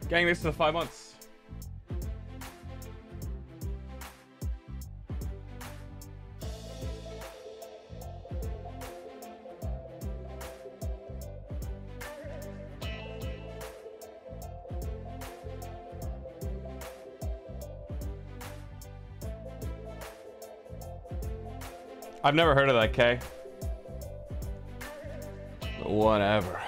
Gang, this to 5 months. I've never heard of that, K. Whatever.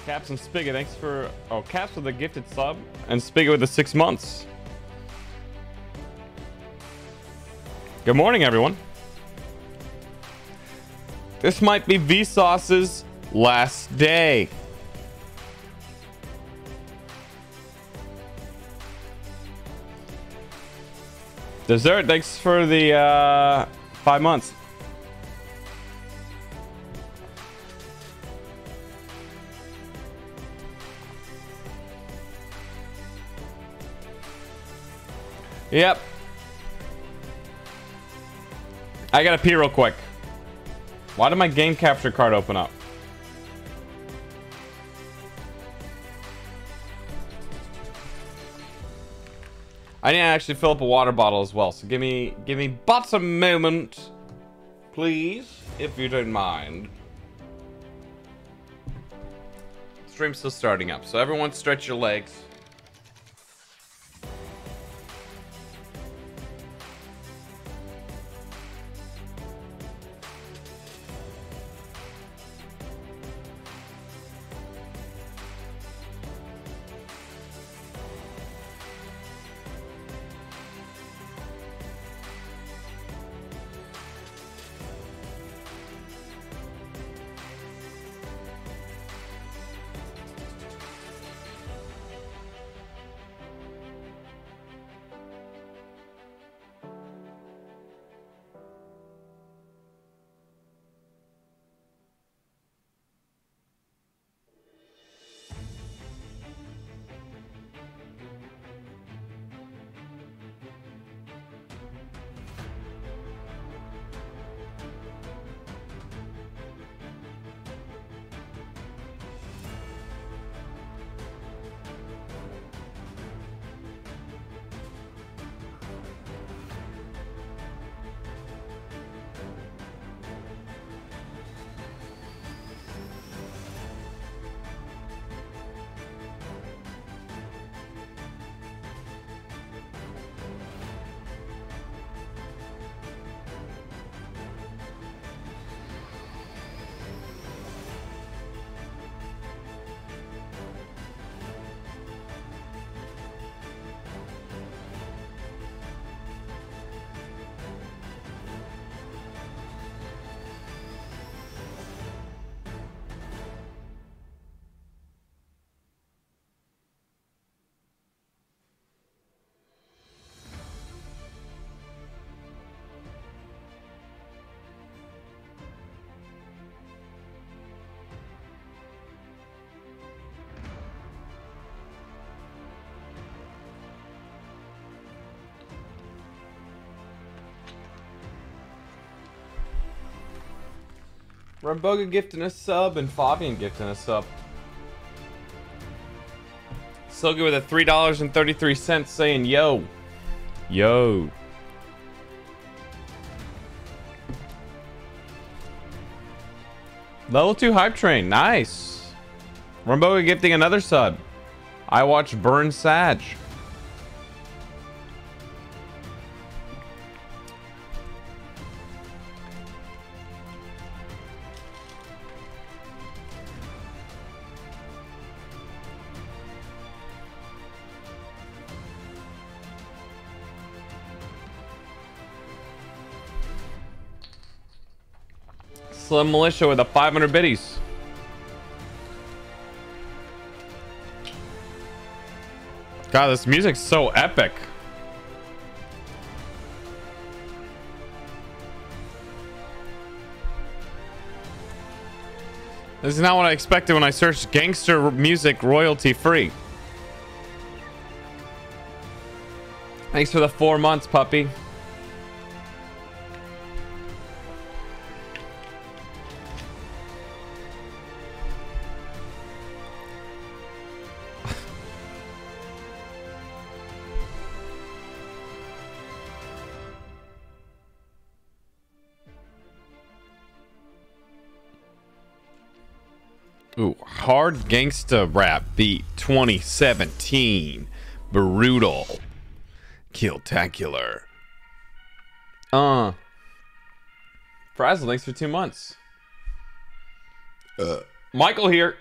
Caps and Spigot, thanks for... Oh, Caps with a gifted sub, and Spigot with the 6 months. Good morning, everyone. This might be Bsauce's last day. Dessert, thanks for the 5 months. Yep. I gotta pee real quick. Why did my game capture card open up? I need to actually fill up a water bottle as well, so give me but a moment, please, if you don't mind. Stream's still starting up, so everyone stretch your legs. Ramboga gifting a sub and Fabian gifting a sub. Silky with a $3.33 saying yo. Yo. Level 2 hype train. Nice. Ramboga gifting another sub. I watch Burn Sag. Slim Militia with a 500 biddies. God, this music's so epic. This is not what I expected when I searched gangster music royalty free. Thanks for the 4 months, puppy. Ooh, hard gangsta rap beat 2017. Brutal. Killtacular. Frazzle, thanks for 2 months. Michael here.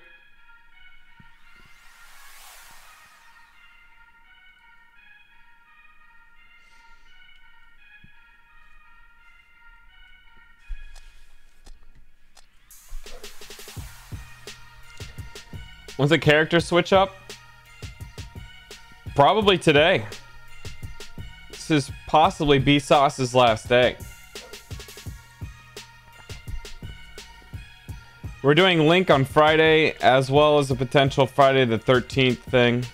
When's the character switch up? Probably today. This is possibly Bsauce's last day. We're doing Link on Friday, as well as a potential Friday the 13th thing.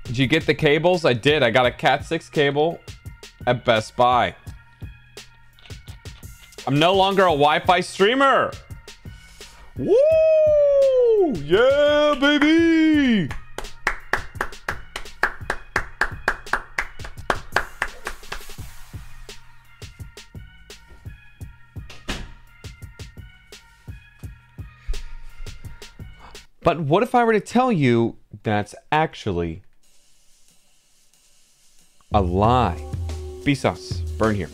Did you get the cables? I did. I got a Cat 6 cable at Best Buy. I'm no longer a Wi-Fi streamer. Woo! Yeah, baby! But what if I were to tell you that's actually a lie? Bsauce, burn here.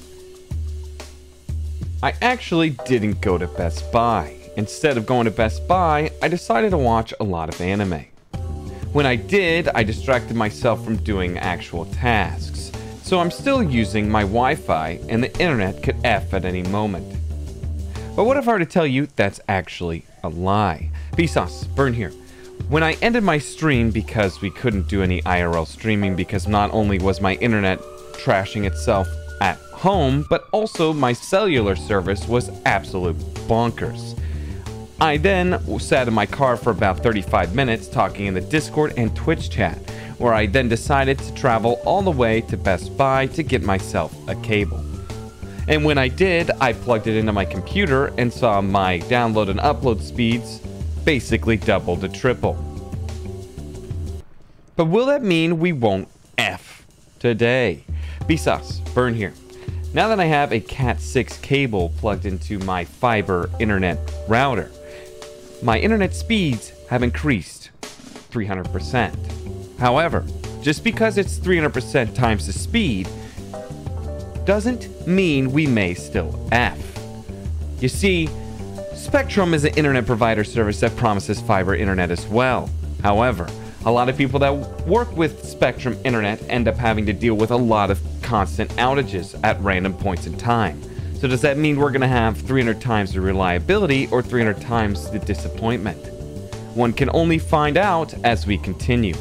I actually didn't go to Best Buy. Instead of going to Best Buy, I decided to watch a lot of anime. When I did, I distracted myself from doing actual tasks. So I'm still using my Wi-Fi and the internet could F at any moment. But what if I were to tell you that's actually a lie? Bsauce, burn here. When I ended my stream because we couldn't do any IRL streaming because not only was my internet trashing itself at home, but also my cellular service was absolute bonkers. I then sat in my car for about 35 minutes talking in the Discord and Twitch chat, where I then decided to travel all the way to Best Buy to get myself a cable. And when I did, I plugged it into my computer and saw my download and upload speeds basically double to triple. But will that mean we won't F today? Bsauce, burn here. Now that I have a Cat 6 cable plugged into my fiber internet router, my internet speeds have increased 300%. However, just because it's 300% times the speed doesn't mean we may still F. You see, Spectrum is an internet provider service that promises fiber internet as well. However, a lot of people that work with Spectrum internet end up having to deal with a lot of constant outages at random points in time. So does that mean we're going to have 300 times the reliability or 300 times the disappointment? One can only find out as we continue.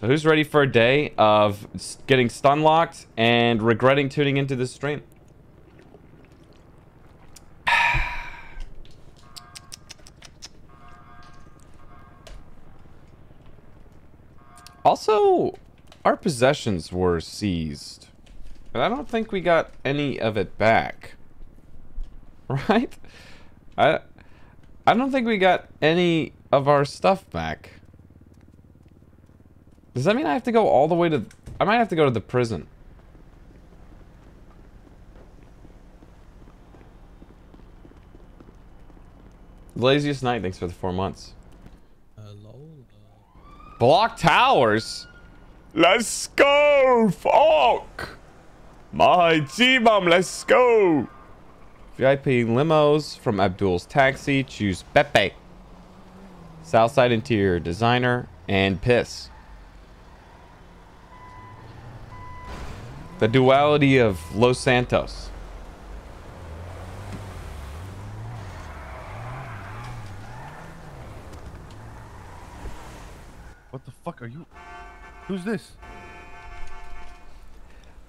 So who's ready for a day of getting stun locked and regretting tuning into this stream? Also, our possessions were seized. But I don't think we got any of it back. Right? I don't think we got any of our stuff back. Does that mean I have to go all the way to... I might have to go to the prison. Laziest night, thanks for the 4 months. Hello. Block towers? Let's go! Fuck! My G-Mom, let's go! VIP limos from Abdul's Taxi. Choose Pepe. Southside interior designer and piss. The duality of Los Santos. What the fuck are you? Who's this?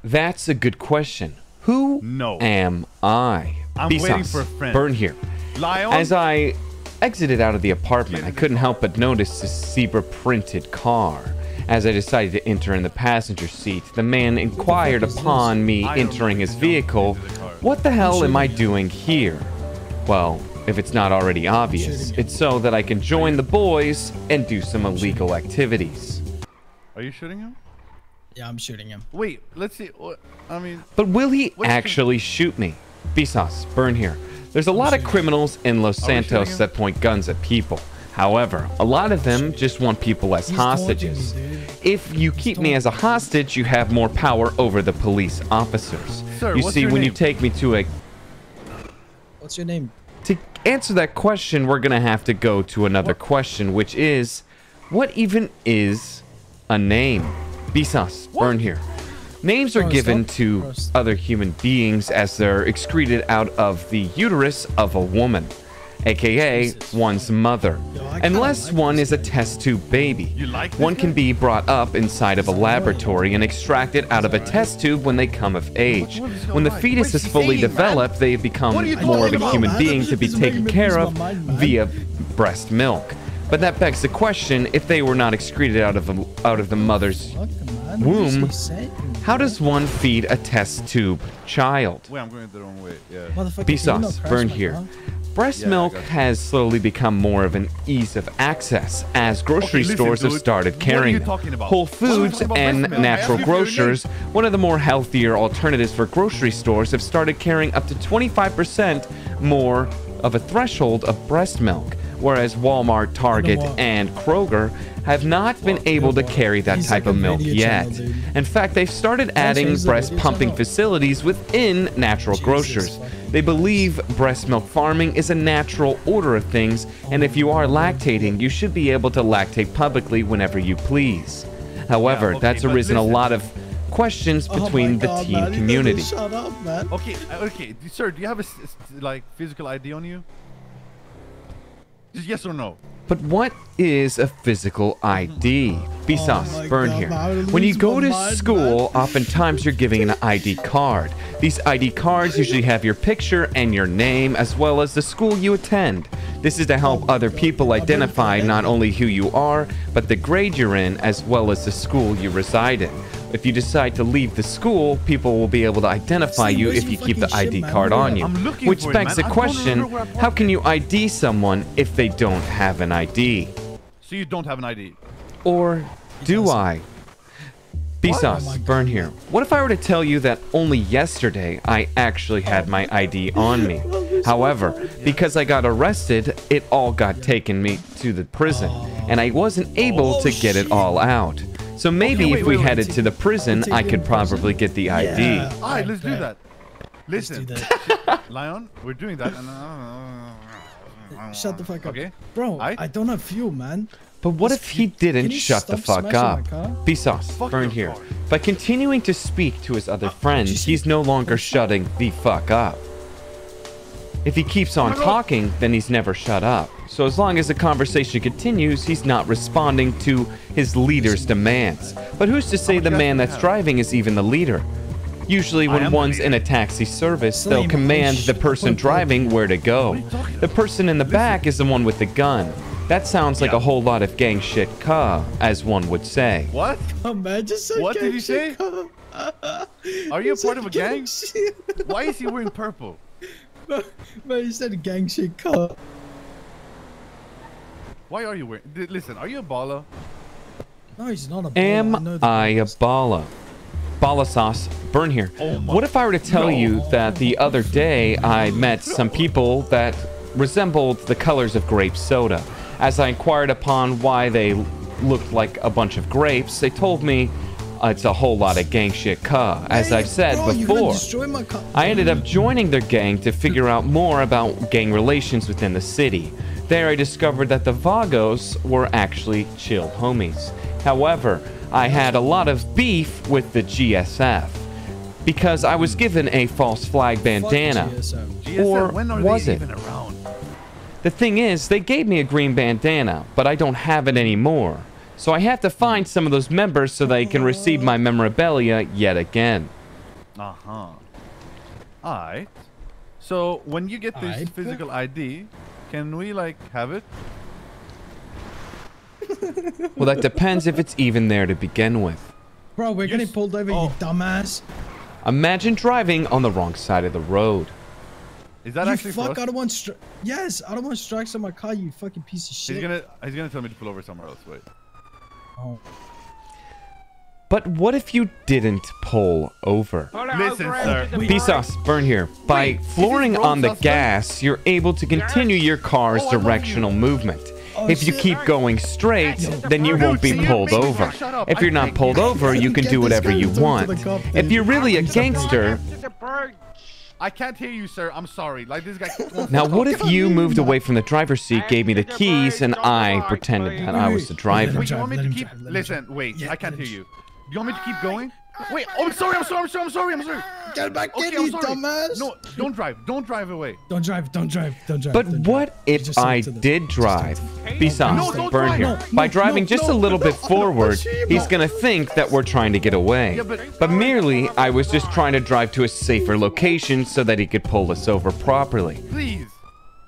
That's a good question. Who am I? I'm Bsauce, waiting for a friend. Burn here. Lion? As I exited out of the apartment, I couldn't help but notice this zebra-printed car. As I decided to enter in the passenger seat, the man inquired upon me entering his vehicle, "What the hell am I doing here?" Well, if it's not already obvious, it's so that I can join the boys and do some illegal activities. Are you shooting him? Yeah, I'm shooting him. Wait, let's see. I mean... But will he actually shoot me? Bsauce, burn here. There's a lot of criminals in Los Santos that point guns at people. However, a lot of them just want people as hostages. If you keep me as a hostage, you have more power over the police officers. Sir, you see, when you take me to a... What's your name? To answer that question, we're gonna have to go to another question, which is, what even is a name? Bsauce, burn here. Names are given to other human beings as they're excreted out of the uterus of a woman, aka one's mother. Unless one is a test tube baby, one can be brought up inside of a laboratory and extracted out of a test tube when they come of age. When the fetus is fully developed, they become more of a human being to be taken care of via breast milk. But that begs the question, if they were not excreted out of the mother's womb, how does one feed a test tube child? Wait, I'm going the wrong way. Yeah. Bsauce, burn here. Breast milk has slowly become more of an ease of access as grocery stores have started carrying them. Whole Foods and natural grocers, one of the more healthier alternatives for grocery stores, have started carrying up to 25% more of a threshold of breast milk, whereas Walmart, Target, and Kroger have not been able to carry that type of milk yet. In fact, they've started adding breast pumping facilities within natural grocers. They believe breast milk farming is a natural order of things, and if you are lactating, you should be able to lactate publicly whenever you please. However, that's arisen a lot of questions between the teen community. Shut up, man. Okay, sir, do you have a like physical ID on you? Just yes or no? But what is a physical ID? Bsauce, burn here. When you go to school, oftentimes you're giving an ID card. These ID cards usually have your picture and your name, as well as the school you attend. This is to help other people identify not only who you are, but the grade you're in, as well as the school you reside in. If you decide to leave the school, people will be able to identify you if you keep the ID card on you. Which begs the question, how can you ID someone if they don't have an ID? So you don't have an ID? Or do I? Bsauce, burn here. What if I were to tell you that only yesterday I actually had my ID on me? However, because I got arrested, it all got taken me to the prison, and I wasn't able to get it all out. So maybe if we headed to the prison, I could probably get the ID. Alright, let's do that. Listen, Lion, we're doing that. Shut the fuck up. Okay. Bro, I don't have fuel, man. But what if he didn't shut the fuck up? Bsauce, burn here. By continuing to speak to his other friends, he's no longer shutting the fuck up. If he keeps on talking, then he's never shut up. So as long as the conversation continues, he's not responding to his leader's demands. But who's to say the man that's driving is even the leader? Usually when one's in a taxi service, they'll command the person driving where to go. The person in the back is the one with the gun. That sounds like Yeah. a whole lot of gang shit, as one would say. What? Oh man, just say What did you say? gangster. Are you a He part of a said gang? shit. Why is he wearing purple? Man, he said gang shit car. Why are you wearing? Listen, are you a baller? No, he's not a baller. Am know the I a ballers. baller? Bsauce, burn here. Oh my- What if I were to tell you that the other day I met some people that resembled the colors of grape soda? As I inquired upon why they looked like a bunch of grapes, they told me it's a whole lot of gang shit. As Hey, I've said bro, you're gonna before, destroy my car. I ended up joining their gang to figure out more about gang relations within the city. There I discovered that the Vagos were actually chill homies. However, I had a lot of beef with the GSF because I was given a false flag Fuck bandana. GSM. GSM, Or when are was they it? even around? The thing is, they gave me a green bandana, but I don't have it anymore. So I have to find some of those members so they can receive my memorabilia yet again. Uh-huh. Alright. So, when you get this Aight. physical ID, can we, like, have it? Well, that depends if it's even there to begin with. Bro, we're getting pulled over, Oh. you dumbass. Imagine driving on the wrong side of the road. Is that You actually for fuck, us? I don't want yes, I don't want strikes on my car, you fucking piece of shit. He's gonna tell me to pull over somewhere else. Wait. Oh. But what if you didn't pull over? Listen, sir. Bsauce, burn here. By Wait, is this flooring road on the suspect? gas, you're able to continue your car's Oh, I love directional you. movement. Oh, If you shit. keep going straight, then you Dude, won't be can you pulled make me over. shut up? If you're I not think pulled you- over, you can Get do this whatever guy you to talk to want. the cop, If dude. you're really a gangster, I can't hear you, sir. I'm sorry. Like, this guy. now what if you moved away from the driver's seat, gave me the keys, and I pretended that I was the driver? Wait, you want me Let to him keep? drive, let him Listen, drive. wait. Yeah, I can't let hear him you. Do you want me to keep going? Wait. Oh, I'm sorry. I'm sorry. Get back Okay, in, I'm you sorry. dumbass. No, don't drive. Don't drive away. Don't drive. But don't what drive. if Just talk I to them. did drive? Bsauce, No, don't burn drive. here. No, By driving just a little bit no, forward, no, he's gonna think that we're trying to get away. Yeah, But merely, I was just trying to drive to a safer location so that he could pull us over properly. Please.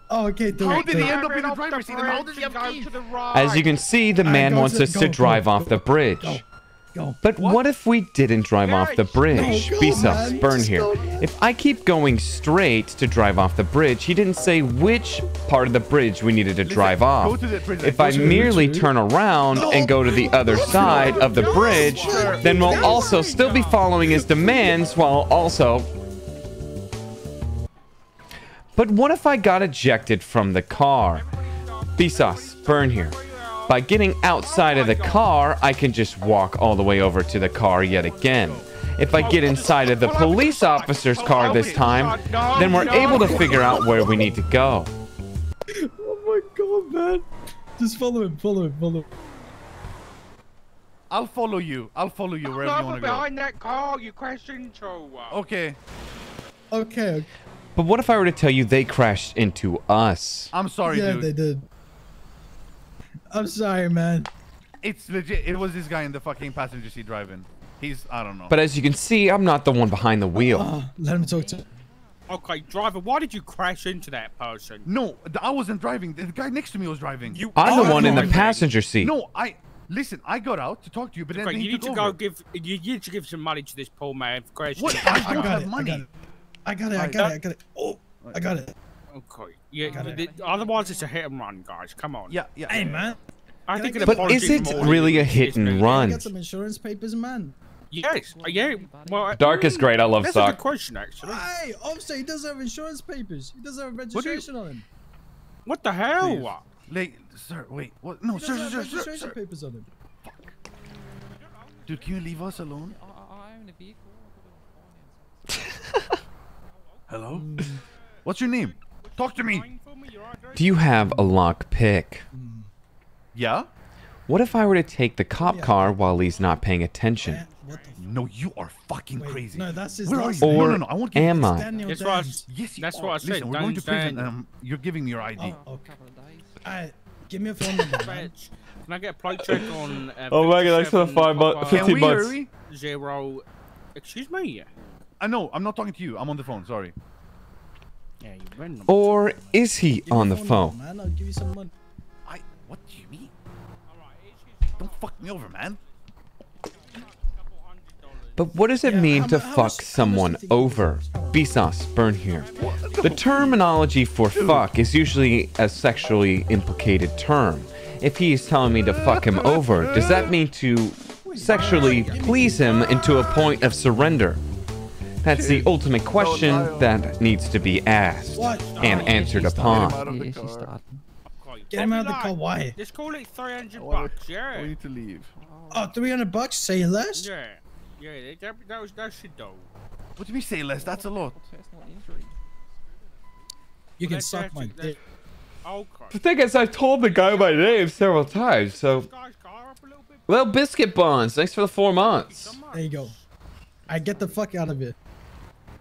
Oh, okay, do How it. did do he it. end up in the driver's seat? And how does he have keys? As you can see, the man go wants to- us to go, drive go, off the bridge. Go. But what if we didn't drive off the bridge? No, go, Bsauce, man. burn Just here. go, man. If I keep going straight to drive off the bridge, he didn't say which part of the bridge we needed to drive go off. to the bridge. If I to the merely bridge. turn around and go to the other side of the bridge, then we'll also still be following his demands while also... But what if I got ejected from the car? Bsauce, burn here. By getting outside of the car, I can just walk all the way over to the car yet again. If I get inside of the police officer's car this time, then we're able to figure out where we need to go. Oh my god, man. Just follow him. I'll follow you wherever you want to go. behind that car you crashed into. Okay. Okay. But what if I were to tell you they crashed into us? I'm sorry, Yeah, dude. they did. I'm sorry, man. It's legit. It was this guy in the fucking passenger seat driving. He's, I don't know. But as you can see, I'm not the one behind the wheel. Let him talk to. Okay, driver, why did you crash into that person? No, I wasn't driving. The guy next to me was driving. I'm the are one in the driving. passenger seat. No, listen. I got out to talk to you, but then Okay, he you need took to over. go you need to give some money to this poor man for crashing. What? into- I don't got have it, money. I got it. Oh, I got it. Okay, yeah. Got it. Otherwise, it's a hit and run, guys. Come on. Yeah. Hey, man. I think Can an I But apology is it from all really you a hit is and needed. run? Get some insurance papers, man. Yes. Yeah. Well, Dark is great. I love that's a good sock. question, actually. Hey, officer, he doesn't have insurance papers. He doesn't have What do you- registration on him. What the hell? Please. Like, sir, wait. What? No, He sir, doesn't sir, have sir, sir, registration sir. papers on him. Dude, can you leave us alone? Hello? What's your name? Talk to me. Do you have a lock pick? Yeah? What if I were to take the cop car while he's not paying attention? What the No, you are fucking Wait, crazy. no, that's his Where are last you? name. Or No, I won't give am you I? Daniel That's what I Dan. was- Yes, you That's are. what I said. Listen, we're going to Don't prison. stand- You're giving me your ID. Oh, okay. Alright, give me a phone number, man. Fetch. Can I get a plate check on? Oh my God, that's for 57 $5, 50 Can we bucks. hurry? 0. Excuse me. I know. I'm not talking to you. I'm on the phone. Sorry. Yeah, you random. Or is he Give me on a the number, phone? man. I'll give you some money. What? Don't fuck me over, man. But what does it mean to fuck someone over? Bsauce, burn here. The terminology for fuck is usually a sexually implicated term. If he is telling me to fuck him over, does that mean to sexually please him into a point of surrender? That's the ultimate question that needs to be asked and answered upon. Get him out of the car. Why? Let's call it $300, yeah. We need to leave. Oh, $300? Say less? Yeah. Yeah, that should do. What do you mean say less? That's a lot. You can suck my dick. Okay. The thing is, I've told the guy my name several times, so... This guy's car up a little bit. Well, Biscuit Bonds, thanks for the 4 months. There you go. I get the fuck out of it.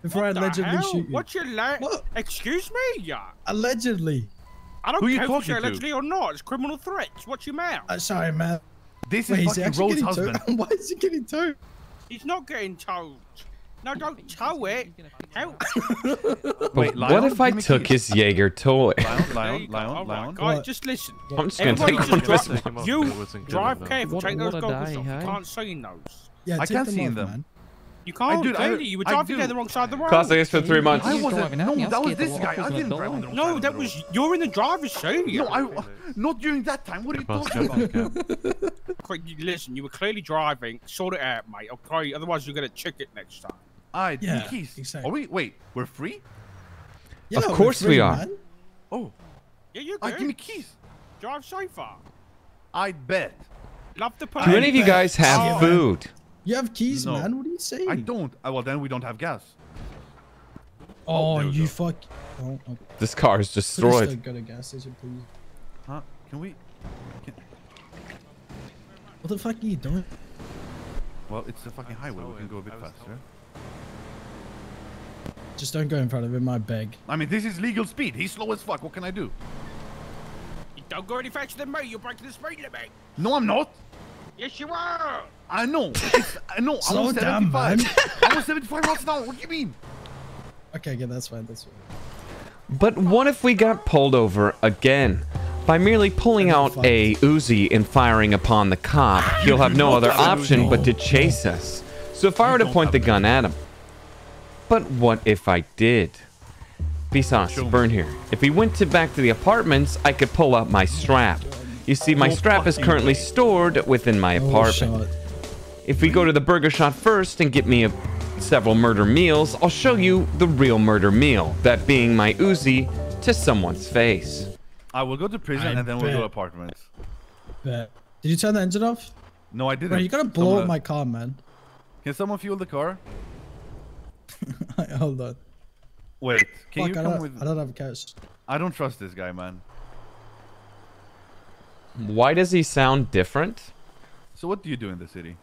Before What I the allegedly hell? shoot you. What's your What? Excuse me? Yeah. Allegedly. I don't Who you care if talking you're to? allegedly or not. It's criminal threats. What's your mouth? Sorry, man. This Wait, is is he fucking actually Rose's getting husband. towed? Why is he getting towed? He's not getting towed. No, don't tow it. How? Wait, What if I took his Jaeger toy? Lion. Guys, What? just listen. I'm just gonna take Everybody one just of his drive, ones. you drive careful. Take those What a goggles day, off. You hey? can't see in those. Yeah, I take can't see off, them. man. You can't. do, Clearly, you were driving there the wrong side of the road. Cost us for 3 months. I He's wasn't. driving No, out, that was scared this the guy. walkers I and didn't the drive on the dogs. wrong No, side that of the was road. you're in the driver's seat. No, not during that time. What are you talking about? Listen, you were clearly driving. Sort it out, mate. Okay, otherwise you're gonna check it next time. Alright, Yeah, keys. exactly. Are we? Wait, we're free? Yeah, Of we're course we free, are. man. Oh, Yeah, you're give me good. keys. Drive safer. I bet. Love the Do person. any of you guys Yeah, have man. food? You have keys, No. man. What are you saying? I don't. Well, then we don't have gas. Oh, there we you go. fuck. Oh, okay. This car is Could have destroyed. still got a gas station, please. Huh? Can we? What the fuck are you doing? Well, it's a fucking highway. We can go a bit faster. Just don't go in front of him, I beg. I mean, this is legal speed. He's slow as fuck. What can I do? You don't go any faster than me. You're breaking the speed limit. No, I'm not. Yes, you are. I know. I know. I'm Slow on down, 75. man. I'm on 75 miles an hour. What do you mean? Okay, yeah, that's fine. That's fine. But what if we got pulled over again? By merely pulling out a Uzi and firing upon the cop, he'll have no other option but to chase us. So if I were to point the gun at him. But what if I did? Bsauce, burn here. If we went back to the apartments, I could pull out my strap. You see, my strap is currently stored within my Oh, apartment. shot. If we go to the burger shop first and get me several murder meals, I'll show you the real murder meal, that being my Uzi to someone's face. I will go to prison I and then we'll go bet. to apartments. Bet. Did you turn the engine off? No, I didn't. Bro, you gotta blow up my car, man. Can someone fuel the car? Hold on. Wait, can you Fuck, come with? I don't have cash. I don't trust this guy, man. Why does he sound different? So what do you do in the city?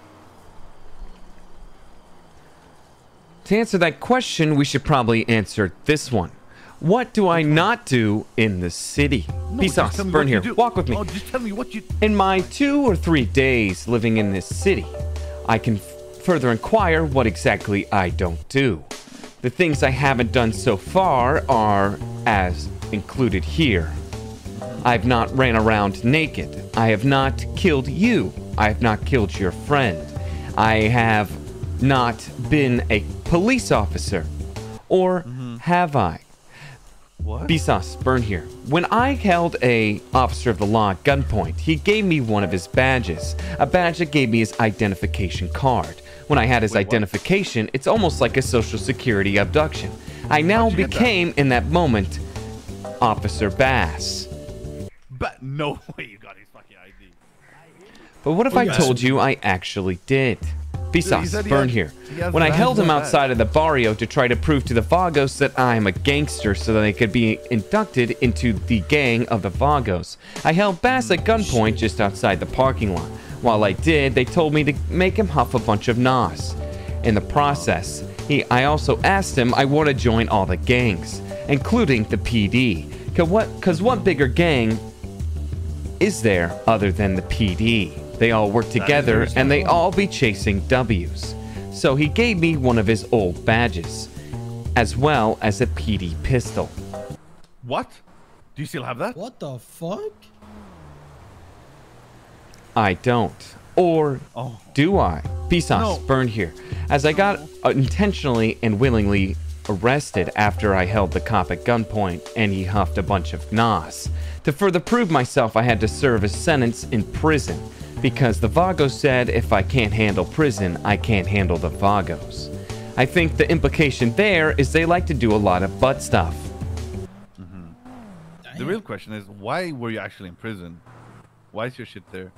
To answer that question, we should probably answer this one. What do I not do in the city? No, just Bsauce, tell me burn what you here. do. Walk with me. Oh, just tell me what you. In my 2 or 3 days living in this city, I can further inquire what exactly I don't do. The things I haven't done so far are as included here. I've not ran around naked. I have not killed you. I have not killed your friend. I have not been a police officer. Or have I? What? Bsauce, burn here. When I held a officer of the law at gunpoint, he gave me one of his badges. A badge that gave me his identification card. When I had his Wait, what? identification, it's almost like a social security abduction. I now How'd you get that? became, in that moment, Officer Bass. But no way you got his fucking ID. But what if Well, I yes. told you I actually did? He said Bsauce, he burn had- here. he has When I the held badge, him the outside of the barrio to try to prove to the Vagos that I am a gangster so that they could be inducted into the gang of the Vagos, I held Bass at gunpoint just outside the parking lot. While I did, they told me to make him huff a bunch of nos. In the process, I also asked him I want to join all the gangs, including the PD. Cause what bigger gang is there other than the PD? They all work together and they all be chasing W's. So he gave me one of his old badges, as well as a PD pistol. What? Do you still have that? What the fuck? I don't. Or Oh. do I? Bsauce, No. burn here. As I got intentionally and willingly arrested after I held the cop at gunpoint and he huffed a bunch of nos. To further prove myself, I had to serve a sentence in prison because the Vagos said if I can't handle prison, I can't handle the Vagos. I think the implication there is they like to do a lot of butt stuff. The real question is, why were you actually in prison? Why is your shit there?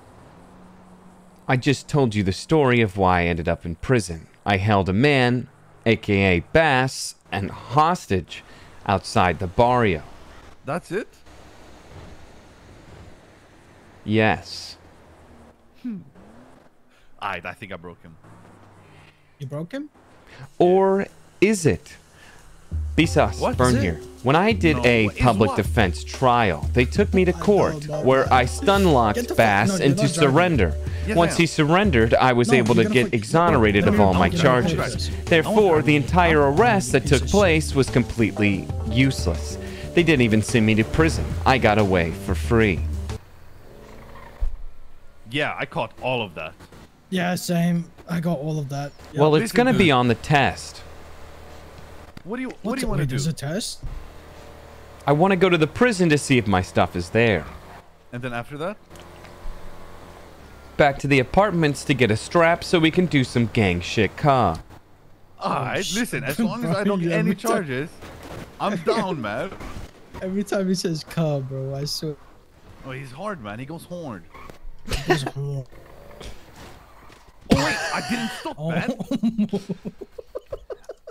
I just told you the story of why I ended up in prison. I held a man, aka Bass, and hostage outside the barrio. That's it? Yes. I think I broke him. You broke him? Or is it? Bsauce, What burn is it? here. When I did No, a is public what? defense trial, they took me to court no, where no. I stun Get the locked fuck- Bass no, you're into not driving. surrender. Yes, Once I he am. surrendered, I was No, able you to gotta get fuck- exonerated no, of no, all no, my you gotta charges. fuck this. Therefore, the entire arrest that piece took of shit. place was completely useless. They didn't even send me to prison. I got away for free. Yeah, I caught all of that. Yeah, same. I got all of that. Yeah. Well, it's listen, gonna be dude. on the test. What do you Wait, want to there's do? a test? I want to go to the prison to see if my stuff is there. And then after that? Back to the apartments to get a strap so we can do some gang shit, car. Alright, shit, listen, as long as I don't get bro, any every time- charges, I'm down, man. Every time he says car, bro, I swear. Oh, he's hard, man. He goes hard. There's more. Oh, wait, I didn't stop, Oh. man.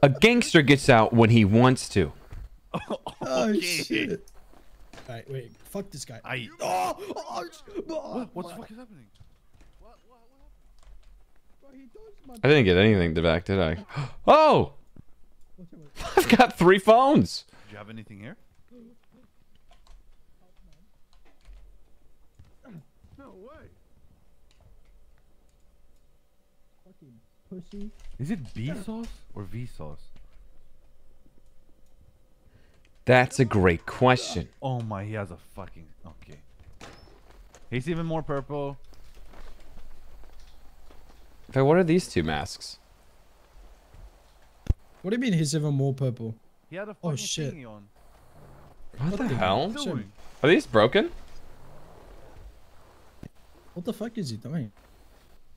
A gangster gets out when he wants to. Oh, Okay. shit. Alright, wait. Fuck this guy. I. What the fuck is happening? I didn't get anything back, did I? Oh! I've got 3 phones. Do you have anything here? No way. Pussy. Is it Bsauce or Vsauce? That's a great question. Oh my, he has a fucking. Okay. He's even more purple. Okay, what are these 2 masks? What do you mean he's even more purple? He had a Oh, fucking shit. thingy on. What the the hell? What are you doing? Are these broken? What the fuck is he doing?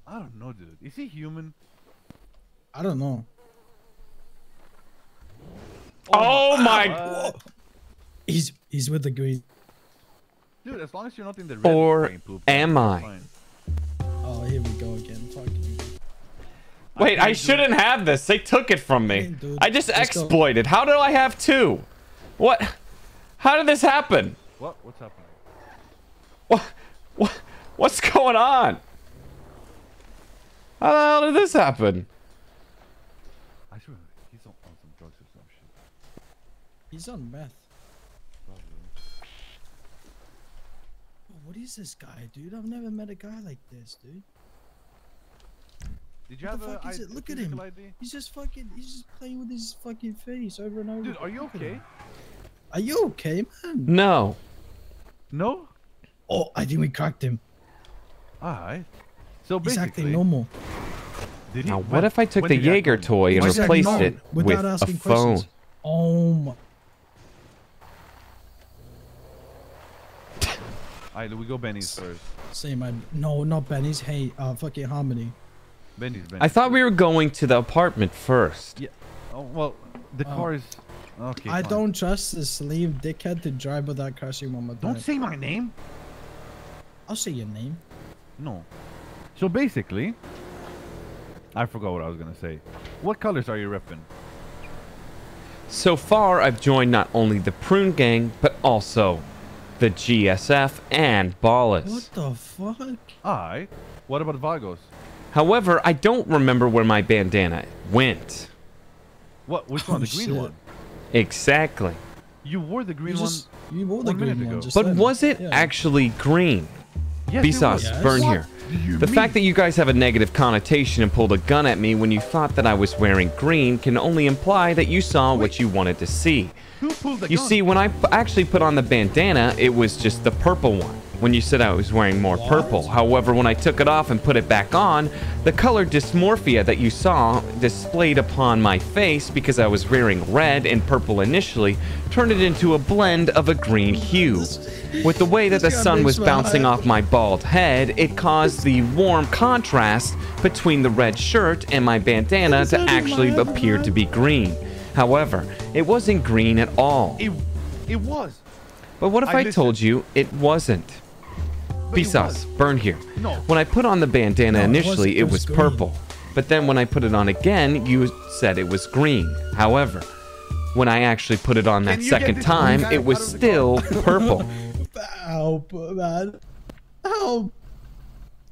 I don't know, dude. Is he human? I don't know. Oh my! What? He's with the green. Dude, as long as you're not in the red Or brain poop, am you're I? fine. Oh, here we go again. Fuck you. Wait, I can't do shouldn't have this. They took it from me. Hey, dude, I just let's go. exploited. How do I have 2? What? How did this happen? What? What's happening? What? What's going on? How the hell did this happen? I swear, he's on some drugs or some shit. He's on meth. Probably. Oh, what is this guy, dude? I've never met a guy like this, dude. Did you What have the fuck is it? Look at him. ID? He's just playing with his fucking face over and over. Dude, are you Look at okay? him. Are you okay, man? No. No? Oh, I think we cracked him. Alright. So He's basically, acting normal. did he, Now, what if I took when the did he act Jaeger normal? toy and He's acting replaced normal it without with a asking phone? questions. Oh my. Alright, we go Benny's first. Say my no, not Benny's. Hey, fucking Harmony. Benny's. I thought we were going to the apartment first. Yeah. Oh well, the Oh. car is. Okay. I fine. don't trust this slave dickhead to drive without crashing one more time. Don't say my name. I'll say your name. No. So basically, I forgot what I was gonna say. What colors are you repping? So far, I've joined not only the Prune Gang, but also the GSF and Ballas. What the fuck? Alright. What about Vagos? However, I don't remember where my bandana went. What? Which one? Oh, The green shit. one. Exactly. You wore the green You wore the 1 minute green ago. one. Just But then. was it Yeah. actually green? one. Yes, it Bsauce, was. Yes. burn What here. do you The mean? fact that you guys have a negative connotation and pulled a gun at me when you thought that I was wearing green can only imply that you saw what you wanted to see. Who pulled the You gun? see, when I actually put on the bandana, it was just the purple one. when you said I was wearing more purple. However, when I took it off and put it back on, the color dysmorphia that you saw displayed upon my face because I was wearing red and purple initially turned it into a blend of a green hue. With the way that the sun was bouncing off my bald head, it caused the warm contrast between the red shirt and my bandana to actually appear to be green. However, it wasn't green at all. It was. But what if I told you it wasn't? Bsauce, burn here. No. When I put on the bandana No, initially, it was green. purple. But then when I put it on again, you said it was green. However, when I actually put it on that Can you get second this time, guy it was out of the still purple. Help, man. Help.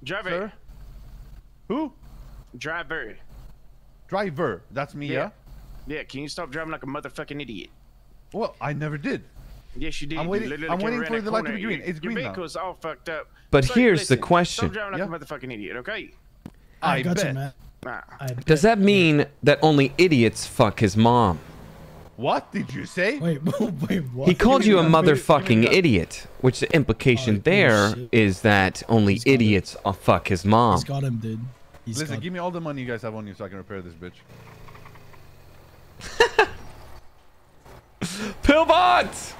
Driver. Sir? Who? Driver. Driver. That's me, yeah? Yeah, can you stop driving like a motherfucking idiot? Well, I never did. Yes, you did. I'm You waiting- literally I'm came waiting around for that the light to corner. be green. Your- It's green Your now. vehicle's all fucked up. But So, here's the listen, question. Stop driving like Yeah. a motherfucking idiot, okay? I got bet. you, man. Nah. I bet. Does that mean that only idiots fuck his mom? What did you say? Wait, wait, what? He called you a Give me that. motherfucking idiot, which the implication Oh, there bullshit. is that only He's got it. idiots fuck his mom. He's got him, dude. He's Listen, got give me all the money you guys have on you so I can repair this bitch. Pillbot!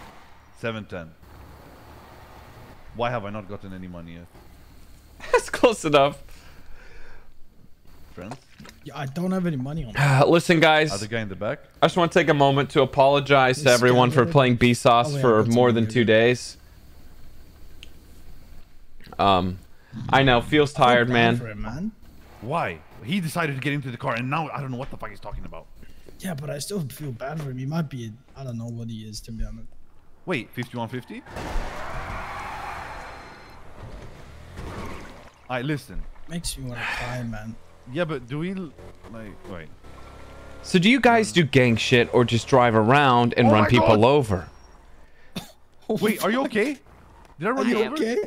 710. Why have I not gotten any money yet, That's close enough. friends? Yeah, I don't have any money on that. Listen, guys. Other guy in the back? I just want to take a moment to apologize to This everyone guy for here. playing Bsauce Oh, yeah, for that's more on than you. 2 days. I know, feels tired, Bad man. for him, man. Why? He decided to get into the car and now I don't know what the fuck he's talking about. Yeah, but I still feel bad for him. He might be, I don't know what he is, to be honest. Wait, 5150? Alright, listen. Makes me want to cry, man. Yeah, but do we like wait? So do you guys do gang shit or just drive around and Oh run my people God. over? Wait, are you okay? Did I run you Are you over? okay?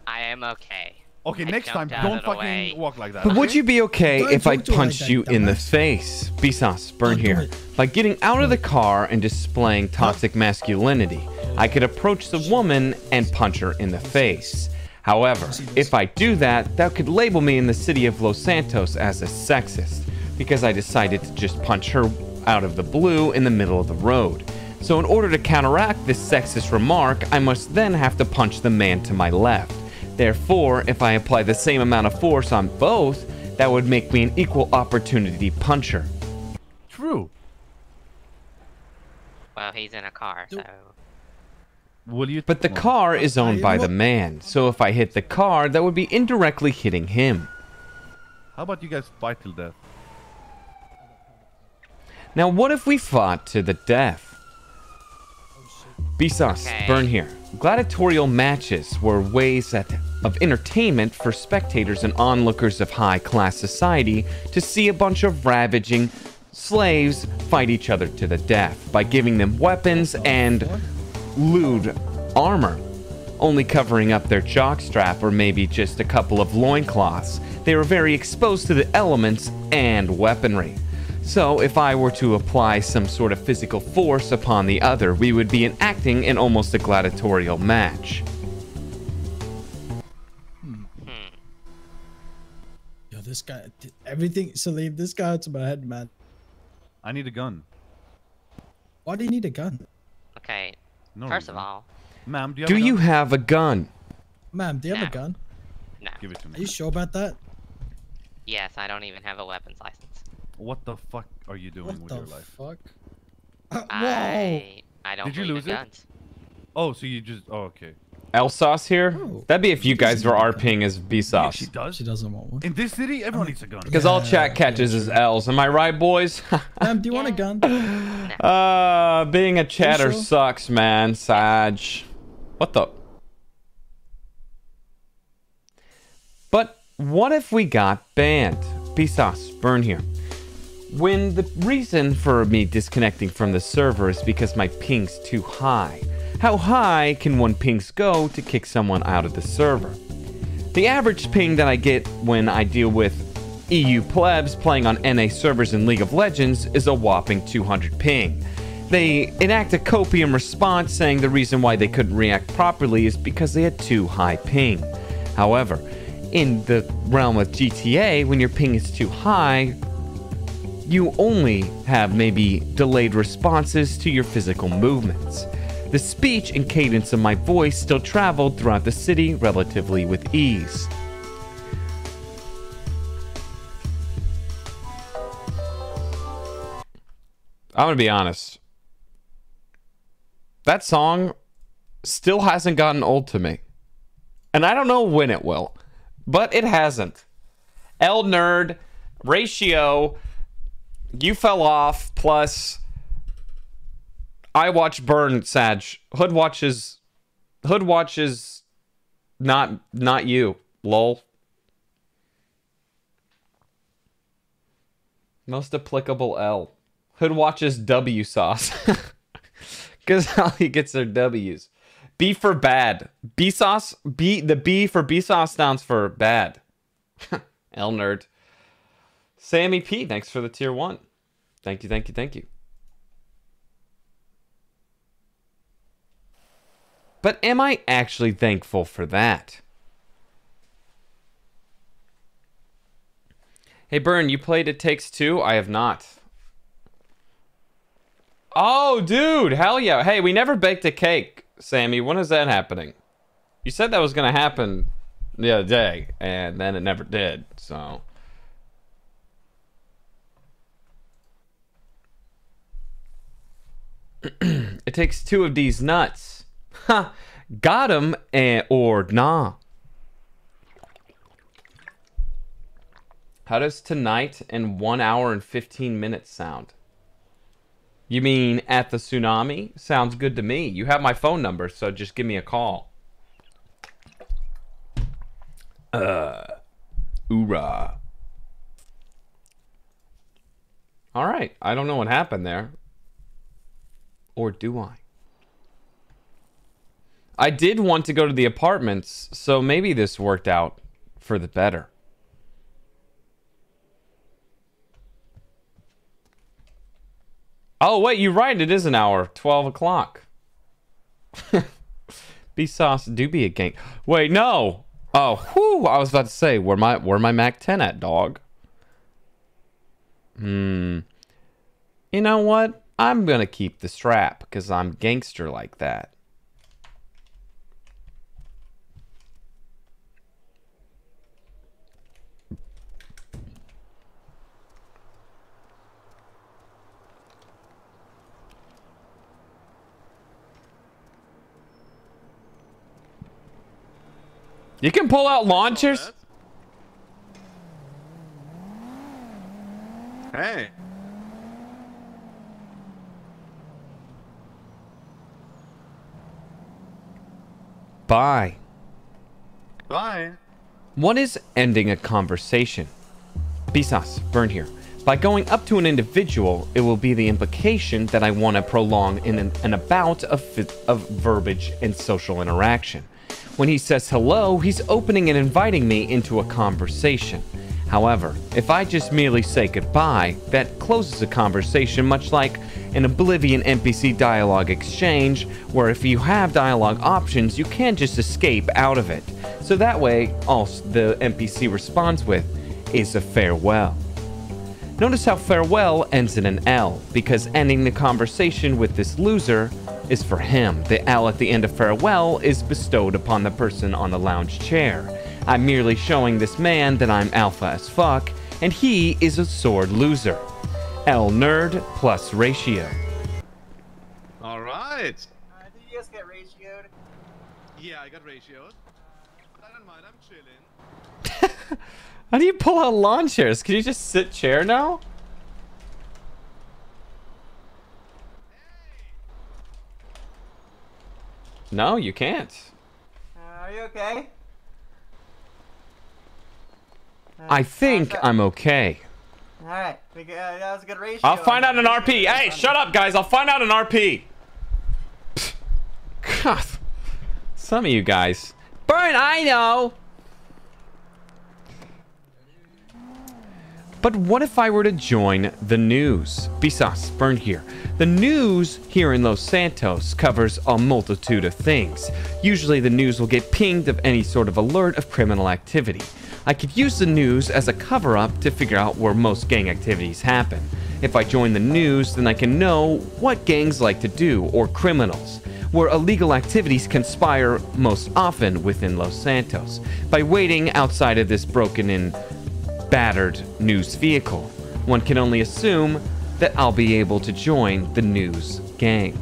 I am okay. Okay, I next time jumped out don't of the fucking way. walk like that. But would okay? you be okay Don't if I talk to her like punched that, you in the dumbass. face? Bsauce, burn Don't do here. it. By getting out of the car and displaying toxic masculinity, I could approach the woman and punch her in the face. However, if I do that, that could label me in the city of Los Santos as a sexist, because I decided to just punch her out of the blue in the middle of the road. So in order to counteract this sexist remark, I must then have to punch the man to my left. Therefore, if I apply the same amount of force on both, that would make me an equal opportunity puncher. True. Well, he's in a car, so Will you? But the car is owned by the man, so if I hit the car, that would be indirectly hitting him. How about you guys fight till death? Now, what if we fought to the death? Bsauce, Okay. burn here. Gladiatorial matches were ways of entertainment for spectators and onlookers of high-class society to see a bunch of ravaging slaves fight each other to the death by giving them weapons and lewd armor, only covering up their jockstrap or maybe just a couple of loincloths. They were very exposed to the elements and weaponry. So if I were to apply some sort of physical force upon the other, we would be enacting in almost a gladiatorial match. Yo, this guy, everything, Salim, this guy to my head, man. I need a gun. Why do you need a gun? okay. No First reason. of all, Ma'am, do you have Do a you gun? have a gun? Ma'am, do you have a No. gun? no. Give it to Are me. you sure about that? Yes, I don't even have a weapons license. What the fuck are you doing What with the your life? fuck? Whoa! I don't Did you believe lose in it? guns. Oh, so you just okay. Elsauce here? Oh. That'd be if you guys were RPing as Yeah, she Bsauce. does. She doesn't want one. In this city, everyone needs a gun. Because all Yeah, chat catches yeah, is sure. L's. Am I right, boys? Ma'am, do you want a gun? Being a chatter sure? sucks, man. Sag. What the? But what if we got banned? Bsauce, burn here. When the reason for me disconnecting from the server is because my ping's too high. How high can one pings go to kick someone out of the server? The average ping that I get when I deal with EU plebs playing on NA servers in League of Legends is a whopping 200 ping. They enact a copium response saying the reason why they couldn't react properly is because they had too high ping. However, in the realm of GTA, when your ping is too high, you only have maybe delayed responses to your physical movements. The speech and cadence of my voice still traveled throughout the city relatively with ease. I'm gonna be honest. That song still hasn't gotten old to me. And I don't know when it will, but it hasn't. L Nerd, Ratio, You Fell Off, plus I Watch Burn, Sag. Hood watches not you, lol. Most applicable L. Hood watches Bsauce. Because how he gets their W's. B for bad. Bsauce. The B for Bsauce stands for bad. L Nerd. Sammy P, thanks for the tier 1. Thank you, thank you, thank you. But am I actually thankful for that? Hey, Burn, you played It Takes Two? I have not. Oh, dude, hell yeah. Hey, we never baked a cake, Sammy. When is that happening? You said that was going to happen the other day, and then it never did, so... It takes 2 of these nuts. Ha! Got him, or nah. How does tonight and 1 hour and 15 minutes sound? You mean at the tsunami? Sounds good to me. You have my phone number, so just give me a call. Oorah. Alright, I don't know what happened there. Or do I? I did want to go to the apartments, so maybe this worked out for the better. Oh, wait, you're right. It is an hour. 12 o'clock. Bsauce do be a gang. Wait, no. Oh, whew. I was about to say, where my Mac 10 at, dog? You know what? I'm going to keep the strap because I'm gangster like that. You can pull out launchers? Hey. Bye. Bye. What is ending a conversation? Bsauce, Burn here. By going up to an individual, it will be the implication that I want to prolong an bout of verbiage and social interaction. When he says hello, he's opening and inviting me into a conversation. However, if I just merely say goodbye, that closes a conversation much like an Oblivion NPC dialogue exchange, where if you have dialogue options, you can't just escape out of it. So that way, all the NPC responds with is a farewell. Notice how farewell ends in an L, because ending the conversation with this loser is for him. The L at the end of farewell is bestowed upon the person on the lounge chair. I'm merely showing this man that I'm alpha as fuck, and he is a sword loser. L Nerd plus Ratio. Alright. Did you guys get ratioed? Yeah, I got ratioed. I don't mind, I'm chilling. How do you pull out lawn chairs? Can you just sit chair now? No, you can't. Are you okay? I think I'm okay. Alright, that was a good ratio. I'll find out an RP. Hey, shut up, guys. I'll find out an RP. God. Some of you guys. Burn, I know. But what if I were to join the news? Bsauce, Burn here. The news here in Los Santos covers a multitude of things. Usually the news will get pinged of any sort of alert of criminal activity. I could use the news as a cover-up to figure out where most gang activities happen. If I join the news, then I can know what gangs like to do, or criminals, where illegal activities conspire most often within Los Santos. By waiting outside of this broken and battered news vehicle, one can only assume that I'll be able to join the news gang.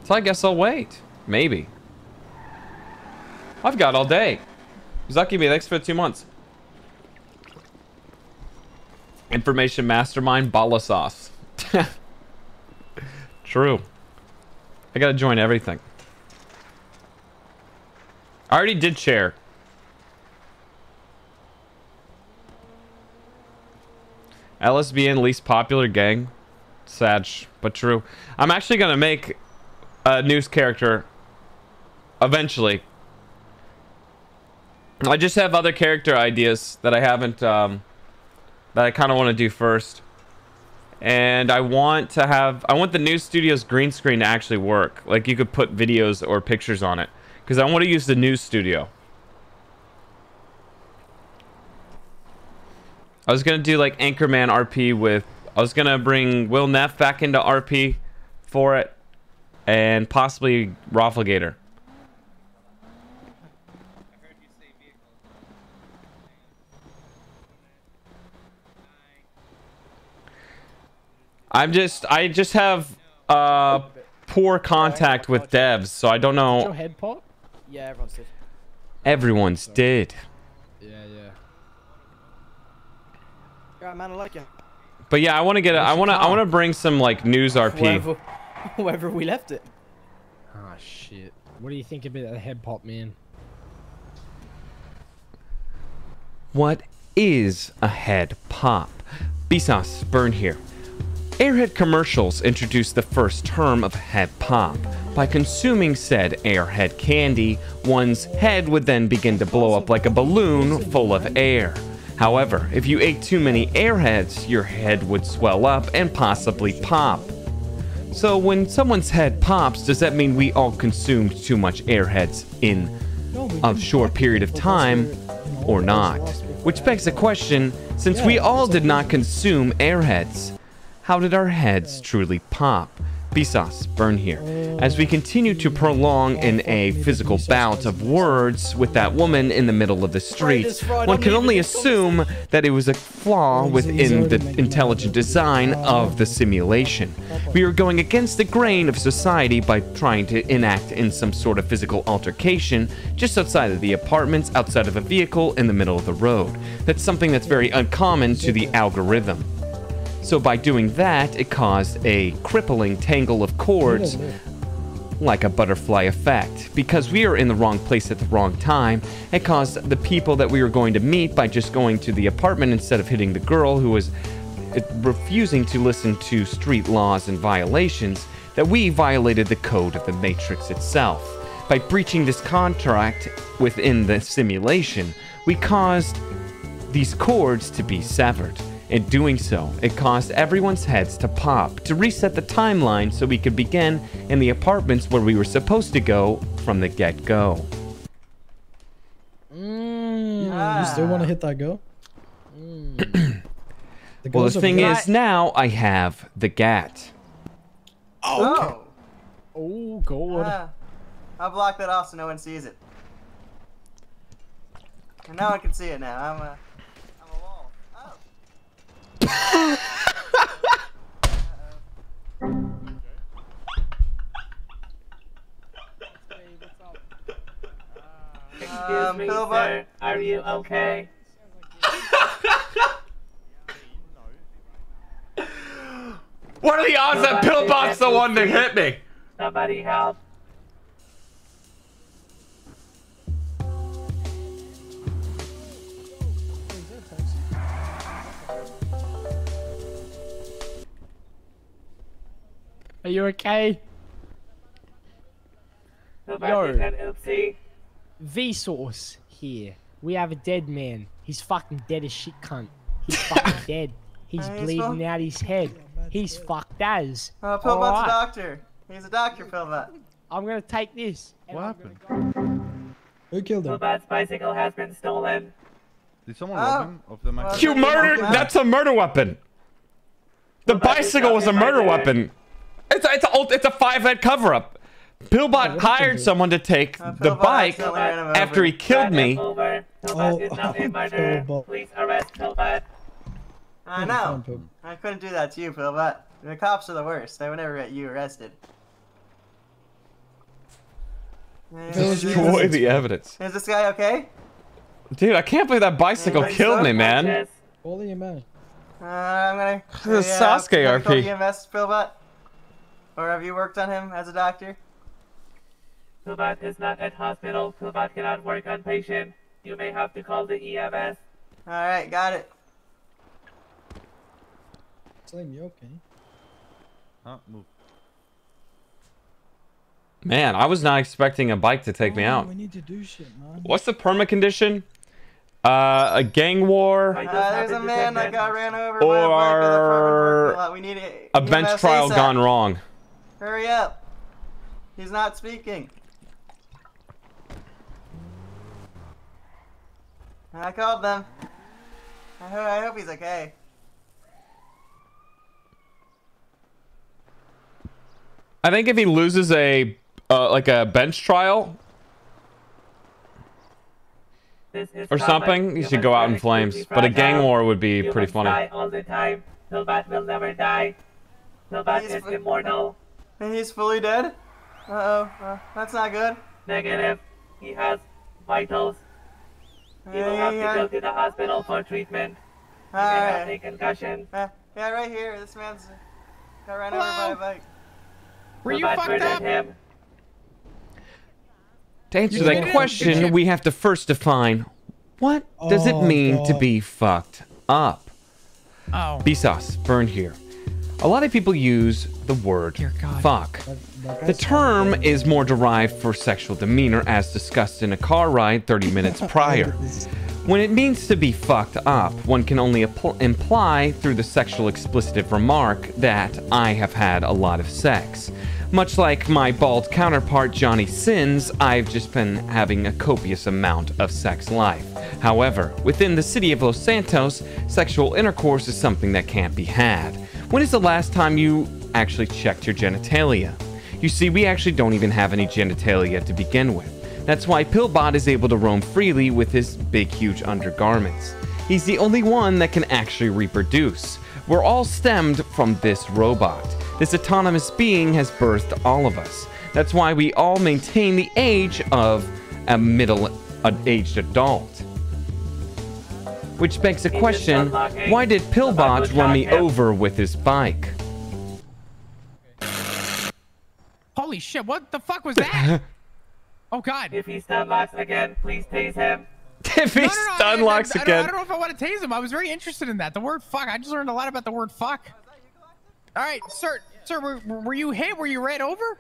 So I guess I'll wait. Maybe. I've got all day. Zucky me, thanks for 2 months. Information Mastermind, Bsauce. True. I gotta join everything. I already did share. LSBN least popular gang. Sad, but true. I'm actually gonna make a news character eventually. I just have other character ideas that I haven't, that I kind of want to do first. And I want the news studio's green screen to actually work. Like, you could put videos or pictures on it. Because I want to use the news studio. I was going to do, like, Anchorman RP with... I was going to bring Will Neff back into RP for it. And possibly Rafflegator. I just have poor contact with devs, so I don't know. Your head pop? Yeah, everyone's dead. Everyone's dead. Yeah. Alright, man, I like you. But yeah, I want to get. I want to bring some like news RP. Wherever we left it. Ah, shit. What do you think about the head pop, man? What is a head pop? Bsauce, Burn here. Airhead commercials introduced the first term of head pop. By consuming said airhead candy, one's head would then begin to blow up like a balloon full of air. However, if you ate too many airheads, your head would swell up and possibly pop. So when someone's head pops, does that mean we all consumed too much airheads in a short period of time, or not? Which begs the question, since we all did not consume airheads, how did our heads truly pop? Bsauce, Burn here. As we continue to prolong in a physical bout of words with that woman in the middle of the street, one can only assume that it was a flaw within the intelligent design of the simulation. We are going against the grain of society by trying to enact in some sort of physical altercation just outside of the apartments, outside of a vehicle, in the middle of the road. That's something that's very uncommon to the algorithm. So by doing that, it caused a crippling tangle of chords, like a butterfly effect. Because we are in the wrong place at the wrong time, it caused the people that we were going to meet by just going to the apartment instead of hitting the girl who was refusing to listen to street laws and violations, that we violated the code of the Matrix itself. By breaching this contract within the simulation, we caused these chords to be severed. In doing so, it caused everyone's heads to pop, to reset the timeline so we could begin in the apartments where we were supposed to go from the get-go. You still want to hit that go? Well, the thing is, now I have the GAT. Oh! Oh, God. I'll block that off so no one sees it. And no one can see it now. I'm a wall. Oh. Excuse me, Pillbot? sir. Are you okay? What are the odds that Pillbot's the one that hit me? Somebody help. Are you okay? Nobody said oopsie. Vsauce here. We have a dead man. He's fucking dead as shit, cunt. He's fucking dead. He's He's bleeding out his head. He's fucked as. Pillbot's a Alright. doctor. He's a doctor, Pillbot. I'm gonna take this. and What I'm happened? gonna Who killed him? Pillbot's bicycle has been stolen. Did someone rob him of the Well, You murdered. Okay. That's a murder weapon. The bicycle was a murder weapon. It's a 5-head cover-up. Pillbot hired someone to take the Pillbot bike accidentally ran him over. after he killed me. Over. Pillbot is now a murderer. Pillbot. Please arrest Pillbot. I know. Pillbot. I couldn't do that to you, Pillbot. The cops are the worst. They would never get you arrested. Destroy the evidence. Is this guy okay? Dude, I can't believe that bicycle Anybody killed me, saw? man. Yes. All in your man. I'm gonna. This is Sasuke can I call RP. EMS, Pillbot? Or have you worked on him as a doctor? Pillbot is not at hospital. Pillbot cannot work on patient. You may have to call the EMS. Alright, got it. Slim, you okay? Huh? Move. Man, I was not expecting a bike to take me out. We need to do shit, man. What's the perma condition? A gang war, There's a man that got ran over by a bike in the or parking lot. We need it. a bench EMS trial ASAP. gone wrong. Hurry up. He's not speaking. I called them. I hope he's okay. I think if he loses a like a bench trial This is or common. something, he should Humans go out are in flames. extremely But a gang fragile. war would be Humans pretty funny. die all the time. Pillbot will never die. Pillbot He's is fu- immortal. He's fully dead? Uh-oh. That's not good. Negative. He has vitals. He will have to go to the hospital for treatment. He may have a Alright. concussion. Yeah, right here. This man's got run over by a bike. Were you Pillbot fucked murdered up? him. To answer You that didn't- question, we have to first define what does it Oh, mean to God. be fucked up. Oh. Bsauce, burn here. A lot of people use the word Dear God. fuck. The term is more derived for sexual demeanor as discussed in a car ride 30 minutes prior. When it means to be fucked up, one can only imply through the sexual explicitive remark that I have had a lot of sex. Much like my bald counterpart Johnny Sins, I've just been having a copious amount of sex life. However, within the city of Los Santos, sexual intercourse is something that can't be had. When is the last time you actually checked your genitalia? You see, we actually don't even have any genitalia to begin with. That's why Pillbot is able to roam freely with his big, huge undergarments. He's the only one that can actually reproduce. We're all stemmed from this robot. This autonomous being has birthed all of us. That's why we all maintain the age of a middle-aged adult. Which begs the question, why did Pillbot run me over with his bike? Holy shit, what the fuck was that? Oh god. If he stun locks again, please tase him. If he stun locks I again. don't know if I want to tase him. I was very interested in that. The word fuck. I just learned a lot about the word fuck. All right, sir, were you hit? Were you ran over?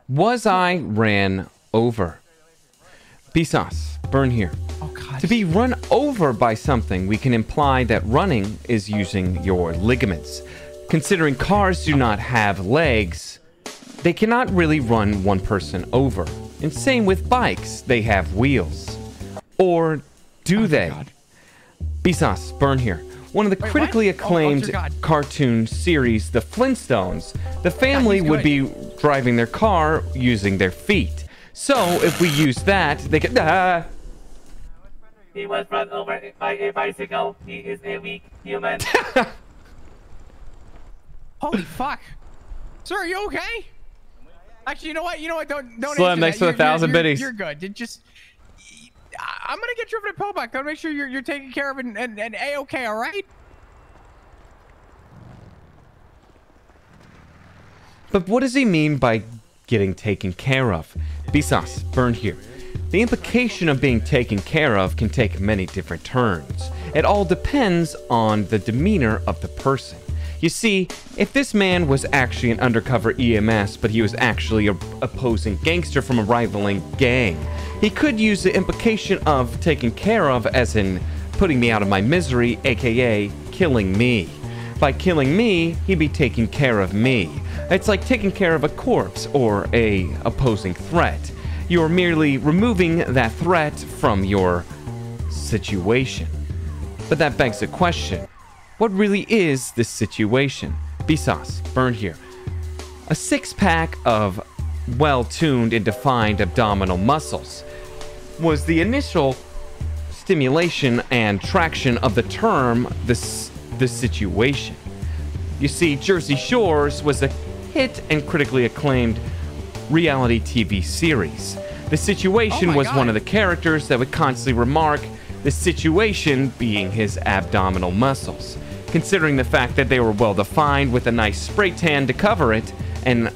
Was I ran over? Bsauce, burn here. Oh god. To be run over by something, we can imply that running is using your ligaments. Considering cars do not have legs, they cannot really run one person over. And same with bikes, they have wheels. Or do they? Bsauce, burn here. One of the Wait, critically what? Oh, acclaimed dear God. cartoon series, The Flintstones, the family he's would good. be driving their car using their feet. So if we use that, they could... He was run over by a bicycle. He is a weak human. Holy fuck. Sir, are you okay? Actually, you know what? Don't Slim, answer thanks that. for the 1,000 biddies. You're good. I'm gonna get you over to Pillbot. Gotta make sure you're taken care of and A-okay, all right? But what does he mean by getting taken care of? Bsauce, burn here. The implication of being taken care of can take many different turns. It all depends on the demeanor of the person. You see, if this man was actually an undercover EMS, but he was actually a opposing gangster from a rivaling gang, He could use the implication of taken care of as in putting me out of my misery, aka killing me. By killing me, he'd be taking care of me. It's like taking care of a corpse or a opposing threat. You're merely removing that threat from your situation. But that begs the question, what really is this situation? Bsauce, Burn here. A six-pack of well-tuned and defined abdominal muscles was the initial stimulation and traction of the term this situation. You see, Jersey Shores was a hit and critically acclaimed reality TV series. The situation was one of the characters that would constantly remark the situation being his abdominal muscles, considering the fact that they were well defined with a nice spray tan to cover it and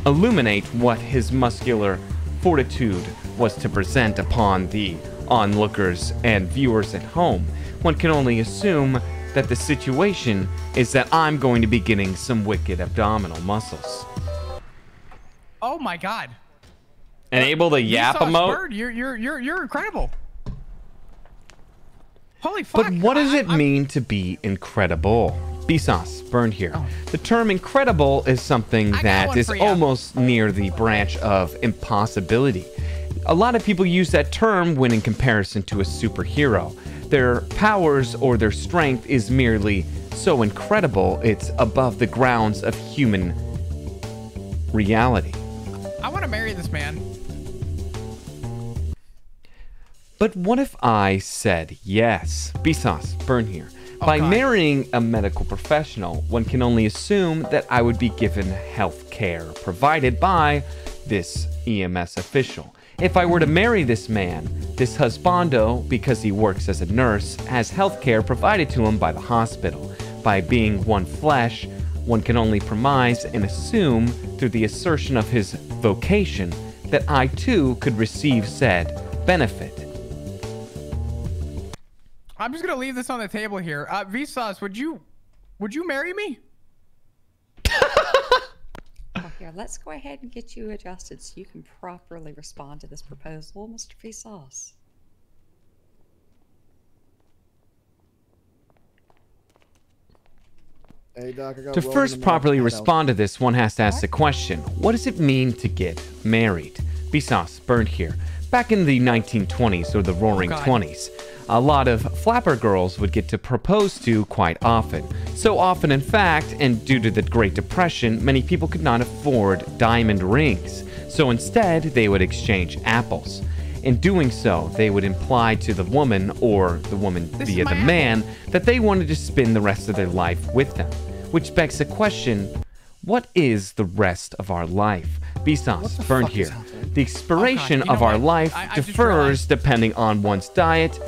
illuminate what his muscular fortitude was to present upon the onlookers and viewers at home. One can only assume that the situation is that I'm going to be getting some wicked abdominal muscles. Oh my god. And able to yap emote? Bird, you're incredible. Holy fuck. But what does it mean to be incredible? Bsauce, Burn here. Oh. The term incredible is something that is for ya. almost near the branch of impossibility. A lot of people use that term when in comparison to a superhero. Their powers or their strength is merely so incredible it's above the grounds of human reality. I want to marry this man. But what if I said yes? Bsauce, Burn here. By God. marrying a medical professional, one can only assume that I would be given health care provided by this EMS official. If I were to marry this man, this husbando, because he works as a nurse, has health care provided to him by the hospital. By being one flesh, one can only premise and assume through the assertion of his vocation that I too could receive said benefit. I'm just gonna leave this on the table here. Vsauce, would you marry me? Oh, here, let's go ahead and get you adjusted so you can properly respond to this proposal, Mr. Bsauce. Hey, Doc, I got To first properly respond to this, one has to ask the question, what does it mean to get married? Bsauce, Burn here. Back in the 1920s or the Roaring 20s, a lot of flapper girls would get to propose to quite often. So often, in fact, and due to the Great Depression, many people could not afford diamond rings. So instead, they would exchange apples. In doing so, they would imply to the woman, or the woman via the man, that they wanted to spend the rest of their life with them. Which begs the question, what is the rest of our life? Bsauce, Burn here. The expiration of our life differs depending on one's diet,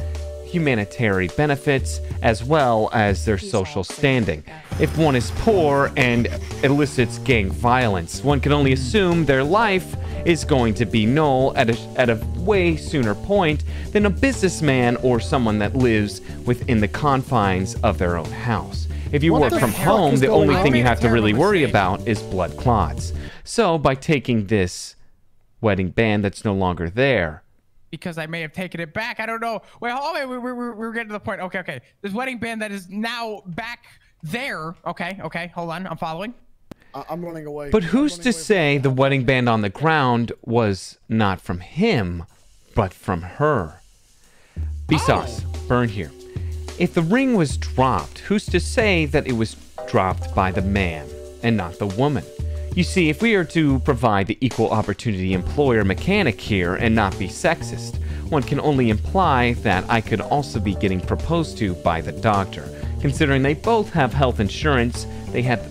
humanitarian benefits, as well as their social standing. If one is poor and elicits gang violence, one can only assume their life is going to be null at a way sooner point than a businessman or someone that lives within the confines of their own house. If you work from home, the only thing you have to really worry about is blood clots. So by taking this wedding band that's no longer there, Because I may have taken it back. I don't know. Wait, hold on. We're getting to the point. Okay. This wedding band that is now back there. Okay. Hold on. I'm following. I'm running away. But who's to say the wedding band on the ground was not from him, but from her? Bsauce, Burn here. If the ring was dropped, who's to say that it was dropped by the man and not the woman? You see, if we are to provide the equal opportunity employer mechanic here and not be sexist, one can only imply that I could also be getting proposed to by the doctor. Considering they both have health insurance, they had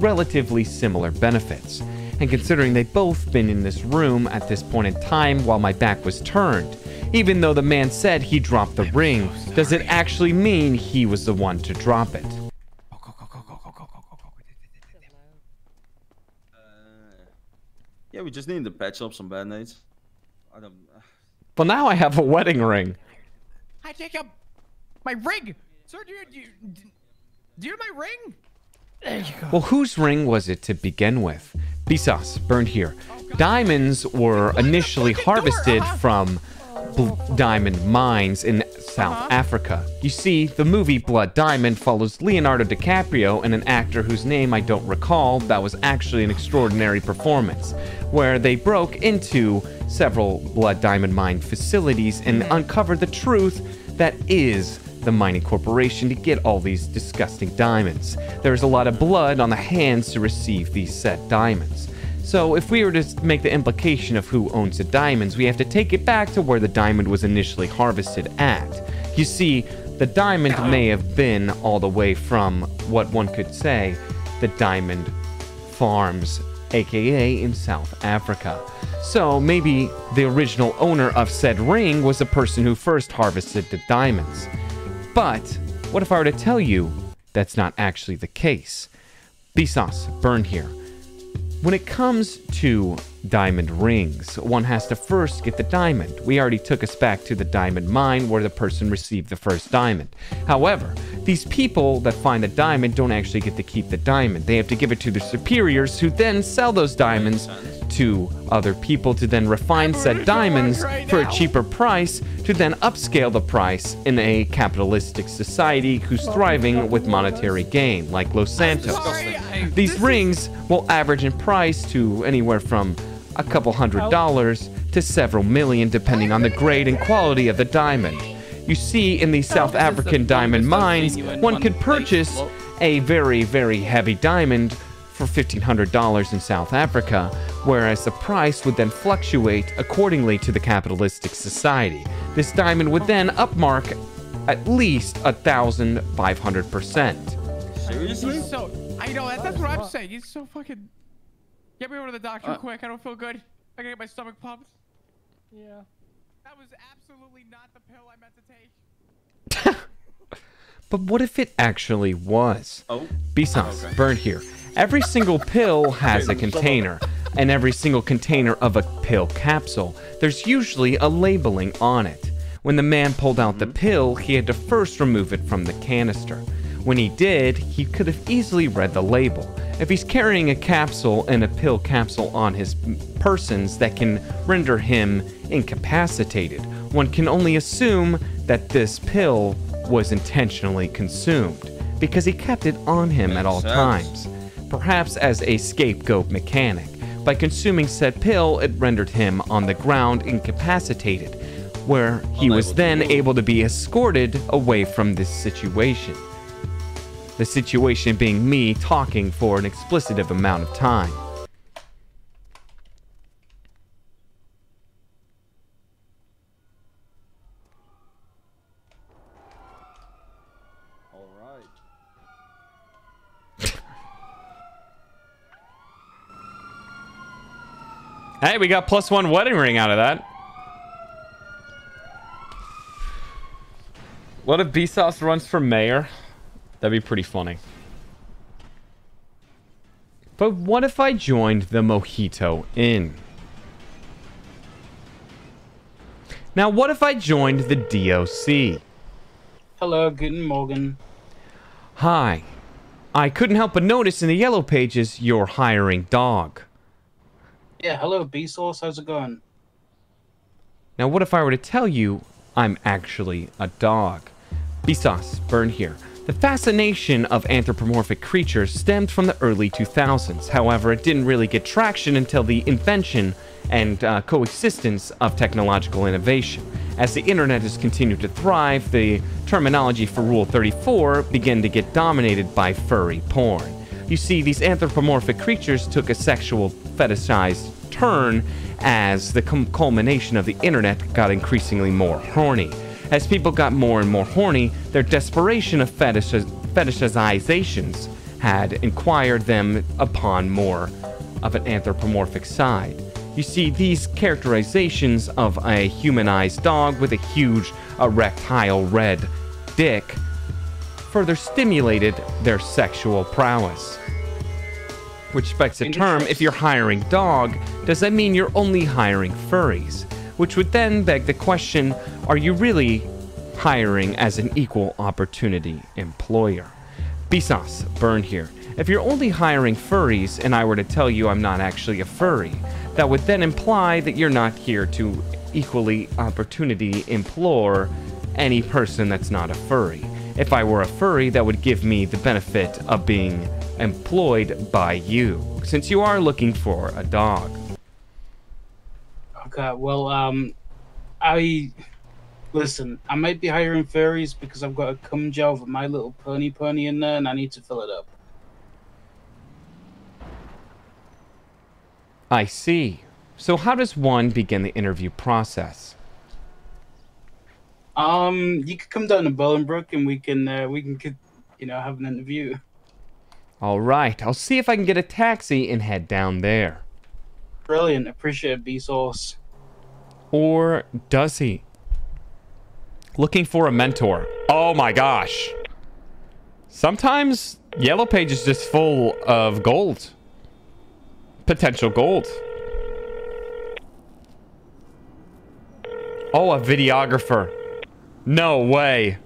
relatively similar benefits. And considering they both been in this room at this point in time while my back was turned, even though the man said he dropped the ring, does it actually mean he was the one to drop it? Yeah, we just need to patch up some band-aids. I don't... Well, now I have a wedding ring. Hi, Jacob. My ring. Sir, do you know my ring? There you go. Well, whose ring was it to begin with? Bsauce, Burn here. Diamonds were initially harvested from diamond mines in South Africa. You see, the movie Blood Diamond follows Leonardo DiCaprio and an actor whose name I don't recall. That was actually an extraordinary performance, where they broke into several blood diamond mine facilities and uncovered the truth that is the mining corporation to get all these disgusting diamonds. There's a lot of blood on the hands to receive these said diamonds. So if we were to make the implication of who owns the diamonds, we have to take it back to where the diamond was initially harvested at. You see, the diamond may have been all the way from what one could say the diamond farms, aka in South Africa. So maybe the original owner of said ring was the person who first harvested the diamonds. But what if I were to tell you that's not actually the case? Bsauce, Burn here. When it comes to diamond rings, one has to first get the diamond. We already took us back to the diamond mine where the person received the first diamond. However, these people that find the diamond don't actually get to keep the diamond. They have to give it to their superiors, who then sell those diamonds to other people to then refine said diamonds for a cheaper price, to then upscale the price in a capitalistic society who's thriving with monetary gain, like Los Santos. These rings will average in price to anywhere from a couple $100s to several million, depending on the grade and quality of the diamond. You see, in these South African diamond mines, one could purchase a very, very heavy diamond for $1,500 in South Africa, whereas the price would then fluctuate accordingly to the capitalistic society. This diamond would then upmark at least 1,500%. Seriously? So, I know, that's what I'm saying. He's so fucking... Get me over to the doctor quick. I don't feel good. I gotta get my stomach pumped. Yeah. That was absolutely not the pill I meant to take. But what if it actually was? Oh. Bsauce, Okay. Burn here. Every single pill has a container, and every single container of a pill capsule, there's usually a labeling on it. When the man pulled out the pill, he had to first remove it from the canister. When he did, he could have easily read the label. If he's carrying a capsule and a pill capsule on his persons that can render him incapacitated, one can only assume that this pill was intentionally consumed, because he kept it on him at all times. Perhaps as a scapegoat mechanic. By consuming said pill, it rendered him on the ground incapacitated, where he was then able to be escorted away from this situation. The situation being me talking for an explicitive amount of time. All right. Hey, we got +1 wedding ring out of that. What if Bsauce runs for mayor? That'd be pretty funny. But what if I joined the Mojito Inn? Now, what if I joined the DOC? Hello, guten Morgen. Hi. I couldn't help but notice in the yellow pages you're hiring dog. Yeah, hello, Bsauce. How's it going? Now, what if I were to tell you I'm actually a dog? Bsauce, Burn here. The fascination of anthropomorphic creatures stemmed from the early 2000s. However, it didn't really get traction until the invention and coexistence of technological innovation. As the internet has continued to thrive, the terminology for Rule 34 began to get dominated by furry porn. You see, these anthropomorphic creatures took a sexual fetishized turn as the culmination of the internet got increasingly more horny. As people got more and more horny, their desperation of fetishizations had inquired them upon more of an anthropomorphic side. You see, these characterizations of a humanized dog with a huge erectile red dick further stimulated their sexual prowess. Which begs the term, if you're hiring dog, does that mean you're only hiring furries? Which would then beg the question, are you really hiring as an equal opportunity employer? Bsauce, Burn here. If you're only hiring furries and I were to tell you I'm not actually a furry, that would then imply that you're not here to equally opportunity implore any person that's not a furry. If I were a furry, that would give me the benefit of being employed by you, since you are looking for a dog. Okay, well, listen, I might be hiring furries because I've got a cum gel with My Little Pony in there and I need to fill it up. I see. So how does one begin the interview process? You could come down to Bolingbrook and we can have an interview. All right, I'll see if I can get a taxi and head down there. Brilliant, appreciate it, Bsauce. Or does he? Looking for a mentor. Oh my gosh. Sometimes Yellow Page is just full of gold. Potential gold. Oh, a videographer. No way.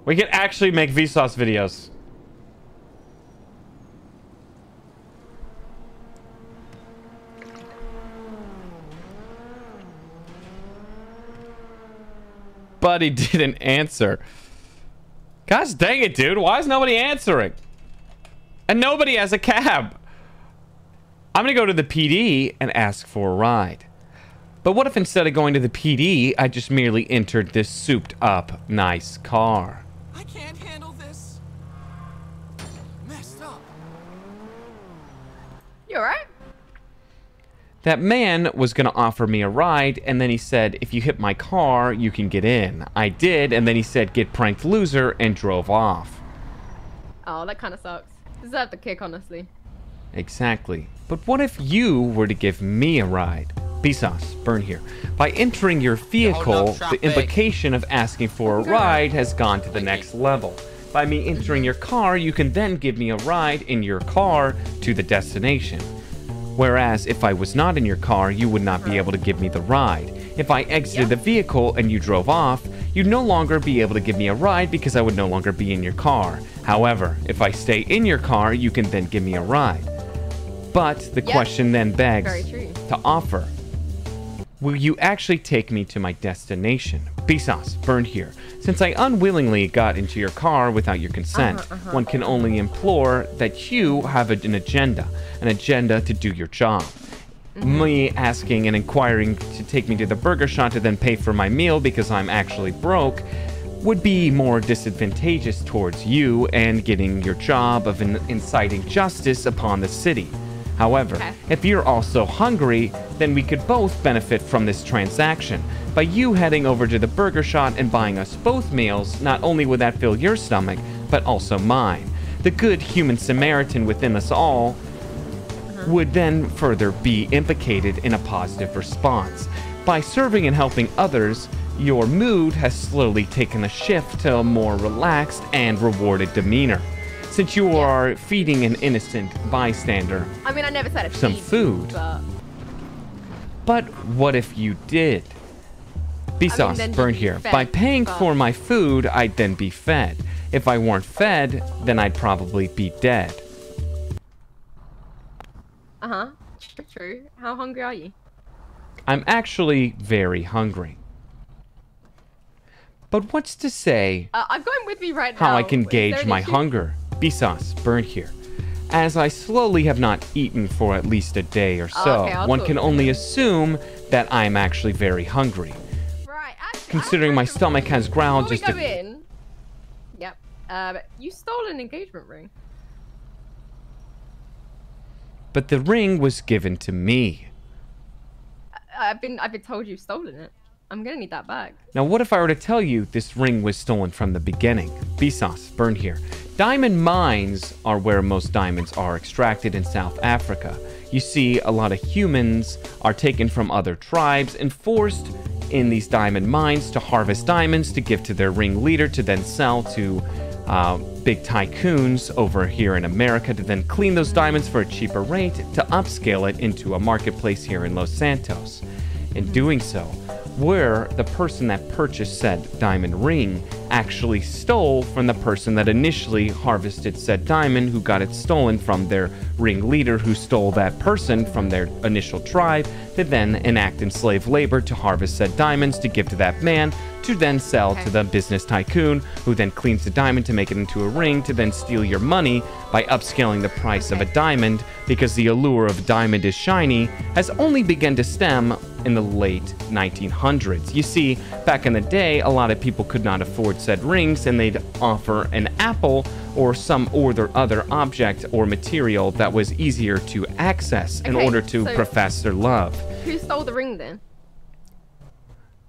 We can actually make Vsauce videos. But he didn't answer. Gosh dang it, dude. Why is nobody answering? And nobody has a cab. I'm gonna go to the PD and ask for a ride. But what if instead of going to the PD, I just merely entered this souped up, nice car? I can't handle this. Messed up. You alright? That man was gonna offer me a ride, and then he said, if you hit my car, you can get in. I did, and then he said, get pranked loser, and drove off. Oh, that kind of sucks. Deserve the kick, honestly. Exactly. But what if you were to give me a ride? Bsauce, burn here. By entering your vehicle, the implication of asking for a ride has gone to the next level. By me entering your car, you can then give me a ride in your car to the destination. Whereas if I was not in your car, you would not be able to give me the ride. If I exited the vehicle and you drove off, you'd no longer be able to give me a ride because I would no longer be in your car. However, if I stay in your car, you can then give me a ride. But the question then begs to offer. Will you actually take me to my destination? Bsauce, burn here. Since I unwillingly got into your car without your consent, one can only implore that you have an agenda to do your job. Me asking and inquiring to take me to the burger shop to then pay for my meal because I'm actually broke would be more disadvantageous towards you and getting your job of inciting justice upon the city. However, if you're also hungry, then we could both benefit from this transaction. By you heading over to the burger shop and buying us both meals, not only would that fill your stomach, but also mine. The good human Samaritan within us all would then further be implicated in a positive response. By serving and helping others, your mood has slowly taken a shift to a more relaxed and rewarded demeanor. Since you are feeding an innocent bystander I mean, I never said some food. But what if you did? Bsauce, burn here. By paying for my food, I'd then be fed. If I weren't fed, then I'd probably be dead. Uh-huh. True. How hungry are you? I'm actually very hungry. But what's to say I've got him with me right now. how I can Is there gauge an my issue? hunger? Bsauce, burn here. As I slowly have not eaten for at least a day or so, okay, I'll one talk can to only assume that I'm actually very hungry. Right. Considering my stomach has growled Before we just go in. Yep. You stole an engagement ring. But the ring was given to me. I've been told you've stolen it. I'm gonna need that back. Now, what if I were to tell you this ring was stolen from the beginning? Bsauce, burn here. Diamond mines are where most diamonds are extracted in South Africa. You see, a lot of humans are taken from other tribes and forced in these diamond mines to harvest diamonds to give to their ring leader to then sell to big tycoons over here in America to then clean those diamonds for a cheaper rate to upscale it into a marketplace here in Los Santos. In doing so, where the person that purchased said diamond ring actually stole from the person that initially harvested said diamond, who got it stolen from their ringleader, who stole that person from their initial tribe, to then enact enslaved labor to harvest said diamonds to give to that man, to then sell to the business tycoon, who then cleans the diamond to make it into a ring, to then steal your money by upscaling the price of a diamond, because the allure of a diamond is shiny has only begun to stem in the late 1900s. You see, back in the day, a lot of people could not afford said rings, and they'd offer an apple or some other object or material that was easier to access in order to profess their love. Who stole the ring then?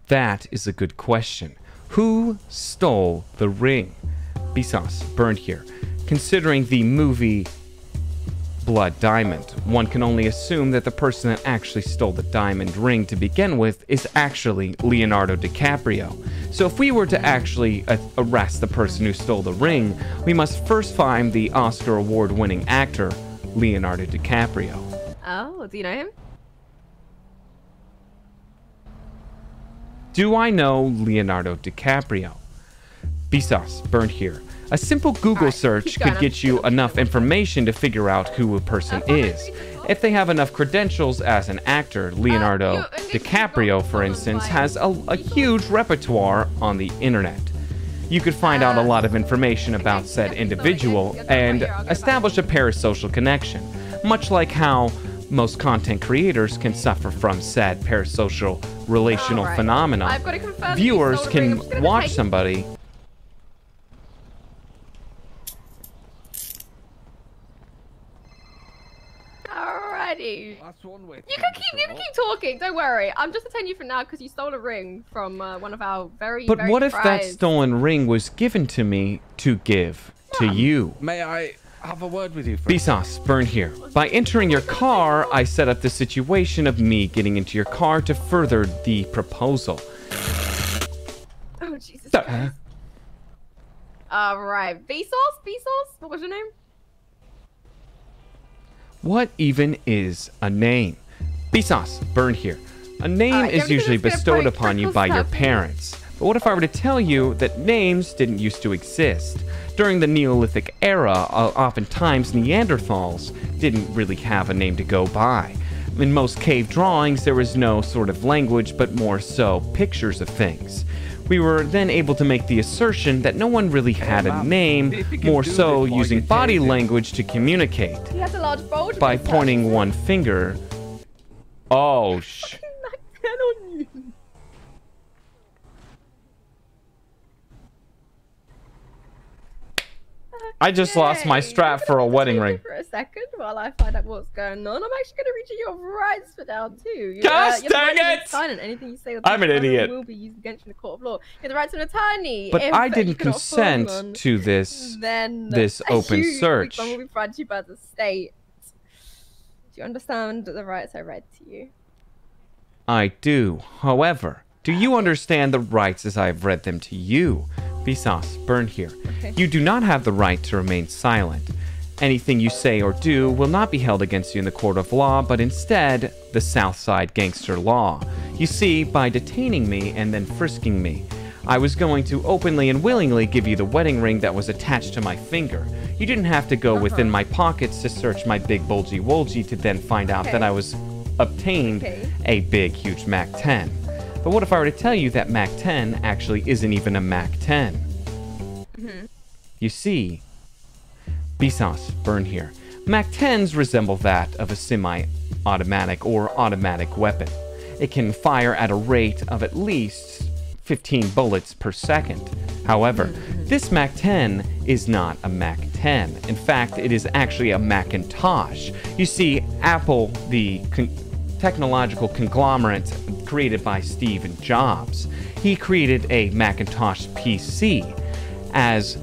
That is a good question. Who stole the ring? Bsauce, burned here. Considering the movie Blood Diamond, one can only assume that the person that actually stole the diamond ring to begin with is actually Leonardo DiCaprio. So if we were to actually arrest the person who stole the ring, we must first find the Oscar award-winning actor, Leonardo DiCaprio. Oh, do you know him? Do I know Leonardo DiCaprio? Bsauce, burned here. A simple Google search could get you enough information to figure out who a person is. If they have enough credentials as an actor, Leonardo DiCaprio, for instance, has a huge repertoire on the internet. You could find out a lot of information about said individual and establish a parasocial connection, much like how most content creators can suffer from said parasocial relational phenomena. Viewers can watch somebody. Alrighty. You can keep talking. Don't worry. I'm just detaining you for now because you stole a ring from one of our very. But what if that stolen ring was given to me to give to you? May I have a word with you? Bsauce, burn here. By entering your car, I set up the situation of me getting into your car to further the proposal. Oh Jesus. Alright, Bsauce. What was your name? What even is a name? Bsauce, burn here. A name is usually bestowed upon you by your parents. But what if I were to tell you that names didn't used to exist? During the Neolithic era, oftentimes Neanderthals didn't really have a name to go by. In most cave drawings, there was no sort of language, but more so pictures of things. We were then able to make the assertion that no one really had a name, more so using body language to communicate. He has a large bulge by pointing one finger. Oh, I just lost my strap for a wedding ring. For a second while I find out what's going on. I'm actually going to read you your rights for now too. Gosh dang it! Silent. Anything you say I'm an idiot. will be used against you in the court of law. You have the rights of an attorney. But if I didn't you cannot consent afford one, to this then open search. One will be provided to you by the state. Do you understand the rights I read to you? I do. However, do you understand the rights as I have read them to you? Bsauce, burn here. Okay. You do not have the right to remain silent. Anything you say or do will not be held against you in the court of law, but instead, the Southside gangster law. You see, by detaining me and then frisking me, I was going to openly and willingly give you the wedding ring that was attached to my finger. You didn't have to go within my pockets to search my big bulgy wolgy to then find out that I was obtained a big huge Mac 10. But what if I were to tell you that Mac 10 actually isn't even a Mac 10? You see, Bsauce, burn here. Mac 10s resemble that of a semi-automatic or automatic weapon. It can fire at a rate of at least 15 bullets per second. However, this Mac 10 is not a Mac 10. In fact, it is actually a Macintosh. You see, Apple, the technological conglomerate created by Steve Jobs, he created a Macintosh PC. As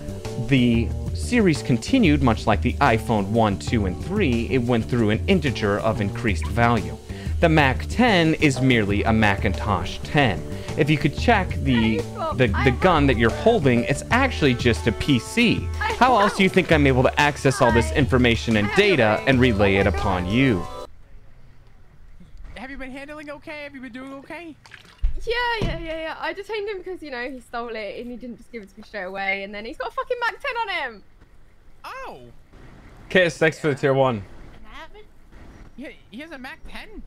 the series continued, much like the iPhone 1, 2, and 3, it went through an integer of increased value. The Mac 10 is merely a Macintosh 10. If you could check the gun that you're holding, it's actually just a PC. How else do you think I'm able to access all this information and data and relay it upon you? Have you been handling okay? Have you been doing okay? Yeah. I detained him because, you know, he stole it and he didn't just give it to me straight away. And then he's got a fucking Mac 10 on him. Oh. Kiss, thanks for the tier 1. He has a Mac 10?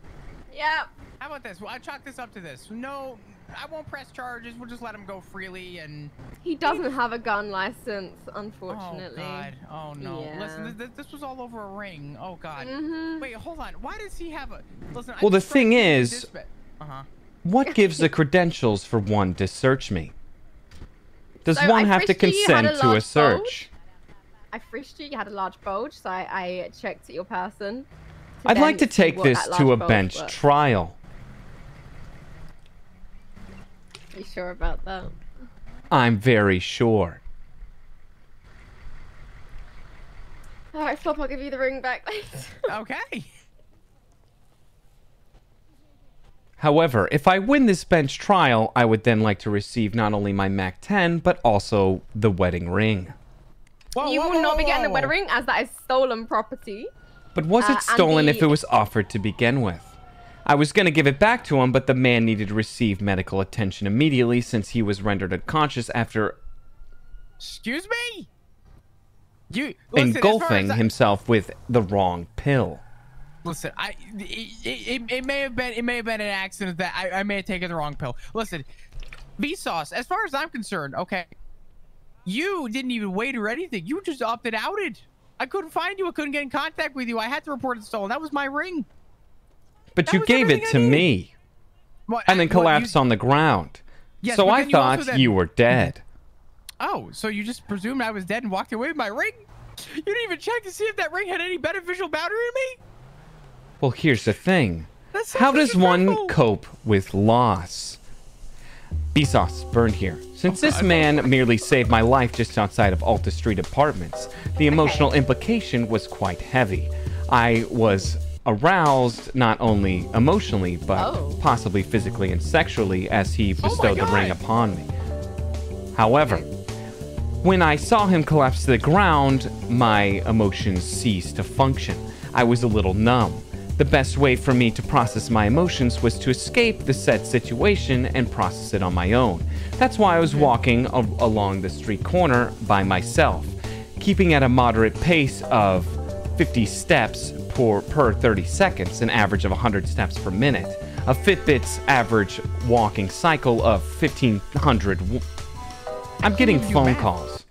Yeah. How about this? Well, I chalk this up to this. No, I won't press charges. We'll just let him go freely and... He doesn't have a gun license, unfortunately. Oh, God. Oh, no. Yeah. Listen, this was all over a ring. Oh, God. Wait, hold on. Why does he have a... Listen, Well, the thing is, Uh-huh. what gives the credentials for one to search me? Does So one I have to frisked you, you had consent a to a large search? bulge. I frisked you had a large bulge, so I checked your person. I'd then like to see take what this that to a large bulge bench was. trial. You sure about that? I'm very sure. Alright, Flop, I'll give you the ring back. Okay. However, if I win this bench trial, I would then like to receive not only my Mac 10, but also the wedding ring. You will not be getting the wedding ring, as that is stolen property. But was it and stolen if the- it was offered to begin with? I was going to give it back to him, but the man needed to receive medical attention immediately since he was rendered unconscious after Excuse me? Listen, as far engulfing as himself with the wrong pill. Listen, it may have been an accident that I may have taken the wrong pill. Listen, Bsauce, as far as I'm concerned, okay, you didn't even wait or anything. You just opted outed. I couldn't find you. I couldn't get in contact with you. I had to report it stolen. That was my ring. But That you was gave it everything to I needed. me. And then collapsed on the ground. Yes, so but I then you also thought then- you were dead. Oh, so you just presumed I was dead and walked away with my ring? You didn't even check to see if that ring had any beneficial boundary to me? Well, here's the thing. That's How does one cope with loss? Bsauce, burned here. Since this man merely saved my life just outside of Alta Street Apartments, the emotional implication was quite heavy. I was aroused not only emotionally, but possibly physically and sexually as he bestowed the ring upon me. However, when I saw him collapse to the ground, my emotions ceased to function. I was a little numb. The best way for me to process my emotions was to escape the said situation and process it on my own. That's why I was walking along the street corner by myself, keeping at a moderate pace of 50 steps per 30 seconds, an average of 100 steps per minute. A Fitbit's average walking cycle of 1,500. I'm getting phone calls.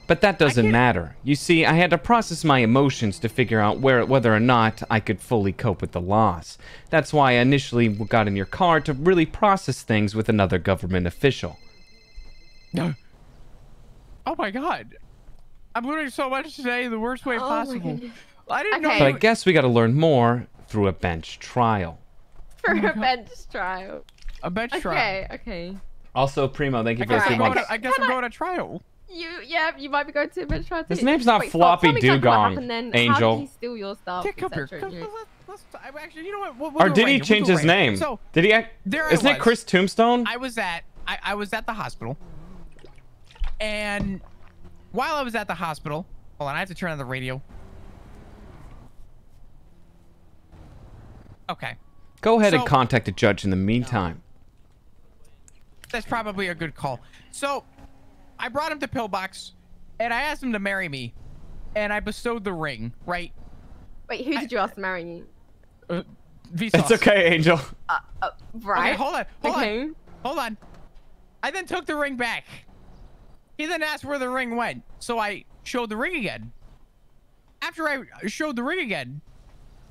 But that doesn't matter. You see, I had to process my emotions to figure out whether or not I could fully cope with the loss. That's why I initially got in your car to really process things with another government official. No. Oh my God. I'm learning so much today in the worst way possible. I didn't know. But I guess we gotta learn more through a bench trial. For a bench trial. A bench trial. Okay. Also, Primo, thank you for the 3 months. I guess I'm going to trial. You might be going to a bench trial too. His name's not Wait, Floppy tell me exactly what Dugong, happened then. Angel. How did he steal your stuff? Yeah, come here. etc.? Actually, you know what? We'll Or go did right he here. change We'll his go right here. name? So, Did he? there Isn't I it was. Chris Tombstone? I was at the hospital, and while I was at the hospital, hold on, I have to turn on the radio. Okay. Go ahead and So- contact a judge in the meantime. That's probably a good call. So, I brought him to Pillbox, and I asked him to marry me, and I bestowed the ring, right? Wait, who did you ask to marry you? Vsauce. It's okay, Angel. Right. Okay, hold on. I then took the ring back. He then asked where the ring went, so I showed the ring again. After I showed the ring again,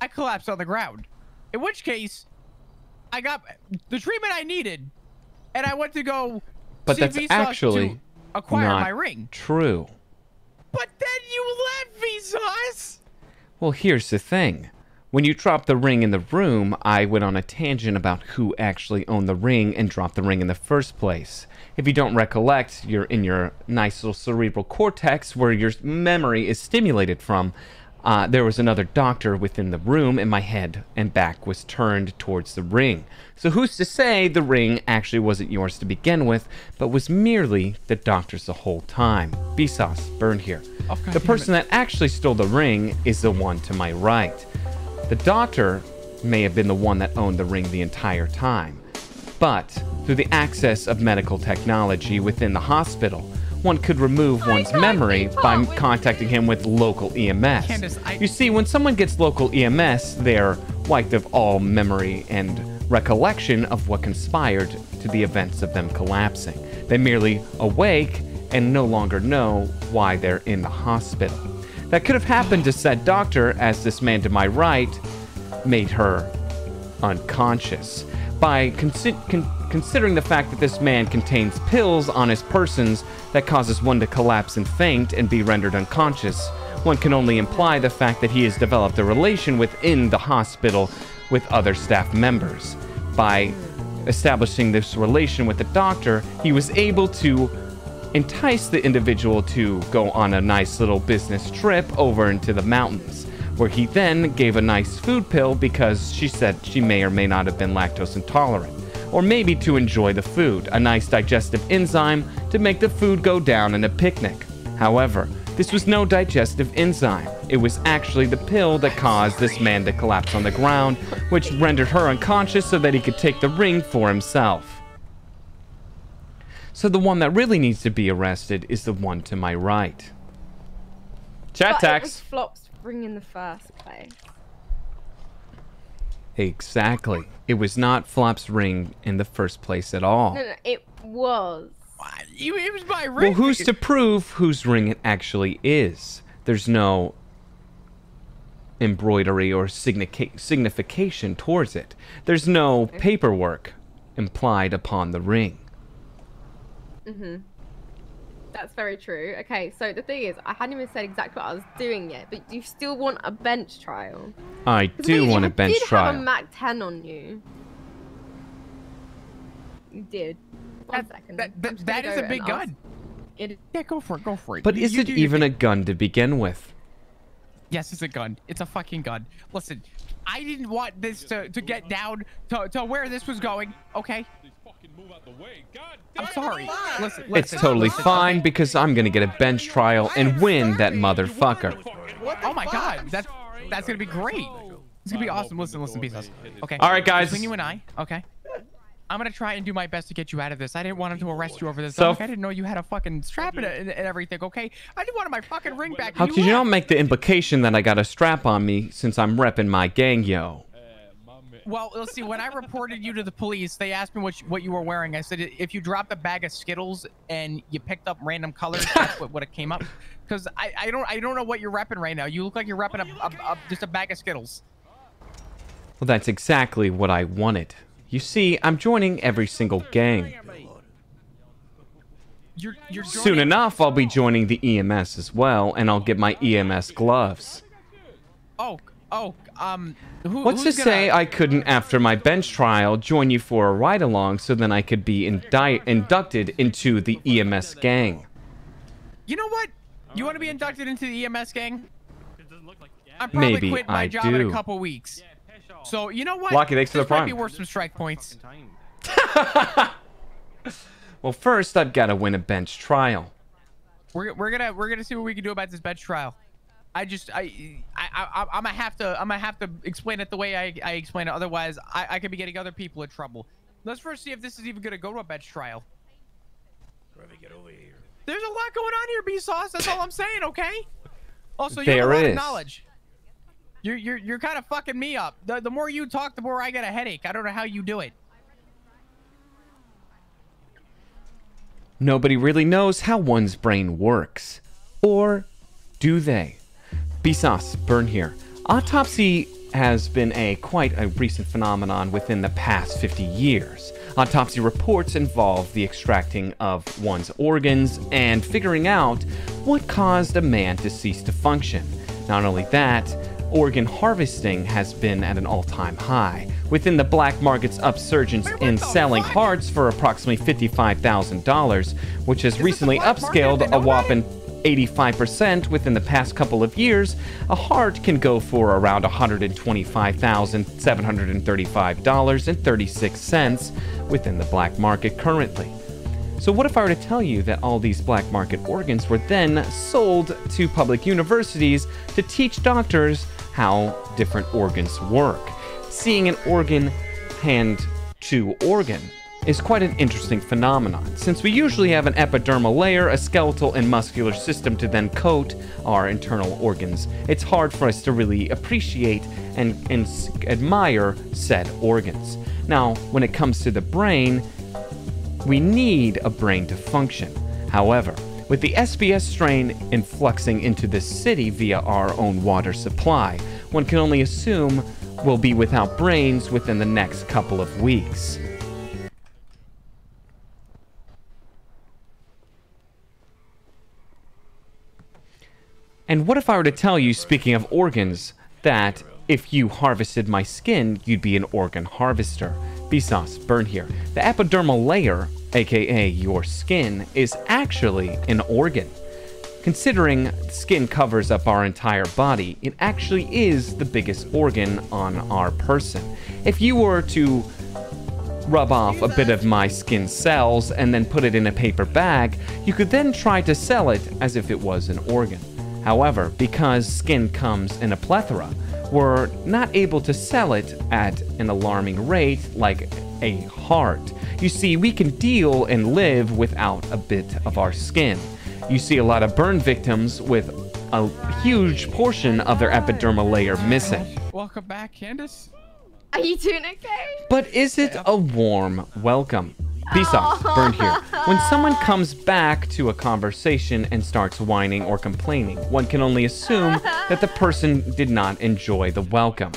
I collapsed on the ground. In which case, I got the treatment I needed, and I went to go But see that's Vsauce actually to acquire not my ring. true. But then you left, Vsauce! Well, here's the thing. When you dropped the ring in the room, I went on a tangent about who actually owned the ring and dropped the ring in the first place. If you don't recollect, you're in your nice little cerebral cortex where your memory is stimulated from. There was another doctor within the room, and my head and back was turned towards the ring. So who's to say the ring actually wasn't yours to begin with, but was merely the doctor's the whole time? Bsauce, burn here. The person that actually stole the ring is the one to my right. The doctor may have been the one that owned the ring the entire time. But through the access of medical technology within the hospital, one could remove one's memory by contacting him with local EMS. Candace, You see, when someone gets local EMS, they're wiped of all memory and recollection of what conspired to the events of them collapsing. They merely awake and no longer know why they're in the hospital. That could have happened to said doctor, as this man to my right made her unconscious. By considering the fact that this man contains pills on his persons that causes one to collapse and faint and be rendered unconscious, one can only imply the fact that he has developed a relation within the hospital with other staff members. By establishing this relation with the doctor, he was able to entice the individual to go on a nice little business trip over into the mountains, where he then gave a nice food pill because she said she may or may not have been lactose intolerant, or maybe to enjoy the food, a nice digestive enzyme to make the food go down in a picnic. However, this was no digestive enzyme. It was actually the pill that caused this man to collapse on the ground, which rendered her unconscious so that he could take the ring for himself. So the one that really needs to be arrested is the one to my right. Chat But it was tax. Flop's ring in the first place. Exactly. It was not Flop's ring in the first place at all. No, it was. It was my ring. Well, who's to prove whose ring it actually is? There's no embroidery or signification towards it. There's no paperwork implied upon the ring. That's very true. Okay, so the thing is, I hadn't even said exactly what I was doing yet, but you still want a bench trial. I do want a bench You did have trial. a Mac 10 on you. You did. One second. That is a big gun. Yeah, go for it. Go for it. But is it even a gun to begin with? Yes, it's a gun. It's a fucking gun. Listen, I didn't want this to get down to where this was going, okay? I'm sorry. Listen, It's totally fine because I'm gonna get a bench trial and win that motherfucker. Oh my god, that's gonna be great. It's gonna be awesome. Listen, Bsauce. Okay. All right, guys. Between you and I, okay. I'm gonna try and do my best to get you out of this. I didn't want him to arrest you over this. So- I didn't know you had a fucking strap and everything. Okay. I just wanted my fucking ring back. How and could you not left. make the implication that I got a strap on me since I'm repping my gang, yo? Well, let's see. When I reported you to the police, they asked me what you were wearing. I said if you dropped a bag of Skittles and you picked up random colors, that's what it came up. Because I don't know what you're repping right now. You look like you're repping just a bag of Skittles. Well, that's exactly what I wanted. You see, I'm joining every single gang. You're Soon enough, I'll be joining the EMS as well, and I'll get my EMS gloves. What's to who's say I couldn't, after my bench trial, join you for a ride-along so then I could be inducted into the EMS gang? You know what? You want to be inducted into the EMS gang? I'm probably Maybe quitting my I job in do. a couple weeks. So you know what? Lucky, thanks for the This might prime. be worth some strike points. Well, first I've got to win a bench trial. We're gonna see what we can do about this bench trial. I'm gonna have to explain it the way I explain it. Otherwise, I could be getting other people in trouble. Let's first see if this is even gonna go to a bench trial. There's a lot going on here, Bsauce. That's all I'm saying. Okay. Also, you have a lot of knowledge. You're kind of fucking me up. The more you talk, the more I get a headache. I don't know how you do it. Nobody really knows how one's brain works. Or do they? Bsauce, Burn here. Autopsy has been quite a recent phenomenon within the past 50 years. Autopsy reports involve the extracting of one's organs and figuring out what caused a man to cease to function. Not only that, organ harvesting has been at an all-time high, within the black market's upsurgence in selling hearts for approximately $55,000, which has recently upscaled a whopping 85% within the past couple of years. A heart can go for around $125,735.36 within the black market currently. So what if I were to tell you that all these black market organs were then sold to public universities to teach doctors how different organs work? seeing an organ hand to organ is quite an interesting phenomenon, since we usually have an epidermal layer, a skeletal and muscular system to then coat our internal organs. It's hard for us to really appreciate and admire said organs. Now, when it comes to the brain, we need a brain to function. However, with the SBS strain influxing into this city via our own water supply, one can only assume we'll be without brains within the next couple of weeks. And what if I were to tell you, speaking of organs, that if you harvested my skin, you'd be an organ harvester? Bsauce, burn here. The epidermal layer, aka your skin, is actually an organ. Considering skin covers up our entire body, it actually is the biggest organ on our person. If you were to rub off a bit of my skin cells and then put it in a paper bag, you could then try to sell it as if it was an organ. However, because skin comes in a plethora, we're not able to sell it at an alarming rate like a heart. You see, we can deal and live without a bit of our skin. You see a lot of burn victims with a huge portion of their epidermal layer missing. Welcome back, Candace. Are you doing okay? But is it a warm welcome? Bsauce, burn here. When someone comes back to a conversation and starts whining or complaining, one can only assume that the person did not enjoy the welcome.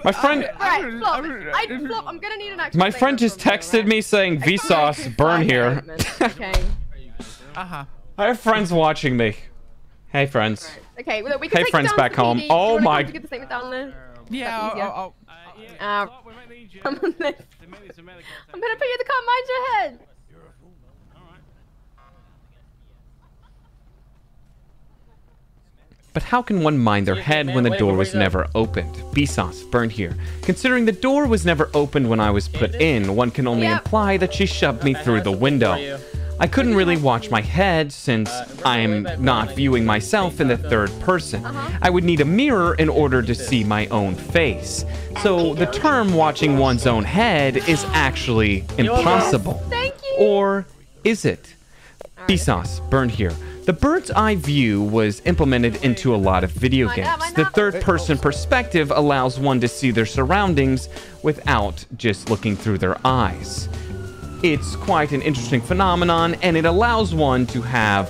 My friend... Alright, Flop, I'm gonna need an actual My friend just texted me saying, Bsauce, burn here. Okay. I have friends watching me. Hey, friends. Okay, well, we can Hey, take friends it down back to the home. PD. Do you Oh wanna my... come to get the statement down there? Yeah, I'm gonna put you in the car, mind your head. But how can one mind their head when the door was never opened? Bsauce, burn here. Considering the door was never opened when I was put in, one can only imply that she shoved me through the window. I couldn't really watch my head since I'm not viewing myself in the third person. I would need a mirror in order to see my own face. So the term watching one's own head is actually impossible. Thank you. Or is it? Bsauce, burn here. The bird's eye view was implemented into a lot of video games. The third person perspective allows one to see their surroundings without just looking through their eyes. It's quite an interesting phenomenon, and it allows one to have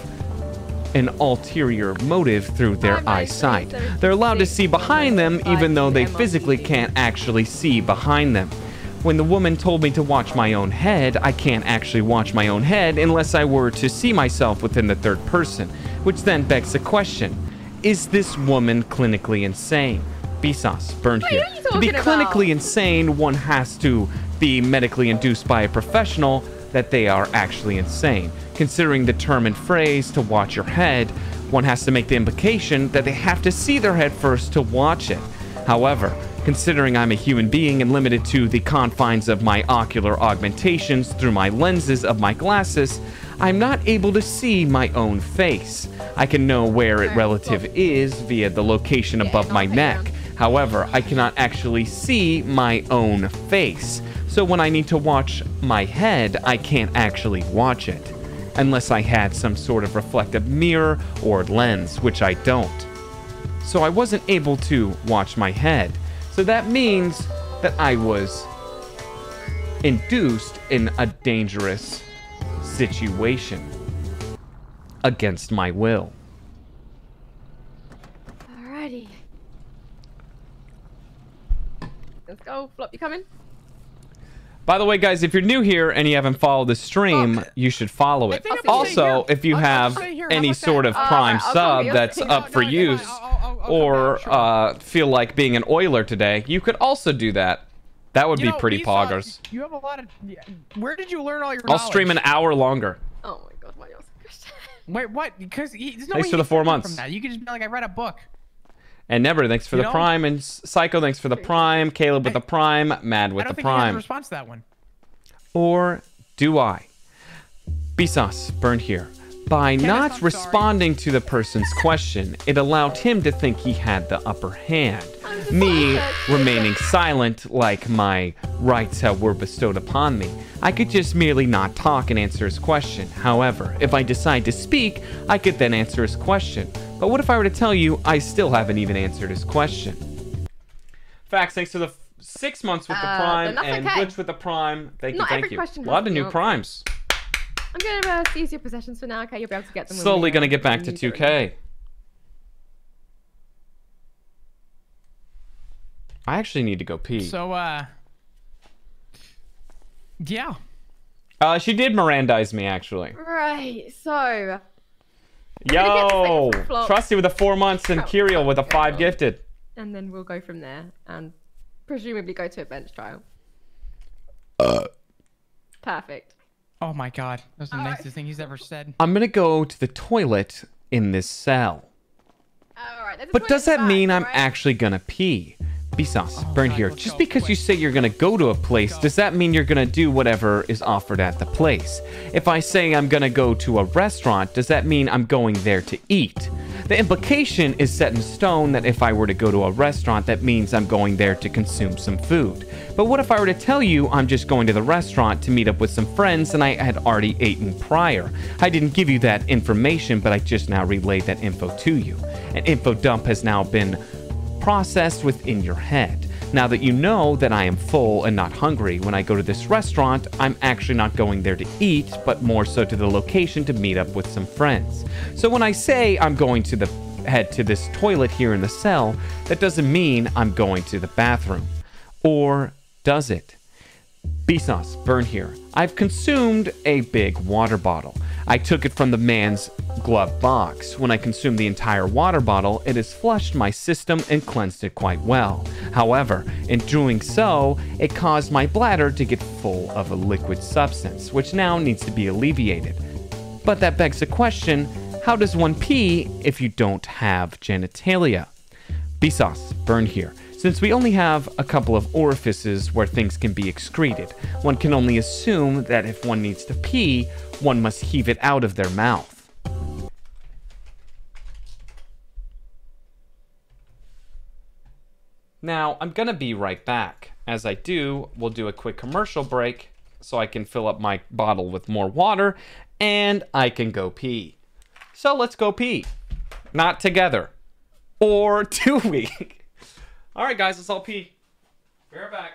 an ulterior motive through their eyesight. They're allowed to see behind them even though they physically can't actually see behind them. When the woman told me to watch my own head, I can't actually watch my own head unless I were to see myself within the third person, which then begs the question, is this woman clinically insane? Bsauce, burn here. To be clinically insane, one has to be medically induced by a professional that they are actually insane. Considering the term and phrase to watch your head, one has to make the implication that they have to see their head first to watch it. However, considering I'm a human being and limited to the confines of my ocular augmentations through my lenses of my glasses, I'm not able to see my own face. I can know where it relative is via the location above my neck. However, I cannot actually see my own face. So when I need to watch my head, I can't actually watch it. Unless I had some sort of reflective mirror or lens, which I don't. So I wasn't able to watch my head. So that means that I was induced in a dangerous situation against my will. Alrighty. Let's go. Flop, you coming? By the way, guys, if you're new here and you haven't followed the stream, you should follow it. Also, if you have any sort of Prime sub that's up for use, or feel like being an oiler today, you could also do that. That would be pretty poggers. You have a lot of... Where did you learn all your I'll stream an hour longer. Oh my god, why are you asking questions? Wait, what? Because there's no Thanks way for you the 4 can learn months. From that. You can just be like, I read a book. And Never, thanks for the Prime. And Psycho, thanks for the Prime. Caleb with the Prime. Mad with the I don't think he has a Prime. response to that one. Or do I? Bsauce, burn here. By not responding to the person's question, it allowed him to think he had the upper hand. me remaining silent like my rights were bestowed upon me. I could just merely not talk and answer his question. However, if I decide to speak, I could then answer his question. But what if I were to tell you I still haven't even answered his question? Facts, thanks to the 6 months with the Prime and Glitch with the Prime. Thank you, thank you. A lot of new Primes. I'm gonna seize your possessions for now. Okay, you'll be able to get them. Slowly gonna get back to 2K. I actually need to go pee. So, yeah. She did Mirandize me, actually. Right, so... Yo! Trusty with the 4 months and Kiriel with a 5 gifted. And then we'll go from there and presumably go to a bench trial. Perfect. Oh my god. That's the nicest thing he's ever said. I'm gonna go to the toilet in this cell. Alright, but does that mean I'm actually gonna pee? Bsauce, burn here. Just because you say you're gonna go to a place, does that mean you're gonna do whatever is offered at the place? If I say I'm gonna go to a restaurant, does that mean I'm going there to eat? The implication is set in stone that if I were to go to a restaurant, that means I'm going there to consume some food. But what if I were to tell you I'm just going to the restaurant to meet up with some friends and I had already eaten prior? I didn't give you that information, but I just now relayed that info to you. An info dump has now been processed within your head. Now that you know that I am full and not hungry, when I go to this restaurant, I'm actually not going there to eat, but more so to the location to meet up with some friends. So when I say I'm going to head to this toilet here in the cell, that doesn't mean I'm going to the bathroom. Or does it? Bsauce, burn here. I've consumed a big water bottle. I took it from the man's glove box. When I consumed the entire water bottle, it has flushed my system and cleansed it quite well. However, in doing so, it caused my bladder to get full of a liquid substance, which now needs to be alleviated. But that begs the question, how does one pee if you don't have genitalia? Bsauce, burn here. Since we only have a couple of orifices where things can be excreted, one can only assume that if one needs to pee, one must heave it out of their mouth. Now, I'm gonna be right back. As I do, we'll do a quick commercial break so I can fill up my bottle with more water and I can go pee. So let's go pee. Not together. Or 2 weeks. All right, guys, let's all pee. Be right back.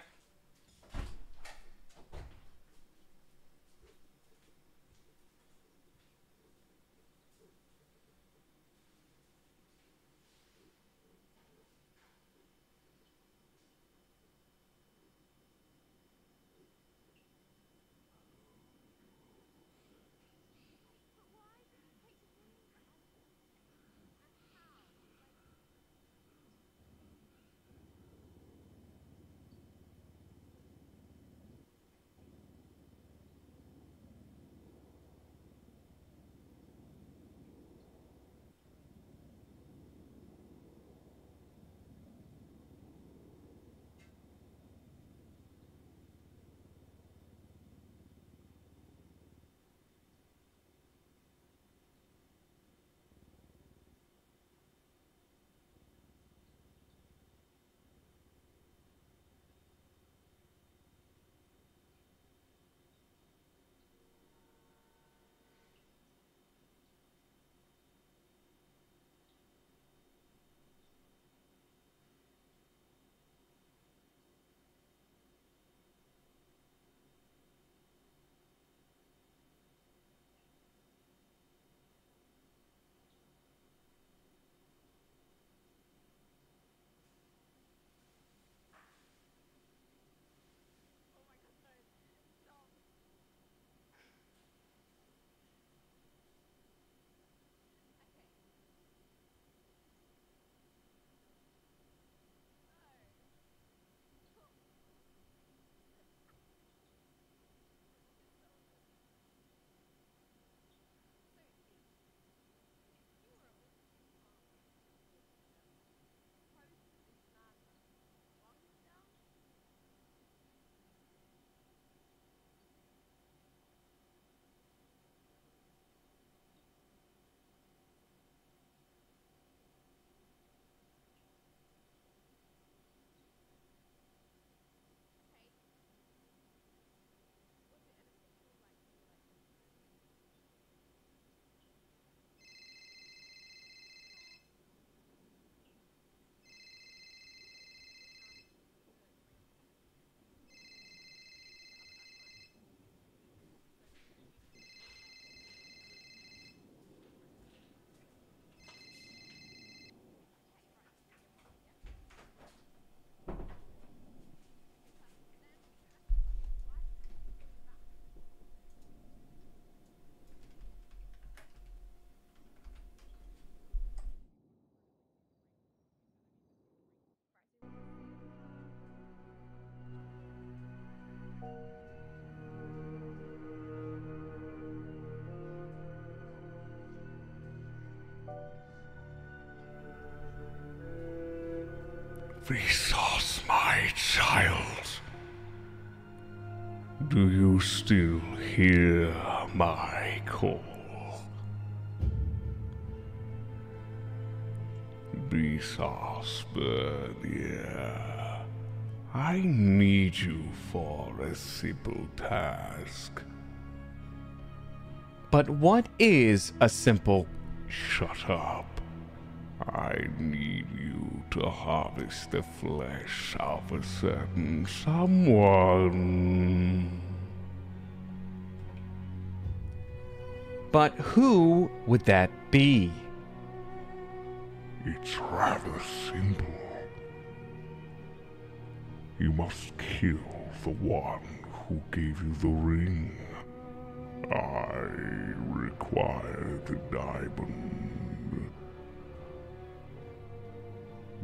Bsauce, my child. Do you still hear my call? Bsauce, bird, yeah. I need you for a simple task. But what is a simple... Shut up. I need you to harvest the flesh of a certain someone. But who would that be? It's rather simple. You must kill the one who gave you the ring. I require the diamond.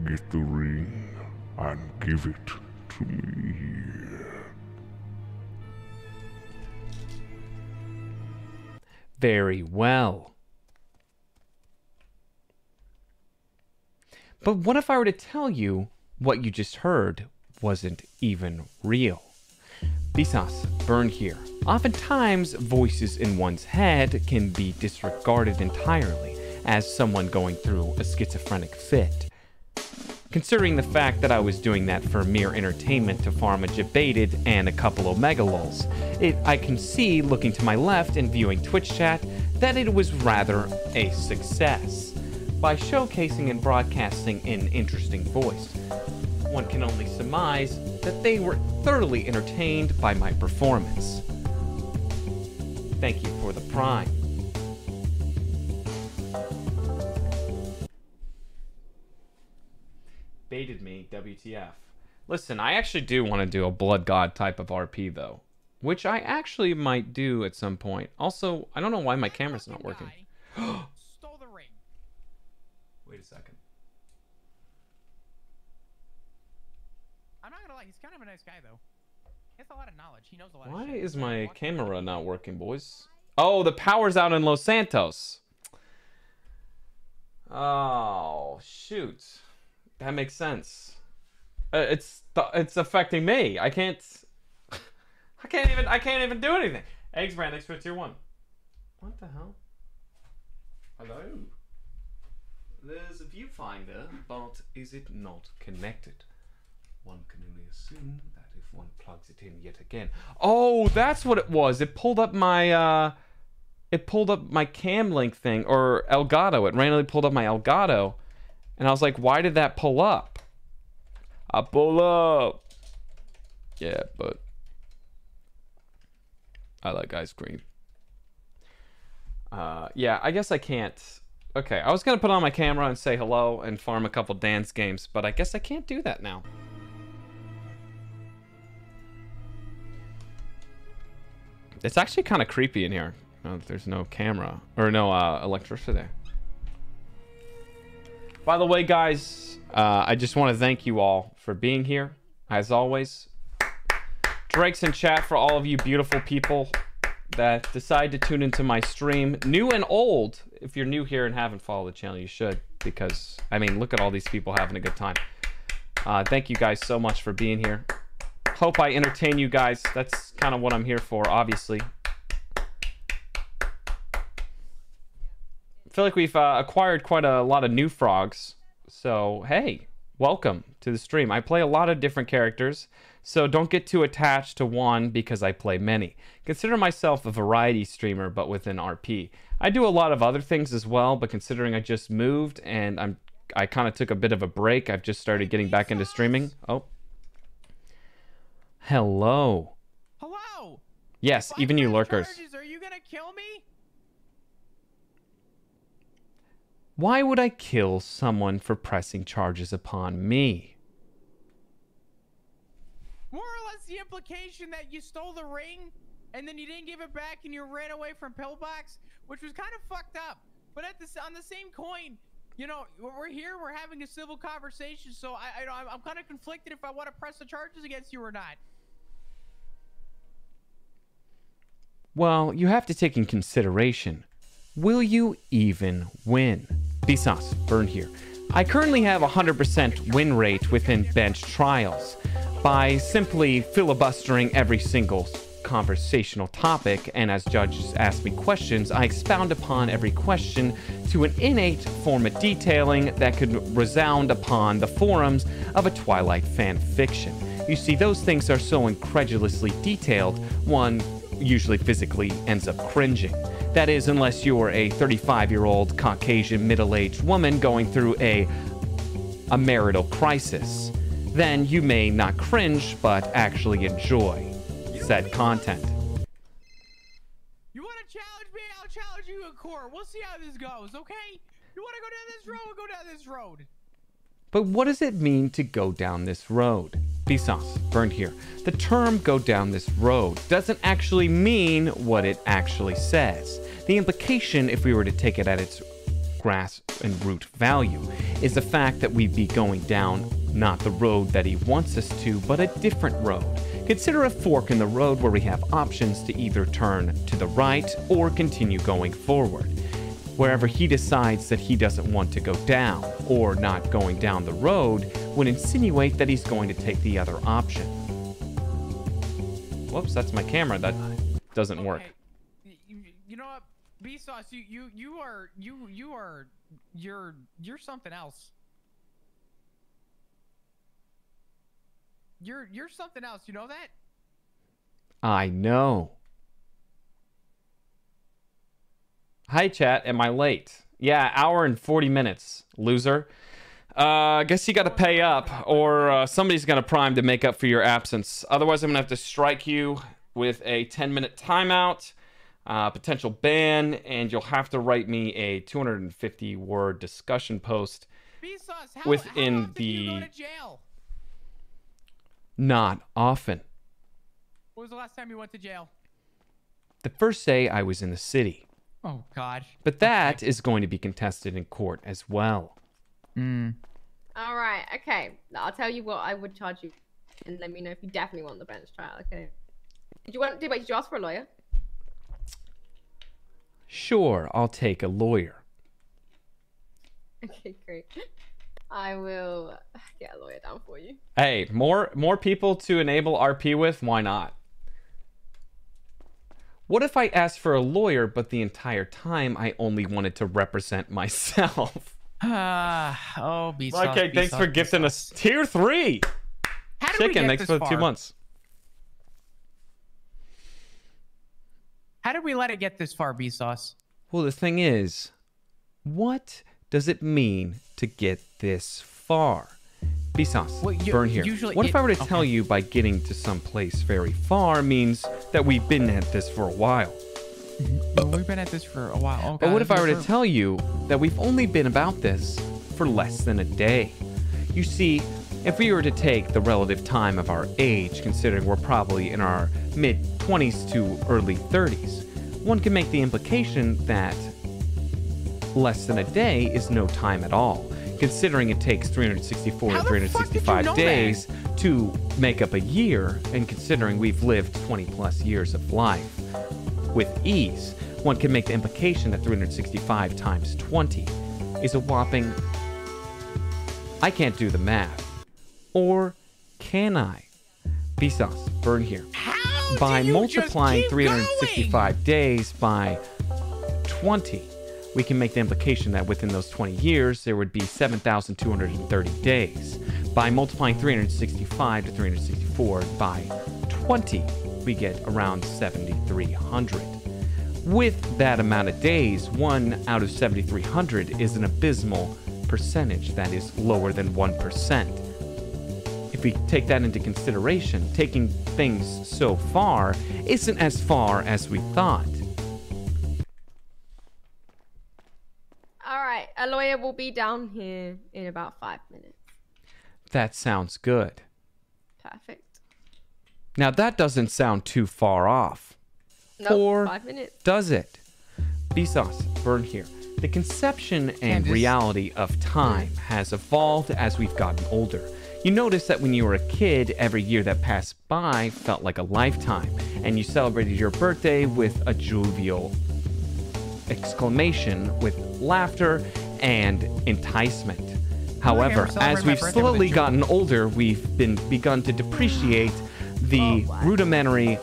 Get the ring and give it to me. Very well. But what if I were to tell you what you just heard wasn't even real? Bsauce, burn here. Oftentimes, voices in one's head can be disregarded entirely as someone going through a schizophrenic fit. Considering the fact that I was doing that for mere entertainment to farm a Jebaited and a couple of megalols, I can see, looking to my left and viewing Twitch chat, that it was rather a success. By showcasing and broadcasting an interesting voice, one can only surmise that they were thoroughly entertained by my performance. Thank you for the prime. Baited me, WTF. Listen, I actually do want to do a Blood God type of RP though, which I actually might do at some point. Also, I don't know why my camera's not working. Stole the ring. Wait a second. I'm not gonna lie, he's kind of a nice guy though. He has a lot of knowledge. He knows a lot of Why shit. is my camera not working, boys? Oh, the power's out in Los Santos. Oh, shoot. That makes sense. It's affecting me. I can't even do anything. Eggs brand, thanks for tier 1. What the hell? Hello? There's a viewfinder, but is it not connected? One can only assume that if one plugs it in yet again. Oh, that's what it was. It pulled up my cam link thing, or Elgato. It randomly pulled up my Elgato. And I was like, why did that pull up? I pull up. Yeah, but I like ice cream. Yeah, I guess I can't. Okay, I was going to put on my camera and say hello and farm a couple dance games, but I guess I can't do that now. It's actually kind of creepy in here. There's no camera, or no electricity. By the way, guys, I just want to thank you all for being here, as always. Drake's in chat for all of you beautiful people that decide to tune into my stream. New and old. If you're new here and haven't followed the channel, you should, because, I mean, look at all these people having a good time. Thank you guys so much for being here. Hope I entertain you guys. That's kind of what I'm here for, obviously. I feel like we've acquired quite a lot of new frogs. So, hey, welcome to the stream. I play a lot of different characters, so don't get too attached to one because I play many. Consider myself a variety streamer, but within RP. I do a lot of other things as well, but considering I just moved and I kind of took a bit of a break, I've just started getting back into streaming. Oh. Hello. Hello. Yes, even you lurkers. Charges, are you gonna kill me? Why would I kill someone for pressing charges upon me? More or less the implication that you stole the ring and then you didn't give it back and you ran away from Pillbox, which was kind of fucked up. But on the same coin, you know, we're here, we're having a civil conversation, so I'm kind of conflicted if I want to press the charges against you or not. Well, you have to take in consideration, will you even win? Bsauce, burn here. I currently have a 100% win rate within bench trials. By simply filibustering every single conversational topic, and as judges ask me questions, I expound upon every question to an innate form of detailing that could resound upon the forums of a Twilight fan fiction. You see, those things are so incredulously detailed, one usually physically ends up cringing. That is, unless you're a 35-year-old Caucasian middle-aged woman going through a marital crisis. Then you may not cringe, but actually enjoy said content. You want to challenge me? I'll challenge you in court. We'll see how this goes, okay? You want to go down this road? We'll go down this road. But what does it mean to go down this road? Bsauce, burned here. The term go down this road doesn't actually mean what it actually says. The implication, if we were to take it at its grass and root value, is the fact that we'd be going down not the road that he wants us to, but a different road. Consider a fork in the road where we have options to either turn to the right or continue going forward. Wherever he decides that he doesn't want to go down, or not going down the road, would insinuate that he's going to take the other option. Whoops, that's my camera. That doesn't work. You know what, Bsauce, you're something else. You're something else. You know that? I know. Hi, chat. Am I late? Yeah, hour and 40 minutes, loser. I guess you got to pay up, or somebody's going to prime to make up for your absence. Otherwise, I'm going to have to strike you with a 10-minute timeout, potential ban, and you'll have to write me a 250-word discussion post within how the... do you go to jail? Not often. When was the last time you went to jail? The first day I was in the city. Oh, God. But that is going to be contested in court as well. All right, okay. I'll tell you what I would charge you, and let me know if you definitely want the bench trial, okay? Did you ask for a lawyer? Sure, I'll take a lawyer. Okay, great. I will get a lawyer down for you. Hey, more people to enable RP with? Why not? What if I asked for a lawyer, but the entire time I only wanted to represent myself? Oh, Bsauce. Okay, thanks for gifting us tier 3. How did we Chicken, get thanks this for the 2 far? months. How did we let it get this far, Bsauce? Well, the thing is, what does it mean to get this far? Bsauce, Well, burn here. usually What if I were to okay. tell you by getting to some place very far means that we've been at this for a while? Well, we've been at this for a while. Oh, But God, what if I were to for- tell you that we've only been about this for less than a day? You see, if we were to take the relative time of our age, considering we're probably in our mid-20s to early 30s, one can make the implication that less than a day is no time at all, considering it takes 364 and 365 days to make up a year, and considering we've lived 20 plus years of life. With ease, one can make the implication that 365 times 20 is a whopping... I can't do the math. Or can I? Bsauce, burn here. By multiplying 365 days by 20, we can make the implication that within those 20 years, there would be 7,230 days. By multiplying 365 to 364 by 20, we get around 7,300. With that amount of days, 1 out of 7,300 is an abysmal percentage that is lower than 1%. If we take that into consideration, taking things so far isn't as far as we thought. All right, a lawyer will be down here in about 5 minutes. That sounds good. Perfect. Now that doesn't sound too far off. Nope, or 5 minutes. does it? Bsauce, burn here. The conception and Candace. reality of time has evolved as we've gotten older. You notice that when you were a kid, every year that passed by felt like a lifetime, and you celebrated your birthday with a jovial exclamation, with laughter and enticement. However, Okay, we're as celebrating my we've birthday with slowly a joke. gotten older, we've begun to depreciate the rudimentary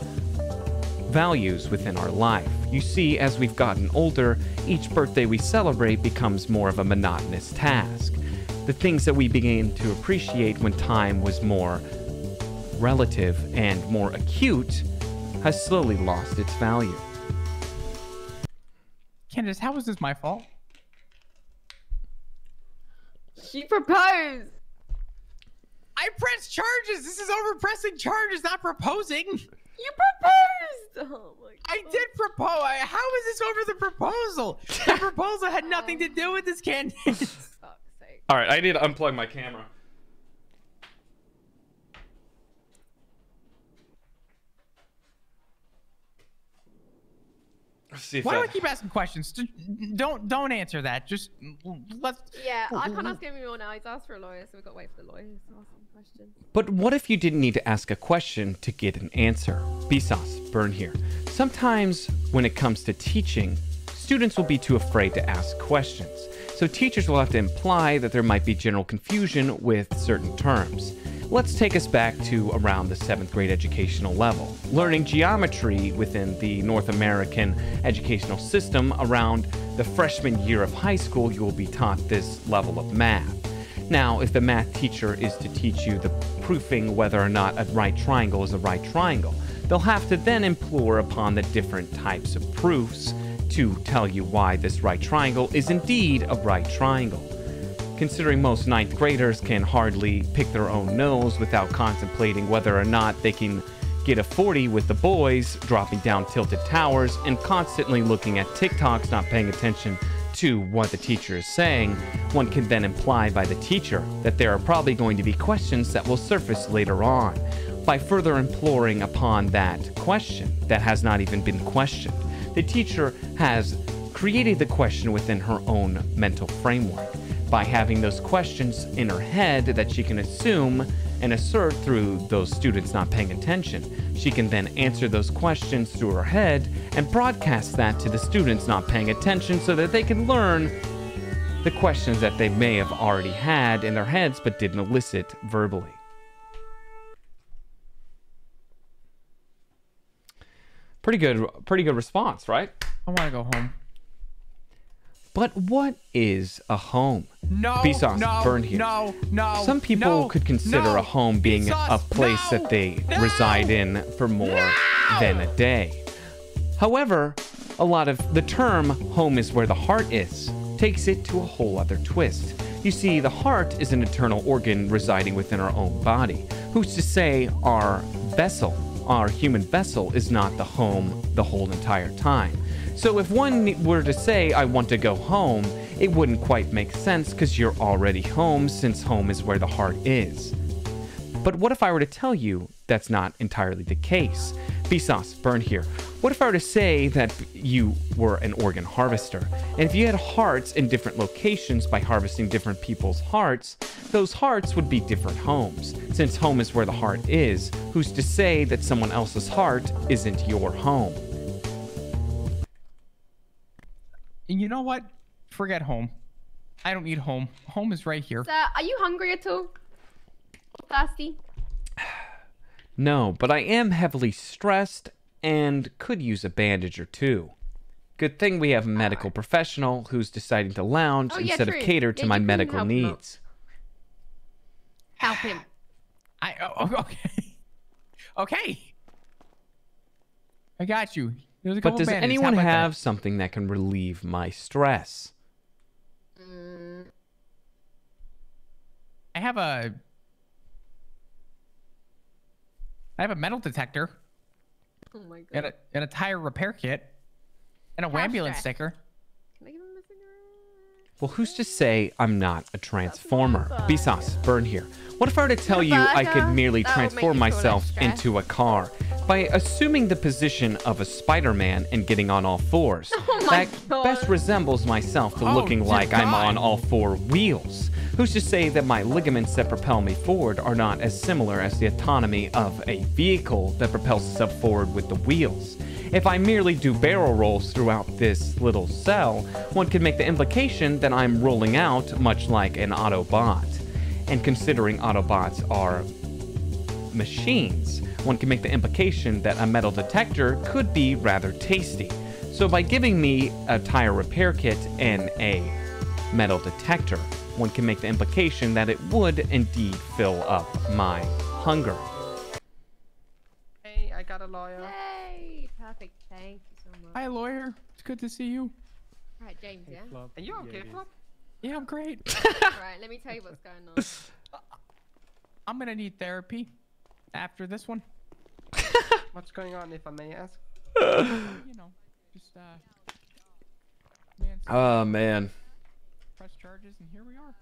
values within our life. You see, as we've gotten older, each birthday we celebrate becomes more of a monotonous task. The things that we began to appreciate when time was more relative and more acute has slowly lost its value. Candace, how was this my fault? She proposed. I pressed charges. This is over pressing charges, not proposing. You proposed. Oh my God. I did propose. How is this over the proposal? The proposal had nothing to do with this, Candace. All right, I need to unplug my camera. Let's see if Why do I that... keep asking questions? Don't answer that. Just let's. Yeah, I can't ask him anymore now. He's asked for a lawyer, so we've got to wait for the lawyer to ask him questions. But what if you didn't need to ask a question to get an answer? Bsauce, Burn here. Sometimes when it comes to teaching, students will be too afraid to ask questions. So teachers will have to imply that there might be general confusion with certain terms. Let's take us back to around the 7th grade educational level. Learning geometry within the North American educational system, around the freshman year of high school, you will be taught this level of math. Now, if the math teacher is to teach you the proofing whether or not a right triangle is a right triangle, they'll have to then implore upon the different types of proofs to tell you why this right triangle is indeed a right triangle. Considering most 9th graders can hardly pick their own nose without contemplating whether or not they can get a 40 with the boys, dropping down tilted towers, and constantly looking at TikToks, not paying attention to what the teacher is saying, one can then imply by the teacher that there are probably going to be questions that will surface later on. By further imploring upon that question that has not even been questioned, the teacher has created the question within her own mental framework. By having those questions in her head that she can assume and assert through those students not paying attention, she can then answer those questions through her head and broadcast that to the students not paying attention so that they can learn the questions that they may have already had in their heads but didn't elicit verbally. Pretty good response, right? I want to go home. But what is a home? No, Bsauce, no, Burn here. no, no. Some people no, could consider no, a home being Bsauce, a place no, that they no, reside in for more than a day. However, a lot of the term "home is where the heart is" takes it to a whole other twist. You see, the heart is an internal organ residing within our own body. Who's to say our vessel, our human vessel, is not the home the whole entire time? So if one were to say, I want to go home, it wouldn't quite make sense because you're already home, since home is where the heart is. But what if I were to tell you that's not entirely the case? Bsauce, Burn here. What if I were to say that you were an organ harvester, and if you had hearts in different locations by harvesting different people's hearts, those hearts would be different homes. Since home is where the heart is, who's to say that someone else's heart isn't your home? You know what? Forget home. I don't need home. Home is right here. Sir, are you hungry at all? Thirsty? No, but I am heavily stressed and could use a bandage or two. Good thing we have a medical professional who's deciding to lounge instead of cater to my medical needs. Help him. Okay. Okay. I got you. There's a But couple does bandages. anyone How about have that? something that can relieve my stress? I have a metal detector. Oh my God. And a tire repair kit. And a ambulance sticker. Can I give him a cigarette? Well, who's to say I'm not a transformer? Bsauce, Burn here. What if I were to tell you I could merely transform myself into a car by assuming the position of a Spider-Man and getting on all fours? That best resembles myself to looking like I'm on all four wheels. Who's to say that my ligaments that propel me forward are not as similar as the autonomy of a vehicle that propels itself forward with the wheels? If I merely do barrel rolls throughout this little cell, one could make the implication that I'm rolling out much like an Autobot. And considering Autobots are machines, one can make the implication that a metal detector could be rather tasty. So by giving me a tire repair kit and a metal detector, one can make the implication that it would indeed fill up my hunger. Hey, I got a lawyer. Yay! Perfect. Thank you so much. Hi, lawyer. It's good to see you. Right, James, yeah? Are you okay, Flop? Yeah, I'm great. Right, let me tell you what's going on. I'm gonna need therapy after this one. What's going on, if I may ask? You know, just Oh man, press charges, and here we are.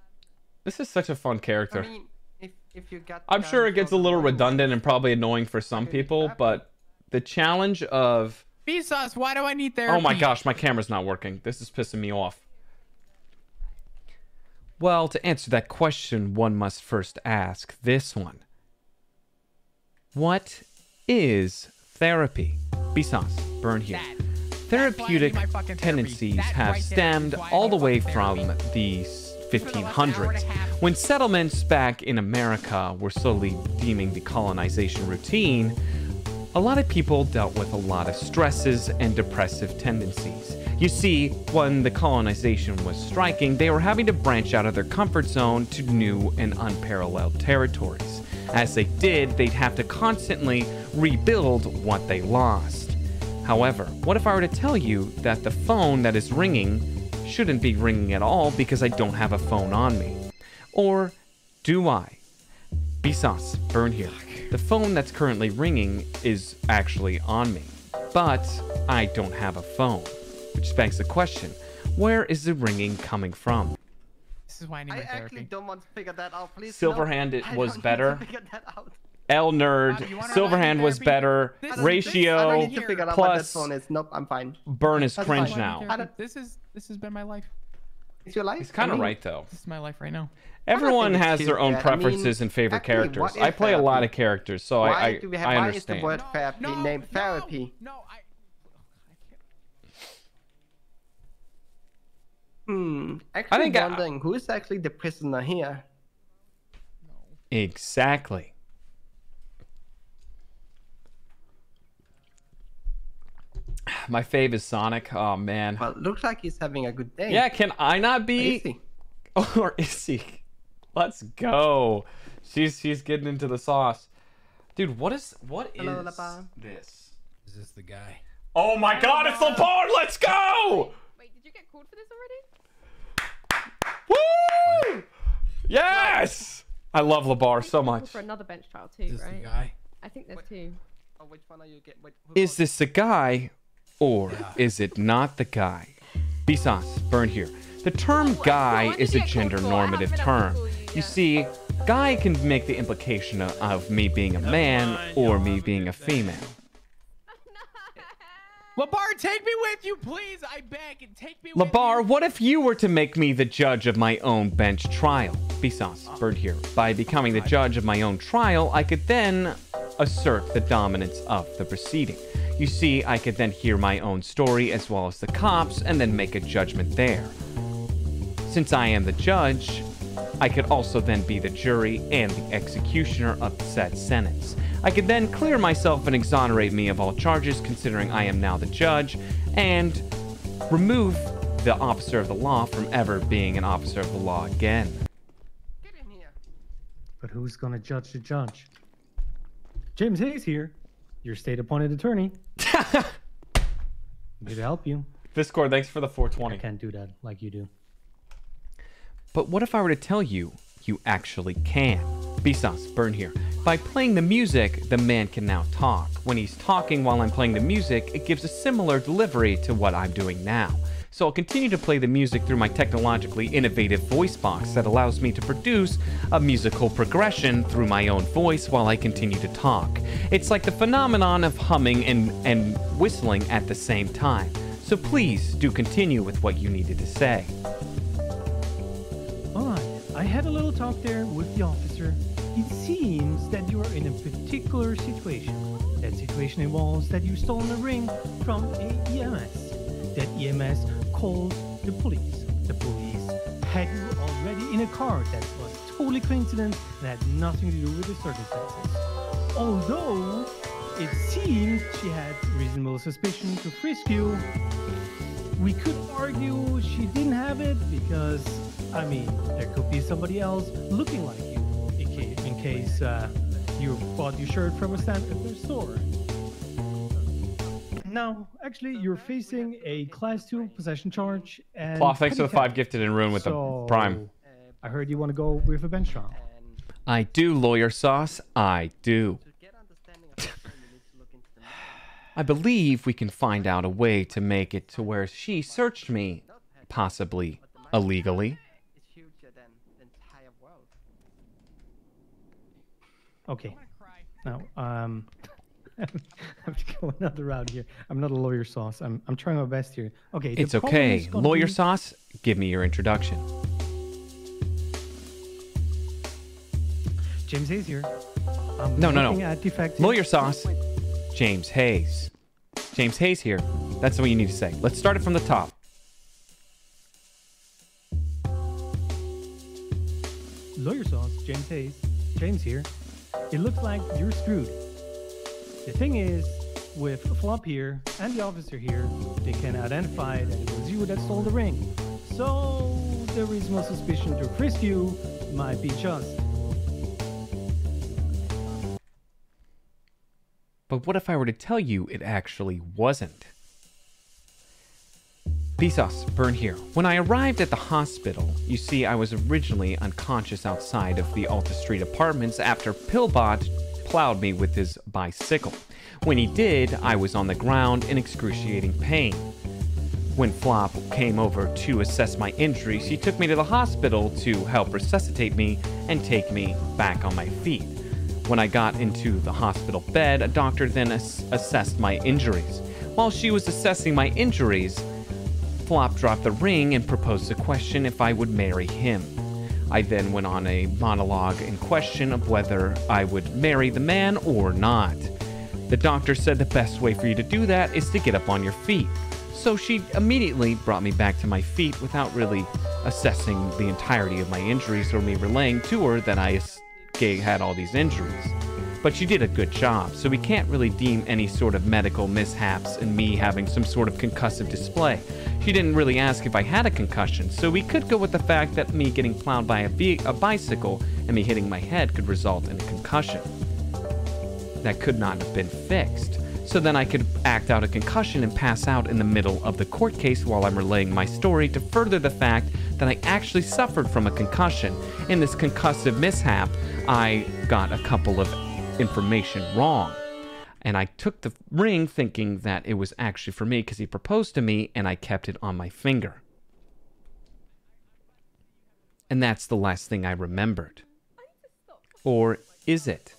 this is such a fun character. I mean, if you got. I'm sure it gets a little redundant and probably annoying for some people, but the challenge of... Bsauce, why do I need therapy? Oh my gosh, my camera's not working. This is pissing me off. Well, to answer that question, one must first ask this one. What is therapy? Bsauce, burn here. Therapeutic tendencies have stemmed all the way from the 1500s, when settlements back in America were slowly deeming the colonization routine. A lot of people dealt with a lot of stresses and depressive tendencies. You see, when the colonization was striking, they were having to branch out of their comfort zone to new and unparalleled territories. As they did, they'd have to constantly rebuild what they lost. However, what if I were to tell you that the phone that is ringing shouldn't be ringing at all because I don't have a phone on me? Or do I? Bsauce, burn here. The phone that's currently ringing is actually on me, but I don't have a phone. Which begs the question, where is the ringing coming from? This is why I need my I therapy. actually don't want to figure that out, please. Silverhand no, it I was don't better. Need to figure that out. L nerd, Silverhand was better. I don't Ratio need to figure out what that plus phone is. Nope, I'm fine. burn is That's cringe fine. now. This has been my life. It's your life. He's kind of right though. This is my life right now. Everyone think it's has too their own bad. I mean, preferences and favorite actually, characters. what is I play a lot therapy? of characters, so Why I do we have, I why understand. is the word therapy named therapy? Actually, think wondering who is actually the prisoner here. Exactly. My fave is Sonic. Oh man. Well, looks like he's having a good day. Yeah, can I not be? Is he? Or is he? Let's go. She's getting into the sauce. Dude, what is Hello, Lapa. this? Is this the guy? Oh my god, it's Lepard! Let's go! Wait, did you get called for this already? Woo! Yes! I love Labar so much. For another bench trial too, Is this right? the guy? I think there's two. Oh, which one are you getting? Is this the guy, or is it not the guy? Bsauce, burn here. The term guy is a gender normative term. You see, guy can make the implication of me being a man or me being a female. Labar, take me with you, please. I beg. Take me with Labar, what if you were to make me the judge of my own bench trial? Bsauce, burn here. By becoming the judge of my own trial, I could then assert the dominance of the proceeding. You see, I could then hear my own story as well as the cops and then make a judgment there. Since I am the judge, I could also then be the jury and the executioner of said sentence. I could then clear myself and exonerate me of all charges, considering I am now the judge, and remove the officer of the law from ever being an officer of the law again. But who's gonna judge the judge? James Hayes here, your state-appointed attorney. I'm here to help you. Discord, thanks for the 420. I can't do that like you do. But what if I were to tell you, you actually can? Bsauce, burn here. By playing the music, the man can now talk. When he's talking while I'm playing the music, it gives a similar delivery to what I'm doing now. So I'll continue to play the music through my technologically innovative voice box that allows me to produce a musical progression through my own voice while I continue to talk. It's like the phenomenon of humming and whistling at the same time. So please do continue with what you needed to say. Alright, I had a little talk there with the officer. It seems that you are in a particular situation. That situation involves that you've stolen a ring from a EMS. That EMS called the police. The police had you already in a car that was totally coincident and had nothing to do with the circumstances. Although it seemed she had reasonable suspicion to frisk you, we could argue she didn't have it because, I mean, there could be somebody else looking like you in case you bought your shirt from a stand at their store. Now, actually, you're facing a Class 2 possession charge and... Claw, thanks for the petty 5 theft. gifted in Ruin with the Prime. I heard you want to go with a bench trial. I do, Lawyer Sauce. I do. I believe we can find out a way to make it to where she searched me, possibly illegally. Okay. Now, I have to go another route here. I'm not a Lawyer Sauce. I'm trying my best here. Okay. It's the problem okay. is gonna Lawyer be- Sauce, give me your introduction. James Hayes here. No. looking at defective- Lawyer Sauce, James Hayes. James Hayes here. That's what you need to say. Let's start it from the top. Lawyer Sauce, James Hayes. James here. It looks like you're screwed. The thing is, with Flop here and the officer here, they can identify that it was you that stole the ring. So, the reasonable suspicion to frisk you might be just. But what if I were to tell you it actually wasn't? Bsauce, Burn here. When I arrived at the hospital, you see I was originally unconscious outside of the Alta Street apartments after Pillbot plowed me with his bicycle. When he did, I was on the ground in excruciating pain. When Flop came over to assess my injuries, he took me to the hospital to help resuscitate me and take me back on my feet. When I got into the hospital bed, a doctor then assessed my injuries. While she was assessing my injuries, Flop dropped the ring and proposed a question if I would marry him. I then went on a monologue in question of whether I would marry the man or not. The doctor said the best way for you to do that is to get up on your feet. So she immediately brought me back to my feet without really assessing the entirety of my injuries or me relaying to her that I had all these injuries. But she did a good job, so we can't really deem any sort of medical mishaps in me having some sort of concussive display. She didn't really ask if I had a concussion, so we could go with the fact that me getting plowed by a bicycle and me hitting my head could result in a concussion. That could not have been fixed. So then I could act out a concussion and pass out in the middle of the court case while I'm relaying my story to further the fact that I actually suffered from a concussion. In this concussive mishap, I got a couple of information wrong. And I took the ring thinking that it was actually for me because he proposed to me and I kept it on my finger. And that's the last thing I remembered. Or is it?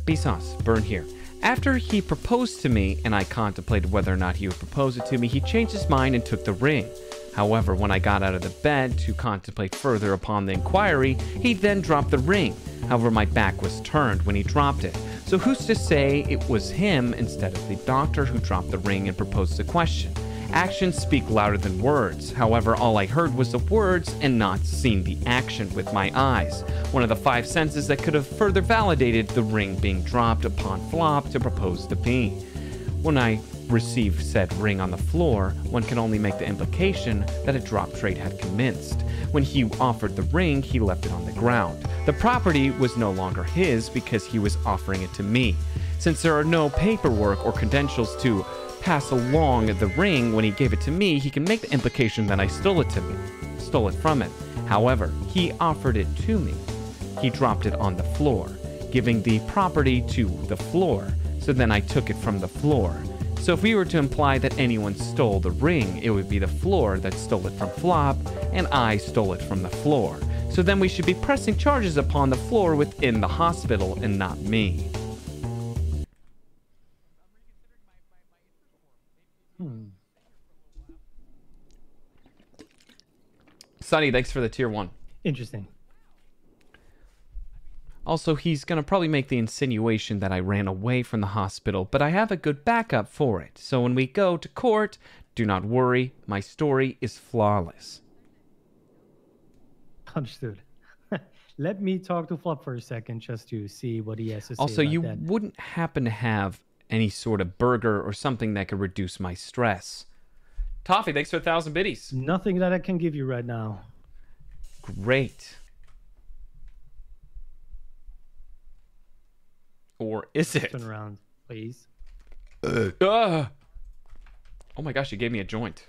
Bsauce, Burn here. After he proposed to me and I contemplated whether or not he would propose it to me, he changed his mind and took the ring. However, when I got out of the bed to contemplate further upon the inquiry, he then dropped the ring. However, my back was turned when he dropped it. So who's to say it was him instead of the doctor who dropped the ring and proposed the question? Actions speak louder than words. However, all I heard was the words and not seen the action with my eyes. One of the 5 senses that could have further validated the ring being dropped upon Flop to propose to me. When I received said ring on the floor, one can only make the implication that a drop trade had commenced. When he offered the ring, he left it on the ground. The property was no longer his because he was offering it to me. Since there are no paperwork or credentials to pass along the ring when he gave it to me, he can make the implication that I stole it from him. However, he offered it to me. He dropped it on the floor, giving the property to the floor. So then I took it from the floor. So if we were to imply that anyone stole the ring, it would be the floor that stole it from Flop, and I stole it from the floor. So then we should be pressing charges upon the floor within the hospital and not me. Sonny, thanks for the tier 1. Interesting. Also, he's gonna probably make the insinuation that I ran away from the hospital, but I have a good backup for it. So when we go to court, do not worry, my story is flawless. Understood. Let me talk to Flop for a second just to see what he has to say Also, about you that. wouldn't happen to have any sort of burger or something that could reduce my stress. Toffee, thanks for 1,000 biddies. Nothing that I can give you right now. Great. Or is it? Turn around, please. Oh my gosh, you gave me a joint.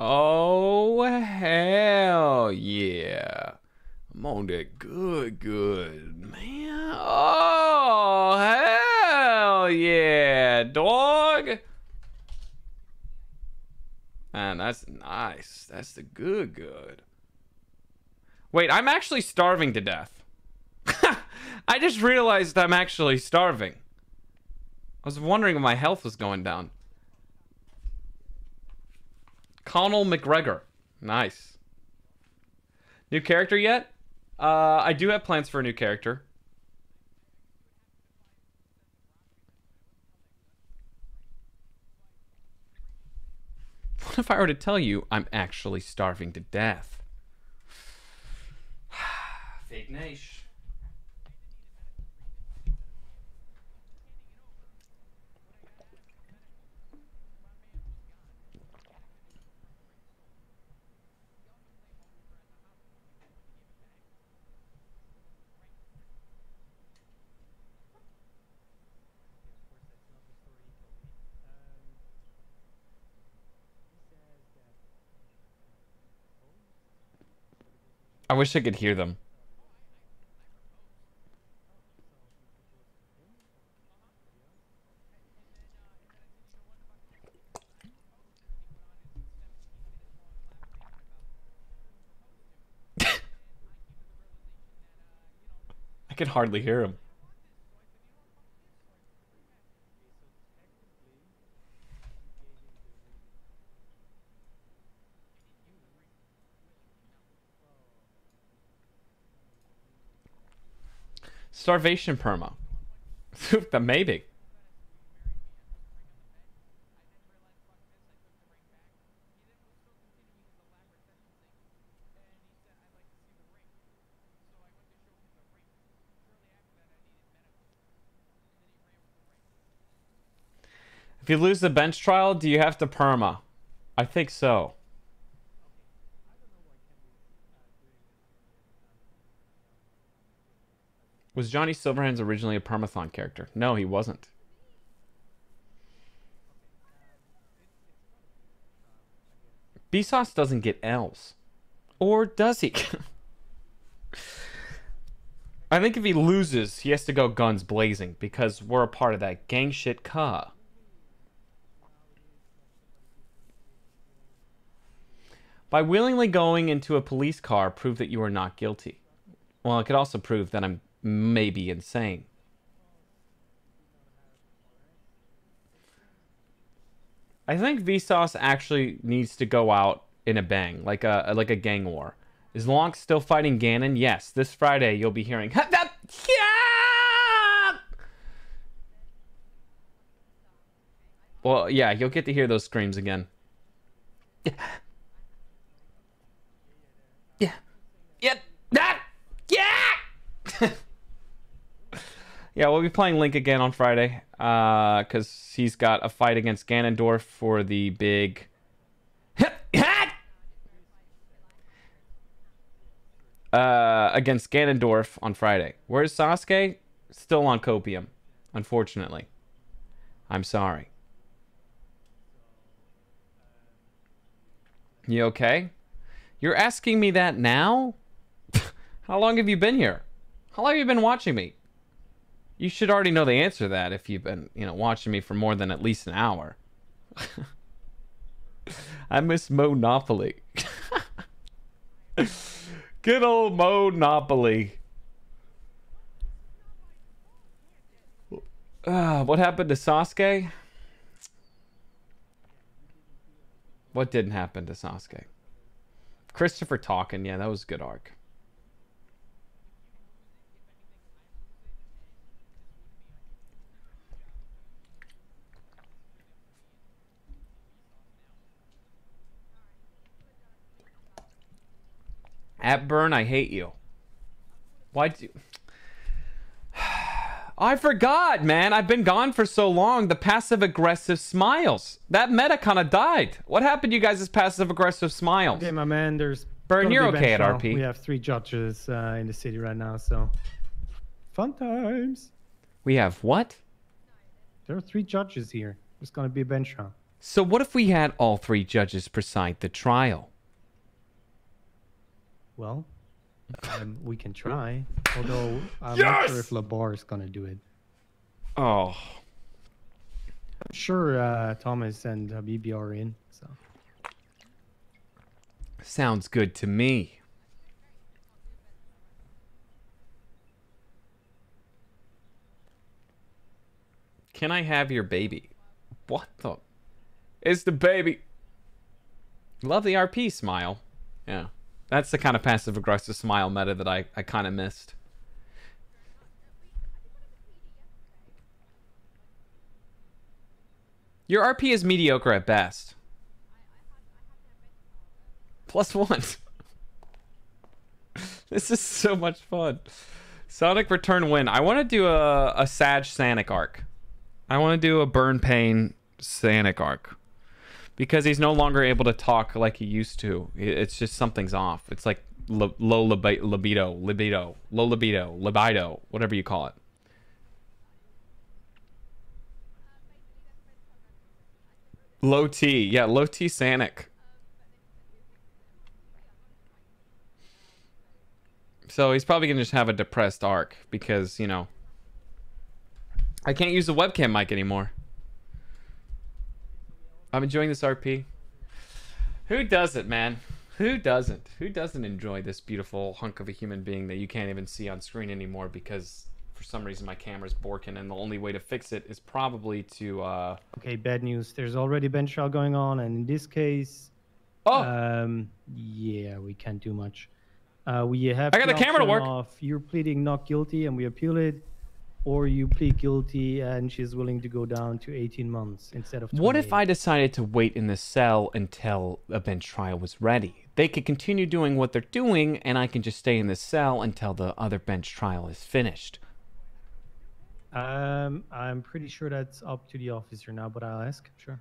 Oh, hell yeah. I'm on that good, man. Oh, hell yeah, dog. Man, that's nice. That's the good. Wait, I'm actually starving to death. I just realized I'm actually starving. I was wondering if my health was going down. Conal McGregor. Nice. New character yet? I do have plans for a new character. What if I were to tell you I'm actually starving to death? Fake niche. I wish I could hear them. I can hardly hear him. Starvation perma. Maybe. If you lose the bench trial, do you have to perma? I think so. Was Johnny Silverhands originally a permathon character? No, he wasn't. Bsauce doesn't get L's. Or does he? I think if he loses, he has to go guns blazing because we're a part of that gang shit ka. By willingly going into a police car, prove that you are not guilty. Well, it could also prove that I'm maybe insane. I think Vsauce actually needs to go out in a bang, like a gang war. Is Lonk still fighting Ganon? Yes. This Friday you'll be hearing. Well, yeah, you'll get to hear those screams again. Yeah. Yep. That. Yeah. Yeah, we'll be playing Link again on Friday, because he's got a fight against Ganondorf for the big... against Ganondorf on Friday. Where's Sasuke? Still on copium, unfortunately. I'm sorry. You okay? You're asking me that now? How long have you been here? How long have you been watching me? You should already know the answer to that if you've been, watching me for more than at least an hour. I miss Monopoly. Good old Monopoly. What happened to Sasuke? What didn't happen to Sasuke? Christopher talking. Yeah, that was a good arc. At Burn, I hate you. Why'd you... I forgot, man. I've been gone for so long. The passive-aggressive smiles. That meta kind of died. What happened to you guys' passive-aggressive smiles? Okay, my man, there's... Burn, you're gonna be a okay at bench trial. RP. We have 3 judges in the city right now, so... Fun times. We have what? There are 3 judges here. There's gonna be a bench trial. So what if we had all 3 judges preside the trial? Well, we can try. Although, I'm not sure if Labar is gonna do it. Oh. I'm sure Thomas and Habibi are in, so... Sounds good to me. Can I have your baby? What the? It's the baby. Love the RP smile. Yeah. That's the kind of passive-aggressive smile meta that I kind of missed. Your RP is mediocre at best. +1. This is so much fun. Sonic Return win. I want to do a Sag Sanic arc. I want to do a Burn Pain Sanic arc. Because he's no longer able to talk like he used to. It's just something's off. It's like low libido, whatever you call it. Low T. Yeah, low T Sanic. So he's probably going to just have a depressed arc because, you know, I can't use the webcam mic anymore. I'm enjoying this RP. Who doesn't, man? Who doesn't? Who doesn't enjoy this beautiful hunk of a human being that you can't even see on screen anymore because for some reason my camera's borking and the only way to fix it is probably to... Okay, bad news. There's already bench trial going on, and in this case... Oh! Yeah, we can't do much. We have I got the camera to work. You're pleading not guilty and we appeal it, or you plead guilty and she's willing to go down to 18 months instead of 28. What if I decided to wait in the cell until a bench trial was ready? They could continue doing what they're doing and I can just stay in the cell until the other bench trial is finished. I'm pretty sure that's up to the officer now, but I'll ask. Sure.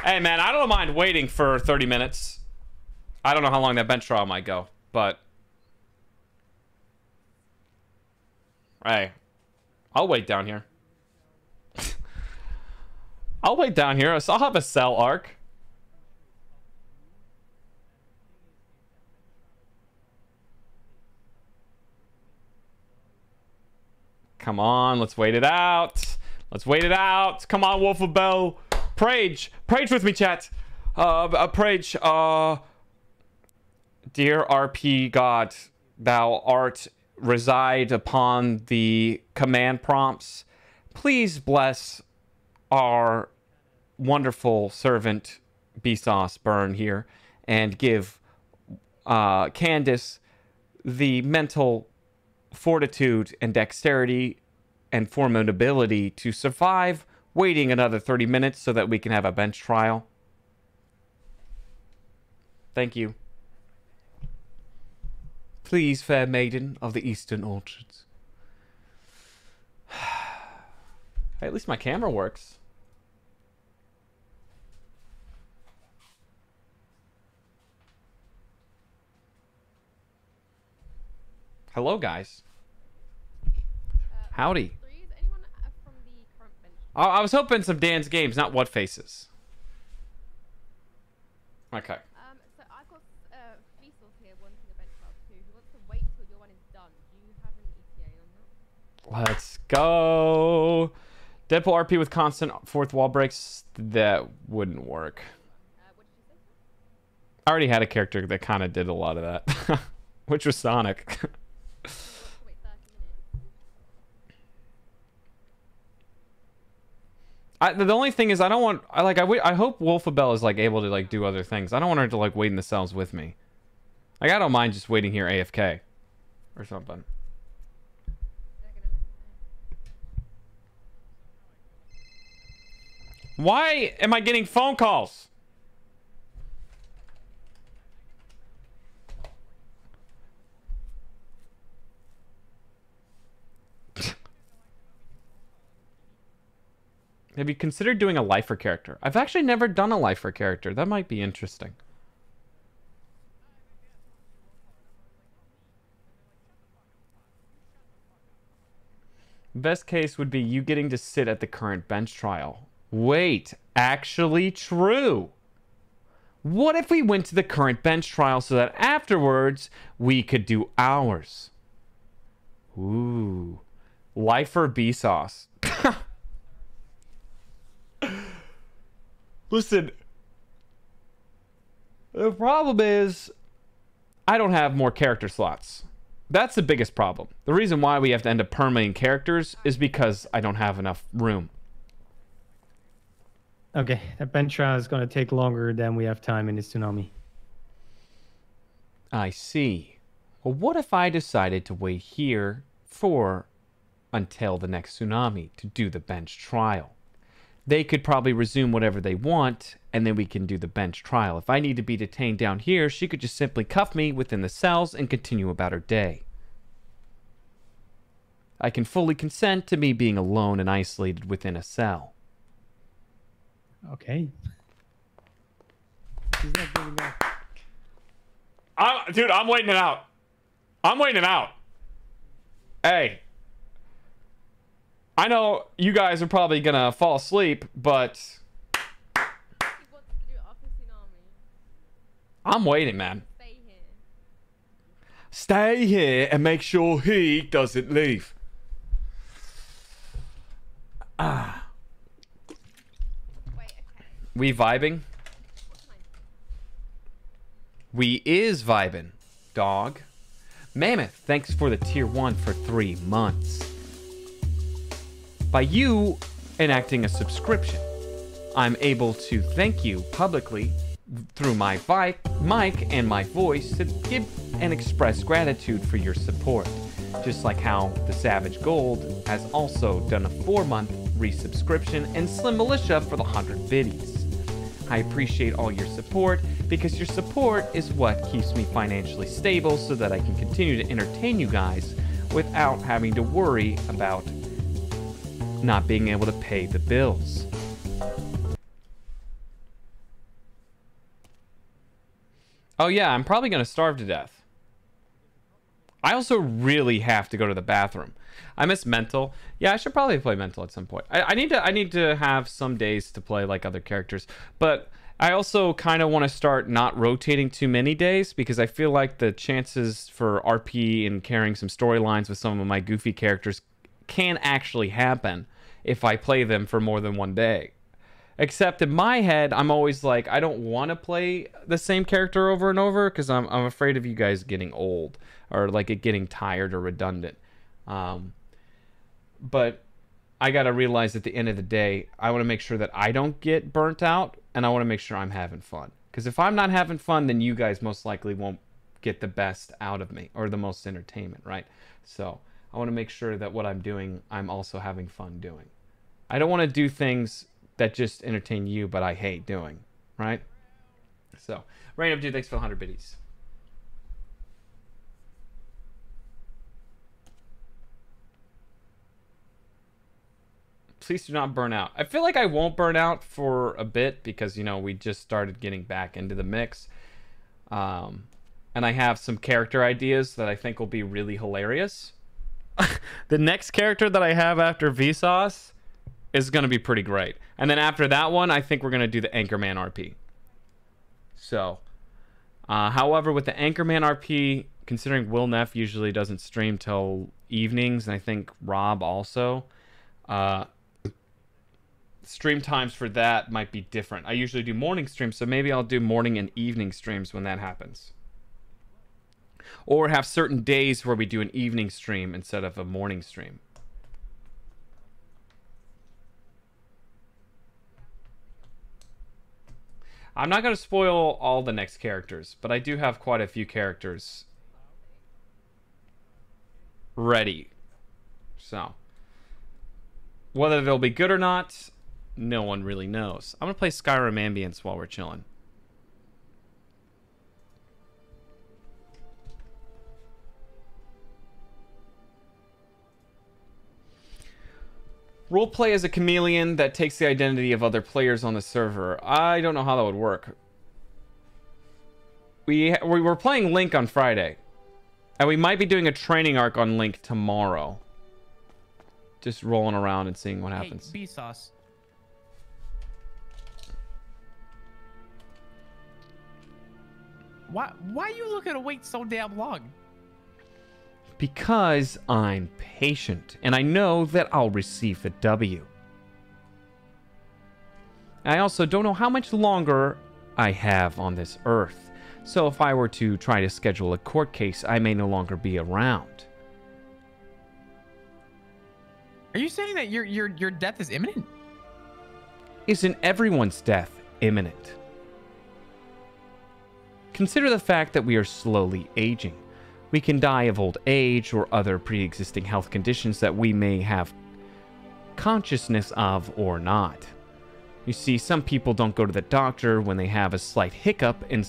Hey man, I don't mind waiting for 30 minutes. I don't know how long that bench trial might go, but... Hey, I'll wait down here. I'll wait down here. So I'll have a cell arc. Come on, let's wait it out. Let's wait it out. Come on, Wolf of Bell. Prage. Prage with me, chat. Prage, Dear RP God, thou art reside upon the command prompts. Please bless our wonderful servant Bsauce Burn here and give Candace the mental fortitude and dexterity and formidability to survive waiting another 30 minutes so that we can have a bench trial. Thank you. Please, fair maiden of the eastern orchards. Hey, at least my camera works. Hello, guys. Howdy. Oh, I was hoping some Dan's Games, not What Faces. Okay. So I've got Bsauce here wanting a bench trial too. Who wants to wait till your one is done? Do you have an ETA on that? Let's go. Deadpool RP with constant fourth wall breaks. That wouldn't work. What did you say? I already had a character that kind of did a lot of that, which was Sonic. The only thing is I don't want... I hope Wolfabelle is, like, able to, like, do other things. I don't want her to, like, wait in the cells with me. Like, I don't mind just waiting here AFK. Or something. Why am I getting phone calls? Have you considered doing a lifer character? I've actually never done a lifer character. That might be interesting. Best case would be you getting to sit at the current bench trial. Wait, actually true. What if we went to the current bench trial so that afterwards we could do ours? Ooh. Lifer Bsauce. Listen, the problem is I don't have more character slots. That's the biggest problem. The reason why we have to end up permaing characters is because I don't have enough room. Okay, that bench trial is going to take longer than we have time in this tsunami. I see. Well, what if I decided to wait here until the next tsunami to do the bench trial? They could probably resume whatever they want, and then we can do the bench trial. If I need to be detained down here, she could just simply cuff me within the cells and continue about her day. I can fully consent to me being alone and isolated within a cell. Okay. She's not giving that. Dude, I'm waiting it out. I'm waiting it out. Hey. I know you guys are probably gonna fall asleep, but I'm waiting, man. Stay here and make sure he doesn't leave. We vibing? We is vibing, dog. Mammoth, thanks for the tier 1 for 3 months. By you enacting a subscription, I'm able to thank you publicly through my mic and my voice to give and express gratitude for your support. Just like how the Savage Gold has also done a 4-month resubscription and Slim Militia for the 100 biddies. I appreciate all your support because your support is what keeps me financially stable so that I can continue to entertain you guys without having to worry about not being able to pay the bills. Oh yeah, I'm probably gonna starve to death. I also really have to go to the bathroom. I miss Mental. Yeah, I should probably play Mental at some point. I need to have some days to play like other characters, but I also kind of want to start not rotating too many days because I feel like the chances for RP and carrying some storylines with some of my goofy characters can actually happen if I play them for more than one day. Except in my head, I'm always like, I don't want to play the same character over and over because I'm afraid of you guys getting old or like it getting tired or redundant. But I got to realize at the end of the day, I want to make sure that I don't get burnt out and I want to make sure I'm having fun. Because if I'm not having fun, then you guys most likely won't get the best out of me or the most entertainment, right? So I want to make sure that what I'm doing, I'm also having fun doing. I don't want to do things that just entertain you, but I hate doing, right? So, Random Dude, thanks for the 100 biddies. Please do not burn out. I feel like I won't burn out for a bit because, you know, we just started getting back into the mix. And I have some character ideas that I think will be really hilarious. The next character that I have after Vsauce is going to be pretty great. And then after that one, I think we're going to do the Anchorman RP. So, however, with the Anchorman RP, considering Will Neff usually doesn't stream till evenings, and I think Rob also, stream times for that might be different. I usually do morning streams, so maybe I'll do morning and evening streams when that happens. Or have certain days where we do an evening stream instead of a morning stream. I'm not going to spoil all the next characters, but I do have quite a few characters ready. So, whether they'll be good or not, no one really knows. I'm going to play Skyrim Ambience while we're chilling. Roleplay as a chameleon that takes the identity of other players on the server. I don't know how that would work. We were playing Link on Friday. And we might be doing a training arc on Link tomorrow. Just rolling around and seeing what happens. Hey, Bsauce. Why you looking to wait so damn long? Because I'm patient, and I know that I'll receive the W. I also don't know how much longer I have on this earth, so if I were to try to schedule a court case, I may no longer be around. Are you saying that your death is imminent? Isn't everyone's death imminent? Consider the fact that we are slowly aging. We can die of old age or other pre-existing health conditions that we may have consciousness of or not. You see, some people don't go to the doctor when they have a slight hiccup in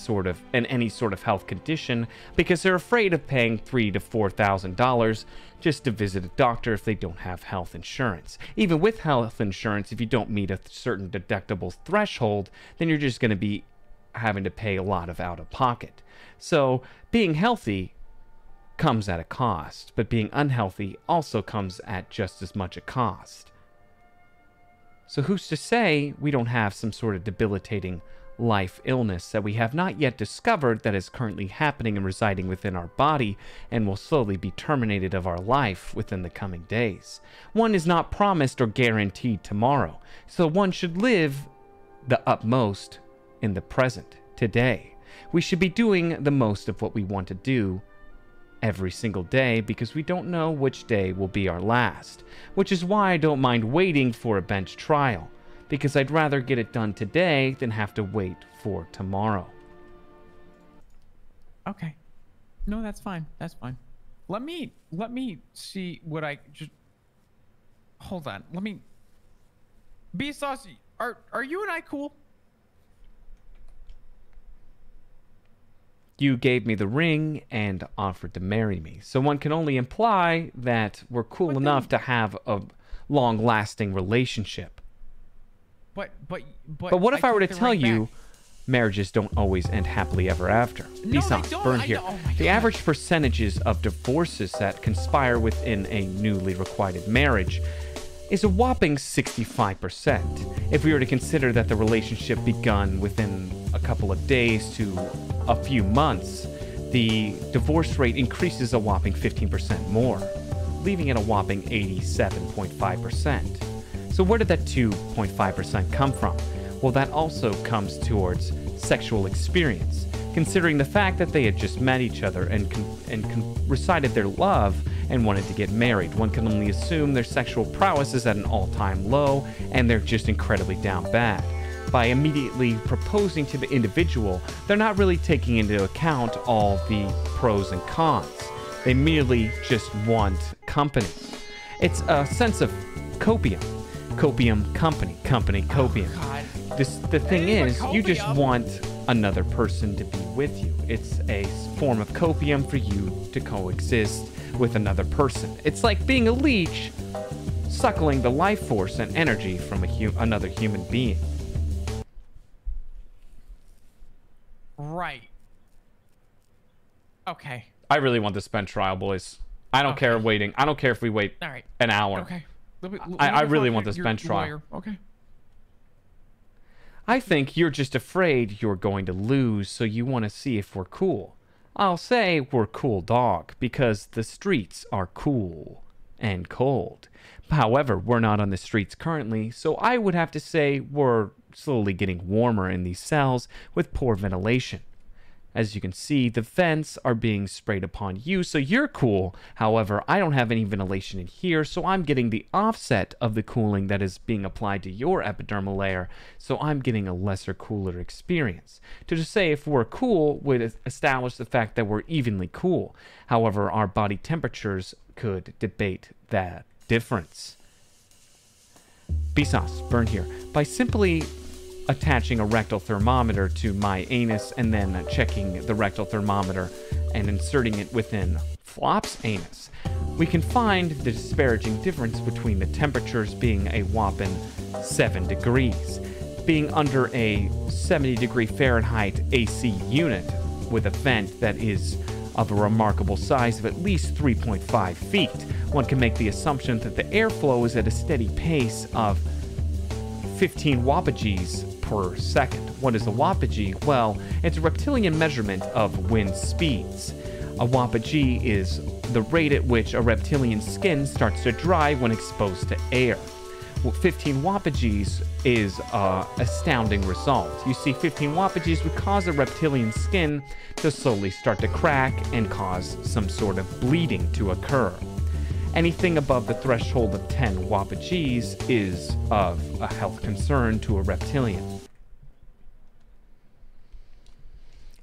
any sort of health condition because they're afraid of paying $3,000 to $4,000 just to visit a doctor if they don't have health insurance. Even with health insurance, if you don't meet a certain deductible threshold, then you're just going to be having to pay a lot of out-of-pocket. So, being healthy comes at a cost, but being unhealthy also comes at just as much a cost. So who's to say we don't have some sort of debilitating life illness that we have not yet discovered that is currently happening and residing within our body and will slowly be terminated of our life within the coming days. One is not promised or guaranteed tomorrow, so one should live the utmost in the present, today. We should be doing the most of what we want to do every single day because we don't know which day will be our last, which is why I don't mind waiting for a bench trial, because I'd rather get it done today than have to wait for tomorrow. Okay. No, that's fine. That's fine. Let me see what I just hold on. Let me Bsauce, are you and I cool? You gave me the ring and offered to marry me, so one can only imply that we're cool enough to have a long-lasting relationship. But what if I were to tell you marriages don't always end happily ever after? No, Bsauce, they don't. burn here. Oh my The God. average percentages of divorces that conspire within a newly requited marriage is a whopping 65%. If we were to consider that the relationship begun within a couple of days to a few months, the divorce rate increases a whopping 15% more, leaving it a whopping 87.5%. So where did that 2.5% come from? Well, that also comes towards sexual experience. Considering the fact that they had just met each other and recited their love and wanted to get married, one can only assume their sexual prowess is at an all-time low and they're just incredibly down bad. By immediately proposing to the individual, they're not really taking into account all the pros and cons. They merely just want company. It's a sense of copium. Copium, company, copium. The thing is, you just want another person to be with you. It's a form of copium for you to coexist with another person. It's like being a leech, suckling the life force and energy from another human being. Right. Okay. I really want this bench trial, boys. I don't care waiting. I don't care if we wait All right. an hour. Okay. I really want this bench trial. Okay. I think you're just afraid you're going to lose, so you want to see if we're cool. I'll say we're cool dog, because the streets are cool and cold. However, we're not on the streets currently, so I would have to say we're slowly getting warmer in these cells with poor ventilation. As you can see, the vents are being sprayed upon you, so you're cool. However, I don't have any ventilation in here, so I'm getting the offset of the cooling that is being applied to your epidermal layer, so I'm getting a lesser cooler experience. To just say if we're cool would establish the fact that we're evenly cool. However, our body temperatures could debate that difference. Bsauce, burn here. By simply attaching a rectal thermometer to my anus and then checking the rectal thermometer and inserting it within Flop's anus, we can find the disparaging difference between the temperatures being a whopping 7 degrees. Being under a 70-degree Fahrenheit AC unit with a vent that is of a remarkable size of at least 3.5 feet, one can make the assumption that the airflow is at a steady pace of 15 wapages per second. What is a wapage? Well, it's a reptilian measurement of wind speeds. A wapage is the rate at which a reptilian skin starts to dry when exposed to air. Well, 15 wapages is an astounding result. You see, 15 wapages would cause a reptilian skin to slowly start to crack and cause some sort of bleeding to occur. Anything above the threshold of 10 wapages is of a health concern to a reptilian.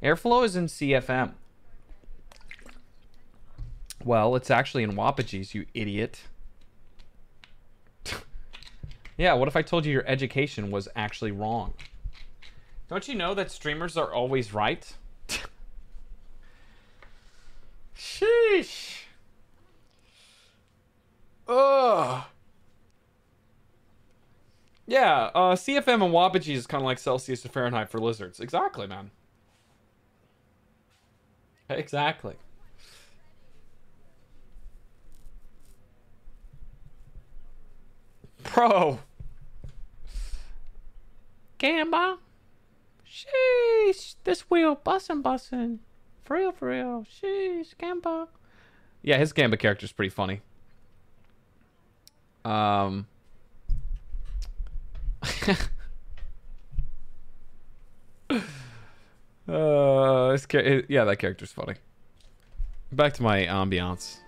Airflow is in CFM. Well, it's actually in wapages, you idiot. Yeah, what if I told you your education was actually wrong? Don't you know that streamers are always right? Sheesh. Ugh. Yeah, CFM and wapages is kind of like Celsius to Fahrenheit for lizards. Exactly, man. Exactly. Bro. Gamba. Sheesh. This wheel bussin'. For real. Sheesh. Gamba. Yeah, his Gamba character's pretty funny. Yeah, that character's funny. Back to my ambiance.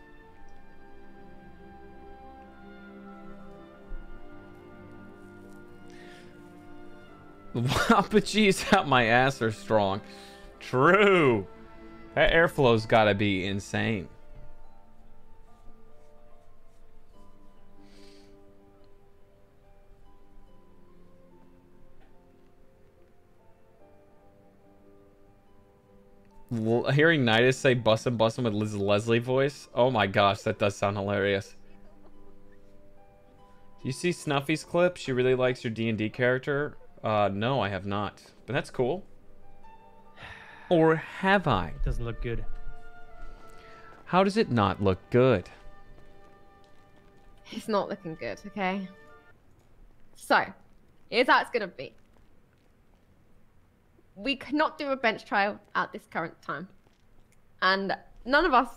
The wapages out my ass are strong. True. That airflow's gotta be insane. Hearing Nidus say bussin' with Liz Leslie voice, oh my gosh, that does sound hilarious. Do you see Snuffy's clip? She really likes your D&D character. No, I have not, but that's cool. Or have I? It doesn't look good. How does it not look good? It's not looking good, okay? So, here's how it's gonna be. We cannot do a bench trial at this current time. And none of us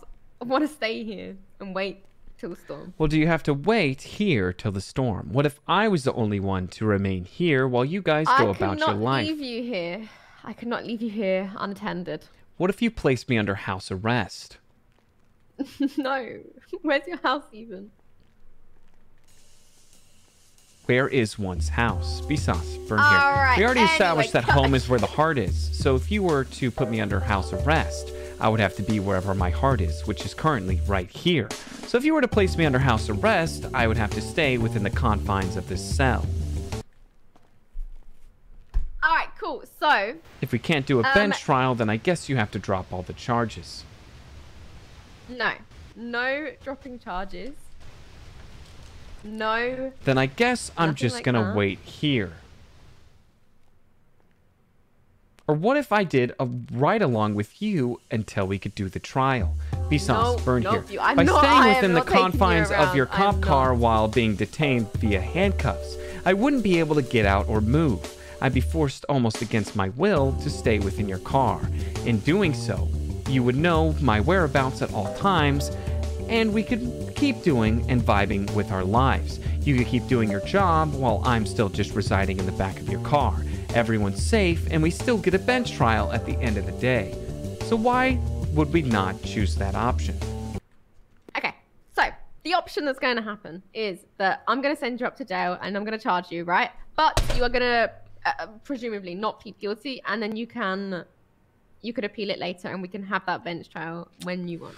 want to stay here and wait till the storm. Well, do you have to wait here till the storm? What if I was the only one to remain here while you guys go about your life? I could not leave you here. I could not leave you here unattended. What if you placed me under house arrest? No. Where's your house even? Where is one's house? Bsauce, burn here. Right, We already established anyway, that home is where the heart is. So if you were to put me under house arrest, I would have to be wherever my heart is, which is currently right here. So if you were to place me under house arrest, I would have to stay within the confines of this cell. Alright, cool. So... If we can't do a bench trial, then I guess you have to drop all the charges. No. No dropping charges. No. Then I guess I'm Nothing just like gonna that. wait here. Or what if I did a ride along with you until we could do the trial? Bsauce, No, burn no, here. I'm By not- staying I am within the not taking you confines of your around. cop I'm car not. while being detained via handcuffs, I wouldn't be able to get out or move. I'd be forced almost against my will to stay within your car. In doing so, you would know my whereabouts at all times, and we could keep doing and vibing with our lives. You could keep doing your job while I'm still just residing in the back of your car. Everyone's safe, and we still get a bench trial at the end of the day. So why would we not choose that option? Okay, so the option that's going to happen is that I'm going to send you up to jail and I'm going to charge you, right? But you are going to presumably not plead guilty, and then you could appeal it later, and we can have that bench trial when you want.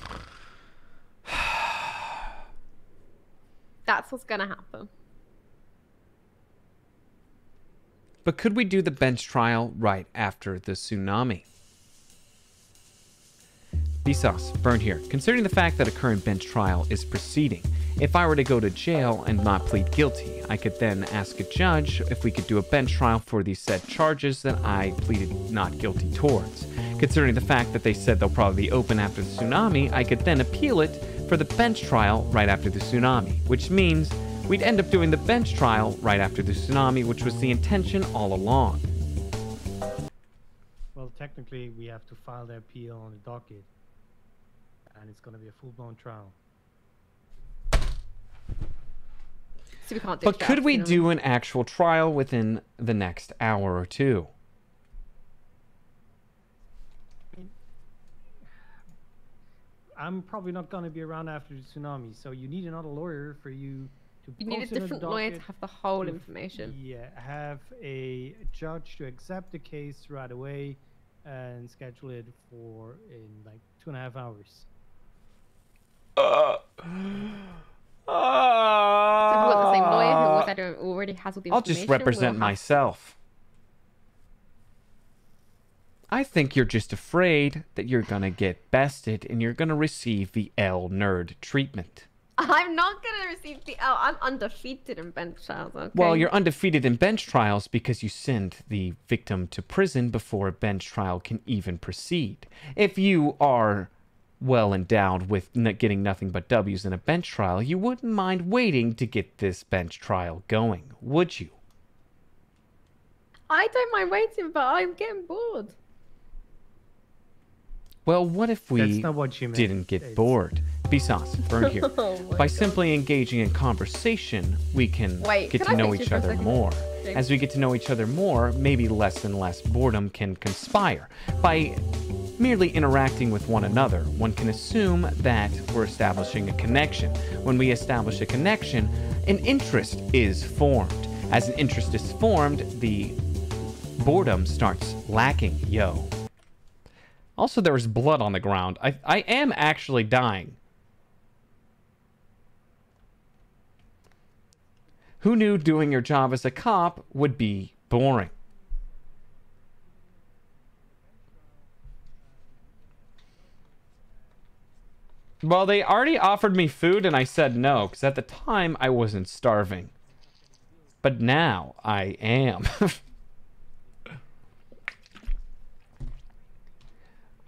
That's what's going to happen. But could we do the bench trial right after the tsunami? Bsauce, Burn here. Considering the fact that a current bench trial is proceeding, if I were to go to jail and not plead guilty, I could then ask a judge if we could do a bench trial for the said charges that I pleaded not guilty towards. Considering the fact that they said they'll probably be open after the tsunami, I could then appeal it for the bench trial right after the tsunami, which means we'd end up doing the bench trial right after the tsunami, which was the intention all along. Well, technically, we have to file the appeal on the docket, and it's going to be a full-blown trial. So we can't do But could we do an actual trial within the next hour or two? I'm probably not going to be around after the tsunami, so you need another lawyer for you to You need a post in the different lawyer to docket, have the whole information. Yeah, have a judge to accept the case right away and schedule it for in like 2.5 hours. So if we want the same lawyer who already has all the information. I'll just represent myself. I think you're just afraid that you're gonna get bested and you're gonna receive the L nerd treatment. I'm not gonna receive the L. I'm undefeated in bench trials. Okay? Well, you're undefeated in bench trials because you send the victim to prison before a bench trial can even proceed. If you are well endowed with getting nothing but W's in a bench trial, you wouldn't mind waiting to get this bench trial going, would you? I don't mind waiting, but I'm getting bored. Well, what if we That's not what you meant. didn't get bored? Bsauce, Burn here. Oh my By God. simply engaging in conversation, we can Wait, get can to I know fix you each for a other second? more. Jake? As we get to know each other more, maybe less and less boredom can conspire. By merely interacting with one another, one can assume that we're establishing a connection. When we establish a connection, an interest is formed. As an interest is formed, the boredom starts lacking, yo. Also, there was blood on the ground. I am actually dying. Who knew doing your job as a cop would be boring? Well, they already offered me food and I said no, because at the time I wasn't starving. But now I am.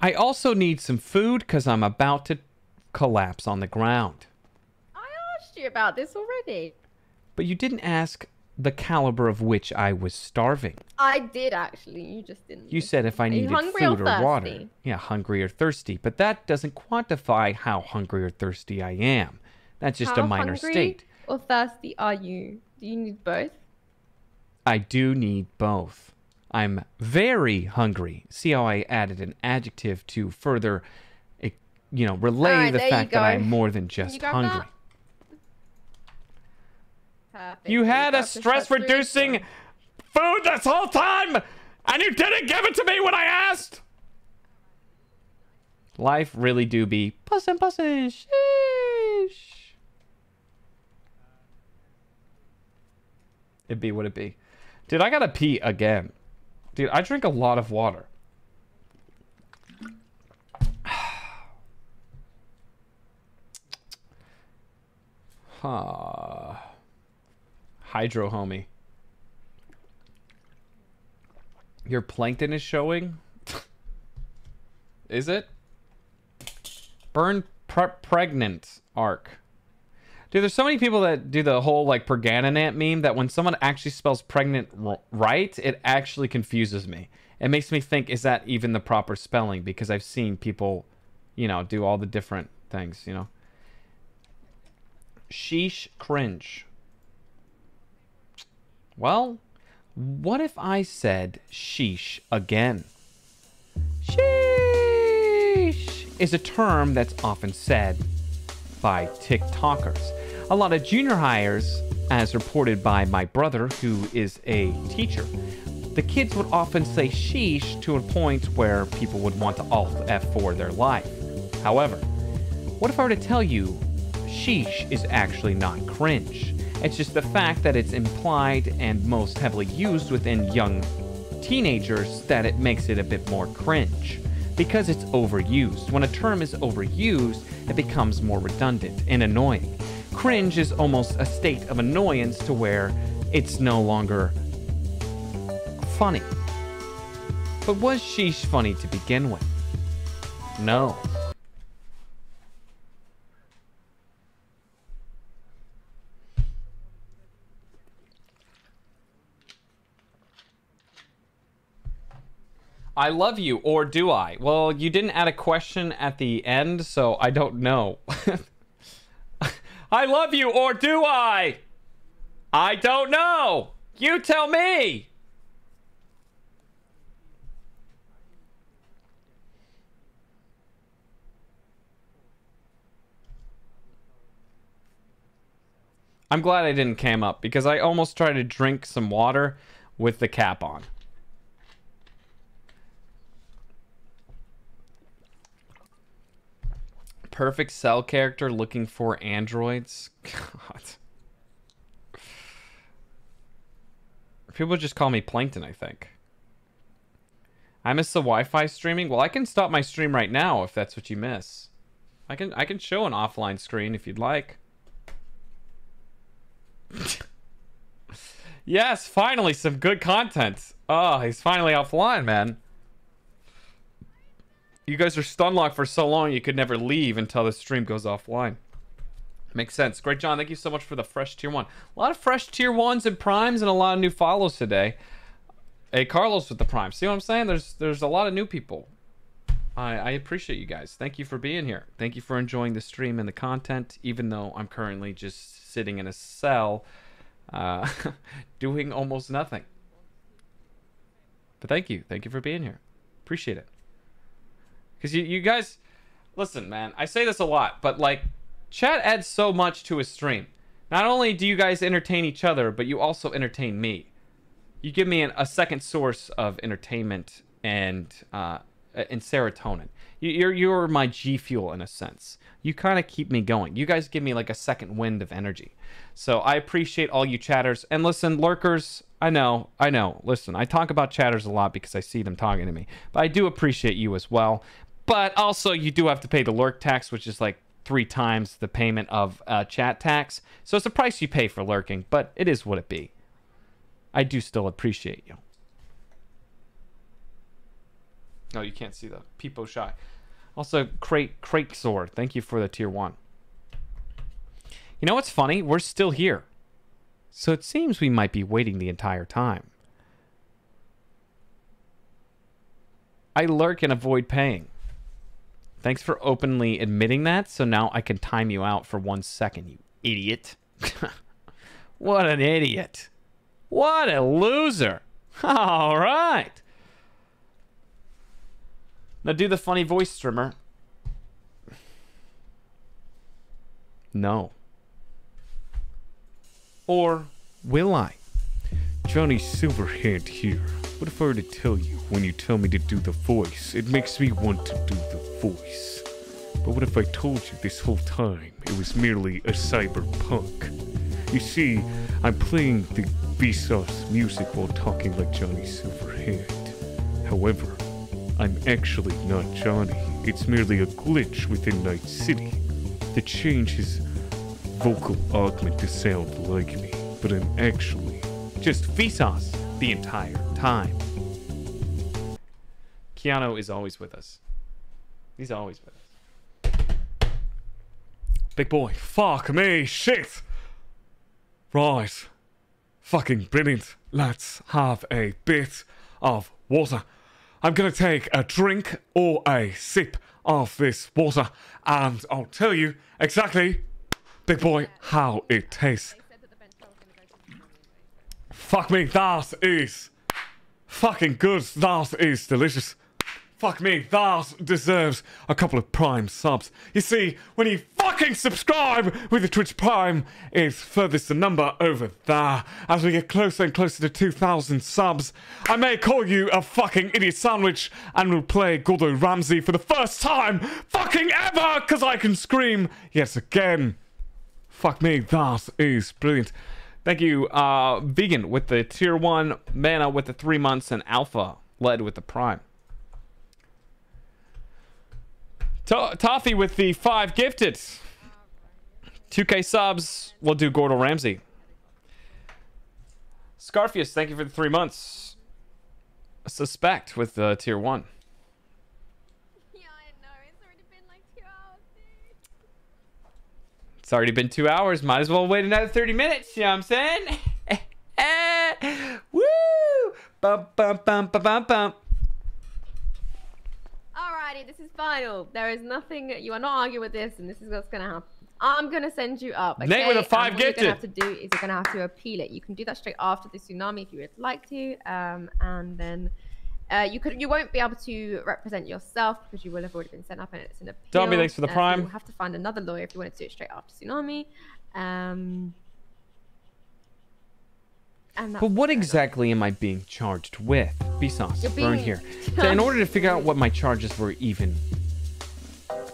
I also need some food because I'm about to collapse on the ground. I asked you about this already. But you didn't ask the caliber of which I was starving. I did actually. You just didn't. You said if I Are you needed hungry food or or water. thirsty? Yeah, hungry or thirsty. But that doesn't quantify how hungry or thirsty I am. That's just How a minor hungry state. or thirsty are you? Do you need both? I do need both. I'm very hungry. See how I added an adjective to further, relay Alright, the there you fact that go. I'm more than You just grab hungry. that? Perfect. You had a got the stress-reducing food this whole time, and you didn't give it to me when I asked. Life really do be pussin'. Sheesh. It be what it be. Dude, I gotta pee again. Dude, I drink a lot of water. Hydro homie. Your plankton is showing? Is it? Burn pregnant arc. Dude, there's so many people that do the whole like Pergananant meme that when someone actually spells pregnant right, it actually confuses me. It makes me think, is that even the proper spelling? Because I've seen people, do all the different things, Sheesh cringe. Well, what if I said sheesh again? Sheesh. is a term that's often said by TikTokers. A lot of junior hires, as reported by my brother, who is a teacher, the kids would often say sheesh to a point where people would want to alt F4 their life. However, what if I were to tell you sheesh is actually not cringe? It's just the fact that it's implied and most heavily used within young teenagers that it makes it a bit more cringe. Because it's overused. When a term is overused, it becomes more redundant and annoying. Cringe is almost a state of annoyance to where it's no longer funny. But was sheesh funny to begin with? No. I love you, or do I? Well, you didn't add a question at the end, so I don't know. I love you, or do I? I don't know. You tell me. I'm glad I didn't cam up because I almost tried to drink some water with the cap on. Perfect cell character looking for androids. God. People just call me Plankton, I think. I miss the Wi-Fi streaming. Well, I can stop my stream right now if that's what you miss. I can show an offline screen if you'd like. Yes, finally some good content. Oh, he's finally offline, man. You guys are stun locked for so long you could never leave until the stream goes offline. Makes sense. Great, John. Thank you so much for the fresh tier 1. A lot of fresh tier 1s and primes and a lot of new follows today. Hey, Carlos with the prime. See what I'm saying? There's a lot of new people. I appreciate you guys. Thank you for being here. Thank you for enjoying the stream and the content, even though I'm currently just sitting in a cell doing almost nothing. But thank you. Thank you for being here. Appreciate it. Because you guys, listen, man, I say this a lot, but like, chat adds so much to a stream. Not only do you guys entertain each other, but you also entertain me. You give me a second source of entertainment and serotonin. You're my G fuel in a sense. You kind of keep me going. You guys give me like a second wind of energy. So I appreciate all you chatters. And listen, lurkers, I know. Listen, I talk about chatters a lot because I see them talking to me. But I do appreciate you as well. But also, you do have to pay the lurk tax, which is like 3 times the payment of chat tax. So it's the price you pay for lurking, but it is what it be. I do still appreciate you. No, you can't see the Peepo Shy. Also, Crake Sword, thank you for the tier 1. You know what's funny? We're still here. So it seems we might be waiting the entire time. I lurk and avoid paying. Thanks for openly admitting that, so now I can time you out for 1 second, you idiot. What an idiot. What a loser. All right. Now do the funny voice, streamer. No. Or will I? Johnny Silverhand here. What if I were to tell you when you tell me to do the voice, it makes me want to do the voice. But what if I told you this whole time it was merely a cyberpunk? You see, I'm playing the Bsauce music while talking like Johnny Silverhand. However, I'm actually not Johnny. It's merely a glitch within Night City that changed his vocal augment to sound like me. But I'm actually just Bsauce the entire time. Keanu is always with us. He's always with us. Big boy, fuck me, shit! Right. Fucking brilliant. Let's have a bit of water. I'm gonna take a drink or a sip of this water and I'll tell you exactly, big boy, how it tastes. Fuck me, that is fucking good. That is delicious. Fuck me, that deserves a couple of Prime subs. You see, when you fucking subscribe with the Twitch Prime, it furthers the number over there. As we get closer and closer to 2,000 subs, I may call you a fucking idiot sandwich and will play Gordo Ramsay for the first time fucking ever, because I can scream yes again. Fuck me, that is brilliant. Thank you, Vegan with the tier 1, Mana with the 3 months, and Alpha led with the Prime. Toffee with the 5 gifted. 2K subs. We'll do Gordon Ramsay. Scarfius, thank you for the 3 months. Suspect with the tier 1. Yeah, I know. It's already been like 2 hours, dude. It's already been 2 hours. Might as well wait another 30 minutes. You know what I'm saying? Woo! Bum, bum, bum, bum, bum, bum. Alrighty, this is final. There is nothing. You are not arguing with this, and this is what's gonna happen. I'm gonna send you up. Okay? Nate with a 5 and gifted. What you're gonna have to do is you're gonna have to appeal it. You can do that straight after the tsunami if you would like to, and then you won't be able to represent yourself because you will have already been sent up and it's an appeal. Dobby, thanks for the Prime. You'll have to find another lawyer if you want to do it straight after tsunami. But what exactly am I being charged with? Bsauce, You're burn being here. So in order to figure out what my charges were even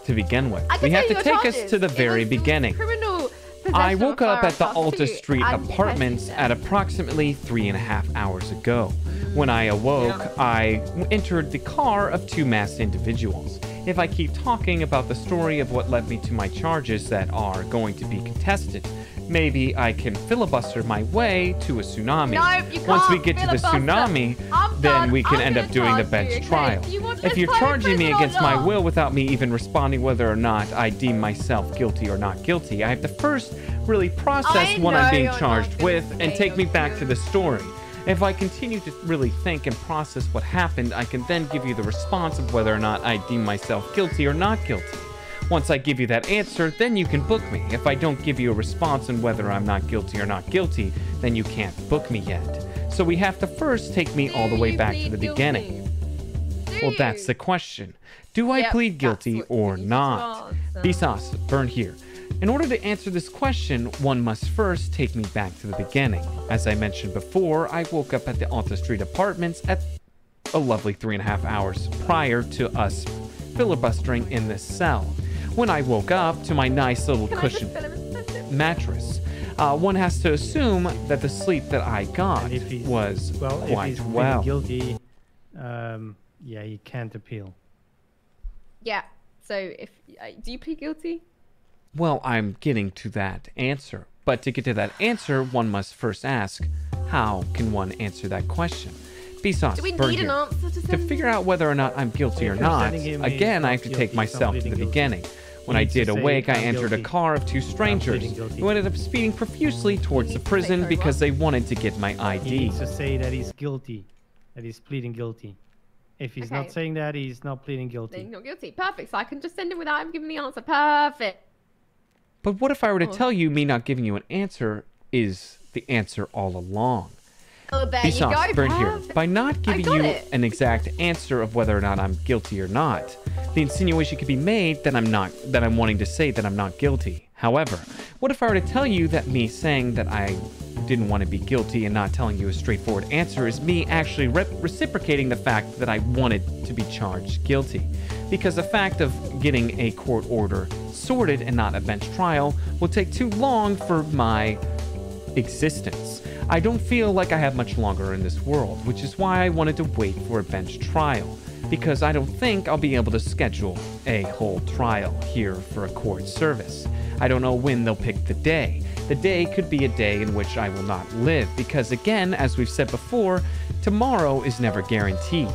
to begin with, I can we have tell to you take your us charges. to the It very was beginning. Criminal possession I of woke up at the firearms Alta to Street and apartments possessing at them. approximately 3.5 hours ago. When I awoke, I entered the car of 2 masked individuals. If I keep talking about the story of what led me to my charges that are going to be contested, maybe I can filibuster my way to a tsunami. Nope, you Once we can't get to the filibuster. tsunami, I'm then done. we can I'm end gonna up doing the charge bench you, okay? trial. Do you want If this you're time in charging me prison or against my not? will without me even responding whether or not I deem myself guilty or not guilty, I have to first really process I what I'm know being you're not charged gonna with and say take me you're back to the story. If I continue to really think and process what happened, I can then give you the response of whether or not I deem myself guilty or not guilty. Once I give you that answer, then you can book me. If I don't give you a response on whether I'm not guilty or not guilty, then you can't book me yet. So we have to first take me all the way back to the beginning. Well, that's the question. Do I Yep, plead that's guilty what or you not? just Bsauce, burn here. In order to answer this question, one must first take me back to the beginning. As I mentioned before, I woke up at the Alta Street apartments at a lovely 3.5 hours prior to us filibustering in this cell. When I woke up to my nice little cushion mattress, one has to assume that the sleep that I got was quite if he's well. guilty, yeah, you can't appeal. Yeah. So if do you plead guilty? Well, I'm getting to that answer. But to get to that answer, one must first ask, how can one answer that question? Bsauce, Do we burn need an here. answer to To send figure out whether or not I'm guilty or If you're not, sending him, again, he's I have to not take guilty, he's not myself to pleading the guilty. beginning. When He I needs to did say, awake, I "I'm entered a guilty." car of 2 strangers pleading guilty. who ended up speeding profusely towards the prison because they wanted to get my He ID. needs to say that he's guilty, that he's pleading guilty. If he's Okay. not saying that, he's not pleading Then guilty. you're not guilty. Perfect. So I can just send him without him giving the answer. Perfect. But what if I were to Oh. tell you me not giving you an answer is the answer all along? Oh, there you Bsauce, go. burn here. Perfect. By not giving got you it. an exact answer of whether or not I'm guilty or not, the insinuation could be made that I'm wanting to say that I'm not guilty. However, what if I were to tell you that me saying that I didn't want to be guilty and not telling you a straightforward answer is me actually reciprocating the fact that I wanted to be charged guilty? Because the fact of getting a court order sorted and not a bench trial will take too long for my existence. I don't feel like I have much longer in this world, which is why I wanted to wait for a bench trial, because I don't think I'll be able to schedule a whole trial here for a court service. I don't know when they'll pick the day. The day could be a day in which I will not live, because again, as we've said before, tomorrow is never guaranteed.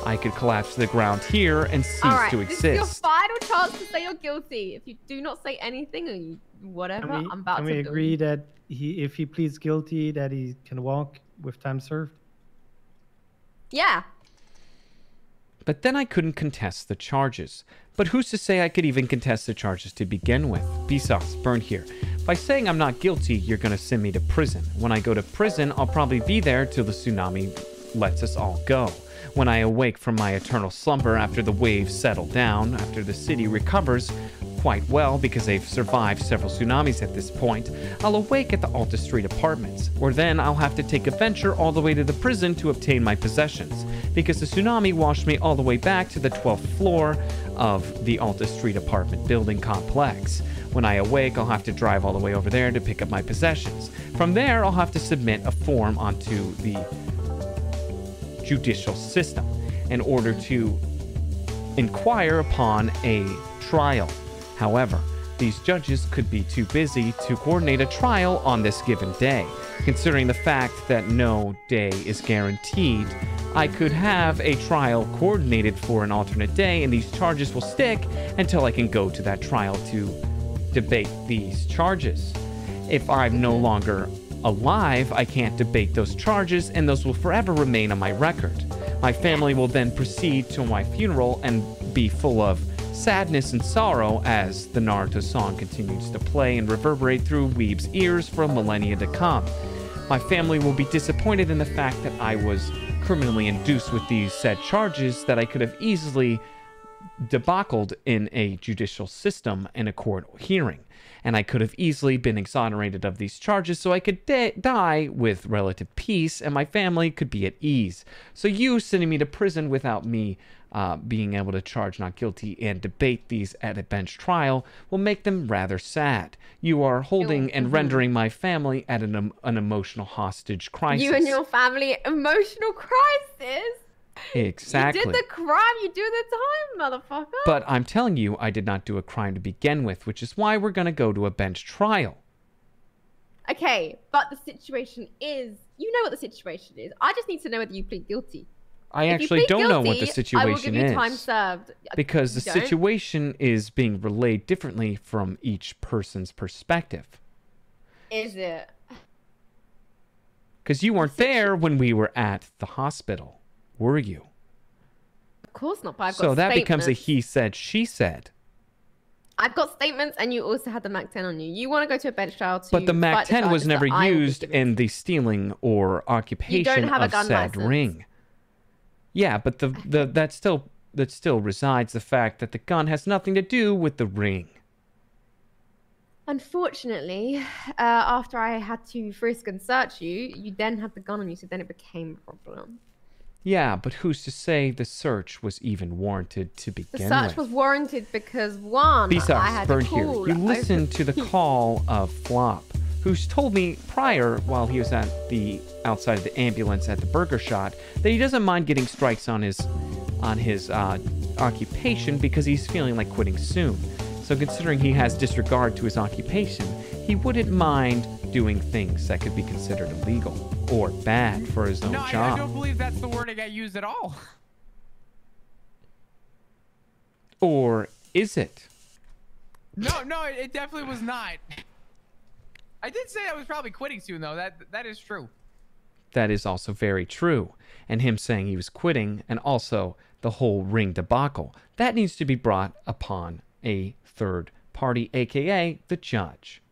I could collapse to the ground here and cease All right. to This is your exist. final chance to say you're guilty. If you do not say anything or you whatever, I'm about Can to. we bill agree you. that if he pleads guilty, that he can walk with time served? Yeah. But then I couldn't contest the charges. But who's to say I could even contest the charges to begin with? Bsauce, burn here. By saying I'm not guilty, you're gonna send me to prison. When I go to prison, I'll probably be there till the tsunami lets us all go. When I awake from my eternal slumber after the waves settle down, after the city recovers quite well because they've survived several tsunamis at this point, I'll awake at the Alta Street apartments, where then I'll have to take a venture all the way to the prison to obtain my possessions, because the tsunami washed me all the way back to the 12th floor of the Alta Street apartment building complex. When I awake, I'll have to drive all the way over there to pick up my possessions. From there, I'll have to submit a form onto the judicial system in order to inquire upon a trial. However, these judges could be too busy to coordinate a trial on this given day. Considering the fact that no day is guaranteed, I could have a trial coordinated for an alternate day, and these charges will stick until I can go to that trial to debate these charges. If I'm no longer alive, I can't debate those charges, and those will forever remain on my record. My family will then proceed to my funeral and be full of sadness and sorrow as the Naruto song continues to play and reverberate through Weeb's ears for a millennia to come. My family will be disappointed in the fact that I was criminally induced with these said charges that I could have easily debacled in a judicial system in a court hearing, and I could have easily been exonerated of these charges so I could die with relative peace and my family could be at ease. So you sending me to prison without me being able to charge not guilty and debate these at a bench trial will make them rather sad. You are holding and rendering my family at an emotional hostage crisis. You and your family emotional crisis? Exactly. You did the crime, you do the time, motherfucker. But I'm telling you, I did not do a crime to begin with, which is why we're going to go to a bench trial. Okay, but the situation is, you know what the situation is. I just need to know whether you plead guilty. I actually don't know what the situation I will give you is. time served. Because the You don't? situation is being relayed differently from each person's perspective. Is it? Because you weren't there when we were at the hospital, were you? Of course not, but I've got So that becomes a statements. he said, she said. I've got statements, and you also had the MAC 10 on you. You want to go to a bench trial to But the MAC fight the 10 was charges never that I will be used giving. in the stealing or occupation have a of gun said license. ring. Yeah, but that still resides the fact that the gun has nothing to do with the ring. Unfortunately, after I had to frisk and search you, you then had the gun on you, so then it became a problem. Yeah, but who's to say the search was even warranted to The begin search with? was warranted because, one, I Bsauce, had burn to here. call You listened to the call of Flop, who's told me prior, while he was at the outside of the ambulance at the burger shot, that he doesn't mind getting strikes on his occupation because he's feeling like quitting soon. So considering he has disregard to his occupation, he wouldn't mind doing things that could be considered illegal or bad for his own No, I job. don't believe that's the wording I used at all. Or is it? No, it definitely was not. I did say I was probably quitting soon, though. That is true. That is also very true. And him saying he was quitting, and also the whole ring debacle, that needs to be brought upon a third party, aka the judge.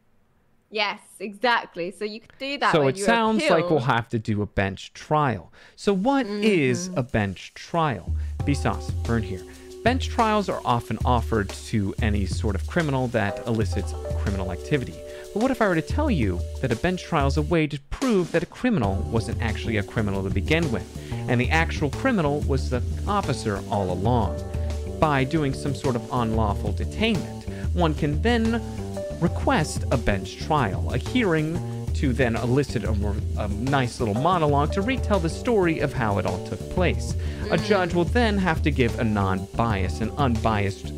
Yes, exactly. So you could do that. So when it you sounds like appeal. we'll have to do a bench trial. So what is a bench trial? Bsauce, burn here. Bench trials are often offered to any sort of criminal that elicits criminal activity. But what if I were to tell you that a bench trial is a way to prove that a criminal wasn't actually a criminal to begin with, and the actual criminal was the officer all along? By doing some sort of unlawful detainment, one can request a bench trial, a hearing to then elicit a nice little monologue to retell the story of how it all took place. A judge will then have to give a non-biased and unbiased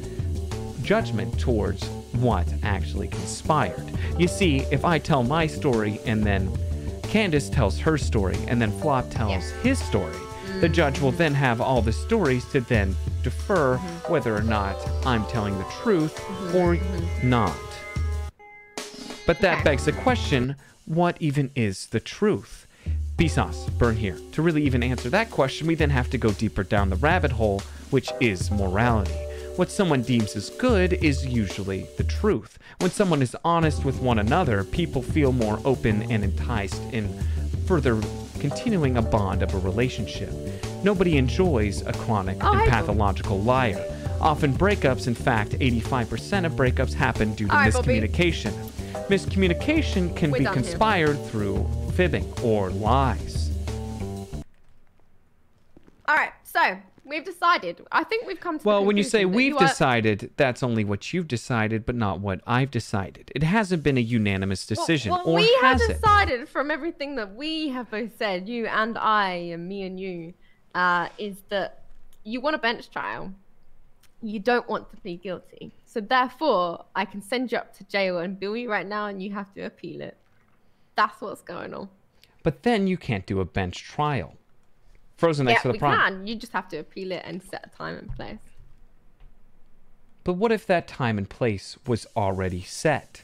judgment towards what actually conspired. You see, if I tell my story and then Candace tells her story and then Flop tells his story, the judge will then have all the stories to then defer whether or not I'm telling the truth or not. But that begs the question, what even is the truth? Bsauce, burn here. To really even answer that question, we then have to go deeper down the rabbit hole, which is morality. What someone deems as good is usually the truth. When someone is honest with one another, people feel more open and enticed in further continuing a bond of a relationship. Nobody enjoys a chronic Oh, and hey, Bill. pathological liar. Often breakups, in fact, 85% of breakups happen due to All right, Bobby. miscommunication. Miscommunication can We're be done here. conspired through fibbing or lies. All right, so we've decided. I think we've come to. Well, the when you say conclusion that we've you are- decided, that's only what you've decided, but not what I've decided. It hasn't been a unanimous decision, Well, or we have has it? decided from everything that we have both said, you and I, and me and you, is that you want a bench trial. You don't want to plead guilty. So therefore, I can send you up to jail and bill you right now, and you have to appeal it. That's what's going on. But then you can't do a bench trial. Frozen next to the we prom. can. You just have to appeal it and set a time and place. But what if that time and place was already set?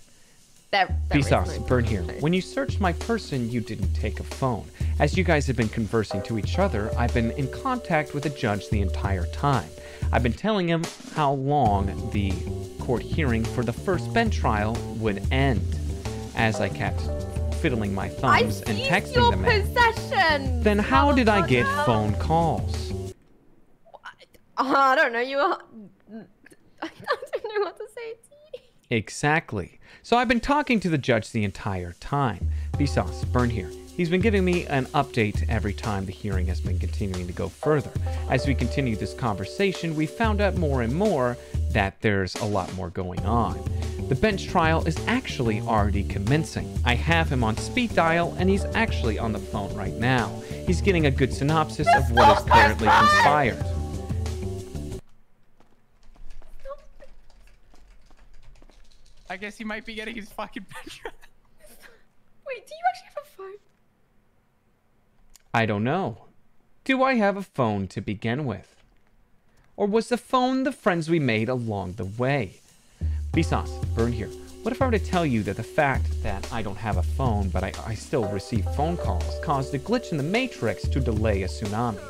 There Bsauce, is no burn here. place. When you searched my person, you didn't take a phone. As you guys have been conversing to each other, I've been in contact with the judge the entire time. I've been telling him how long the court hearing for the first bench trial would end. As I kept fiddling my thumbs and texting your the man. possession. Then how did I get motherfucker. phone calls? I don't know. You are. I don't know what to say to you. Exactly. So I've been talking to the judge the entire time. Bsauce, burn here. He's been giving me an update every time the hearing has been continuing to go further. As we continue this conversation, we found out more and more that there's a lot more going on. The bench trial is actually already commencing. I have him on speed dial, and he's actually on the phone right now. He's getting a good synopsis of what is currently conspired. I guess he might be getting his fucking picture. Wait, do you actually have a phone? I don't know. Do I have a phone to begin with? Or was the phone the friends we made along the way? Bsauce, burn here. What if I were to tell you that the fact that I don't have a phone, but I still receive phone calls, caused a glitch in the matrix to delay a tsunami?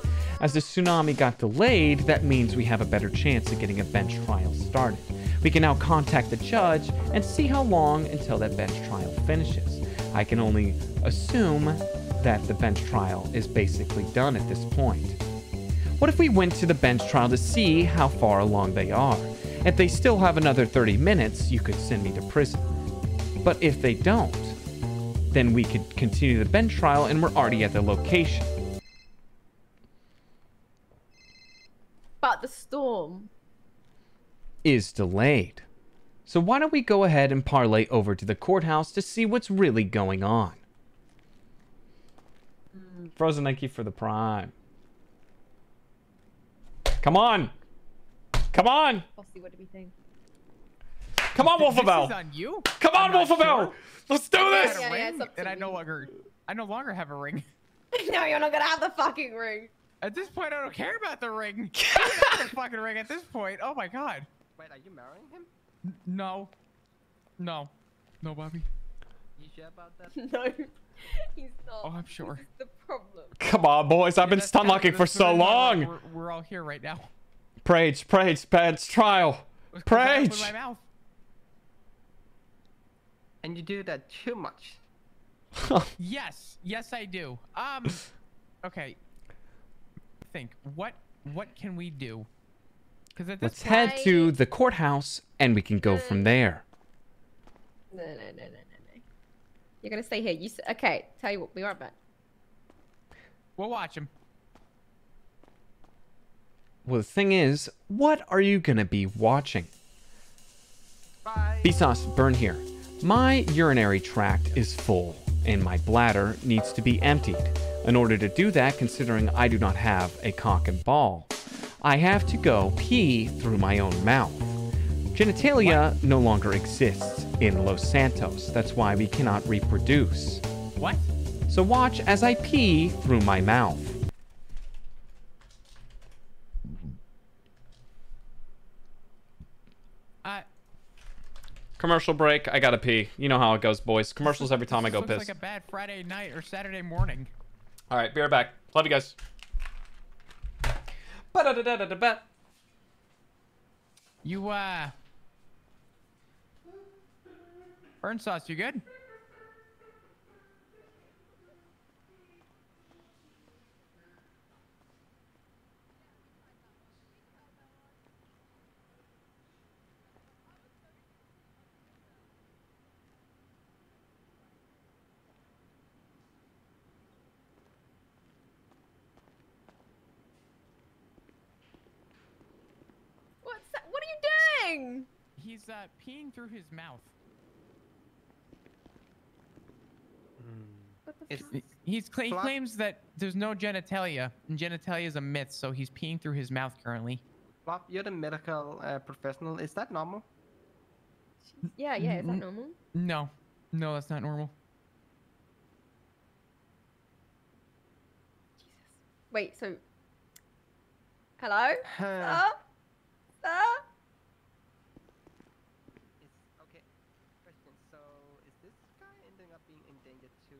As the tsunami got delayed, that means we have a better chance of getting a bench trial started. We can now contact the judge and see how long until that bench trial finishes. I can only assume that the bench trial is basically done at this point. What if we went to the bench trial to see how far along they are? If they still have another 30 minutes, you could send me to prison. But if they don't, then we could continue the bench trial and we're already at the location. But the storm. Is delayed. So why don't we go ahead and parlay over to the courthouse to see what's really going on? Frozen, thank you for the prime. Come on! Come on! Bossy, what do we think? Come on, This is Wolfabell! on you? Come on, I'm not Wolfabell! sure. Let's do I this! had a Yeah, ring, it's up to and I you. no longer have a ring. No, you're not gonna have the fucking ring. At this point, I don't care about the ring. I got the fucking ring at this point. Oh my god. Wait, are you marrying him? No. No. No, Bobby. You sure about that? No, he's not. Oh, I'm sure. This is the problem. Come on, boys. I've been That's kinda- stunlocking for that's the so reason why long. We're all here right now. Praise, bench trial. Let's put that Praise. in my mouth. And you do that too much. Yes. Yes, I do. Okay. Think. What can we do? Because at this Let's head point, to the courthouse and we can go from there. No. You're gonna stay here. Okay, tell you what, be right back. we'll watch him. Well, the thing is, what are you gonna be watching? Bye. Bsauce, burn here. My urinary tract is full, and my bladder needs to be emptied. In order to do that, considering I do not have a cock and ball, I have to go pee through my own mouth. Genitalia no longer exists in Los Santos. That's why we cannot reproduce. What? So watch as I pee through my mouth. Commercial break. I gotta pee. You know how it goes, boys. Commercials every time I go Looks piss. like a bad Friday night or Saturday morning. All right, be right back. Love you guys. Ba-da-da-da-da-da-ba. You burn sauce, you good? doing? He's peeing through his mouth. What the fuck? He claims that there's no genitalia, and genitalia is a myth, so he's peeing through his mouth currently. Flop, you're the medical professional. Is that normal? Yeah, is that normal? No, that's not normal. Wait, so... Hello? Sir? Sir? Okay. Question. So, is this guy ending up being in danger to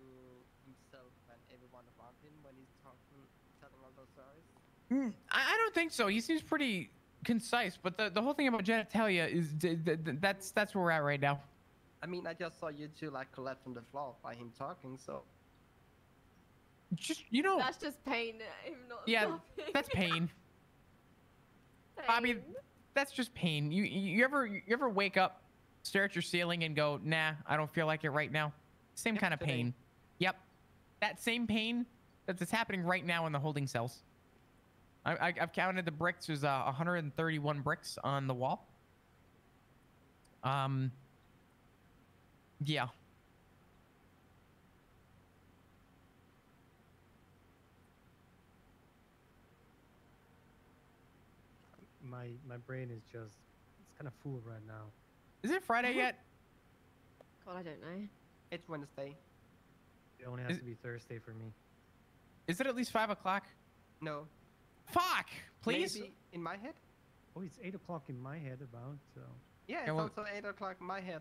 himself and everyone around him when he's telling all those stories? I don't think so. He seems pretty concise, but the whole thing about genitalia is that's where we're at right now. I mean, I just saw you two like collapse from the floor by him talking, so... Just, That's just pain. Him not Yeah, stopping. that's pain. Bobby, that's just pain. You ever wake up, stare at your ceiling and go, nah, I don't feel like it right now? Same kind of pain. Yep. That same pain that's happening right now in the holding cells. I've counted the bricks. There's 131 bricks on the wall. Yeah. My brain is just, it's kind of full right now. Is it Friday yet? God, I don't know. It's Wednesday. It only has to be Thursday for me. Is it at least 5 o'clock? No. Fuck! Please? Maybe in my head? Oh, it's 8 o'clock in my head about, so... Yeah, it's also 8 o'clock in my head.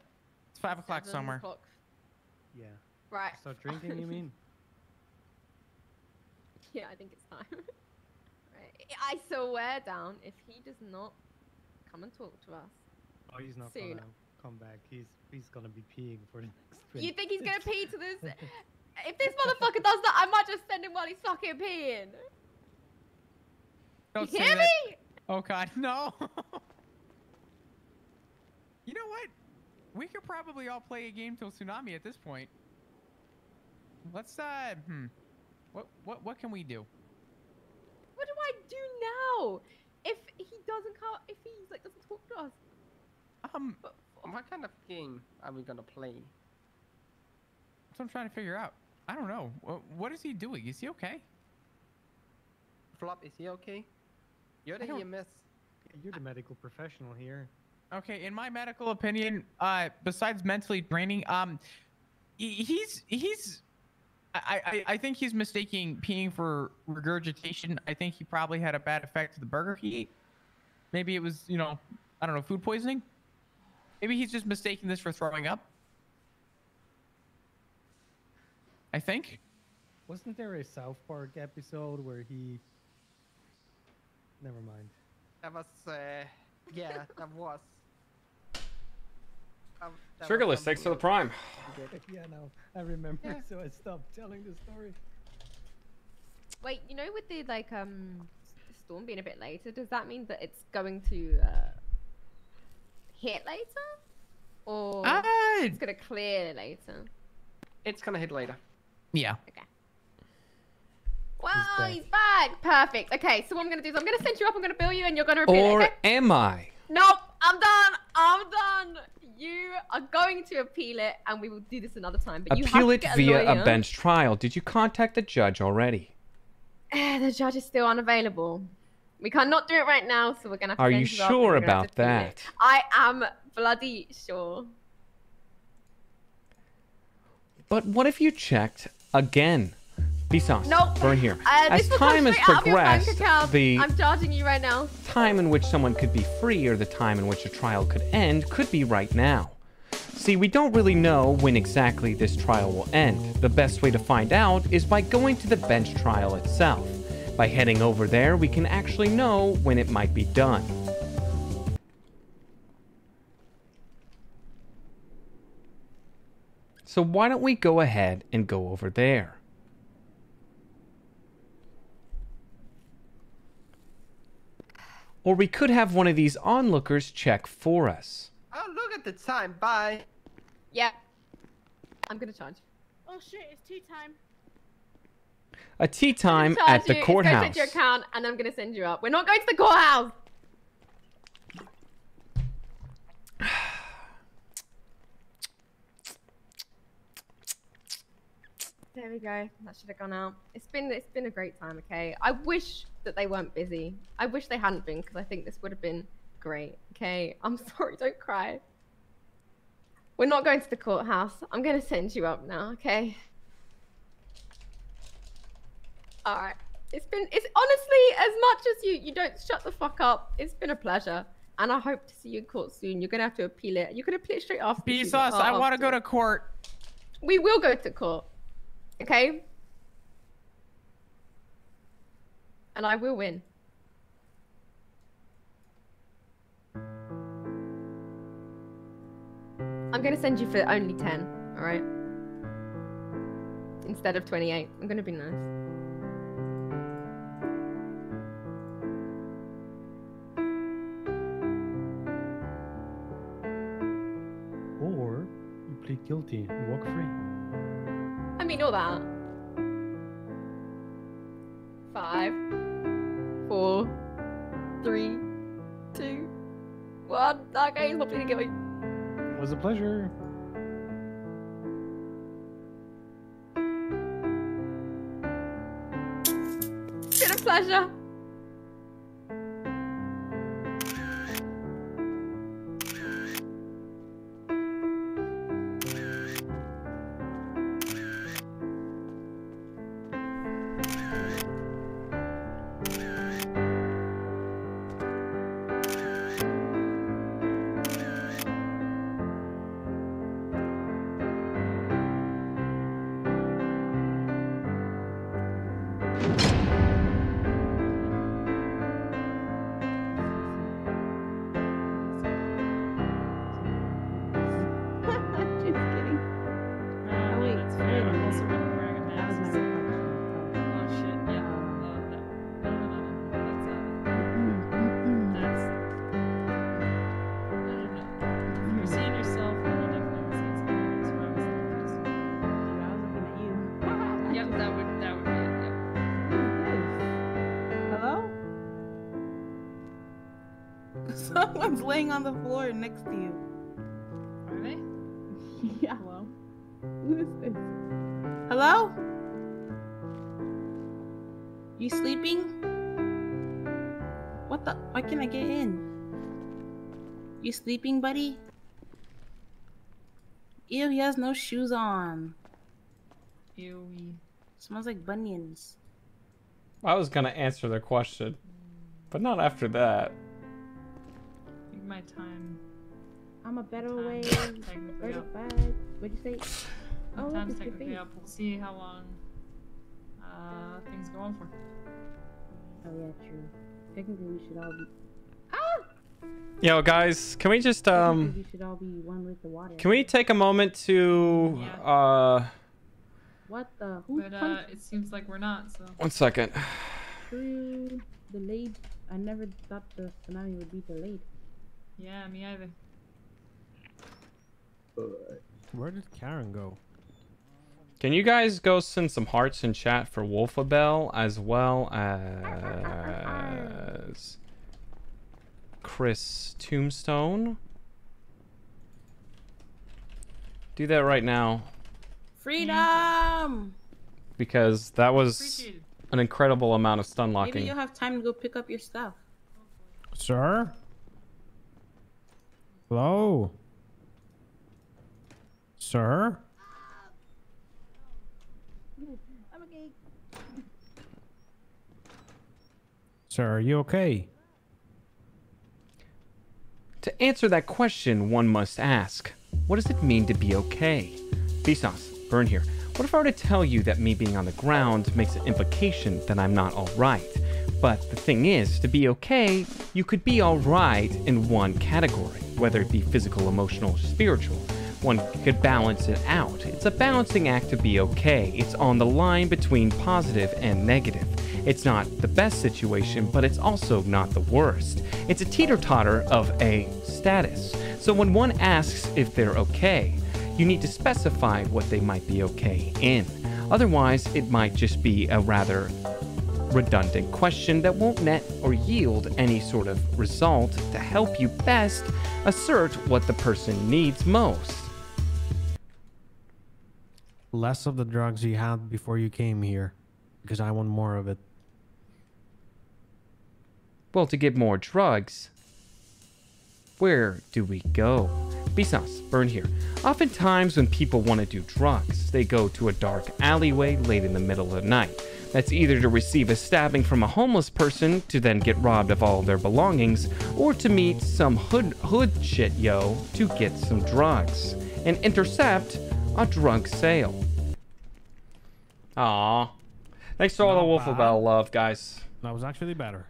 It's 5 o'clock 7 somewhere. o'clock. Yeah. Right. Start drinking, you mean? Yeah, I think it's time. Right. I swear down, if he does not come and talk to us. Oh, he's not soon. gonna come back. He's gonna be peeing for the next 20 You think he's gonna pee to this? If this motherfucker does that, I might just send him while he's fucking peeing. Don't You say hear that. me? Oh god, no. You know what? We could probably all play a game till Tsunami at this point. Let's what can we do? What do I do now? If he doesn't come, if he's like doesn't talk to us. What kind of game are we gonna play? That's what I'm trying to figure out. I don't know. What is he doing? Is he okay? Flop, is he okay? You're the I don't- EMS. You're the medical professional here. Okay, in my medical opinion, besides mentally draining, I think he's mistaking peeing for regurgitation. I think he probably had a bad effect to the burger he ate. Maybe it was, I don't know, food poisoning. Maybe he's just mistaking this for throwing up. I think. Wasn't there a South Park episode where he... Never mind. That was, yeah, that was. That was Sugarless, thanks for the prime. Yeah, no, I remember, Yeah. so I stopped telling the story. Wait, with the storm being a bit later, does that mean that it's going to hit later, or it's gonna clear later? It's gonna hit later. Yeah. Okay. Wow, he's back. Perfect. Okay, so what I'm gonna do is I'm gonna send you up. I'm gonna bill you, and you're gonna repeat Or it. Okay? am I? Nope. I'm done. I'm done. You are going to appeal it, and we will do this another time. But you have Appeal to it get via lawyer. a bench trial. Did you contact the judge already? The judge is still unavailable. We cannot do it right now, so we're gonna have to Are send you up, and sure we're gonna have about to appeal that? it. I am bloody sure. But what if you checked again? Bsauce, Nope. burn here. This As will time come has straight out of your bank progressed, account. the I'm charging you right now. time in which someone could be free or the time in which a trial could end could be right now. See, we don't really know when exactly this trial will end. The best way to find out is by going to the bench trial itself. By heading over there, we can actually know when it might be done. So why don't we go ahead and go over there? Or we could have one of these onlookers check for us. Oh, look at the time. Bye. Yeah. I'm gonna charge. Oh shit, it's tea time. A tea time Charge at the you. It's courthouse. going to your account, and I'm gonna send you up. We're not going to the courthouse. There we go. That should have gone out. It's been a great time. Okay. I wish that they weren't busy. I wish they hadn't been because I think this would have been great. Okay. I'm sorry. Don't cry. We're not going to the courthouse. I'm gonna send you up now. Okay. All right. It's honestly, as much as you don't shut the fuck up, it's been a pleasure. And I hope to see you in court soon. You're gonna have to appeal it. You're gonna appeal it straight after. Bsauce, I want to go to court. We will go to court. Okay? And I will win. I'm gonna send you for only 10, alright? Instead of 28. I'm gonna be nice. Or you plead guilty and walk free. I mean, all that. 5, 4, 3, 2, 1. Okay, he's not pleading guilty. It was a pleasure. It's been a pleasure. Someone's laying on the floor next to you. Are they? Yeah. Hello? Who is this? Hello? You sleeping? What the? Why can't I get in? You sleeping, buddy? Ew, he has no shoes on. Ew. Smells like bunions. I was gonna answer the question, but not after that. Take my time. I'm a better way. Technically up. What'd you say? Oh, Time's look, it's your technically face. up. We'll see how long things go on for. Oh yeah, true. Technically, we should all be. Yo, guys, can we just We should all be one with the water. can we take a moment to What the? Who But punched? it seems like we're not. So. 1 second. True. Delayed. I never thought the tsunami would be delayed. Yeah, me either. Where did Karen go? Can you guys go send some hearts in chat for Wolfabelle as well as Chris Tombstone? Do that right now Freedom! because that was Appreciate it. an incredible amount of stun Maybe locking. you'll have time to go pick up your stuff. Sir? Hello? Sir? I'm okay. Sir, are you okay? To answer that question, one must ask, what does it mean to be okay? Bsauce, Burn here. What if I were to tell you that me being on the ground makes an implication that I'm not alright? But the thing is, to be okay, you could be alright in one category, whether it be physical, emotional, or spiritual. One could balance it out. It's a balancing act to be okay. It's on the line between positive and negative. It's not the best situation, but it's also not the worst. It's a teeter-totter of a status. So when one asks if they're okay, you need to specify what they might be okay in. Otherwise, it might just be a rather redundant question that won't net or yield any sort of result to help you best assert what the person needs most. less of the drugs you had before you came here, because I want more of it. Well, to get more drugs, where do we go? Bsauce, Burn here. Oftentimes when people want to do drugs, they go to a dark alleyway late in the middle of the night. That's either to receive a stabbing from a homeless person to then get robbed of all of their belongings, or to meet some hood shit yo to get some drugs and intercept a drug sale. Aww. Thanks for all the Wolfabell love, guys. That was actually better.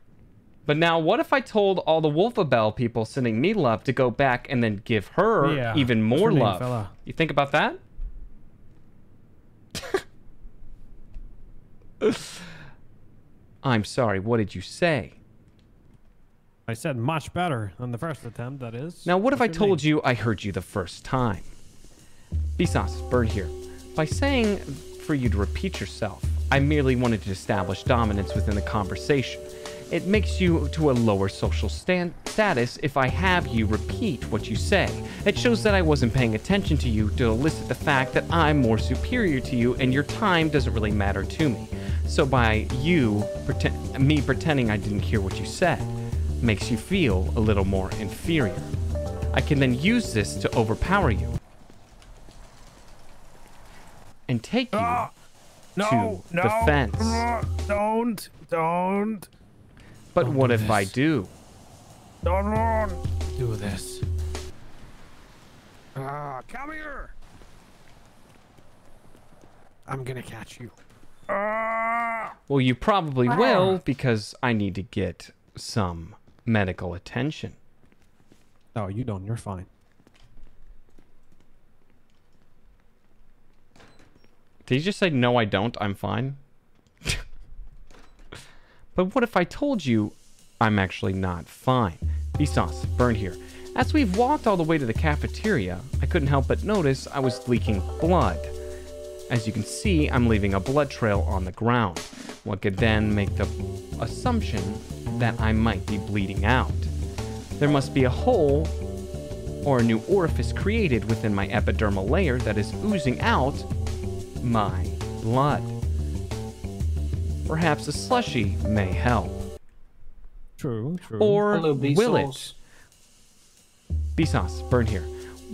But now, what if I told all the Wolfabell people sending me love to go back and then give her even more love? Fella? You think about that? I'm sorry, what did you say? I said much better than the first attempt, that is. Now, what if I told you I heard you the first time? Bsauce, Bird here. By saying for you to repeat yourself, I merely wanted to establish dominance within the conversation. It makes you to a lower social status if I have you repeat what you say. It shows that I wasn't paying attention to you to elicit the fact that I'm more superior to you and your time doesn't really matter to me. So by me pretending I didn't hear what you said, makes you feel a little more inferior. I can then use this to overpower you and take you to the fence. Don't. But what if I do? Don't do this. Come here. I'm gonna catch you. Well, you probably will, because I need to get some medical attention. No, you don't. You're fine. Did you just say, no, I don't, I'm fine? But what if I told you I'm actually not fine? Bsauce, Burn here. As we've walked all the way to the cafeteria, I couldn't help but notice I was leaking blood. As you can see, I'm leaving a blood trail on the ground. One could then make the assumption that I might be bleeding out. There must be a hole or a new orifice created within my epidermal layer that is oozing out my blood. Perhaps a slushie may help. True. Or Hello, will it? Bsauce. Bsauce, Burn here.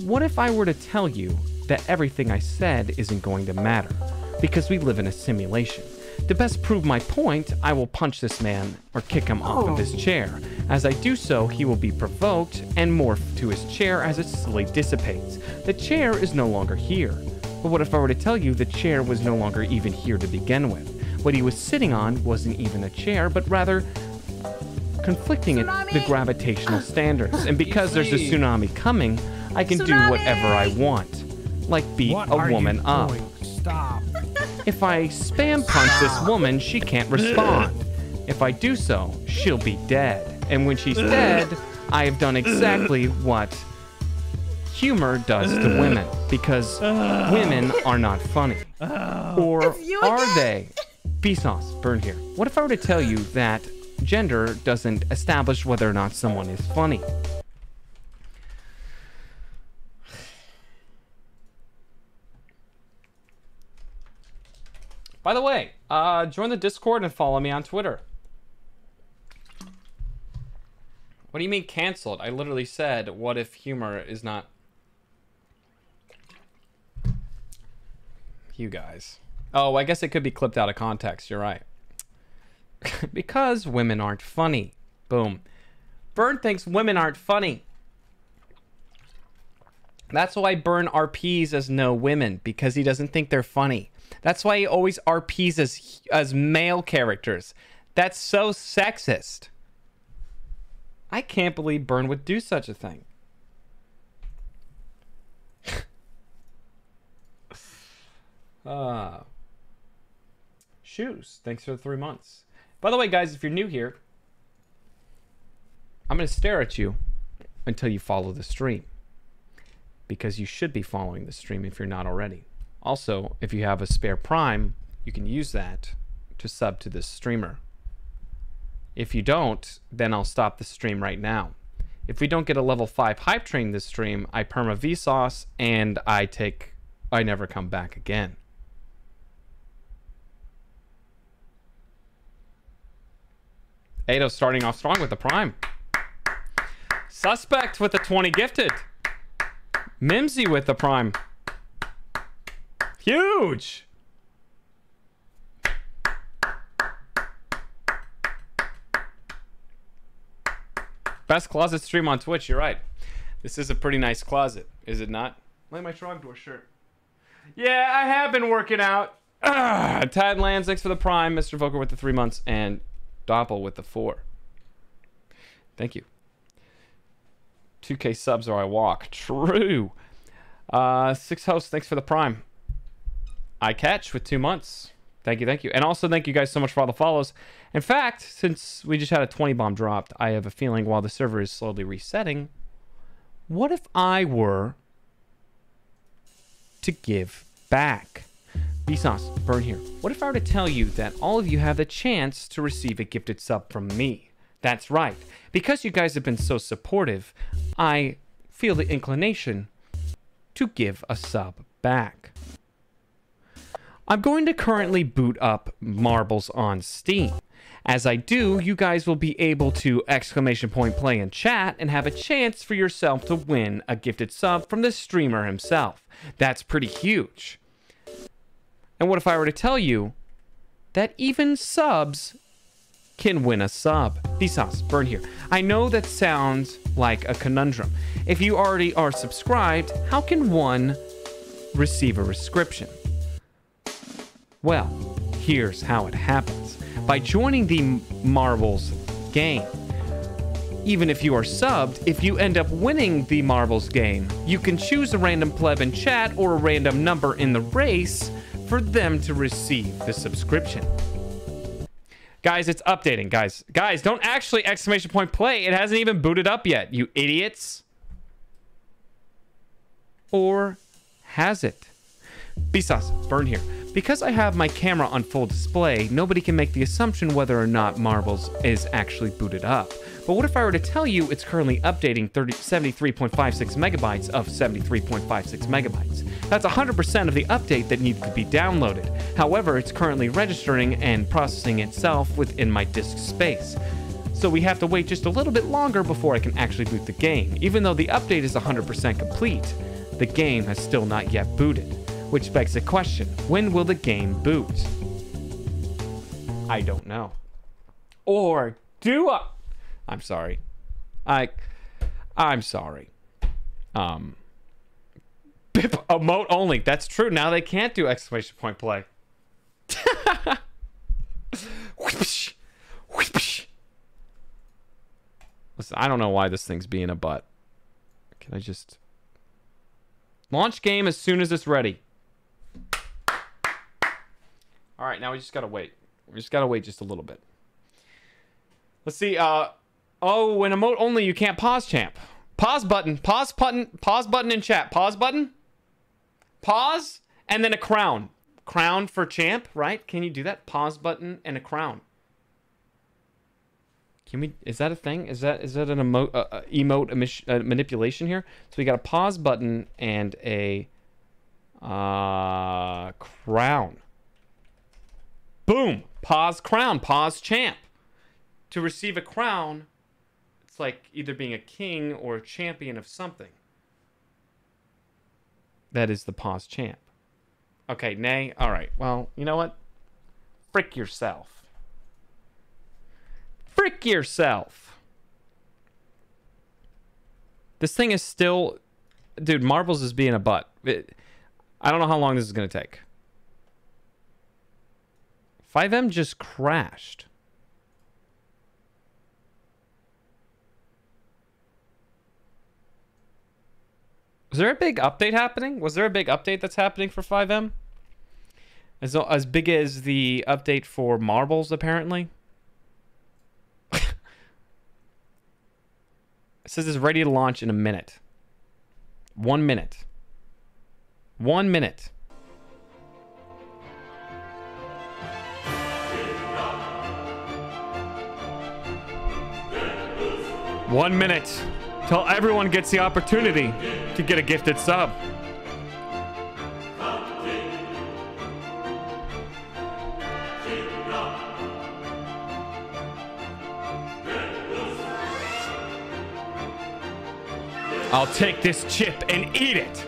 What if I were to tell you that everything I said isn't going to matter? Because we live in a simulation. To best prove my point, I will punch this man or kick him off of his chair. As I do so, he will be provoked and morph to his chair as it slowly dissipates. The chair is no longer here. But what if I were to tell you the chair was no longer even here to begin with? What he was sitting on wasn't even a chair, but rather conflicting the gravitational standards. And because there's a tsunami coming, I can do whatever I want. Like beat a woman up. Stop. If I spam punch this woman, she can't respond. If I do so, she'll be dead. And when she's dead, I have done exactly what humor does to women. Because women are not funny. Or are they? Bsauce, Burn here. What if I were to tell you that gender doesn't establish whether or not someone is funny? By the way, join the Discord and follow me on Twitter. What do you mean canceled? I literally said, what if humor is not... You guys. Oh, I guess it could be clipped out of context. You're right. Because women aren't funny. Boom. Burn thinks women aren't funny. That's why Burn RPs as no women, because he doesn't think they're funny. That's why he always RPs as male characters. That's so sexist. I can't believe Burn would do such a thing. Shoes. Thanks for the 3 months. By the way, guys, if you're new here, I'm going to stare at you until you follow the stream. Because you should be following the stream if you're not already. Also, if you have a spare Prime, you can use that to sub to this streamer. If you don't, then I'll stop the stream right now. If we don't get a level 5 hype train this stream, I perma Vsauce and I never come back again. Ado starting off strong with the prime. Suspect with the 20 gifted. Mimsy with the prime. Huge. Best closet stream on Twitch. You're right. This is a pretty nice closet, is it not? Look at my Trogdor shirt. Yeah, I have been working out. Tad Lands, thanks for the prime. Mr. Volker with the 3 months. And Doppel with the 4. Thank you. 2K subs or I walk. True. 6 hosts, thanks for the prime. I catch with 2 months. Thank you, thank you. And also thank you guys so much for all the follows. In fact, since we just had a 20 bomb dropped, I have a feeling while the server is slowly resetting, what if I were to give back? Bsauce, burn here. What if I were to tell you that all of you have the chance to receive a gifted sub from me? That's right. Because you guys have been so supportive, I feel the inclination to give a sub back. I'm going to currently boot up Marbles on Steam. As I do, you guys will be able to !play in chat and have a chance for yourself to win a gifted sub from the streamer himself. That's pretty huge. And what if I were to tell you that even subs can win a sub? Bsauce, burn here. I know that sounds like a conundrum. If you already are subscribed, how can one receive a subscription? Well, here's how it happens. By joining the Marbles game, even if you are subbed, if you end up winning the Marbles game, you can choose a random pleb in chat or a random number in the race for them to receive the subscription. Guys, it's updating, guys. Guys, don't actually !play. It hasn't even booted up yet, you idiots. Or has it? Bsauce, burn here. Because I have my camera on full display, nobody can make the assumption whether or not Marbles is actually booted up. But what if I were to tell you it's currently updating 73.56 megabytes of 73.56 megabytes? That's 100% of the update that needs to be downloaded. However, it's currently registering and processing itself within my disk space. So we have to wait just a little bit longer before I can actually boot the game. Even though the update is 100% complete, the game has still not yet booted. Which begs the question, when will the game boot? I don't know. Or do I? I'm sorry. I'm sorry. Bip emote only. That's true. Now they can't do !play. Whoosh, whoosh. Listen, I don't know why this thing's being a butt. Can I just launch game as soon as it's ready? All right, now we just gotta wait. We just gotta wait just a little bit. Let's see. Oh, when emote only, you can't pause, champ. Pause button in chat. Pause button. Pause, and then a crown. Crown for champ, right? Can you do that? Pause button and a crown. Can we? Is that a thing? Is that an emote manipulation here? So we got a pause button and a crown. Boom. Pause crown. Pause champ. To receive a crown, it's like either being a king or a champion of something. That is the pause champ. Okay, nay. All right. Well, you know what? Frick yourself. Frick yourself. This thing is still... Dude, Marbles is being a butt. I don't know how long this is going to take. 5M just crashed. Was there a big update happening? Was there a big update that's happening for 5M? As big as the update for Marbles, apparently? It says it's ready to launch in a minute. 1 minute. 1 minute. One minute till everyone gets the opportunity to get a gifted sub. I'll take this chip and eat it.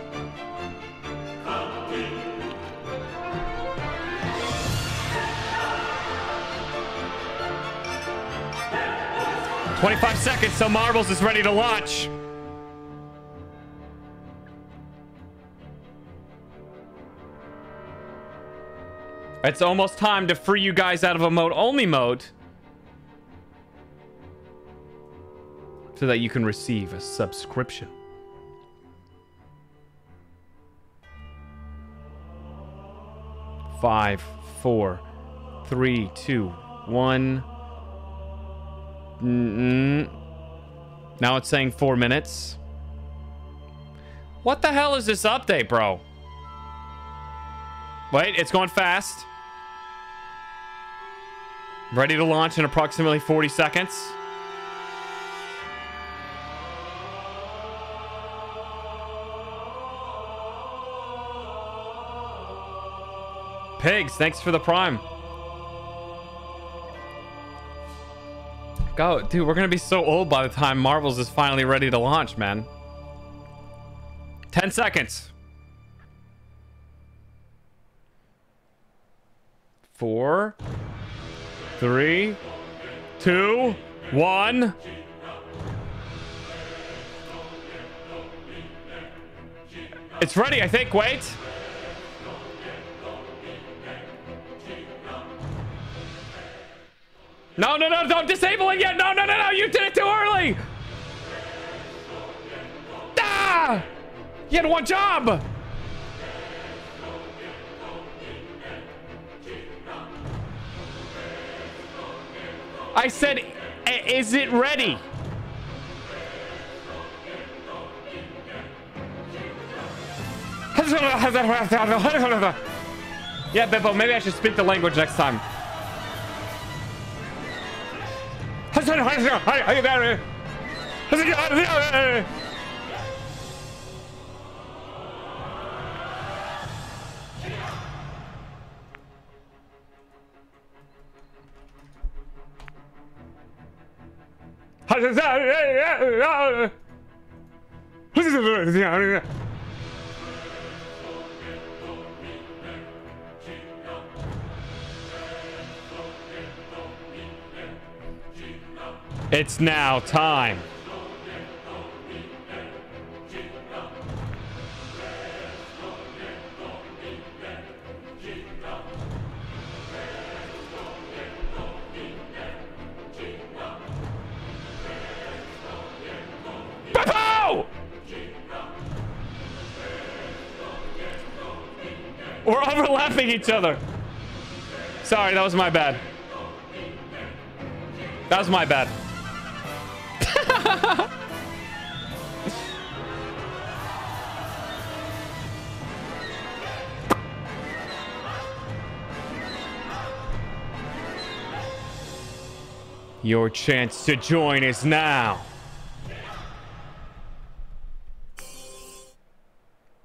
"25 seconds, so Marbles is ready to launch." It's almost time to free you guys out of a mode-only mode so that you can receive a subscription. Five, four, three, two, one. Now it's saying 4 minutes. What the hell is this update, bro? Wait, it's going fast. Ready to launch in approximately 40 seconds. Pigs, thanks for the prime. Go, dude, we're gonna be so old by the time Marvels is finally ready to launch, man. 10 seconds. 4, 3, 2, 1. It's ready, I think. Wait. No, no, no, don't disable it yet. No, no, no, no. You did it too early. Ah! You had one job. I said, is it ready? Yeah, Beppo, maybe I should speak the language next time. It's now time. Beppo! We're overlapping each other. Sorry, that was my bad. That was my bad. Your chance to join is now.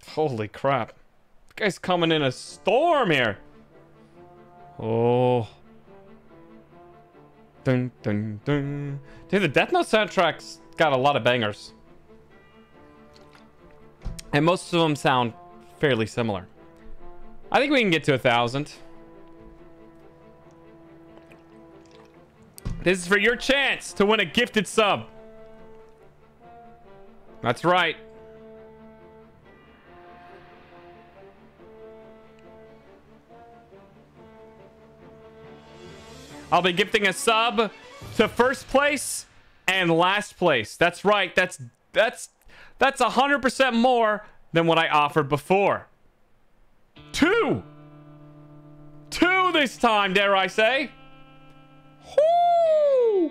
Holy crap. This guy's coming in a storm here. Oh. Dun, dun, dun. Dude, the Death Note soundtrack's got a lot of bangers. And most of them sound fairly similar. I think we can get to 1,000. This is for your chance to win a gifted sub. That's right. I'll be gifting a sub to first place and last place. That's right. That's 100% more than what I offered before. 2 this time, dare I say. Whoo!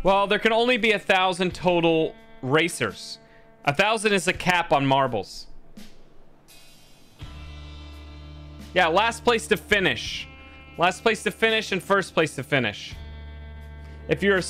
Well, there can only be 1,000 total racers. 1,000 is a cap on marbles. Yeah, last place to finish. Last place to finish and first place to finish. If you're a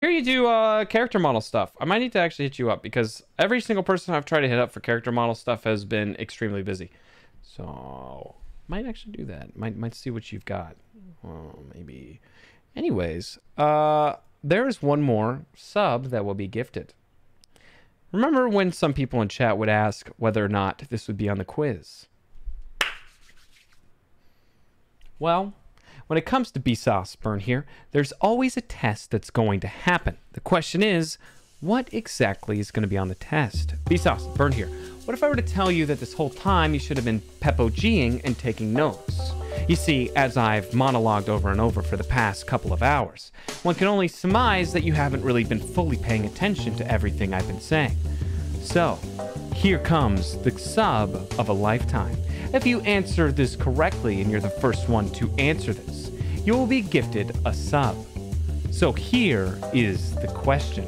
Here you do character model stuff. I might need to actually hit you up because every single person I've tried to hit up for character model stuff has been extremely busy. So might actually do that. Might see what you've got. Maybe. Anyways, there is one more sub that will be gifted. Remember when some people in chat would ask whether or not this would be on the quiz? Well, when it comes to Bsauce burn here, there's always a test that's going to happen. The question is, what exactly is going to be on the test? Bsauce burn here. What if I were to tell you that this whole time you should have been Peppo-G'ing and taking notes? You see, as I've monologued over and over for the past couple of hours, one can only surmise that you haven't really been fully paying attention to everything I've been saying. So, here comes the sub of a lifetime. If you answer this correctly and you're the first one to answer this, you will be gifted a sub. So here is the question.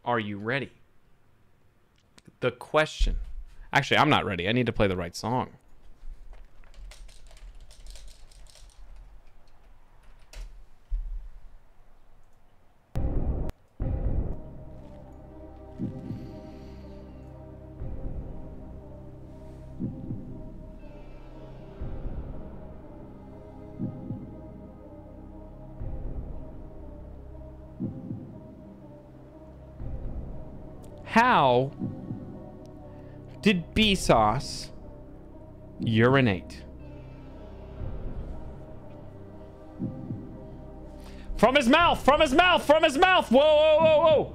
Are you ready? The question. Actually, I'm not ready. I need to play the right song. How did Bsauce urinate? From his mouth! From his mouth! From his mouth! Whoa, whoa, whoa, whoa!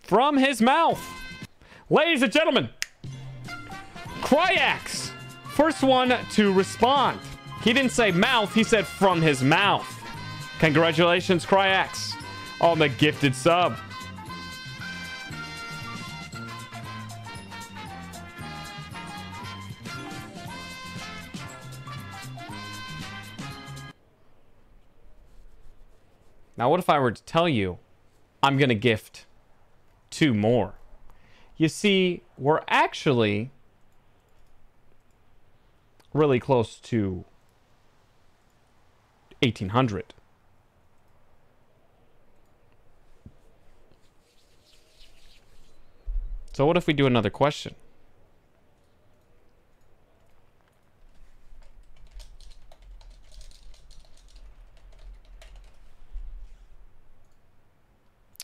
From his mouth! Ladies and gentlemen, Cryax, first one to respond. He didn't say mouth, he said from his mouth. Congratulations, Cryax, on the gifted sub. Now, what if I were to tell you I'm going to gift 2 more? You see, we're actually really close to 1,800. So what if we do another question?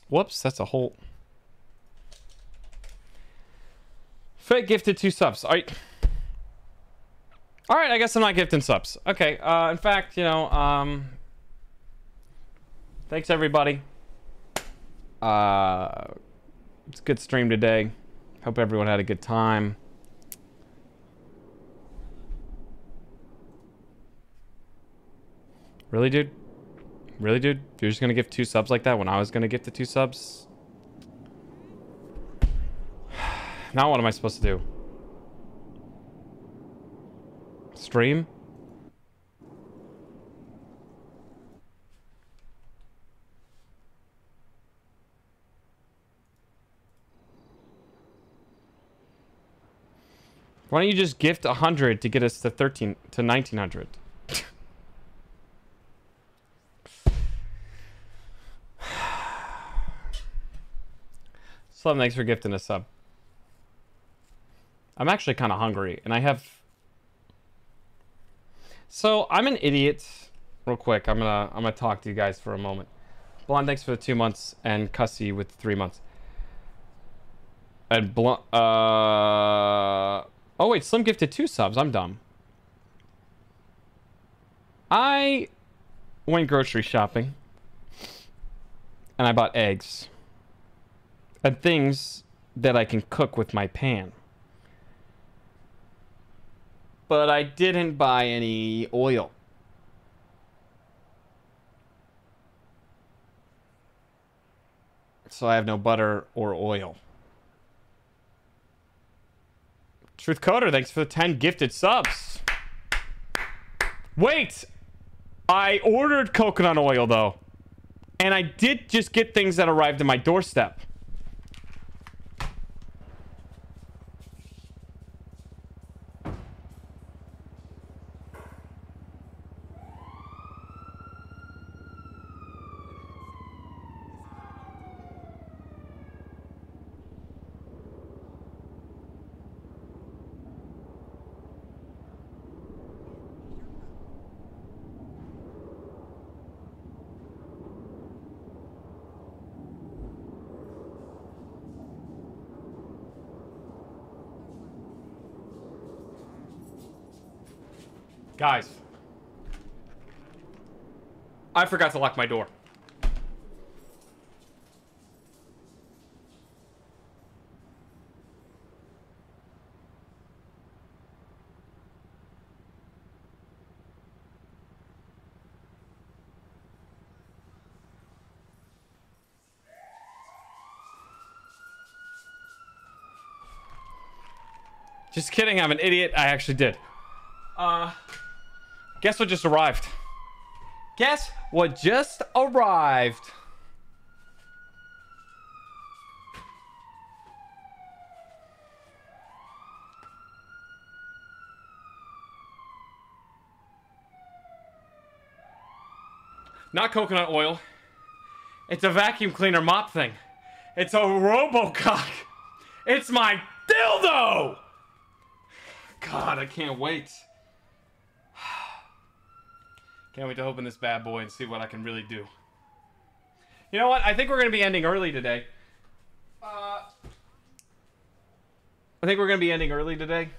Whoops, that's a whole... Fake gifted 2 subs. All right, I guess I'm not gifting subs. Okay, in fact, you know, thanks everybody. It's a good stream today. Hope everyone had a good time. Really, dude? Really, dude? You're just gonna give 2 subs like that when I was gonna gift the 2 subs? Now what am I supposed to do? Stream? Why don't you just gift 100 to get us to 1900? Slum, thanks for gifting a sub. I'm actually kind of hungry, and I have... So, I'm an idiot. Real quick, I'm gonna talk to you guys for a moment. Blonde, thanks for the 2 months, and Cussy with 3 months. And oh wait, Slim gifted 2 subs. I'm dumb. I went grocery shopping, and I bought eggs and things that I can cook with my pan. But I didn't buy any oil. So I have no butter or oil. Truth Coder, thanks for the 10 gifted subs. Wait! I ordered coconut oil, though. And I did just get things that arrived at my doorstep. Guys. I forgot to lock my door. Just kidding, I'm an idiot. I actually did. Guess what just arrived? Guess what just arrived? Not coconut oil. It's a vacuum cleaner mop thing. It's a RoboCock. It's my dildo! God, I can't wait. Can't wait to open this bad boy and see what I can really do. You know what? I think we're going to be ending early today. I think we're going to be ending early today.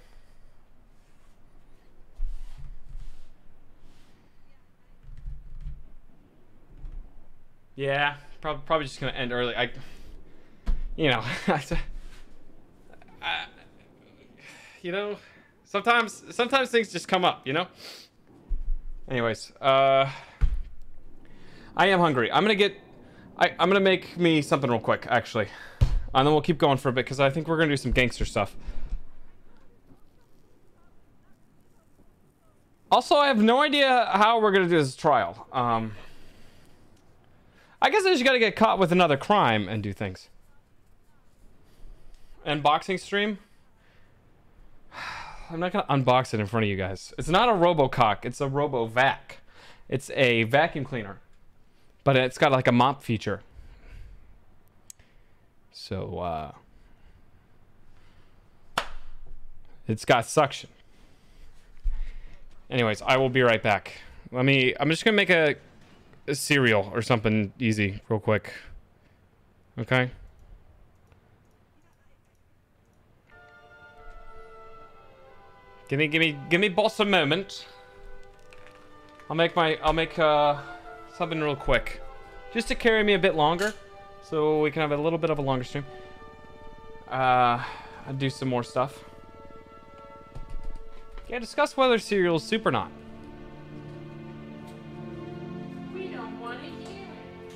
Yeah, probably just going to end early. You know, you know, sometimes things just come up, you know? Anyways, I am hungry. I'm gonna make me something real quick, actually. And then we'll keep going for a bit, because I think we're gonna do some gangster stuff. Also, I have no idea how we're gonna do this trial. I guess I just gotta get caught with another crime and do things. Unboxing stream? I'm not gonna unbox it in front of you guys. It's not a RoboCock, it's a RoboVac. It's a vacuum cleaner. But it's got like a mop feature. So, it's got suction. Anyways, I will be right back. I'm just gonna make a cereal or something easy real quick. Okay? Give me boss a moment. I'll make something real quick. Just to carry me a bit longer. So we can have a little bit of a longer stream. I'll do some more stuff. Yeah, discuss whether cereal's soup or not. We don't want to hear it.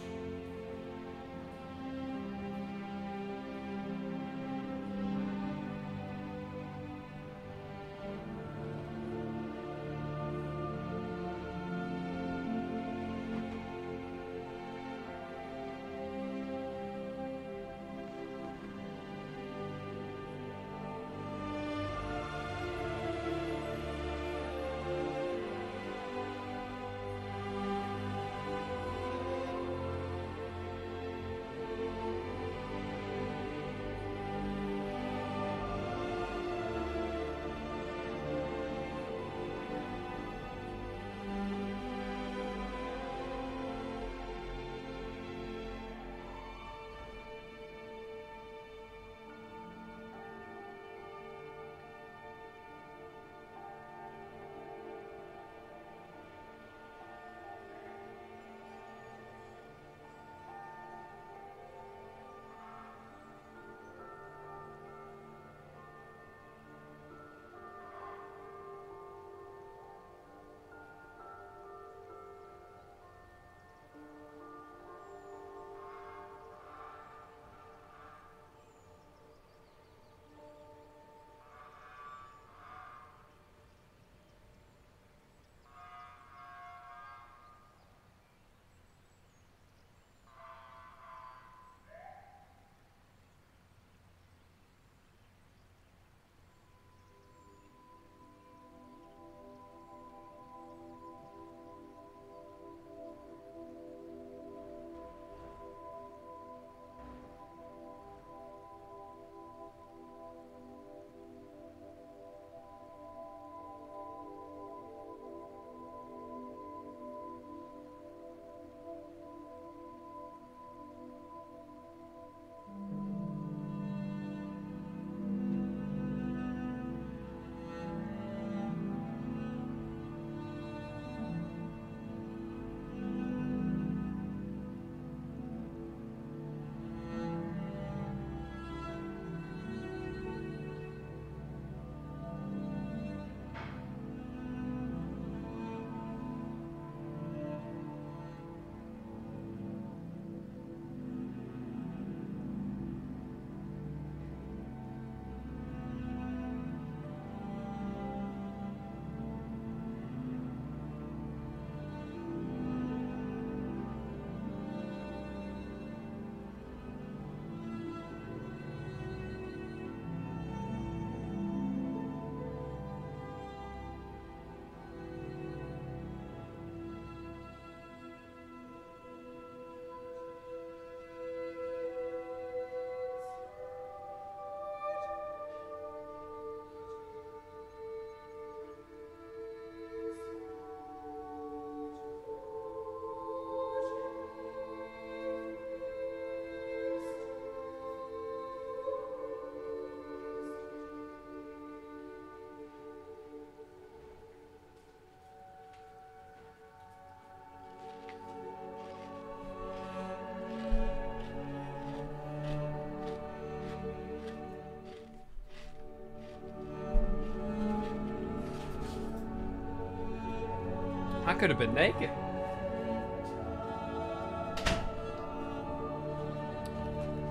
could have been naked.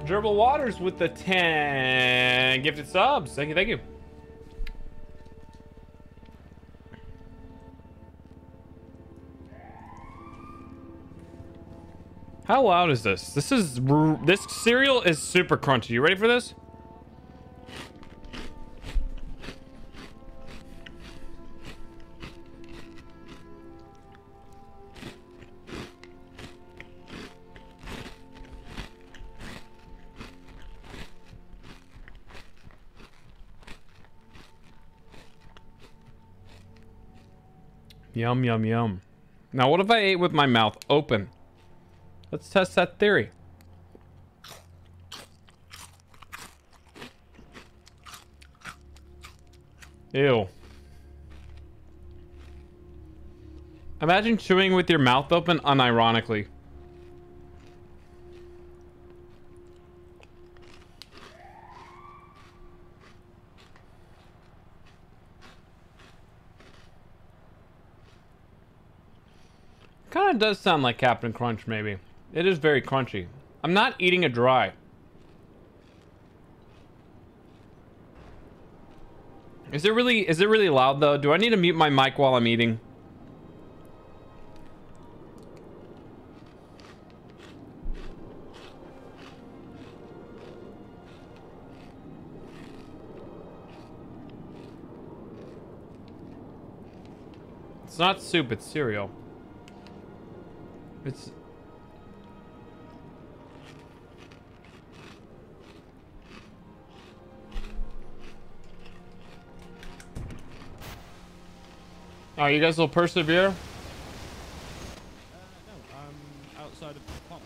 Gerbil Waters with the 10 gifted subs. Thank you, thank you. How loud is this? This cereal is super crunchy. You ready for this? Yum, yum, yum. Now, what if I ate with my mouth open? Let's test that theory. Ew. Imagine chewing with your mouth open unironically. Kind of does sound like Captain Crunch, maybe. It is very crunchy. I'm not eating it dry. Is it really loud though? Do I need to mute my mic while I'm eating? It's not soup, it's cereal. It's... Oh, you guys will persevere? No, I'm outside of the pump.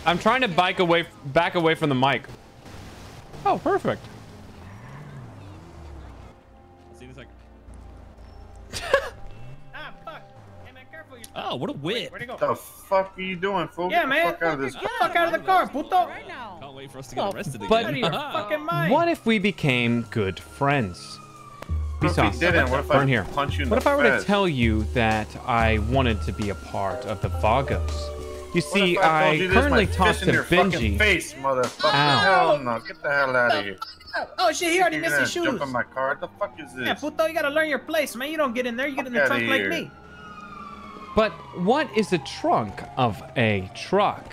I'm trying to back away from the mic. Oh, perfect. See this like. Ah, fuck. Hey, man, careful. Oh, what a whip. Where'd it go? What the fuck are you doing, fool? Yeah, Get man. the fuck out of this. Get the fuck out of the car, puto. Can't wait for us to get arrested But again. Out of your fucking mind. what if we became good friends? What if we Bsauce, didn't? What if I burn here. punch you in What the if I were to face? tell you that I wanted to be a part of the Vagos? You see, What if I told I you this, currently my talked fist to in your fucking Benji. face, motherfucker. Ow. Hell no. Get the hell out of here. Oh shit, he already You're missed gonna his shoes. jump in my car. What the fuck is this? Yeah, puto, you gotta learn your place, man. You don't get in there, you get in the Fuck trunk outta like here. me. But what is a trunk of a truck?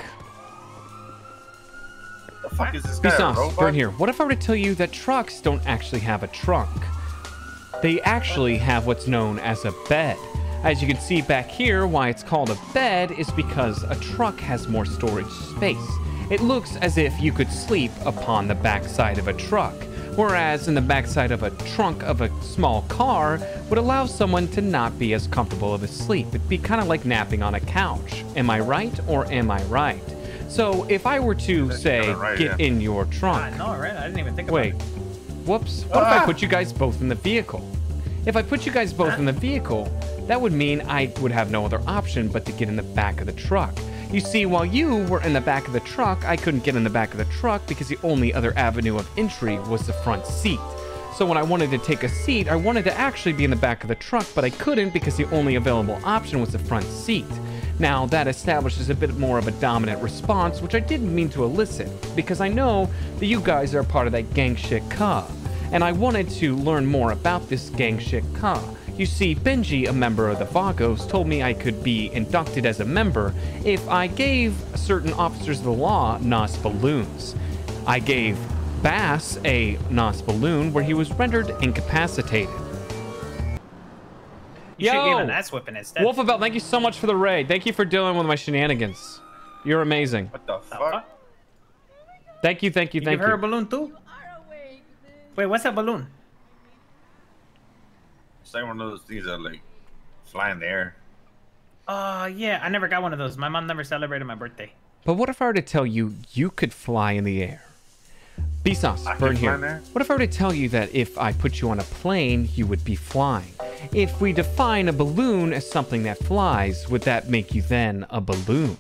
What the fuck is this guy, a Bsauce, robot? burn here. What if I were to tell you that trucks don't actually have a trunk? They actually have what's known as a bed. As you can see back here, why it's called a bed is because a truck has more storage space. It looks as if you could sleep upon the backside of a truck, whereas in the backside of a trunk of a small car would allow someone to not be as comfortable of a sleep. It'd be kind of like napping on a couch. Am I right or am I right? So if I were to say, right, get yeah. in your trunk. No, right? I didn't even think about Wait. it. Whoops. What if I put you guys both in the vehicle? If I put you guys both in the vehicle, that would mean I would have no other option but to get in the back of the truck. You see, while you were in the back of the truck, I couldn't get in the back of the truck because the only other avenue of entry was the front seat. So when I wanted to take a seat, I wanted to actually be in the back of the truck, but I couldn't because the only available option was the front seat. Now, that establishes a bit more of a dominant response, which I didn't mean to elicit, because I know that you guys are a part of that gang shit ka, and I wanted to learn more about this gang shit ka. You see, Benji, a member of the Vagos, told me I could be inducted as a member if I gave certain officers of the law NOS balloons. I gave Bass a NOS balloon where he was rendered incapacitated. You should give him that whipping instead. Wolfabelt, thank you so much for the raid. Thank you for dealing with my shenanigans. You're amazing. What the fuck? Thank you, thank you, You thank give her a you. balloon too? Wait, what's that balloon? It's like one of those things that like fly in the air. Yeah, I never got one of those. My mom never celebrated my birthday. But what if I were to tell you you could fly in the air? Bsauce, I burn could fly in here. there? What if I were to tell you that if I put you on a plane, you would be flying? If we define a balloon as something that flies, would that make you then a balloon?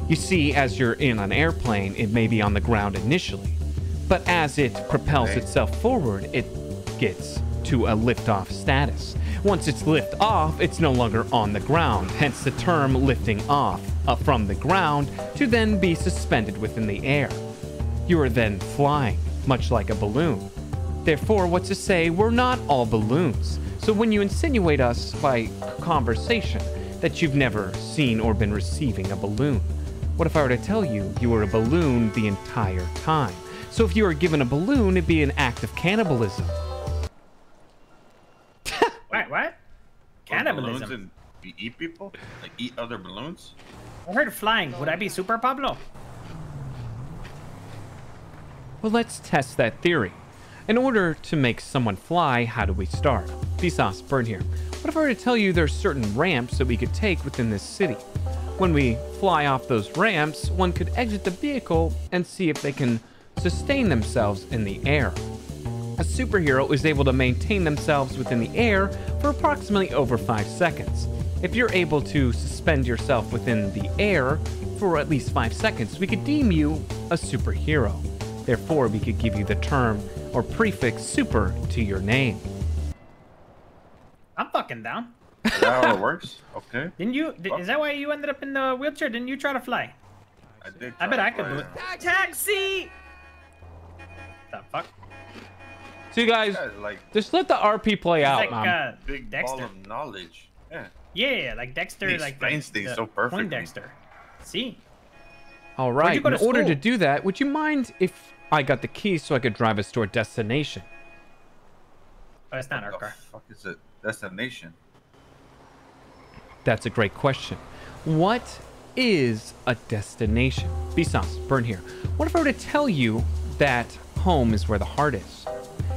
You see, as you're in an airplane, it may be on the ground initially, but as it propels itself forward, it gets to a lift-off status. Once it's lift off, it's no longer on the ground, hence the term lifting off, up from the ground, to then be suspended within the air. You are then flying, much like a balloon. Therefore, what's to say we're not all balloons? So when you insinuate us by conversation that you've never seen or been receiving a balloon, what if I were to tell you you were a balloon the entire time? So if you were given a balloon, it'd be an act of cannibalism. Wait, what? Cannibalism? Balloons and you eat people? Like eat other balloons? I heard flying. Would I be Super Pablo? Well, let's test that theory. In order to make someone fly, how do we start? Bsauce, Burn here. What if I were to tell you there's certain ramps that we could take within this city? When we fly off those ramps, one could exit the vehicle and see if they can sustain themselves in the air. A superhero is able to maintain themselves within the air for approximately over 5 seconds. If you're able to suspend yourself within the air for at least 5 seconds, we could deem you a superhero. Therefore, we could give you the term or prefix super to your name. I'm fucking down. Is that how it works? Okay. Didn't you? Is that why you ended up in the wheelchair? Didn't you try to fly? I did. I bet I could do it. Taxi! The fuck? So you guys, like, just let the RP play out, like, man. big Dexter. ball of knowledge. Yeah. Yeah, like Dexter, He like explains things so perfectly. Dexter. See? All right, you go in to order school? to do that, would you mind if I got the keys so I could drive us to our destination? Oh, it's not our car. Fuck is it? Destination. That's a great question. What is a destination? Bsauce, Burn here. What if I were to tell you that home is where the heart is?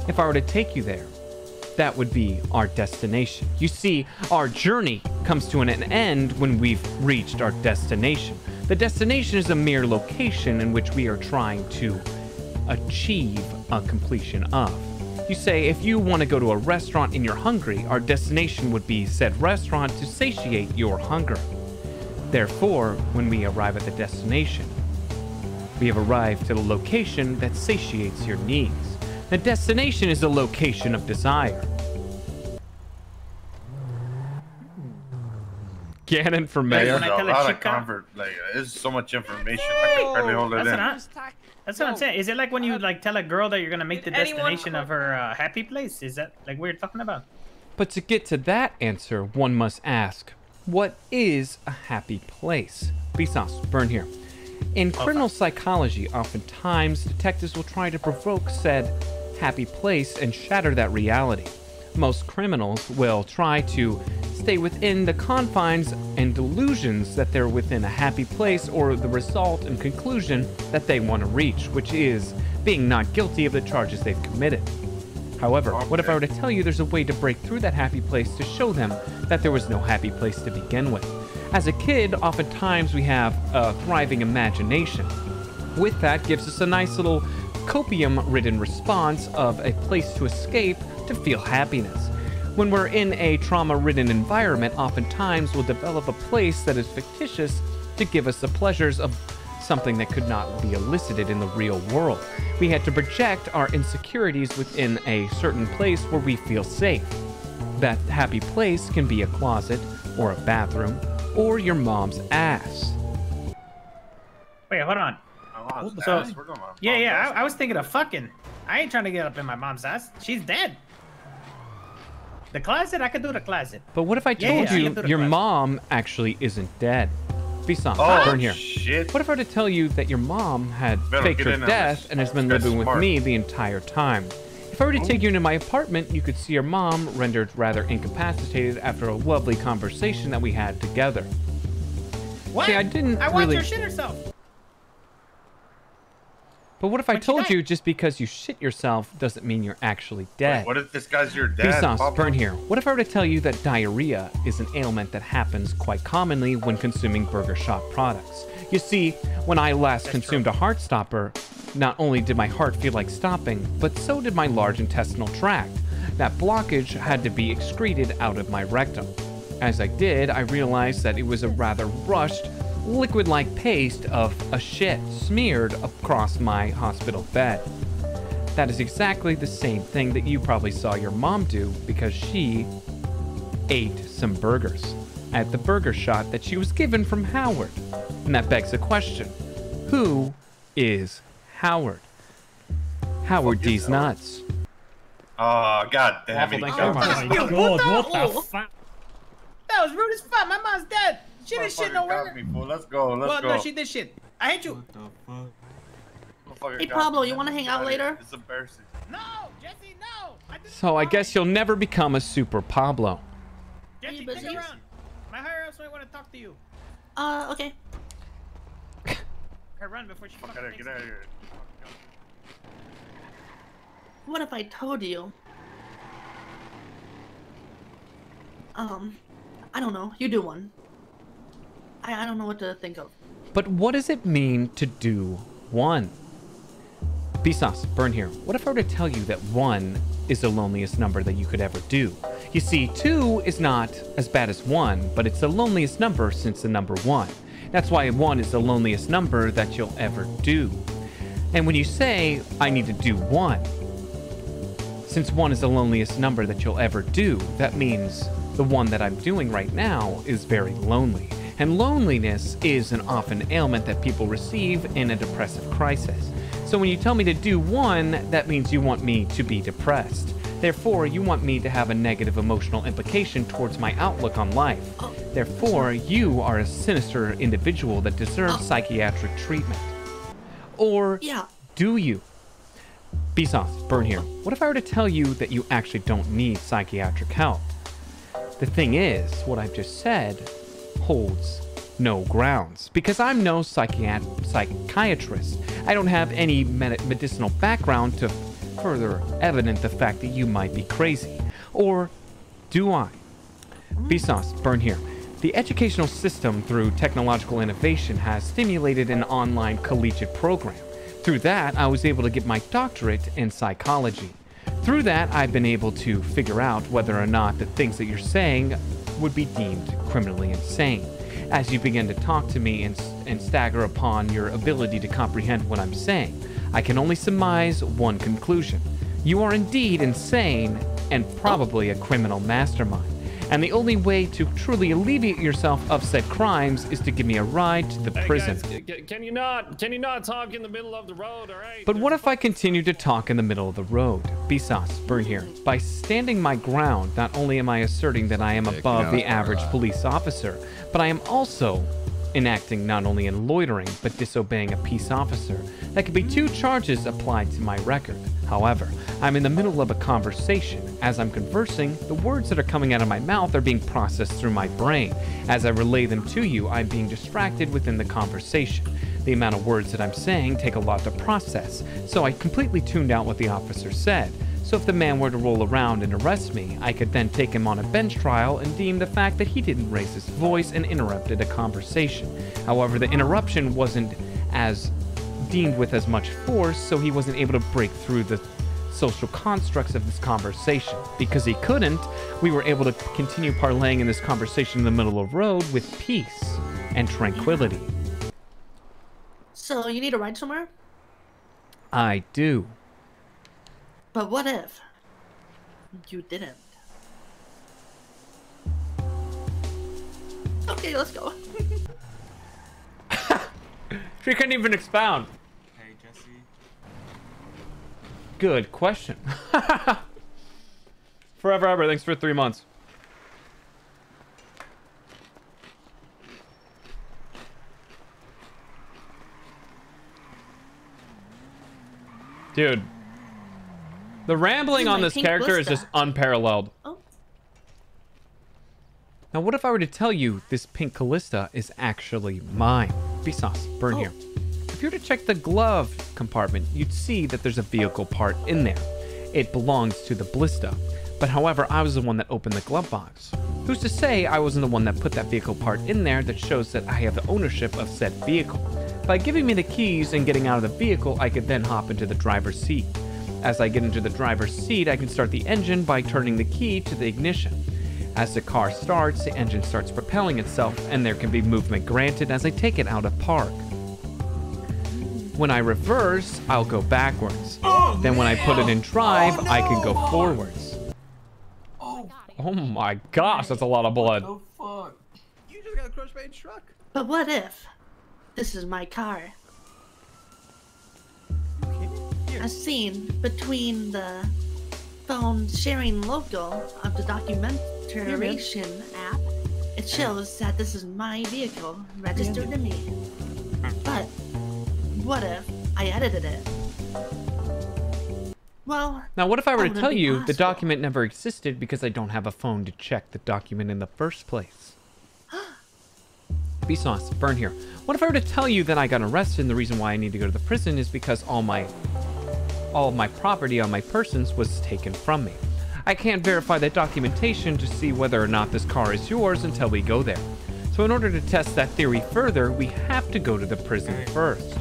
If I were to take you there, that would be our destination. You see, our journey comes to an end when we've reached our destination. The destination is a mere location in which we are trying to achieve a completion of. You say, if you want to go to a restaurant and you're hungry, our destination would be said restaurant to satiate your hunger. Therefore, when we arrive at the destination, we have arrived to the location that satiates your needs. The destination is a location of desire. Ganon for mayor. There's a lot of comfort. Like, there's so much information. I can barely hold it in. That's what I'm saying. Is it like when you like tell a girl that you're gonna make the destination of her happy place? Is that like what you're talking about? But to get to that answer, one must ask, what is a happy place? Bsauce, Burn here. In criminal psychology, oftentimes detectives will try to provoke said happy place and shatter that reality. Most criminals will try to stay within the confines and delusions that they're within a happy place or the result and conclusion that they want to reach, which is being not guilty of the charges they've committed. However, what if I were to tell you there's a way to break through that happy place to show them that there was no happy place to begin with? As a kid, oftentimes we have a thriving imagination. With that gives us a nice little copium-ridden response of a place to escape to feel happiness. When we're in a trauma-ridden environment, oftentimes we'll develop a place that is fictitious to give us the pleasures of something that could not be elicited in the real world. We had to project our insecurities within a certain place where we feel safe. That happy place can be a closet, or a bathroom, or your mom's ass. Wait, hold on. So, yeah, I was thinking of fucking. I ain't trying to get up in my mom's ass. She's dead. The closet, I could do the closet. But what if I told you your mom actually isn't dead? Bsauce, Burn here. Shit. What if I were to tell you that your mom had faked her death and has been living with me the entire time? If I were to take you into my apartment, you could see your mom rendered rather incapacitated after a lovely conversation that we had together. What? See, I watched really... her shit herself. But what if I told you just because you shit yourself doesn't mean you're actually dead? Wait, what if this guy's your dad? Bsauce, Burn here. What if I were to tell you that diarrhea is an ailment that happens quite commonly when consuming burger shop products? You see, when I last consumed a heart stopper, not only did my heart feel like stopping, but so did my large intestinal tract. That blockage had to be excreted out of my rectum. As I did, I realized that it was a rather rushed, liquid-like paste of a shit smeared across my hospital bed. that is exactly the same thing that you probably saw your mom do because she ate some burgers at the burger shot that she was given from Howard. And that begs the question, who is Howard? Howard D's nuts. Oh, god damn it. Oh my god, what the fuck? That was rude as fuck. My mom's dead. She didn't shit nowhere. Let's go, let's go. No, she did shit. I hate you. Hey, Pablo, you want to hang out later? It's embarrassing. No, Jesse, no. So I guess you'll never become a super Pablo. Jesse, stick around. My higher ups might want to talk to you. Okay. Her run before she fucking takes Get out of here. What if I told you? I don't know. You do one. I don't know what to think of. But what does it mean to do one? Bsauce, burn here. What if I were to tell you that 1 is the loneliest number that you could ever do? You see, 2 is not as bad as 1, but it's the loneliest number since the number 1. That's why 1 is the loneliest number that you'll ever do. And when you say, I need to do 1, since 1 is the loneliest number that you'll ever do, that means the one that I'm doing right now is very lonely. And loneliness is an often ailment that people receive in a depressive crisis. So when you tell me to do 1, that means you want me to be depressed. Therefore, you want me to have a negative emotional implication towards my outlook on life. Therefore, you are a sinister individual that deserves psychiatric treatment. Or do you? Bsauce, burn here. What if I were to tell you that you actually don't need psychiatric help? The thing is, what I've just said holds no grounds, because I'm no psychiatrist. I don't have any medicinal background to further evidence the fact that you might be crazy. Or do I? Bsauce, burn here. The educational system through technological innovation has stimulated an online collegiate program. Through that, I was able to get my doctorate in psychology. Through that, I've been able to figure out whether or not the things that you're saying would be deemed criminally insane. As you begin to talk to me and stagger upon your ability to comprehend what I'm saying, I can only surmise one conclusion. You are indeed insane and probably a criminal mastermind. And the only way to truly alleviate yourself of said crimes is to give me a ride to the prison. Guys, can you not talk in the middle of the road, all right? But what if I continue to talk in the middle of the road? Bsauce, burn here. By standing my ground, not only am I asserting that I am above the average police officer, but I am also enacting not only in loitering, but disobeying a peace officer. That could be 2 charges applied to my record. However, I'm in the middle of a conversation. As I'm conversing, the words that are coming out of my mouth are being processed through my brain. As I relay them to you, I'm being distracted within the conversation. The amount of words that I'm saying take a lot to process, so I completely tuned out what the officer said. So if the man were to roll around and arrest me, I could then take him on a bench trial and deem the fact that he didn't raise his voice and interrupted a conversation. However, the interruption wasn't as deemed with as much force, so he wasn't able to break through the social constructs of this conversation. Because he couldn't, we were able to continue parlaying in this conversation in the middle of the road with peace and tranquility. So, you need a ride somewhere? I do. But what if you didn't? Okay, let's go. She couldn't even expound. Hey, Jesse. Good question. Forever ever, thanks for 3 months. Dude. The rambling on this character is just unparalleled. Oh. Now, what if I were to tell you this pink Callista is actually mine? Bsauce, burn here. If you were to check the glove compartment, you'd see that there's a vehicle part in there. It belongs to the ballista. But however, I was the one that opened the glove box. Who's to say I wasn't the one that put that vehicle part in there that shows that I have the ownership of said vehicle? By giving me the keys and getting out of the vehicle, I could then hop into the driver's seat. As I get into the driver's seat, I can start the engine by turning the key to the ignition. As the car starts, the engine starts propelling itself, and there can be movement granted as I take it out of park. When I reverse, I'll go backwards. Then when I put it in drive, I can go forwards. Oh my gosh, that's a lot of blood. Fuck. You just got crushed by a truck. But what if this is my car? As seen between the phone sharing logo of the documentation app, it shows that this is my vehicle registered to me. But what if I edited it? Well, now what if I were to that tell wouldn't be you the possible. document never existed because I don't have a phone to check the document in the first place? Bsauce, burn here. What if I were to tell you that I got arrested and the reason why I need to go to the prison is because all of my property on my persons was taken from me. I can't verify that documentation to see whether or not this car is yours until we go there. So in order to test that theory further, we have to go to the prison first.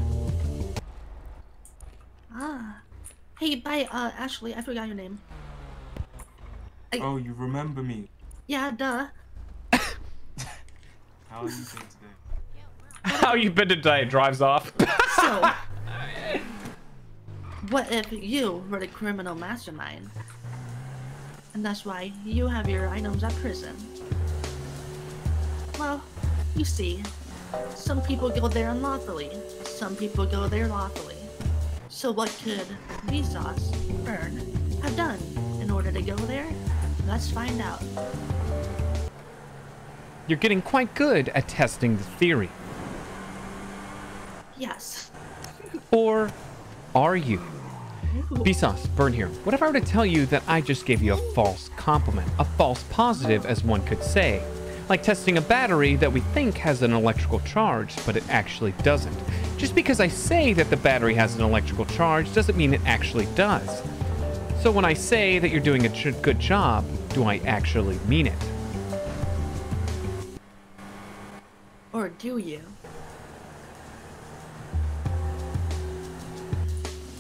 Hey, bye, Ashley, I forgot your name. Oh, you remember me? Yeah, duh. How are you doing today? How you been today? Drives off. So, what if you were the criminal mastermind? And that's why you have your items at prison. Well, you see, some people go there unlawfully, some people go there lawfully. So what could Bsauce, Burn, have done in order to go there? Let's find out. You're getting quite good at testing the theory. Yes. Or are you? Bsauce, Burn here. What if I were to tell you that I just gave you a false compliment? A false positive, as one could say. Like testing a battery that we think has an electrical charge, but it actually doesn't. Just because I say that the battery has an electrical charge doesn't mean it actually does. So when I say that you're doing a good job, do I actually mean it? Or do you?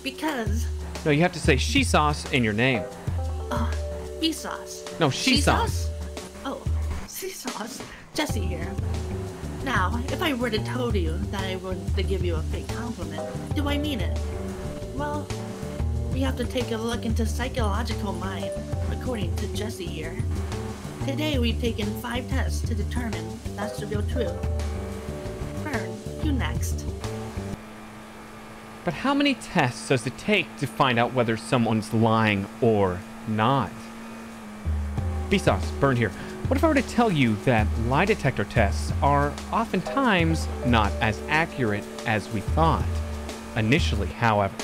Because... No, you have to say Bsauce in your name. Bsauce. No, Bsauce. Oh, Bsauce. Jesse here. Now, if I were to told you that I were to give you a fake compliment, do I mean it? Well, we have to take a look into psychological mind, according to Jesse here. Today we've taken 5 tests to determine if that's the real truth. Burn, you next. But how many tests does it take to find out whether someone's lying or not? Bsauce, Burn here. What if I were to tell you that lie detector tests are oftentimes not as accurate as we thought? Initially, however.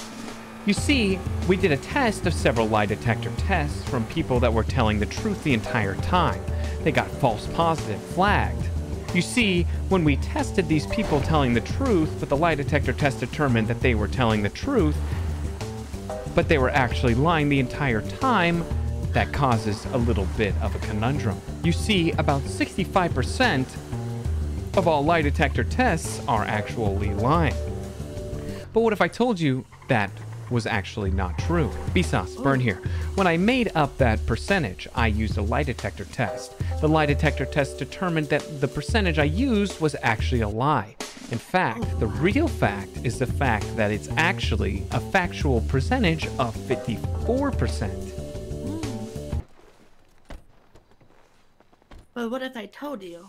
You see, we did a test of several lie detector tests from people that were telling the truth the entire time. They got false positive flagged. You see, when we tested these people telling the truth, but the lie detector test determined that they were telling the truth, but they were actually lying the entire time, that causes a little bit of a conundrum. You see, about 65% of all lie detector tests are actually lying. But what if I told you that was actually not true? Bsauce, Burn here. When I made up that percentage, I used a lie detector test. The lie detector test determined that the percentage I used was actually a lie. In fact, the real fact is the fact that it's actually a factual percentage of 54%. But what if I told you?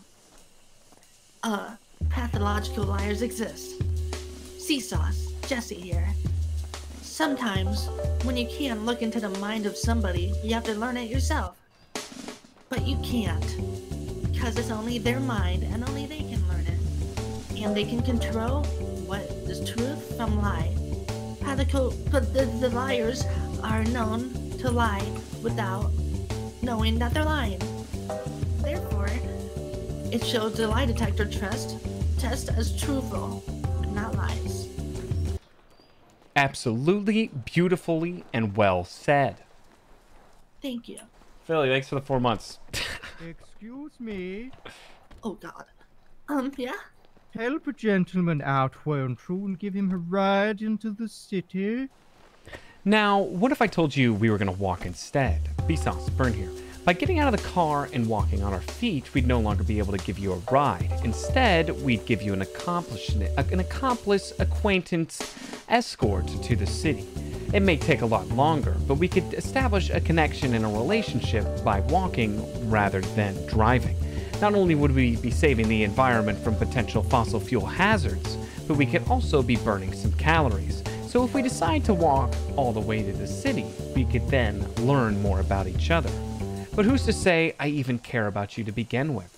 Pathological liars exist. Bsauce, Jesse here. Sometimes, when you can't look into the mind of somebody, you have to learn it yourself. But you can't. Because it's only their mind and only they can learn it. And they can control what is truth from lie. But the liars are known to lie without knowing that they're lying. Therefore, it shows the lie detector test as truthful, not lies. Absolutely, beautifully, and well said. Thank you. Philly, thanks for the 4 months. Excuse me. Oh God. Yeah? Help a gentleman out, won't you, and give him a ride into the city? Now, what if I told you we were going to walk instead? Bsauce, Burn here. By getting out of the car and walking on our feet, we'd no longer be able to give you a ride. Instead, we'd give you an accomplice, acquaintance, escort to the city. It may take a lot longer, but we could establish a connection and a relationship by walking rather than driving. Not only would we be saving the environment from potential fossil fuel hazards, but we could also be burning some calories. So if we decide to walk all the way to the city, we could then learn more about each other. But who's to say I even care about you to begin with?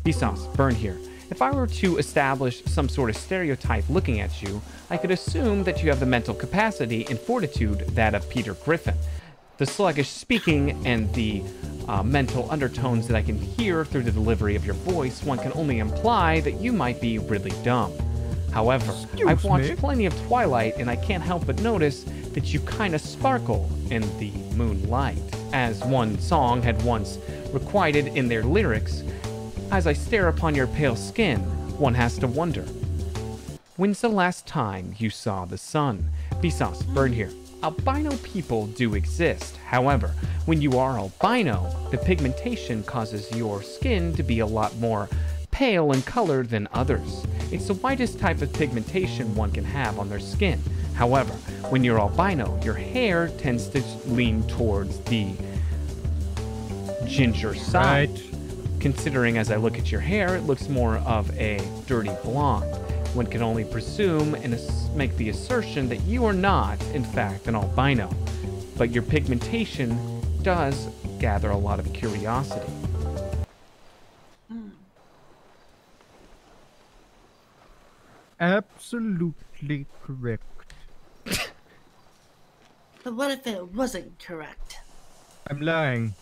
Bsauce, Burn here. If I were to establish some sort of stereotype looking at you, I could assume that you have the mental capacity and fortitude that of Peter Griffin. The sluggish speaking and the mental undertones that I can hear through the delivery of your voice, one can only imply that you might be really dumb. However, I've watched plenty of Twilight and I can't help but notice that you kinda sparkle in the moonlight. As one song had once requited in their lyrics, as I stare upon your pale skin, one has to wonder, when's the last time you saw the sun? Bsauce, Burn here. Albino people do exist. However, when you are albino, the pigmentation causes your skin to be a lot more pale in color than others. It's the whitest type of pigmentation one can have on their skin. However, when you're albino, your hair tends to lean towards the ginger side. Right. Considering as I look at your hair, it looks more of a dirty blonde. One can only presume and make the assertion that you are not, in fact, an albino. But your pigmentation does gather a lot of curiosity. Absolutely correct. But what if it wasn't correct? I'm lying.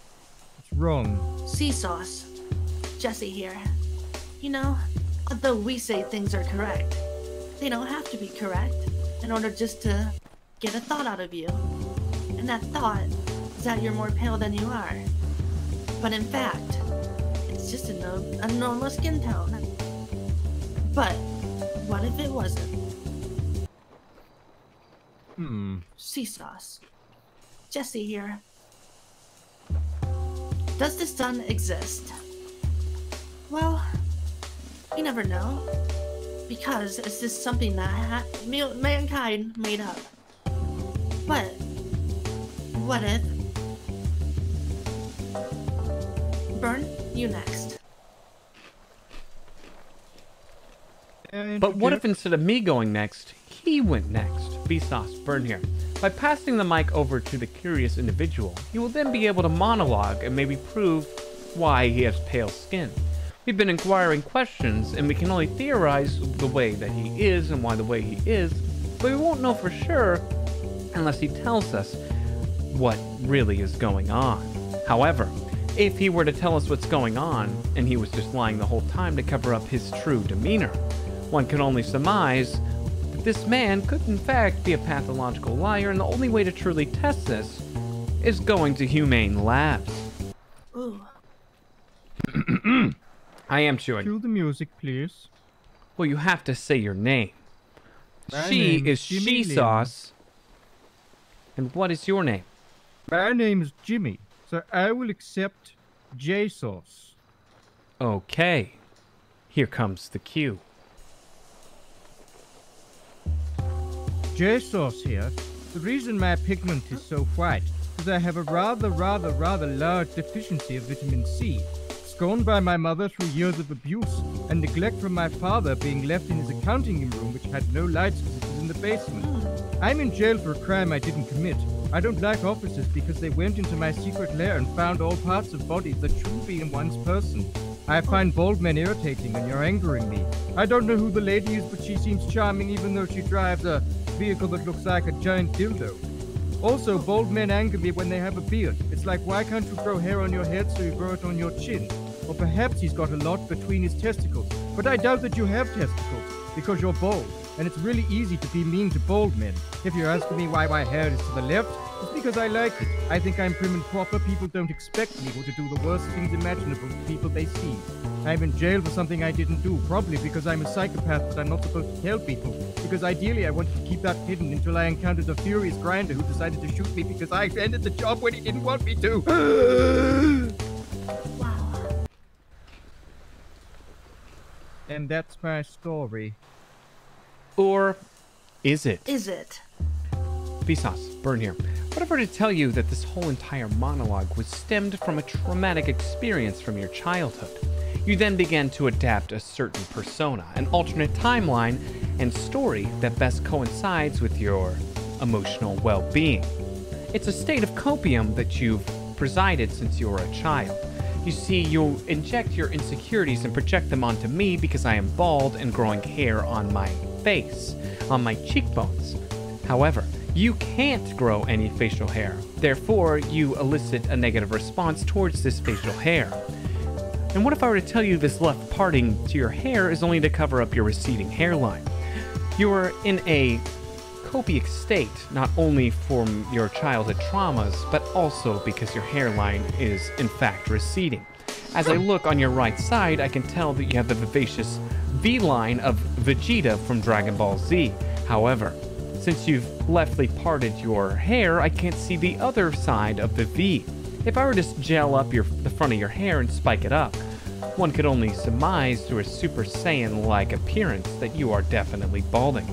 It's wrong. Bsauce. Jesse here. You know, although we say things are correct, they don't have to be correct in order just to get a thought out of you. And that thought is that you're more pale than you are. But in fact, it's just a normal skin tone. But what if it wasn't? Bsauce. Jesse here. Does the sun exist? Well, you never know. Because it's just something that mankind made up. But what if? Burn, you next. But what if instead of me going next, he went next? Bsauce, Burn here. By passing the mic over to the curious individual, he will then be able to monologue and maybe prove why he has pale skin. We've been inquiring questions, and we can only theorize the way that he is and why the way he is, but we won't know for sure unless he tells us what really is going on. However, if he were to tell us what's going on, and he was just lying the whole time to cover up his true demeanor, one can only surmise that this man could in fact be a pathological liar, and the only way to truly test this is going to humane labs. Ooh. I am chewing. Cue the music, please. Well, you have to say your name. My She name is Jimmy Bsauce. And what is your name? My name is Jimmy, so I will accept Bsauce. Okay. Here comes the cue. Bsauce here. The reason my pigment is so white is I have a rather large deficiency of vitamin C. Scorned by my mother through years of abuse and neglect from my father being left in his accounting room which had no lights because it was in the basement. I'm in jail for a crime I didn't commit. I don't like officers because they went into my secret lair and found all parts of bodies that shouldn't be in one's person. I find bald men irritating and you're angering me. I don't know who the lady is, but she seems charming even though she drives a vehicle that looks like a giant dildo. Also, bald men anger me when they have a beard. It's like, why can't you grow hair on your head so you grow it on your chin? Or perhaps he's got a lot between his testicles. But I doubt that you have testicles, because you're bald. And it's really easy to be mean to bald men. If you're asking me why my hair is to the left, it's because I like it. I think I'm prim and proper. People don't expect people to do the worst things imaginable to people they see. I'm in jail for something I didn't do, probably because I'm a psychopath but I'm not supposed to tell people. Because ideally I wanted to keep that hidden until I encountered a furious grinder who decided to shoot me because I ended the job when he didn't want me to. And that's my story. Or is it? Is it? Bsauce, Burn here. What if I were to tell you that this whole entire monologue was stemmed from a traumatic experience from your childhood? You then began to adapt a certain persona, an alternate timeline, and story that best coincides with your emotional well-being. It's a state of copium that you've presided since you were a child. You see, you inject your insecurities and project them onto me because I am bald and growing hair on my face, on my cheekbones. However, you can't grow any facial hair. Therefore, you elicit a negative response towards this facial hair. And what if I were to tell you this left parting to your hair is only to cover up your receding hairline? You are in a copic state, not only from your childhood traumas, but also because your hairline is in fact receding. As I look on your right side, I can tell that you have the vivacious V-line of Vegeta from Dragon Ball Z. However, since you've leftly parted your hair, I can't see the other side of the V. If I were to gel up the front of your hair and spike it up, one could only surmise through a Super Saiyan-like appearance that you are definitely balding.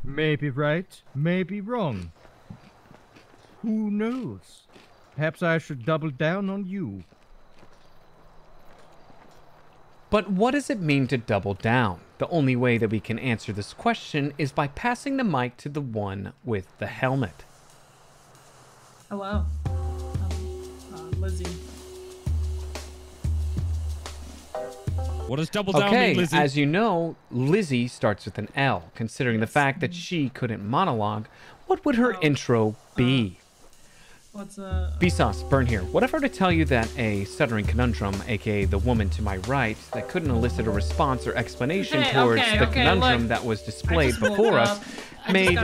Maybe right, maybe wrong. Who knows? Perhaps I should double down on you. But what does it mean to double down? The only way that we can answer this question is by passing the mic to the one with the helmet. Hello. Lizzie. What does double down mean, Lizzie? As you know, Lizzie starts with an L. Considering the fact that she couldn't monologue, what would her intro be? What's Bsauce, Burn here. What if I were to tell you that a stuttering conundrum, aka the woman to my right, that couldn't elicit a response or explanation towards the conundrum that was displayed before us, made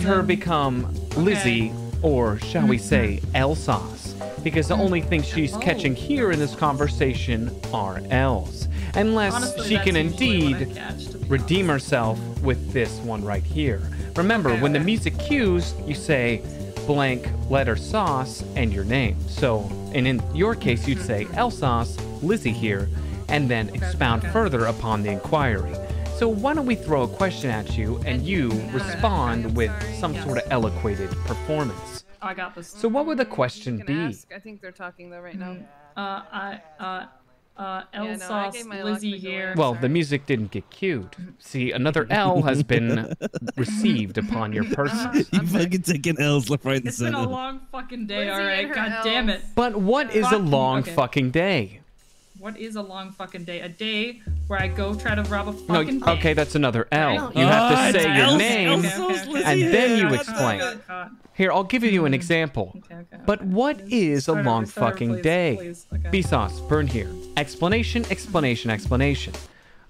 her become Lizzie, or shall we say, L-Sauce? Because the only thing she's catching here in this conversation are L's. Unless Honestly, she can that's usually indeed what I catch, to be redeem herself with this one right here. Remember, when the music cues, you say blank letter sauce and your name. So, and in your case, you'd say L-Sauce, Lizzie here, and then expound further upon the inquiry. So why don't we throw a question at you and you respond with some sort of eloquated performance. I got this. So what would the question be? I think they're talking though right now. L-Sauce, Lizzie here. Well, the music didn't get cued. See, another L has been received upon your person. You fucking taking L's left, right, and It's been center. a long fucking day, alright? God damn it. But what is a long fucking day? What is a long fucking day? A day where I go try to rob a No, fucking bank. okay, that's another L. Right? You have to say your L's, name, okay. and then you God explain. damn it. Here, I'll give you an example. But what is a long fucking day? please. Okay. Bsauce, Burn here. Explanation, explanation, explanation.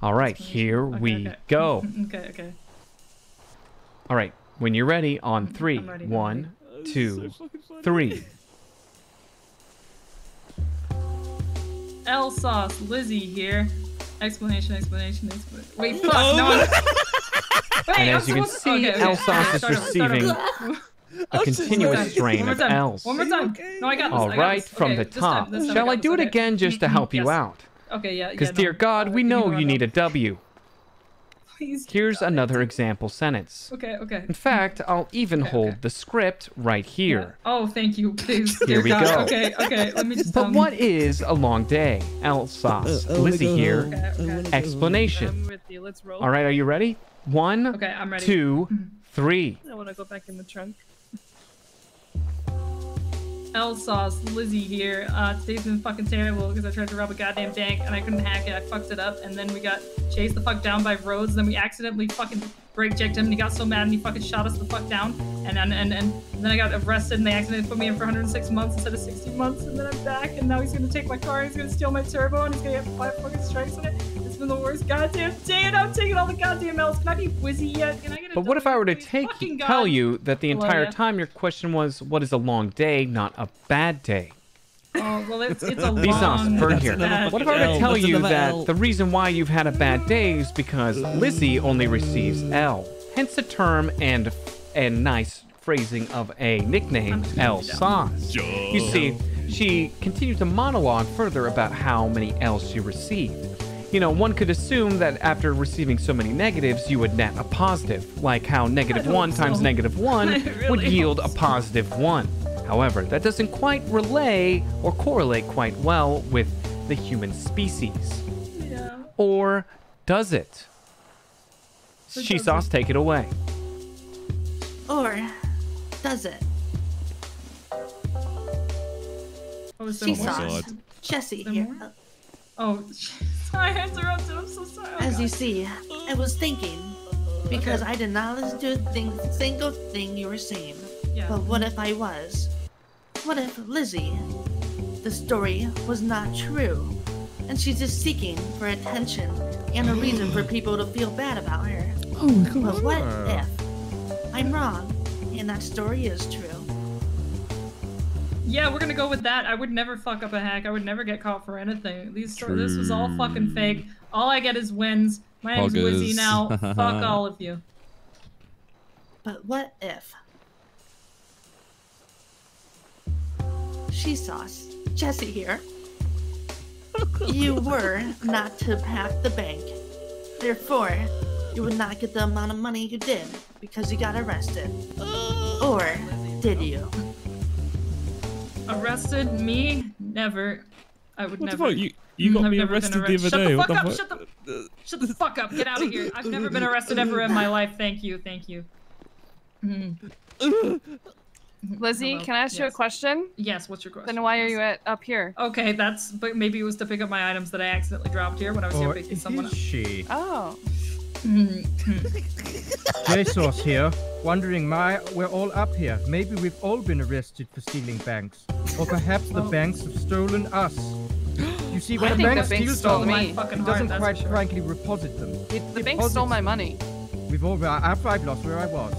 All right, here we go. Okay. All right, when you're ready, on three. I'm ready. 1, 2, 3. L-Sauce, Lizzie here. Explanation. Wait, fuck, no one... Wait, And I'm as you can supposed- see, okay. L-Sauce is Start over. receiving a continuous strain One more of time. L's. One more time. No, I got this. All I got right, this. from Okay, the this time, top. this time Shall I got do this. it Okay. again just to help you Yes. out? Okay, yeah. Because, no. dear God, we know you need a W. Please. Here's another example sentence. Okay. In fact, I'll even hold the script right here. Oh, thank you, please. Here Dear we God. go. Okay. Let me just. But what is a long day? L-Sauce, Lizzie here. Explanation. I'm with you. Let's roll. All right, are you ready? 1, Okay, I'm ready. 2, 3. I want to go back in the trunk. L-Sauce, Lizzie here. Today's been fucking terrible because I tried to rob a goddamn bank and I couldn't hack it. I fucked it up and then we got chased the fuck down by Rhodes. Then we accidentally fucking brake checked him and he got so mad and he fucking shot us the fuck down. And then I got arrested and they accidentally put me in for 106 months instead of 60 months. And then I'm back and now he's gonna take my car. He's gonna steal my turbo and he's gonna get 5 fucking strikes on it. It's been the worst goddamn day and I'm taking all the goddamn L's. Can I be Wizzy yet? Can I get a But what if I were to fucking God. tell you that the Hello, entire yeah. time your question was, what is a long day, not a bad day? Oh, well, it's a Bsauce, long Burn here. bad What if I were to day. tell you that the reason why you've had a bad day is because Lizzie only receives L, hence the term and nice phrasing of a nickname, L-Sauce. You see, she continued to monologue further about how many L's she received. You know, one could assume that after receiving so many negatives, you would net a positive, like how -1 times -1 would yield a +1. However, that doesn't quite relay or correlate quite well with the human species. Yeah. Or does it? Bsauce, take it away. Or does it? Bsauce, Jesse here. Oh, sorry, I interrupted. I'm so sorry. As you see, I was thinking, because I did not listen to a single thing you were saying. Yeah. But what if I was? What if Lizzie, the story was not true, and she's just seeking for attention and a reason for people to feel bad about her? Oh my God. But what if I'm wrong, and that story is true? Yeah, we're gonna go with that. I would never fuck up a hack. I would never get caught for anything. This was all fucking fake. All I get is wins. My name's Lizzie now. Fuck all of you. But what if? Bsauce, Jesse here. You were not to hack the bank. Therefore, you would not get the amount of money you did because you got arrested. Or did you? Arrested? Me? Never. I would What never. the fuck? You got me arrested the other day. What the fuck? Shut the fuck up. Get out of here. I've never been arrested ever in my life. Thank you. Thank you. Lizzie, Hello. can I ask you a question? Yes, what's your question? Then why are you up here? Okay, but maybe it was to pick up my items that I accidentally dropped here when I was here picking someone up. She. Oh. Bsauce here, wondering why we're all up here. Maybe we've all been arrested for stealing banks. Or perhaps the banks have stolen us. You see, when I a think bank the bank steals stole something, me. it doesn't quite frankly reposit them. It The bank deposits stole my them. money. We've all I've lost where I was.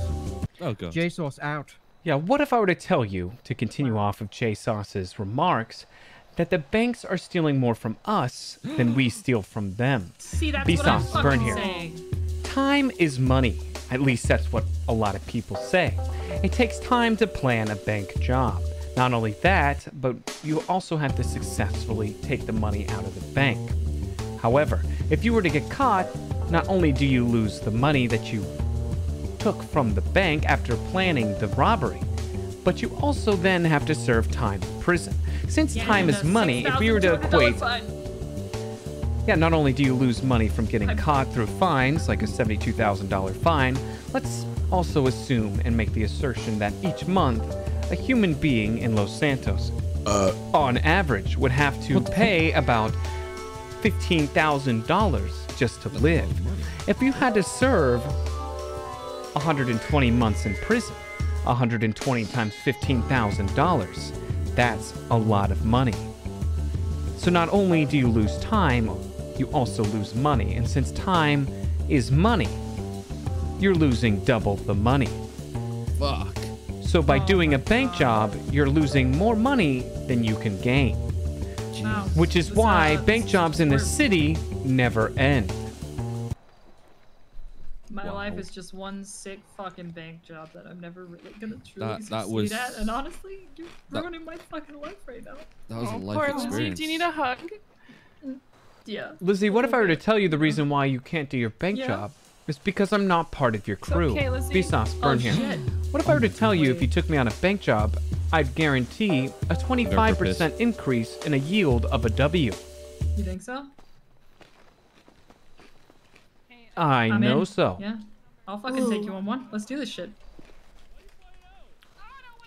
Oh god. Bsauce out. Yeah, what if I were to tell you, to continue off of Bsauce's remarks, that the banks are stealing more from us than we steal from them? See, that's what I'm Bsauce, burn fucking here. saying. Time is money. At least that's what a lot of people say. It takes time to plan a bank job. Not only that, but you also have to successfully take the money out of the bank. However, if you were to get caught, not only do you lose the money that you took from the bank after planning the robbery, but you also then have to serve time in prison. Since time is money, if we were to equate... Yeah, not only do you lose money from getting caught through fines, like a $72,000 fine, let's also assume and make the assertion that each month, a human being in Los Santos, on average, would have to pay about $15,000 just to live. If you had to serve 120 months in prison, 120 times $15,000, that's a lot of money. So not only do you lose time, you also lose money. And since time is money, you're losing double the money. Fuck. So by doing a bank job, you're losing more money than you can gain. Wow. Which is why bank jobs in the city never end. My life is just one sick fucking bank job that I'm never really gonna truly That succeed was- at. And honestly, you're ruining my fucking life right now. That was a life Poor Lizzie, experience. do you need a hug? Yeah. Lizzie, what if I were to tell you the reason why you can't do your bank job? It's because I'm not part of your crew. okay, Lizzie. Bsauce, burn here. Shit. What if I were to tell you if you took me on a bank job, I'd guarantee a 25% increase in a yield of a W? You think so? I I'm know in. so. Yeah. I'll fucking take you on one. Let's do this shit.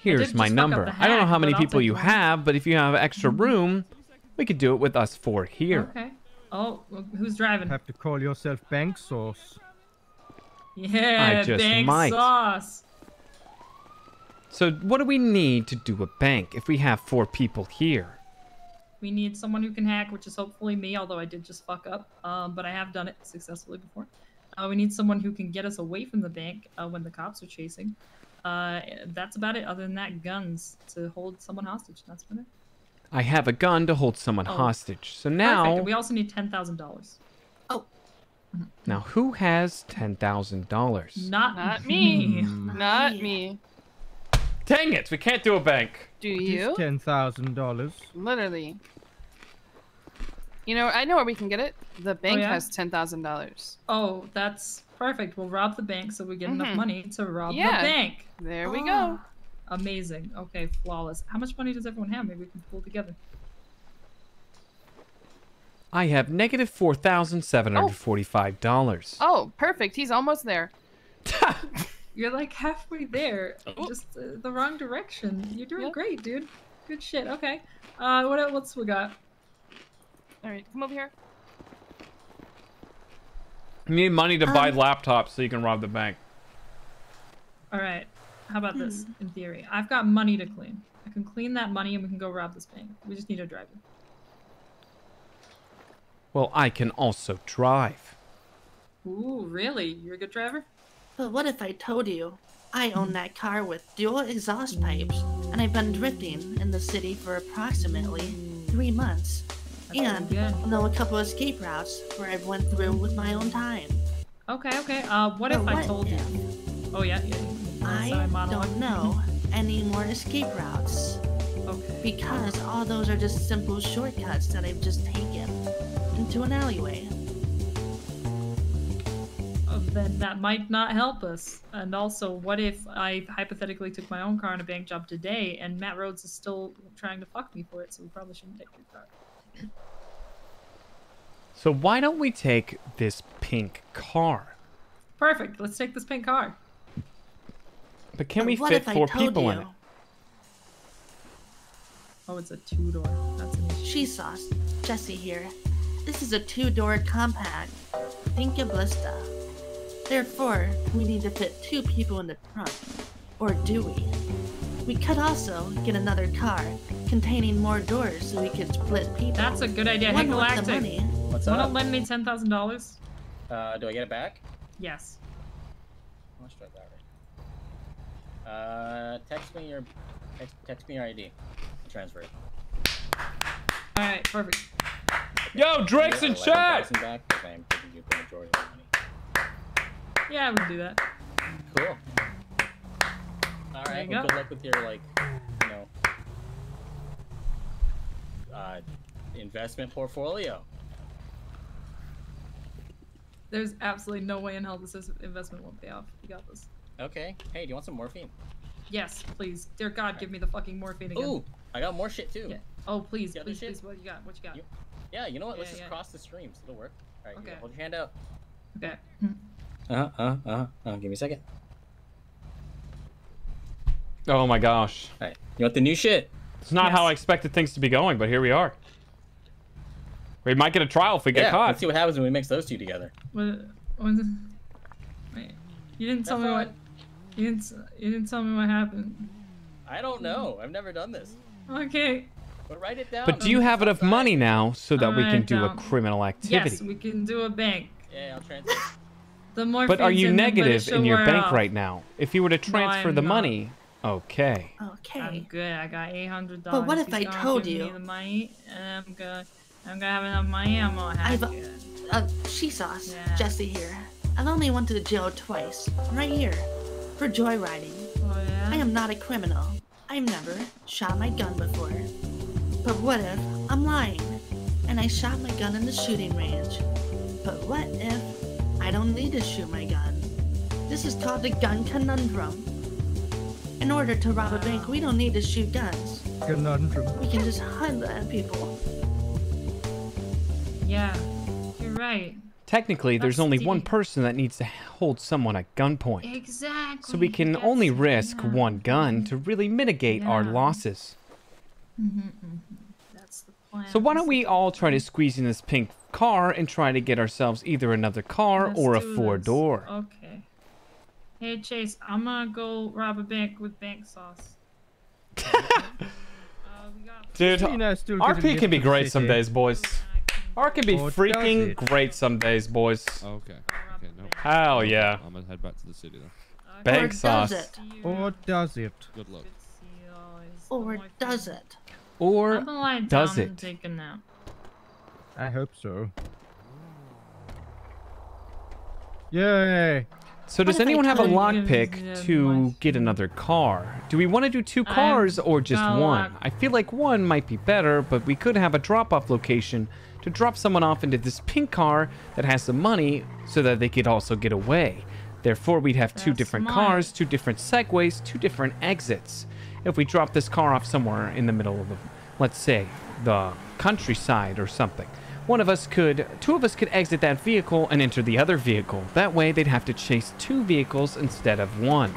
Here's my just fuck up number. the I don't know hack, how many but I'll people take you one. have, but if you have extra room, we could do it with us four here. Okay. Oh, well, who's driving? Have to call yourself Bsauce. Yeah, I just bank might. sauce. So what do we need to do a bank if we have four people here? We need someone who can hack, which is hopefully me, although I did just fuck up. But I have done it successfully before. We need someone who can get us away from the bank when the cops are chasing. That's about it. Other than that, guns to hold someone hostage. That's about it. I have a gun to hold someone hostage. So now, Perfect. We also need $10,000. now who has $10,000? Not me. Not me. Dang it, we can't do a bank. Do you? $10,000. Literally. You know, I know where we can get it. The bank yeah? has $10,000. Oh, that's perfect. We'll rob the bank so we get enough Mhm. money to rob the Yeah. bank. There we go. Amazing. Okay, flawless. How much money does everyone have? Maybe we can pull together. I have negative $4,745. Oh, perfect. He's almost there. You're like halfway there, just the wrong direction. You're doing great, dude. Good shit. Okay. What else we got? All right, come over here. You need money to buy laptops so you can rob the bank. All right. How about this? In theory, I've got money to clean. I can clean that money and we can go rob this bank. We just need a driver. Well, I can also drive. Ooh, really? You're a good driver? But what if I told you I own that car with dual exhaust pipes, and I've been drifting in the city for approximately 3 months, and know a couple escape routes where I've went through with my own time? Okay, okay. What if I told you? Oh yeah. I don't know any more escape routes. Okay. Because all those are just simple shortcuts that I've just taken into an alleyway. Then that might not help us. And also, what if I hypothetically took my own car on a bank job today and Matt Rhodes is still trying to fuck me for it, so we probably shouldn't take your car. So why don't we take this pink car? Perfect. Let's take this pink car. But can we fit 4 people in it? Oh, it's a 2-door. That's an issue. Bsauce, Jesse here. This is a 2-door compact. Think of Blista. Therefore, we need to fit 2 people in the trunk. Or do we? We could also get another car containing more doors so we could split people. That's a good idea. Hey, One with the Galactic. money. What's Wanna up? lend me $10,000? Do I get it back? Yes. How much do I got? Text me your ID. I'll transfer it. All right, perfect. Yo, Drake's in chat. Back, 'cause I'm giving you the majority of the money. Yeah, we can do that. Cool. All There right. you Well, go. good luck with your investment portfolio. There's absolutely no way in hell this investment won't pay off. You got this. Okay. Hey, do you want some morphine? Yes, please. Dear God, give me the fucking morphine again. Ooh, I got more shit too. Yeah. Oh, please, The other please, shit? please. What you got? What you got? Yeah, you know what? Yeah, Let's just yeah. cross the streams. It'll work. All right. Okay. Here, hold your hand out. Okay. Give me a second. Oh my gosh. All right. You want the new shit? It's not how I expected things to be going, but here we are. We might get a trial if we get Yeah. caught. Let's see what happens when we mix those two together. Wait, you didn't tell me what. You didn't tell me what happened. I don't know. I've never done this. Okay. But write it down. But do you have enough money now so that we can do a don't. criminal activity? Yes, we can do a bank. Yeah, I'll transfer. The more. But are you negative she'll in your wear bank off. right now? If you were to transfer I'm the not. money, okay. Okay. I'm good. I got $800. But what if He's I gonna told give you? me the money, and I'm gonna have enough money. I'm gonna have it. Bsauce, Yeah. Jesse here. I've only went to jail twice, right here, for joyriding. Oh yeah. I am not a criminal. I've never shot my gun before. But what if I'm lying, and I shot my gun in the shooting range? But what if I don't need to shoot my gun? This is called the gun conundrum. In order to rob a bank, we don't need to shoot guns. Conundrum. We can just hunt at people. Yeah, you're right. Technically, there's That's only deep. one person that needs to hold someone at gunpoint. Exactly. So we can only risk one gun to really mitigate our Yeah. losses. That's the plan. So why don't we all try to squeeze in this pink car and try to get ourselves either another car Let's or a do this. 4-door? Okay. Hey Chase, I'm gonna go rob a bank with bank sauce. Dude, Christina still RP getting can be into the great some city. days, boys. R can be Or does freaking it? great some days, boys. Okay. Okay. No. Hell yeah. I'm gonna head back to the city then. Bank Or sauce. does it? Or does it? Good luck. Or does it? Or I'm gonna lie does down and it? take a nap. I hope so. Yay! So does anyone have a lockpick to get another car? Do we want to do 2 cars or just one? I feel like one might be better, but we could have a drop-off location to drop someone off into this pink car that has some money so that they could also get away. Therefore, we'd have 2 different cars, 2 different segways, 2 different exits. If we drop this car off somewhere in the middle of, let's say, the countryside or something, 2 of us could exit that vehicle and enter the other vehicle. That way, they'd have to chase 2 vehicles instead of 1.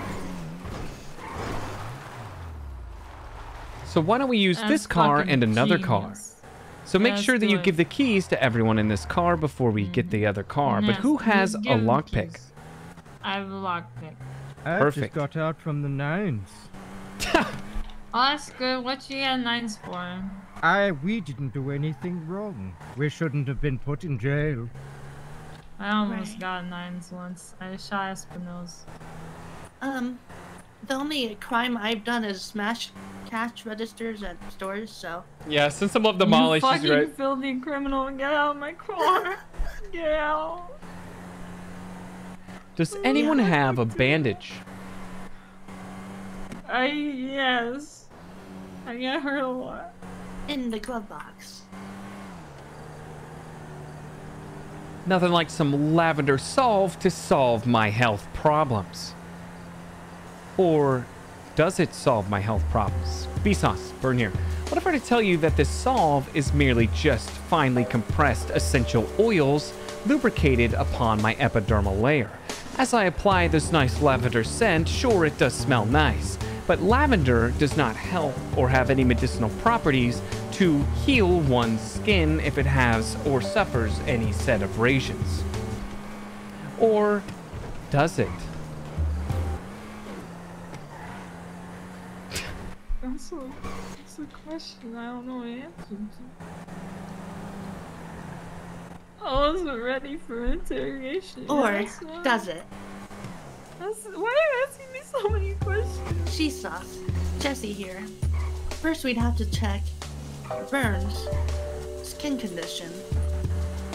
So why don't we use this car and another car? So make sure that you give the keys to everyone in this car before we get the other car. But who has a lockpick? I have a lockpick. I Perfect. just got out from the 9s. Oh, that's good. What you got 9s for? We didn't do anything wrong. We shouldn't have been put in jail. I almost got 9s once. I shot Espinosa. The only crime I've done is smash cash registers at stores, so. Yeah, since I'm of the Molly, she's fucking right. filthy criminal, get out of my car. Get out. Does anyone have a bandage? Yes. I get hurt a lot. In the glove box. Nothing like some lavender salve to solve my health problems. Or does it solve my health problems? Bsauce, burn here. What if I were to tell you that this salve is merely just finely compressed essential oils lubricated upon my epidermal layer? As I apply this nice lavender scent, sure it does smell nice, but lavender does not help or have any medicinal properties to heal one's skin if it has or suffers any said abrasions. Or does it? That's a question I don't know the answer to. I wasn't ready for interrogation. Or does it? Why are you asking me so many questions? Bsauce, Jesse here. First we'd have to check burns, skin condition,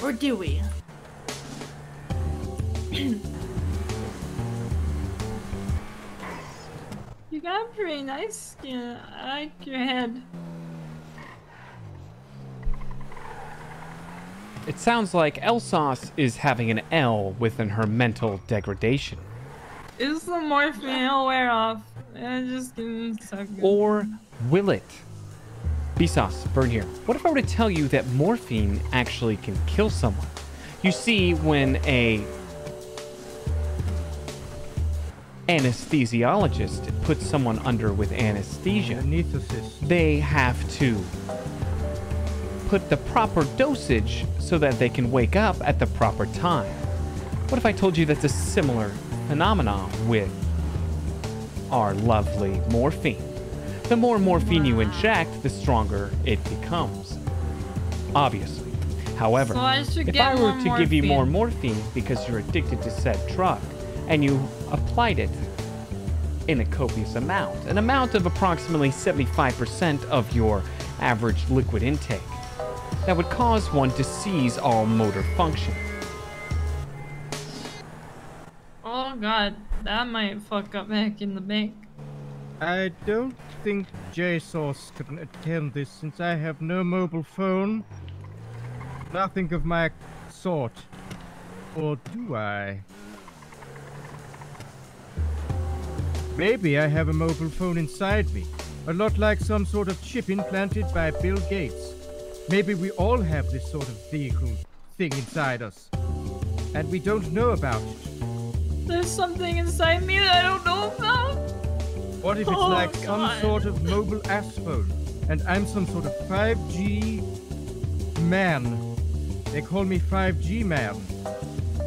or do we? You got pretty nice skin. I like your head. It sounds like Bsauce is having an L within her mental degradation. It's the morphine I'll wear off. I'm just getting so good. Or will it? Bsauce, burn here. What if I were to tell you that morphine actually can kill someone? You see, when a anesthesiologist puts someone under with anesthesia, they have to put the proper dosage so that they can wake up at the proper time. What if I told you that's a similar phenomenon with our lovely morphine? The more morphine you inject, the stronger it becomes. Obviously. However, if I were to give you more morphine because you're addicted to said drug, and you applied it in a copious amount, an amount of approximately 75% of your average liquid intake, that would cause one to seize all motor function. Oh god, that might fuck up back in the bank. I don't think Bsauce can attend this since I have no mobile phone. Nothing of my sort. Or do I? Maybe I have a mobile phone inside me. A lot like some sort of chip implanted by Bill Gates. Maybe we all have this sort of vehicle thing inside us. And we don't know about it. There's something inside me that I don't know about. What if it's like some sort of mobile ass phone, and I'm some sort of 5G man? They call me 5G man.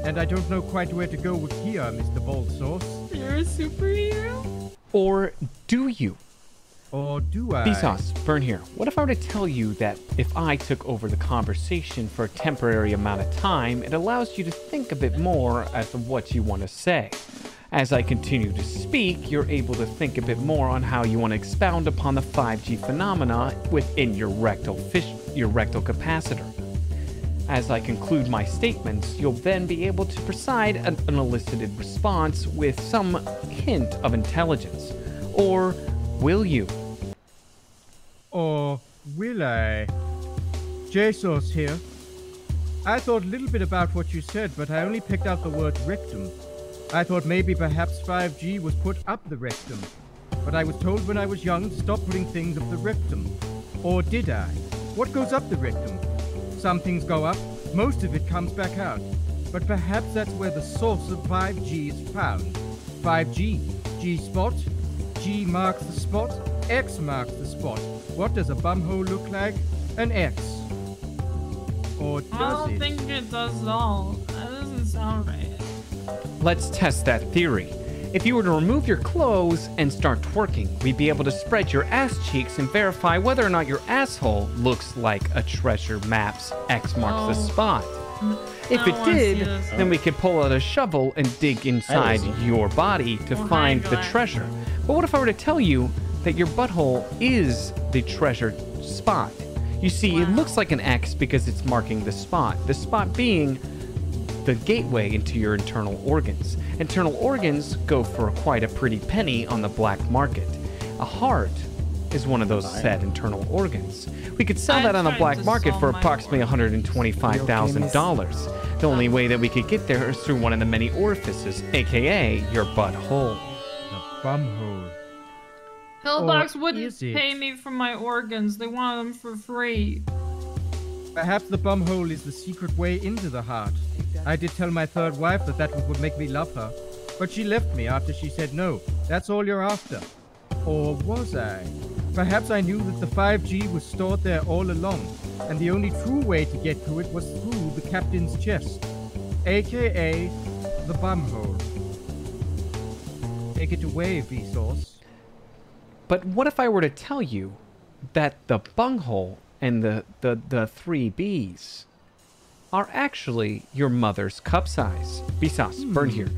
And I don't know quite where to go with here, Mr. Bsauce. You're a superhero? Or do you? Or do I? Bsauce, burn here. What if I were to tell you that if I took over the conversation for a temporary amount of time, it allows you to think a bit more as to what you want to say. As I continue to speak, you're able to think a bit more on how you want to expound upon the 5G phenomena within your rectal capacitor. As I conclude my statements, you'll then be able to provide an elicited response with some hint of intelligence. Or will you? Or will I? Bsauce here. I thought a little bit about what you said, but I only picked out the word rectum. I thought maybe perhaps 5G was put up the rectum. But I was told when I was young to stop putting things up the rectum. Or did I? What goes up the rectum? Some things go up, most of it comes back out. But perhaps that's where the source of 5G is found. 5G, G-spot, G marks the spot, X marks the spot. What does a bumhole look like? An X. Or does it? I don't think it does at all. That doesn't sound right. Let's test that theory. If you were to remove your clothes and start twerking, we'd be able to spread your ass cheeks and verify whether or not your asshole looks like a treasure maps X marks the spot. If it did, then we could pull out a shovel and dig inside your body to find the treasure. But what if I were to tell you that your butthole is the treasure spot? You see, it looks like an X because it's marking the spot being the gateway into your internal organs. Internal organs go for quite a pretty penny on the black market. A heart is one of those said internal organs. We could sell that on the black market for approximately $125,000. The only way that we could get there is through one of the many orifices, aka your butthole. The bumhole. Pillbox wouldn't pay me for my organs. They want them for free. Perhaps the bumhole is the secret way into the heart. I did tell my third wife that that would make me love her, but she left me after she said no. That's all you're after. Or was I? Perhaps I knew that the 5G was stored there all along, and the only true way to get to it was through the captain's chest, aka the bumhole. Take it away, Bsauce. But what if I were to tell you that the bunghole and the 3 Bs are actually your mother's cup size? Bsauce, burn here.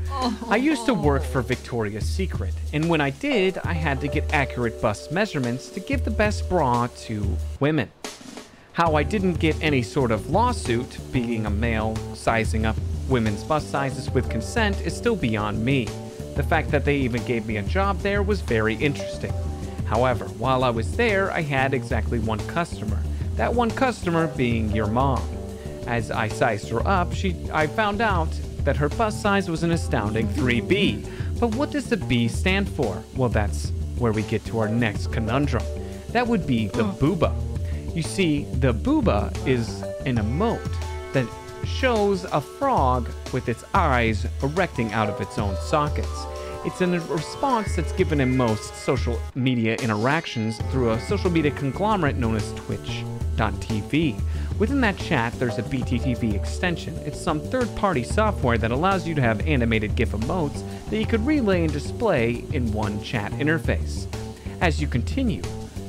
I used to work for Victoria's Secret, and when I did, I had to get accurate bust measurements to give the best bra to women. How I didn't get any sort of lawsuit, being a male, sizing up women's bust sizes with consent is still beyond me. The fact that they even gave me a job there was very interesting. However, while I was there, I had exactly one customer. That one customer being your mom. As I sized her up, I found out that her bust size was an astounding 3B. But what does the B stand for? Well, that's where we get to our next conundrum. That would be the booba. You see, the booba is an emote that shows a frog with its eyes erecting out of its own sockets. It's a response that's given in most social media interactions through a social media conglomerate known as Twitch.tv. Within that chat, there's a BTTV extension. It's some third-party software that allows you to have animated GIF emotes that you could relay and display in one chat interface. As you continue,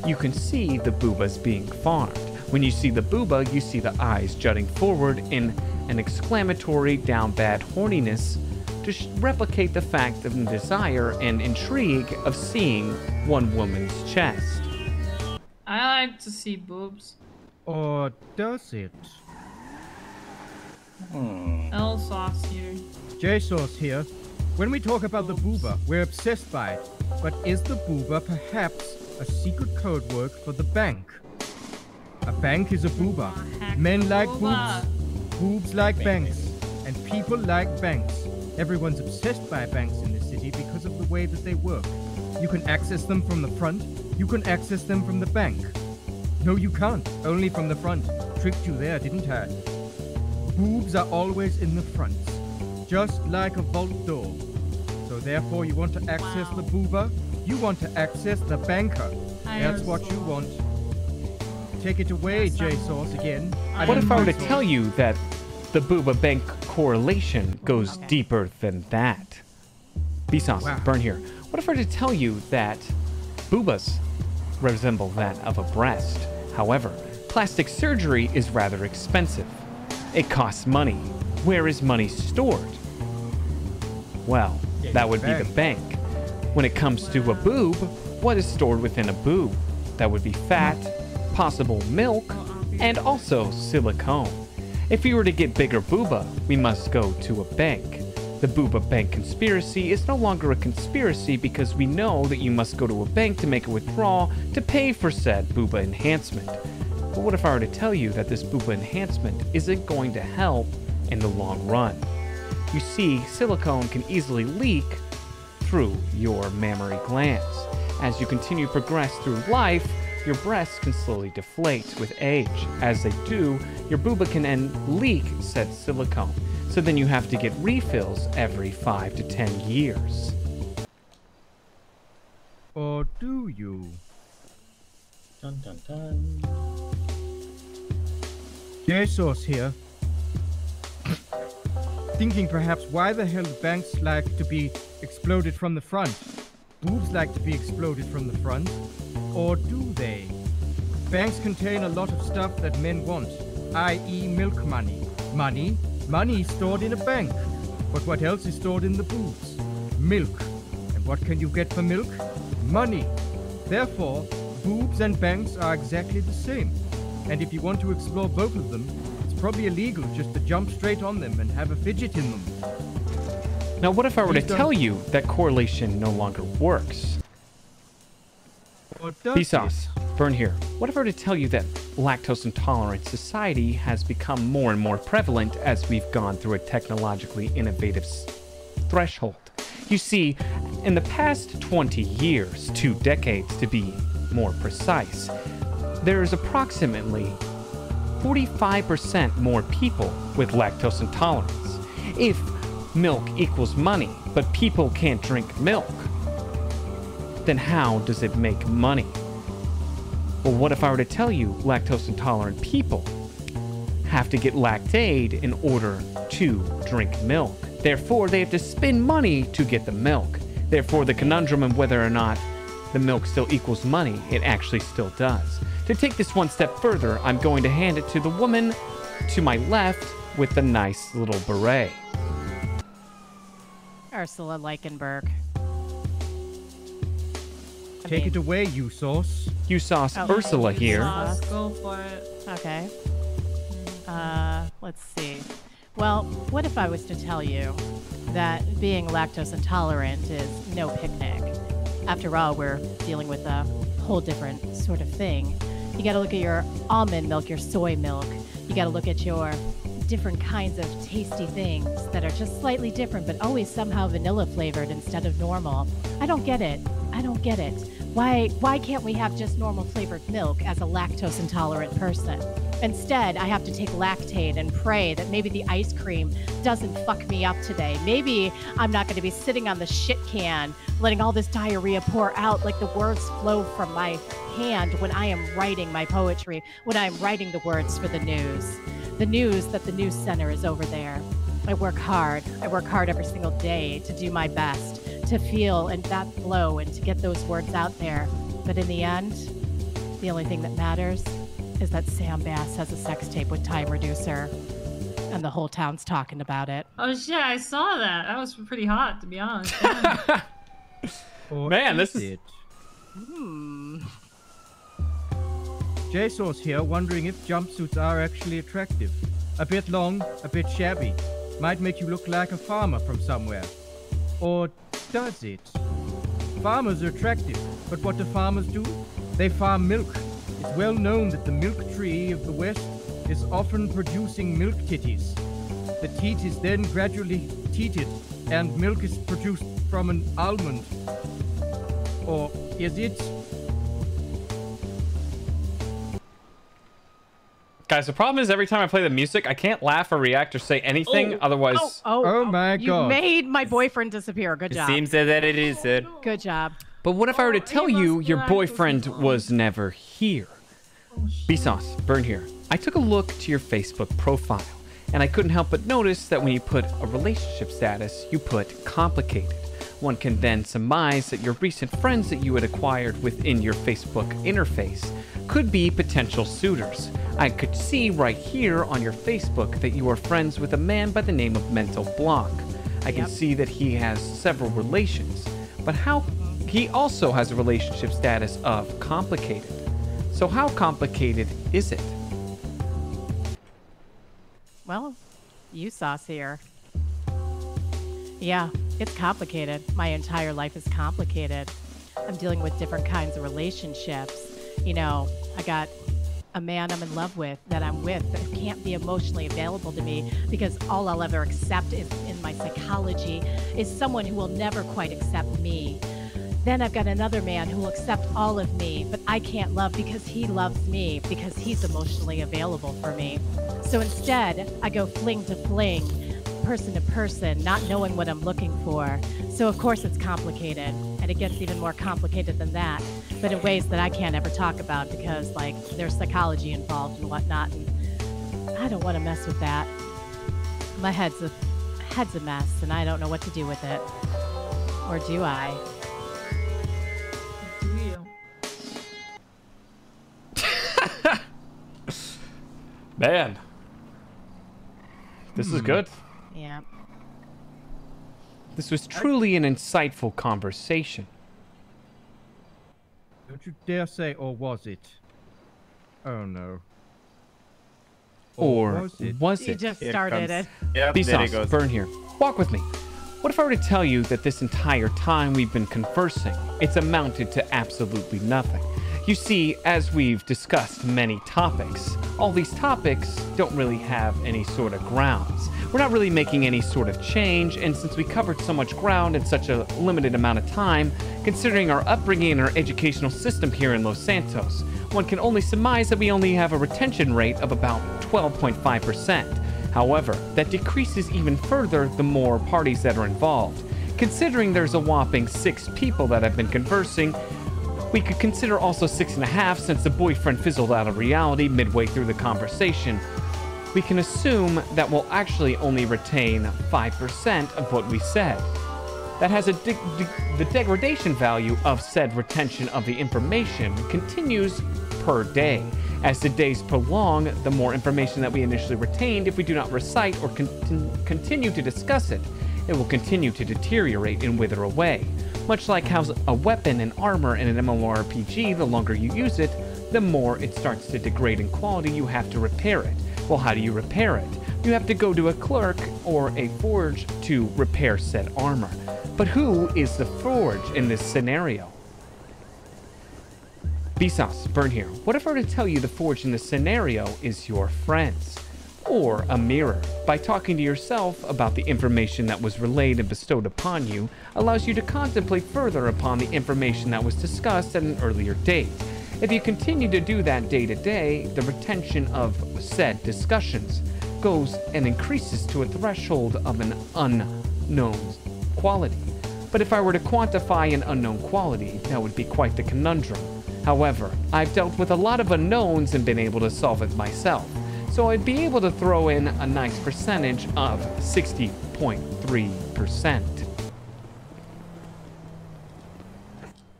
you can see the boobas being farmed. When you see the booba, you see the eyes jutting forward in an exclamatory down bad horniness to replicate the fact of the desire and intrigue of seeing one woman's chest. I like to see boobs. Or does it? Bsauce here. Bsauce here. When we talk about the booba, we're obsessed by it. But is the booba perhaps a secret code word for the bank? A bank is a booba. Men like boobs, boobs like banks, and people like banks. Everyone's obsessed by banks in this city because of the way that they work. You can access them from the front, you can access them from the bank. No, you can't. Only from the front. Tricked you there, didn't I? Boobs are always in the front, just like a vault door. So therefore, you want to access the booba, you want to access the banker. That's what you want. Take it away, Bsauce again. What if I were to tell you that the booba bank correlation goes deeper than that? Bsauce, burn here. What if I were to tell you that boobas resemble that of a breast? However, plastic surgery is rather expensive. It costs money. Where is money stored? Well, that would be the bank. When it comes to a boob, what is stored within a boob? That would be fat, possible milk, and also silicone. If we were to get bigger booba, we must go to a bank. The booba bank conspiracy is no longer a conspiracy because we know that you must go to a bank to make a withdrawal to pay for said booba enhancement. But what if I were to tell you that this booba enhancement isn't going to help in the long run? You see, silicone can easily leak through your mammary glands. As you continue to progress through life, your breasts can slowly deflate with age. As they do, your booba can then leak said silicone. So then you have to get refills every 5 to 10 years. Or do you? Dun dun dun. Bsauce here. Thinking perhaps why the hell banks like to be exploded from the front? Boobs like to be exploded from the front? Or do they? Banks contain a lot of stuff that men want, i.e. milk money. Money is stored in a bank. But what else is stored in the boobs? Milk. And what can you get for milk? Money. Therefore, boobs and banks are exactly the same. And if you want to explore both of them, it's probably illegal just to jump straight on them and have a fidget in them. Now, what if I were to tell you that correlation no longer works? Bsauce, burn here. What if I were to tell you that lactose intolerant society has become more and more prevalent as we've gone through a technologically innovative threshold? You see, in the past 20 years, 2 decades to be more precise, there's approximately 45% more people with lactose intolerance. If milk equals money, but people can't drink milk, then how does it make money? Well, what if I were to tell you lactose intolerant people have to get Lactaid in order to drink milk? Therefore, they have to spend money to get the milk. Therefore, the conundrum of whether or not the milk still equals money, it actually still does. To take this one step further, I'm going to hand it to the woman to my left with the nice little beret. Ursula Leichenberg. Take it away, Bsauce. Bsauce, Ursula here. Go for it. Okay. Let's see. Well, what if I was to tell you that being lactose intolerant is no picnic? After all, we're dealing with a whole different sort of thing. You gotta look at your almond milk, your soy milk. You gotta look at your different kinds of tasty things that are just slightly different, but always somehow vanilla flavored instead of normal. I don't get it. I don't get it. Why can't we have just normal flavored milk as a lactose intolerant person? Instead, I have to take Lactaid and pray that maybe the ice cream doesn't fuck me up today. Maybe I'm not going to be sitting on the shit can, letting all this diarrhea pour out like the words flow from my hand when I am writing my poetry, when I'm writing the words for the news. The news that the news center is over there. I work hard. I work hard every single day to do my best, to feel and that flow and to get those words out there. But in the end, the only thing that matters is that Sam Bass has a sex tape with Time Reducer, and the whole town's talking about it. Oh shit, I saw that. That was pretty hot, to be honest. Man, this is... Bsauce here, wondering if jumpsuits are actually attractive. A bit long, a bit shabby. Might make you look like a farmer from somewhere. Or does it? Farmers are attractive, but what do farmers do? They farm milk. It's well known that the milk tree of the West is often producing milk titties. The teat is then gradually teated, and milk is produced from an almond. Or is it? Guys, the problem is every time I play the music, I can't laugh or react or say anything, otherwise... Oh my You god. made my boyfriend disappear. Good job. Seems that it is, sir. Good job. But what if I were to tell you your boyfriend was never here? Bsauce, burn here. I took a look to your Facebook profile, and I couldn't help but notice that when you put a relationship status, you put complicated. One can then surmise that your recent friends that you had acquired within your Facebook interface could be potential suitors. I could see right here on your Facebook that you are friends with a man by the name of Mental Block. I can see that he has several relations, but he also has a relationship status of complicated. So how complicated is it? well, Bsauce here. Yeah, it's complicated. My entire life is complicated. I'm dealing with different kinds of relationships. You know, I got a man I'm in love with that I'm with that can't be emotionally available to me because all I'll ever accept is in my psychology is someone who will never quite accept me. Then I've got another man who will accept all of me, but I can't love because he loves me, because he's emotionally available for me. So instead, I go fling to fling, person to person, not knowing what I'm looking for. So of course it's complicated, and it gets even more complicated than that, but in ways that I can't ever talk about because, like, there's psychology involved and whatnot, and I don't want to mess with that. My head's a mess, and I don't know what to do with it. Or do I? Man. This is good. Yeah. This was truly an insightful conversation. Don't you dare say, or was it? Oh no. Or was it? You just started it. Yeah, there it Bsauce, goes. Burn here. Walk with me. What if I were to tell you that this entire time we've been conversing, it's amounted to absolutely nothing? You see, as we've discussed many topics, all these topics don't really have any sort of grounds. We're not really making any sort of change, and since we covered so much ground in such a limited amount of time, considering our upbringing and our educational system here in Los Santos, one can only surmise that we only have a retention rate of about 12.5%. However, that decreases even further the more parties that are involved. Considering there's a whopping 6 people that have been conversing, we could consider also 6.5 since the boyfriend fizzled out of reality midway through the conversation. We can assume that we'll actually only retain 5% of what we said. That has the degradation value of said retention of the information continues per day. As the days prolong, the more information that we initially retained, if we do not recite or continue to discuss it, it will continue to deteriorate and wither away. Much like how a weapon and armor in an MMORPG, the longer you use it, the more it starts to degrade in quality. You have to repair it. Well, how do you repair it? You have to go to a clerk or a forge to repair said armor. But who is the forge in this scenario? Bsauce, Burn here. What if I were to tell you the forge in this scenario is your friends? Or a mirror, by talking to yourself about the information that was relayed and bestowed upon you, allows you to contemplate further upon the information that was discussed at an earlier date. If you continue to do that day to day, the retention of said discussions goes and increases to a threshold of an unknown quality. But if I were to quantify an unknown quality, that would be quite the conundrum. However, I've dealt with a lot of unknowns and been able to solve it myself. So I'd be able to throw in a nice percentage of 60.3%.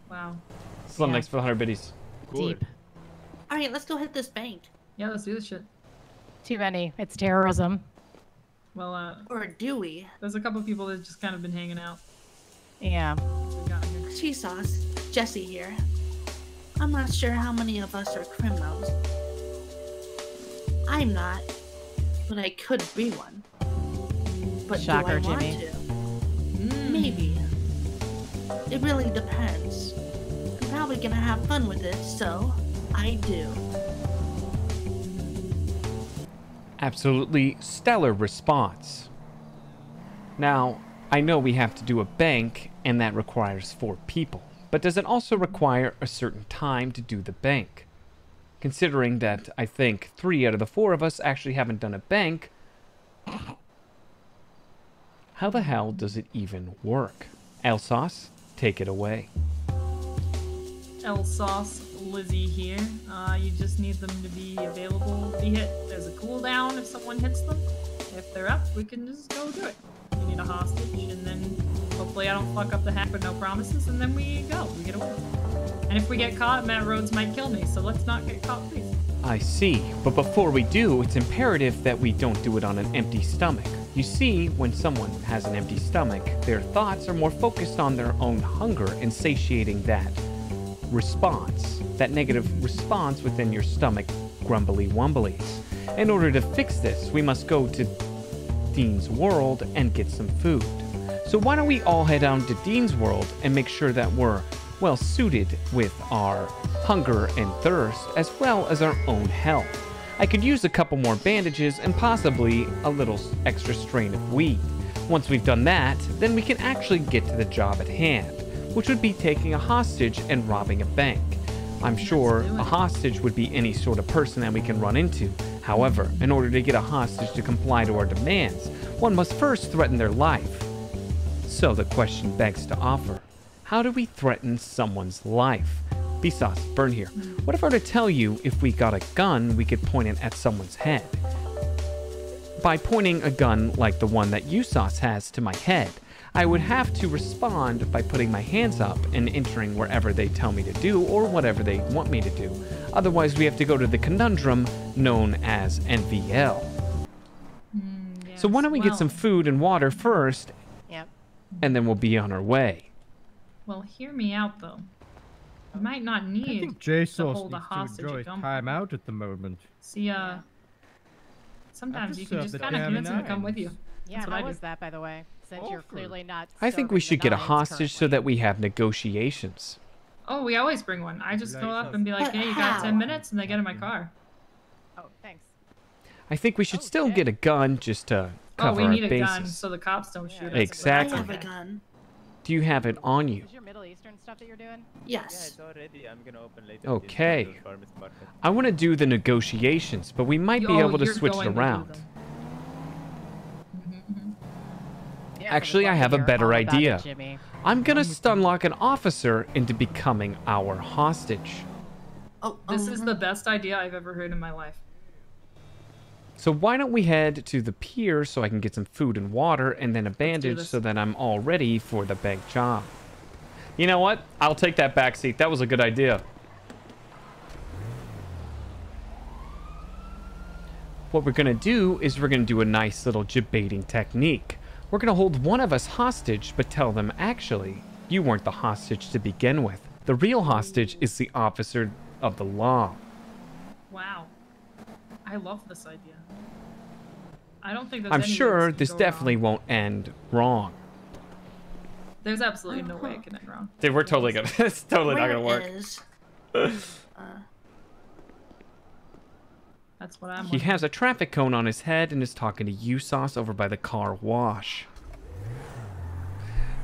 Wow. Slum next for 100 biddies. Deep. All right, let's go hit this bank. Yeah, let's do this shit. Too many. It's terrorism. Well, or do we? There's a couple people that just kind of been hanging out. Yeah. Bsauce, Jesse here. I'm not sure how many of us are criminals. I'm not, but I could be one. But Shocker, do I want Jimmy. to? Maybe. It really depends. I'm probably gonna have fun with it, so I do. Absolutely stellar response. Now, I know we have to do a bank, and that requires 4 people. But does it also require a certain time to do the bank? Considering that I think 3 out of the 4 of us actually haven't done a bank, how the hell does it even work? Bsauce, take it away. Bsauce, Lizzie here. You just need them to be available to be hit. There's a cooldown if someone hits them. If they're up, we can just go do it. We need a hostage, and then hopefully I don't fuck up the hack, but no promises, and then we go. We get away. And if we get caught, Matt Rhodes might kill me, so let's not get caught, please. I see, but before we do, it's imperative that we don't do it on an empty stomach. You see, when someone has an empty stomach, their thoughts are more focused on their own hunger and satiating that response, that negative response within your stomach, grumbly wumblies. In order to fix this, we must go to Dean's World and get some food. So why don't we all head down to Dean's World and make sure that we're well suited with our hunger and thirst, as well as our own health. I could use a couple more bandages and possibly a little extra strain of weed. Once we've done that, then we can actually get to the job at hand, which would be taking a hostage and robbing a bank. I'm sure a hostage would be any sort of person that we can run into. However, in order to get a hostage to comply to our demands, one must first threaten their life. So the question begs to offer, how do we threaten someone's life? Bsauce, burn here. What if I were to tell you if we got a gun, we could point it at someone's head? By pointing a gun like the one that Bsauce has to my head, I would have to respond by putting my hands up and entering wherever they tell me to do or whatever they want me to do. Otherwise, we have to go to the conundrum known as NVL. So why don't we get some food and water first, and then we'll be on our way. Well, hear me out, though. You might not need I think to Bsauce hold a needs to hostage enjoy at gunpoint. time out at the moment. See, sometimes you can just kind of convince them to come with you. Yeah, That's what how I was do. that, by the way? Since you're clearly not. I think we serving should the get a nines hostage so that we have negotiations. Oh, we always bring one. I just go up and be like, hey, you got 10 minutes? And they get in my car. Oh, thanks. I think we should still get a gun just to cover we our need a bases. gun so the cops don't shoot us. Exactly. I have a gun. Do you have it on you? Is your Middle Eastern stuff that you're doing? Yes. Okay. I want to do the negotiations, but we might be able to switch it around. Actually, I have a better idea. I'm gonna stun lock an officer into becoming our hostage. Oh, this is the best idea I've ever heard in my life. So why don't we head to the pier so I can get some food and water and then a bandage so that I'm all ready for the bank job. You know what? I'll take that back seat. That was a good idea. What we're gonna do is we're gonna do a nice little debating technique. We're gonna hold one of us hostage, but tell them, actually, you weren't the hostage to begin with. The real hostage is the officer of the law. Wow. I love this idea. I don't think there's I'm any way sure this this can go definitely wrong. won't end wrong. There's absolutely no way it can end wrong. Dude, we're totally gonna. It's totally not Where gonna work. is- That's what I'm. He has a traffic cone on his head and is talking to Bsauce over by the car wash.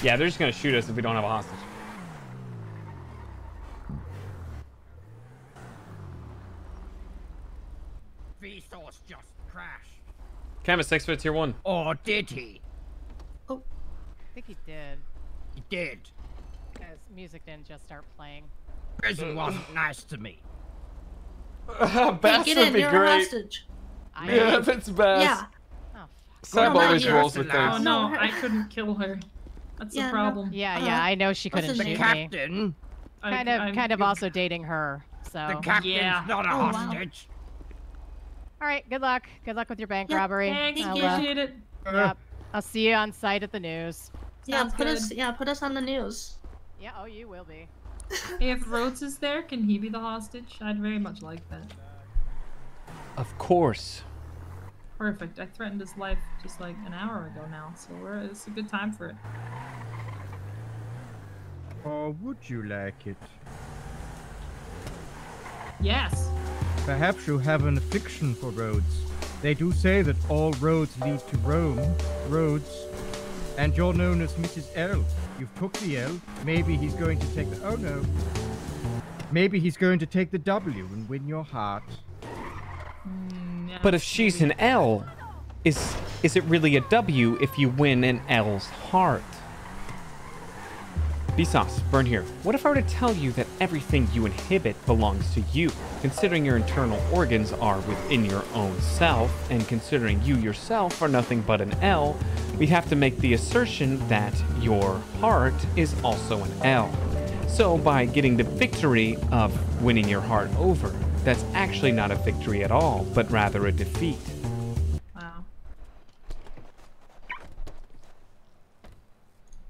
Yeah, they're just gonna shoot us if we don't have a hostage. Bsauce just crashed. Canvas 6 foot tier 1. Or did he? I think he did. He did. Because music didn't just start playing. Prison wasn't nice to me. Bass get would in, be you're a great. hostage. Yeah, that's Bass. Yeah. Seb No, always not rolls you. with Oh things. no, I couldn't kill her. That's Yeah, the no. problem. Yeah, yeah, I know she couldn't The shoot me. captain. Kind of also dating her. So. The captain's not a Oh, wow. hostage. All right, good luck. Good luck with your bank Yep, robbery. Thanks, I'll, appreciate it. Yep. I'll see you on site at the news. Yeah, Sounds put us on the news. Yeah, oh, you will be. If Rhodes is there, can he be the hostage? I'd very much like that. Of course. Perfect. I threatened his life just like an hour ago now, so it's a good time for it. Or would you like it? Yes. Perhaps you have an affliction for roads. They do say that all roads lead to Rome. Roads. And you're known as Mrs. L. You've took the L. Maybe he's going to take the... Oh no. Maybe he's going to take the W and win your heart. Yeah, But if she's an L, is it really a W if you win an L's heart? Bsauce, burn here. What if I were to tell you that everything you inhibit belongs to you, considering your internal organs are within your own self, and considering you yourself are nothing but an L, we have to make the assertion that your heart is also an L. So by getting the victory of winning your heart over, that's actually not a victory at all, but rather a defeat. Wow.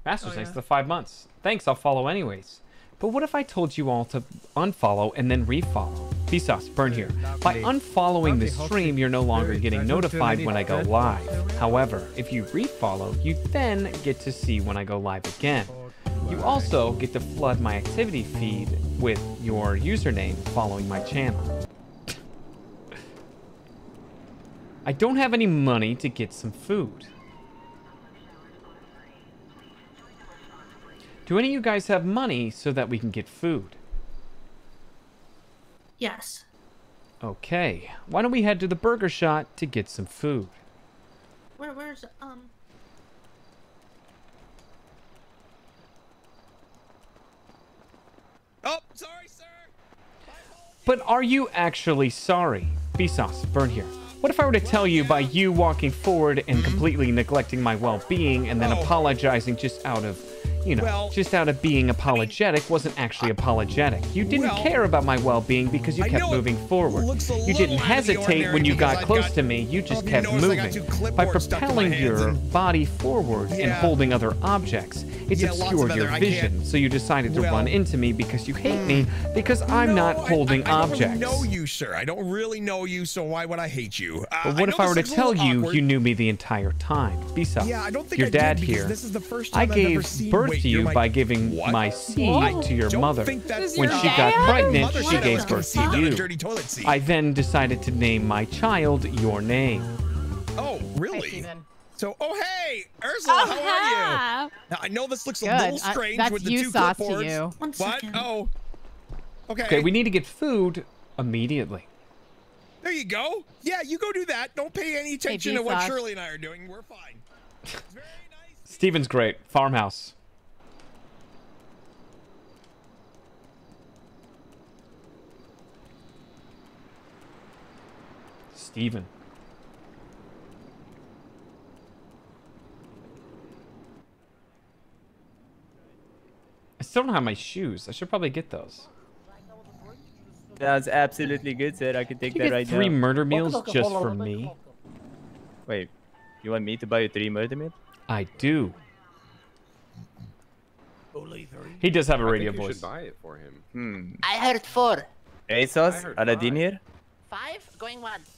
Masters, Oh, thanks yeah. for the 5 months. Thanks, I'll follow anyways. But what if I told you all to unfollow and then refollow? Bsauce, Burn here. By unfollowing the stream, you're no longer getting notified when I go live. However, if you refollow, you then get to see when I go live again. You also get to flood my activity feed with your username following my channel. I don't have any money to get some food. Do any of you guys have money so that we can get food? Yes. Okay. Why don't we head to the burger shot to get some food? Where's Oh, sorry, sir. But are you actually sorry? Bsauce, Burn here. What if I were to tell you by you walking forward and completely neglecting my well-being and then apologizing just out of, you know, just out of being apologetic wasn't actually apologetic. You didn't care about my well-being because you kept moving forward. You didn't hesitate when you got close to me. You just kept moving. By propelling your body forward and holding other objects, it's obscured your vision. So you decided to run into me because you hate me because I'm not holding objects. I don't know you, sir. I don't really know you, so why would I hate you? But what if I were to tell you you knew me the entire time? Bsauce, yeah, I don't think your dad here. here. This is the first I time I've ever gave seen birth to you by giving my seed to your mother. When she got pregnant, she gave birth to you. I then decided to name my child your name. Oh, really? So, oh hey, Ursula, how are you? Now I know this looks a little strange with the two clipboards. What? Oh. Okay. Okay, we need to get food immediately. There you go. Yeah, you go do that. Don't pay any attention to what Shirley and I are doing. We're fine. Steven's great. Farmhouse. Steven. I still don't have my shoes. I should probably get those. That's absolutely good, sir. I can take that right now. 3 murder meals just for me? Wait, you want me to buy you 3 murder meals? I do. He does have a radio You voice. should buy it for him. I heard 4. Hey, Sauce, Aladdin here. 5 going once.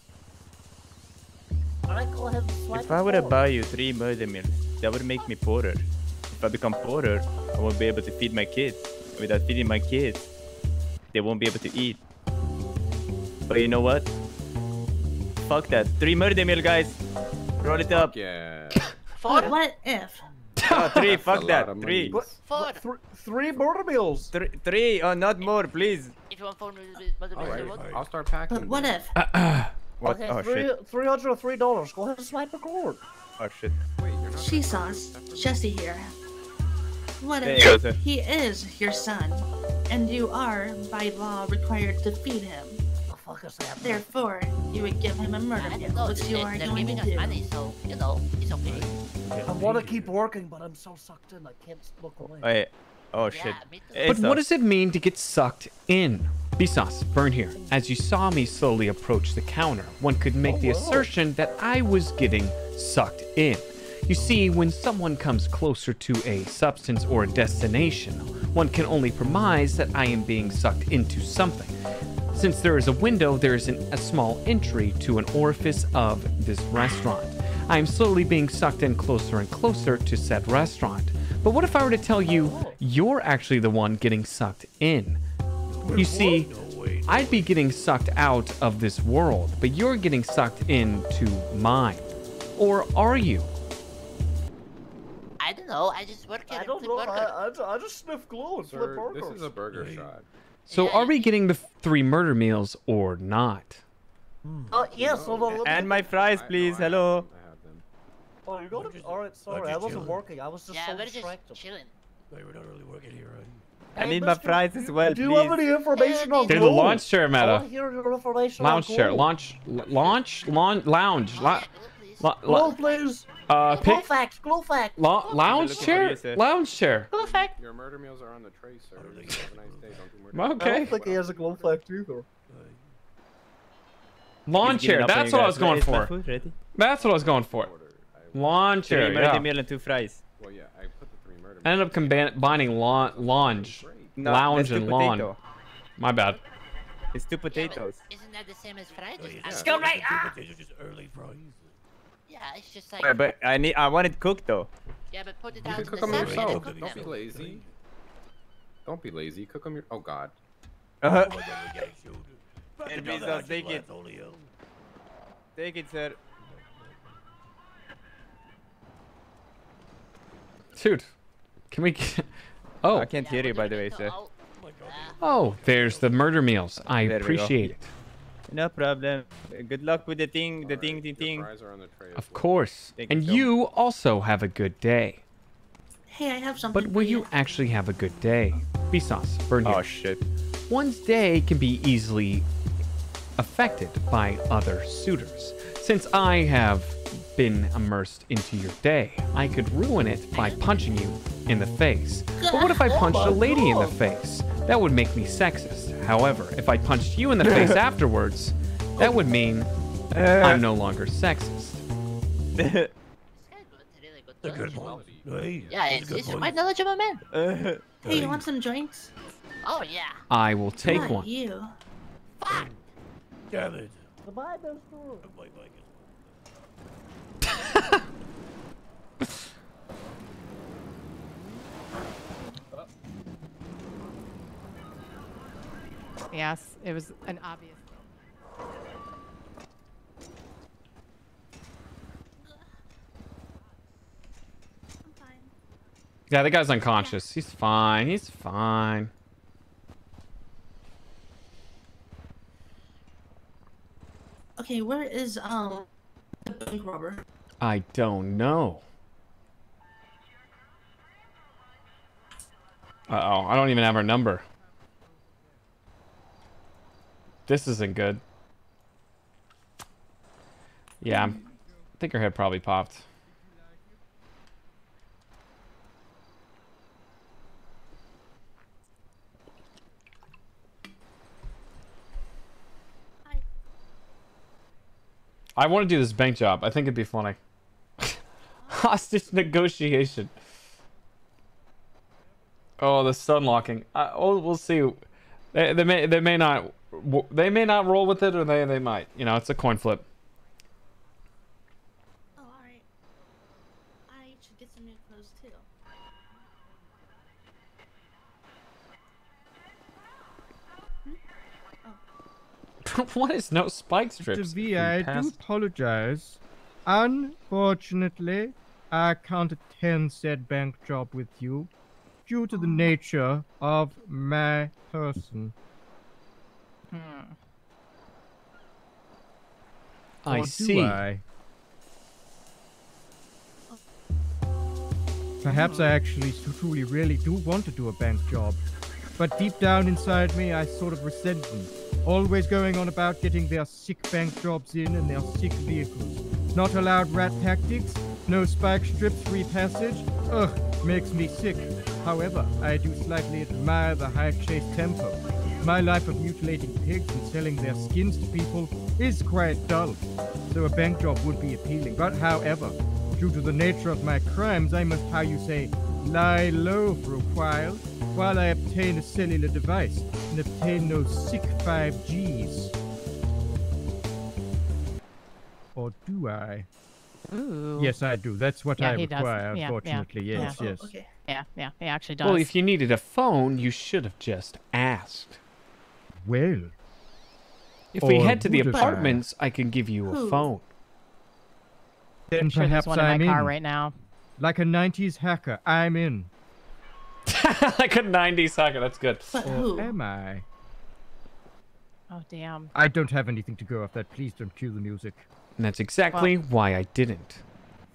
Alright, go ahead and swipe. If I were to buy you 3 murder meals, that would make me poorer. If I become poorer, I won't be able to feed my kids. Without feeding my kids, they won't be able to eat. But you know what? Fuck that. 3 murder meal, guys. Roll it up. Yeah. 4? What if? Oh, 3. Fuck that. 3. 4. 3 murder meals. 3. Oh, not more, please. If you want 4 I'll start packing. But what if? What? Okay, Oh, shit. $303. Go ahead and swipe the card. Oh, shit. She sauce. Jesse here. What Hey, if Joseph. he is your son, and you are, by law, required to feed him? The fuck is that? Therefore, you would give him a murder meal, which you are They're going to giving us do. money, so, you know, it's okay. I want to keep working, but I'm so sucked in, I can't look away. Wait. Oh, shit. Hey, But Sauce. what does it mean to get sucked in? Bsauce, Burn here. As you saw me slowly approach the counter, one could make the assertion that I was getting sucked in. You see, when someone comes closer to a substance or a destination, one can only premise that I am being sucked into something. Since there is a window, there is a small entry to an orifice of this restaurant. I am slowly being sucked in closer and closer to said restaurant. But what if I were to tell you you're actually the one getting sucked in? You see, I'd be getting sucked out of this world, but you're getting sucked into mine. Or are you? I don't know, I just work here. I don't know, I just sniff glue and flip Sir, burgers. this is a burger shot. So are we getting the 3 murder meals or not? Oh, yes, hold on. And my fries, please. Hello. Oh, you got it? Alright, sorry, I wasn't working. I was just so we're just distracted. chilling. Wait, we're not really working here, I need my fries as well, Do you have please. any information on There's glue? a launch chair, I Meta. want to hear your information Lounge on chair. glue. Lounge. Glue, please. Pick. Glue facts, glue facts. Lounge chair? Lounge chair. Glue fact. Your murder meals are on the tray, sir. Have a nice day. Don't do murder Okay. I don't think he has a glue fact either. Lawn He's giving chair. up on That's you what I guys. was going Is my for. food ready? That's what I was going for. Lawn 3 chair. murder Yeah. meal and 2 fries. Well, yeah, I put the 3 murder I ended up combining lounge, No, lounge, let's do and lawn. potato. My bad. It's 2 potatoes. Isn't that the same as fries? Let's go right. Just early fries. Yeah, it's just like. Wait, but I want it cooked though. Yeah, but put it You out can to cook the them side and yourself. cook Don't be them. lazy. Don't be lazy. Cook them your. Oh God. Bsauce, take it. Take it, sir. Dude, can we? Oh, I can't hear you, by the way, sir. Oh, there's the murder meals. I There we go. appreciate it. No problem. Good luck with the thing. The thing. Fries are on the tray. Of course. And you also have a good day. Hey, I have something. But will you actually have a good day? Bsauce, burn here. Oh shit. One's day can be easily affected by other suitors. Since I have been immersed into your day, I could ruin it by punching you in the face. But what if I punched a lady in the face? That would make me sexist. However, if I punched you in the face afterwards, that would mean I'm no longer sexist. The good one. Yeah, it's quite knowledgeable man. Hey, you want some joints? Oh yeah. I will take Not one. you. Fuck. Damn it. Goodbye, Bsauce. Yes, it was an obvious. Yeah, the guy's unconscious. He's fine. He's fine. Okay, where is the bank robber? I don't know. Uh-oh, I don't even have her number. This isn't good. Yeah, I think her head probably popped. I want to do this bank job. I think it'd be funny. Hostage negotiation. Oh, the stun locking. Oh, we'll see. They may not roll with it, or they might. You know, it's a coin flip. Oh, alright. I should get some new clothes too. What is no spike strips? Mr. V, I do apologize. Unfortunately, I can't attend said bank job with you due to the nature of my person. I Or see. Do I? Perhaps I actually truly really do want to do a bank job. But deep down inside me, I sort of resent them. Always going on about getting their sick bank jobs in and their sick vehicles. Not allowed rat tactics, no spike strips, free passage. Ugh, makes me sick. However, I do slightly admire the high chase tempo. My life of mutilating pigs and selling their skins to people is quite dull. So a bank job would be appealing. But however, due to the nature of my crimes, I must, how you say, lie low for a while I obtain a cellular device and obtain those sick 5Gs. Or do I? Ooh. Yes, I do. That's what I he does. require, Yeah, unfortunately. yeah. Yes, Yeah. yes. Okay. Yeah, he actually does. Well, if you needed a phone, you should have just asked. Well. If we or head to the would I? apartments, I can give you a Who? phone. Then I'm sure perhaps there's one in I'm my car in. right now. Like a 90s hacker, I'm in. Like a 90s hacker, that's good. But Or who? am I? Oh, damn. I don't have anything to go off that. Please don't cue the music. And that's exactly why I didn't.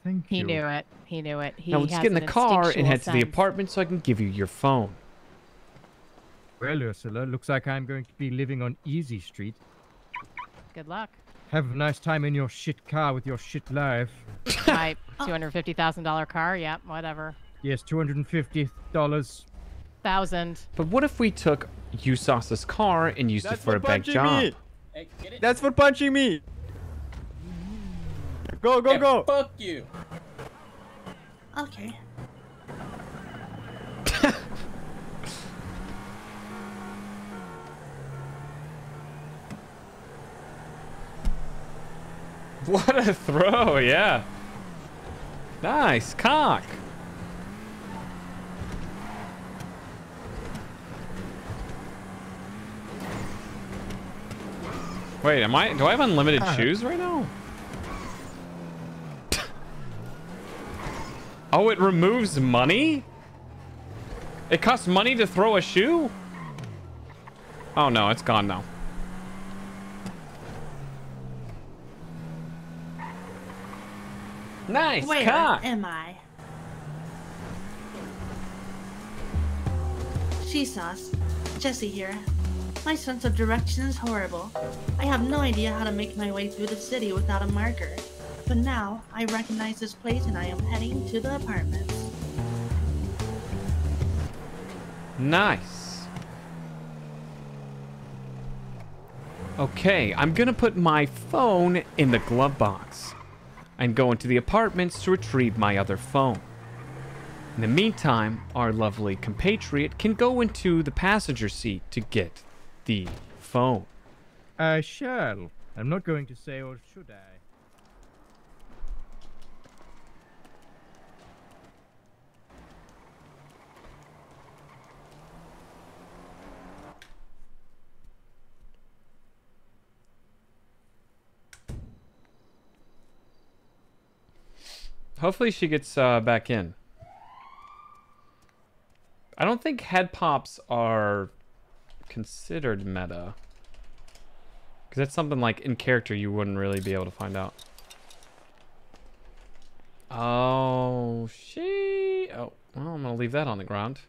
Thank He you. knew it. He knew it. He Now let's has get in the an car and head to the instinctual apartment so I can give you your phone. Well, Ursula, looks like I'm going to be living on Easy Street. sense. Good luck. Have a nice time in your shit car with your shit life. My $250,000 car. Yeah, whatever. Yes, $250. 1,000. But what if we took Bsauce's car and used it for a bank job? Me. That's for punching me. Go, go, go. Fuck you. Okay. What a throw, yeah. Nice, cock. Wait, do I have unlimited shoes right now? Oh, it removes money? It costs money to throw a shoe? Oh no, it's gone now. Nice, Where cock. am I? Bsauce, Jesse here. My sense of direction is horrible. I have no idea how to make my way through the city without a marker. But now, I recognize this place and I am heading to the apartments. Nice. Okay, I'm gonna put my phone in the glove box and go into the apartments to retrieve my other phone. In the meantime, our lovely compatriot can go into the passenger seat to get the phone. I shall. I'm not going to say, or should I? Hopefully she gets back in. I don't think head pops are considered meta. Because that's something like in character you wouldn't really be able to find out. Oh, oh, well, I'm gonna leave that on the ground.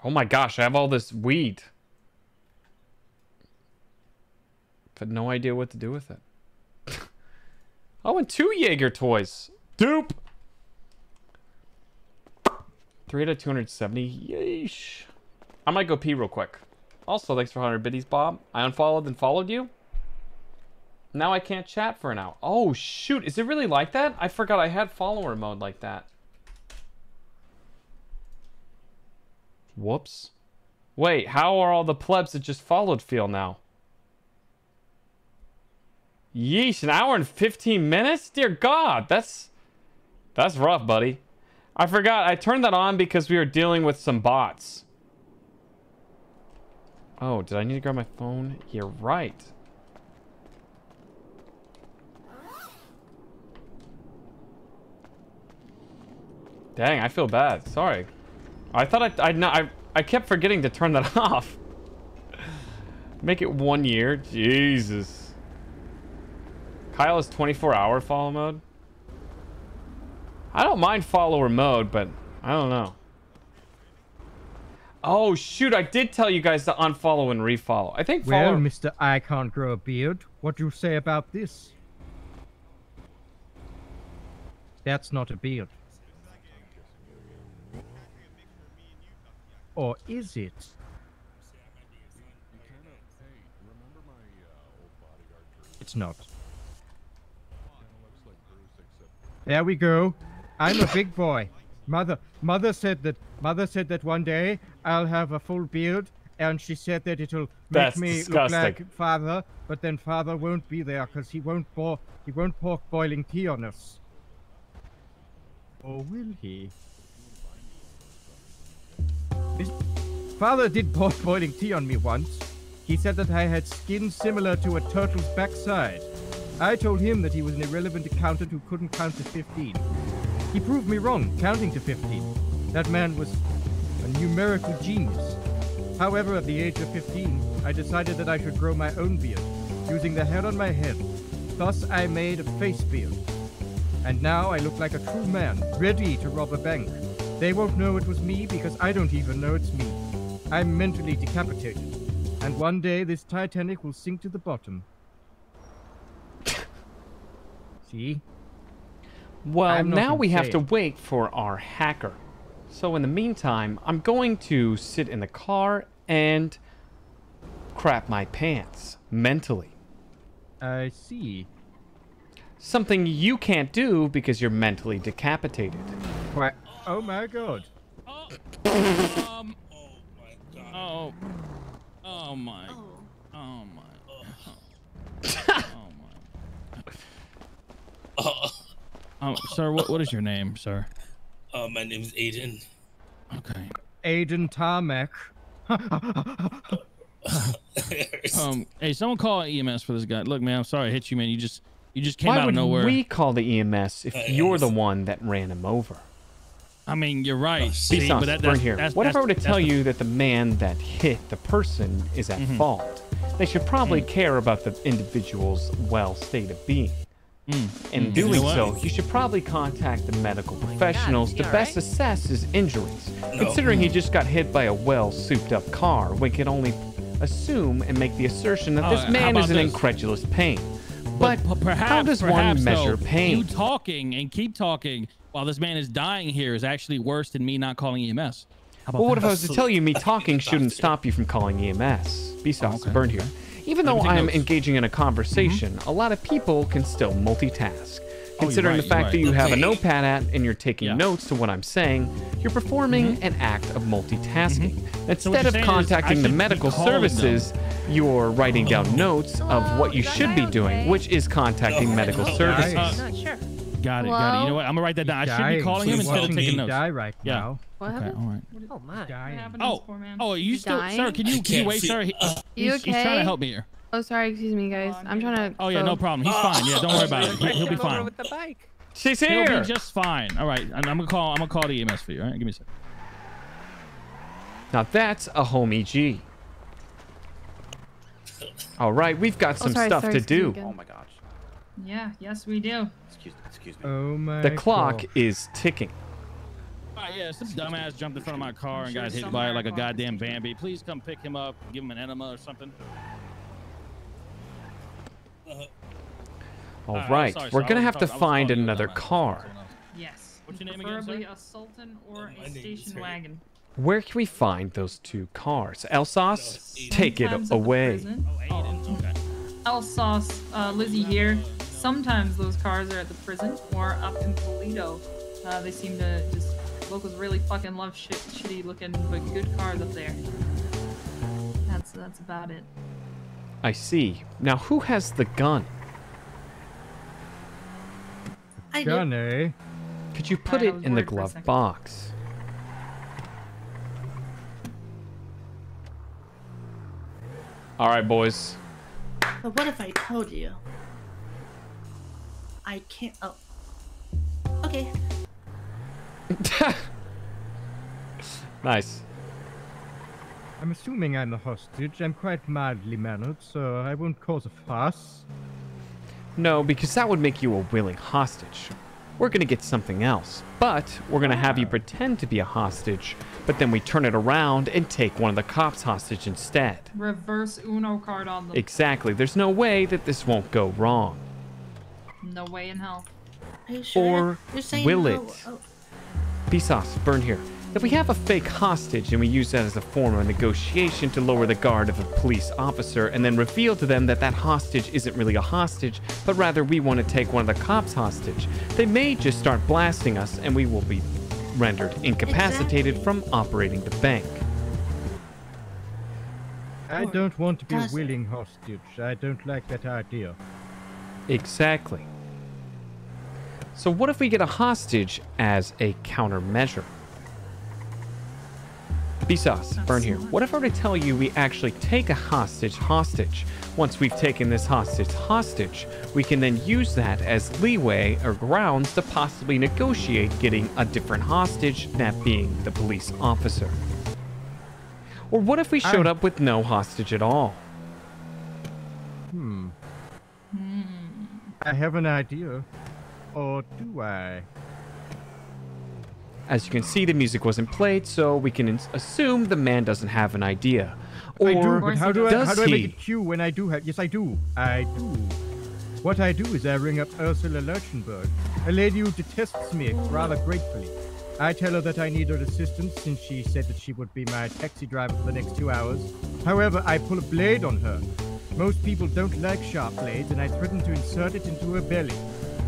Oh my gosh, I have all this weed. But no idea what to do with it. Oh, and 2 Jaeger toys. Dupe. 3 out of 270. Yeesh. I might go pee real quick. Also, thanks for 100 biddies, Bob. I unfollowed and followed you. Now I can't chat for an hour. Oh, shoot. Is it really like that? I forgot I had follower mode like that. Whoops. Wait, how are all the plebs that just followed feel now? Yeesh, 1 hour and 15 minutes? Dear God, that's rough, buddy. I forgot, I turned that on because we were dealing with some bots. Oh, did I need to grab my phone? You're right. Dang, I feel bad. Sorry. I thought I kept forgetting to turn that off. Make it 1 year. Jesus. Kyle is 24-hour follow mode. I don't mind follower mode, but I don't know. Oh shoot! I did tell you guys to unfollow and refollow. I think follow. Well, Mr. I can't grow a beard. What do you say about this? That's not a beard. Or is it? It's not. There we go. I'm a big boy. Mother said that one day I'll have a full beard, and she said that it'll make me look like father, but then father won't be there because he won't pour boiling tea on us. Or will he? His father did pour boiling tea on me once. He said that I had skin similar to a turtle's backside. I told him that he was an irrelevant accountant who couldn't count to 15. He proved me wrong, counting to 15. That man was a numerical genius. However, at the age of 15, I decided that I should grow my own beard, using the hair on my head. Thus, I made a face beard. And now I look like a true man, ready to rob a bank. They won't know it was me because I don't even know it's me. I'm mentally decapitated. And one day this Titanic will sink to the bottom. See? Well, now we have to wait for our hacker. So in the meantime, I'm going to sit in the car and crap my pants mentally. I see. Something you can't do because you're mentally decapitated. What? Oh my God. Oh my god. Oh my. Oh my. Sir, what is your name, sir? My name's Aiden. Okay. Aiden Tarmac. Hey, someone call EMS for this guy. Look, man, I'm sorry I hit you, man. You just came Why out of nowhere. would we call the EMS if you're the one that ran him over? I mean, you're right. See, Bsauce, but burn here. What if I were to tell you that the man that hit the person is at fault? They should probably care about the individual's state of being. In doing so, you should probably contact the medical professionals to best assess his injuries. Considering he just got hit by a well-souped-up car, we can only assume and make the assertion that this man is in incredulous pain. But perhaps, how does one measure pain? You talking and keep talking while this man is dying here is actually worse than me not calling EMS. Well, what if I was to tell you me talking shouldn't stop you from calling EMS? Bsauce, burn here. Even though I am engaging in a conversation, a lot of people can still multitask. Considering the fact that you have a notepad and you're taking notes to what I'm saying, you're performing an act of multitasking. Instead of contacting the medical services, you're writing down notes of what you should be doing, which is contacting medical services. Not sure. Got it. You know what? I'm gonna write that down. I should be calling him instead of taking notes. Right now. What happened? All right. Oh my. Are you still, sir? Can you wait, sir? You okay? He's trying to help me here. Oh, sorry. Excuse me, guys. I'm trying to. Oh yeah, no problem. He's fine. Yeah, don't worry about it. He'll be fine. With the bike. She's here. He'll be just fine. All right. I'm gonna call the EMS for you. All right. Give me a second. Now that's a homie G. All right, we've got some stuff to do. Oh my gosh. Yeah. Yes, we do. Excuse me. Oh my. The clock is ticking. Yeah, some dumbass jumped in front of my car and got hit by it like a goddamn Bambi. Please come pick him up, give him an enema or something. All right, we're gonna have to find another car. Yes. What's your name Preferably again, sir? a Sultan or a station wagon. Where can we find those two cars? Bsauce, take it away. Bsauce, Lizzie here. Sometimes those cars are at the prison or up in Toledo. They seem to just, locals really fucking love shitty looking but good cars up there. That's about it. I see. Now who has the gun? I Gun, do. eh? Could you put it in the glove box? All right, boys. But what if I told you? I can't. Oh. Okay. Nice. I'm assuming I'm the hostage. I'm quite mildly mannered, so I won't cause a fuss. No, because that would make you a willing hostage. We're gonna get something else, but we're gonna have you pretend to be a hostage, but then we turn it around and take one of the cops hostage instead. Reverse Uno card on them. Exactly. There's no way that this won't go wrong. No way in hell. Are you sure? Or You're saying will no? it? Oh. Bsauce, burn here. If we have a fake hostage and we use that as a form of negotiation to lower the guard of a police officer and then reveal to them that that hostage isn't really a hostage, but rather we want to take one of the cops hostage, they may just start blasting us and we will be rendered incapacitated from operating the bank. I don't want to be a willing hostage. I don't like that idea. Exactly. So what if we get a hostage as a countermeasure? Bsauce, burn here. What if I were to tell you we actually take a hostage? Once we've taken this hostage, we can then use that as leeway or grounds to possibly negotiate getting a different hostage, that being the police officer. Or what if we showed up with no hostage at all? I have an idea. Or do I? As you can see, the music wasn't played, so we can assume the man doesn't have an idea. Or I do, but how do I make he? it cue when I do have? Yes, I do. I do. What I do is I ring up Ursula Lurchenberg, a lady who detests me rather gratefully. I tell her that I need her assistance since she said that she would be my taxi driver for the next 2 hours. However, I pull a blade on her. Most people don't like sharp blades, and I threaten to insert it into her belly.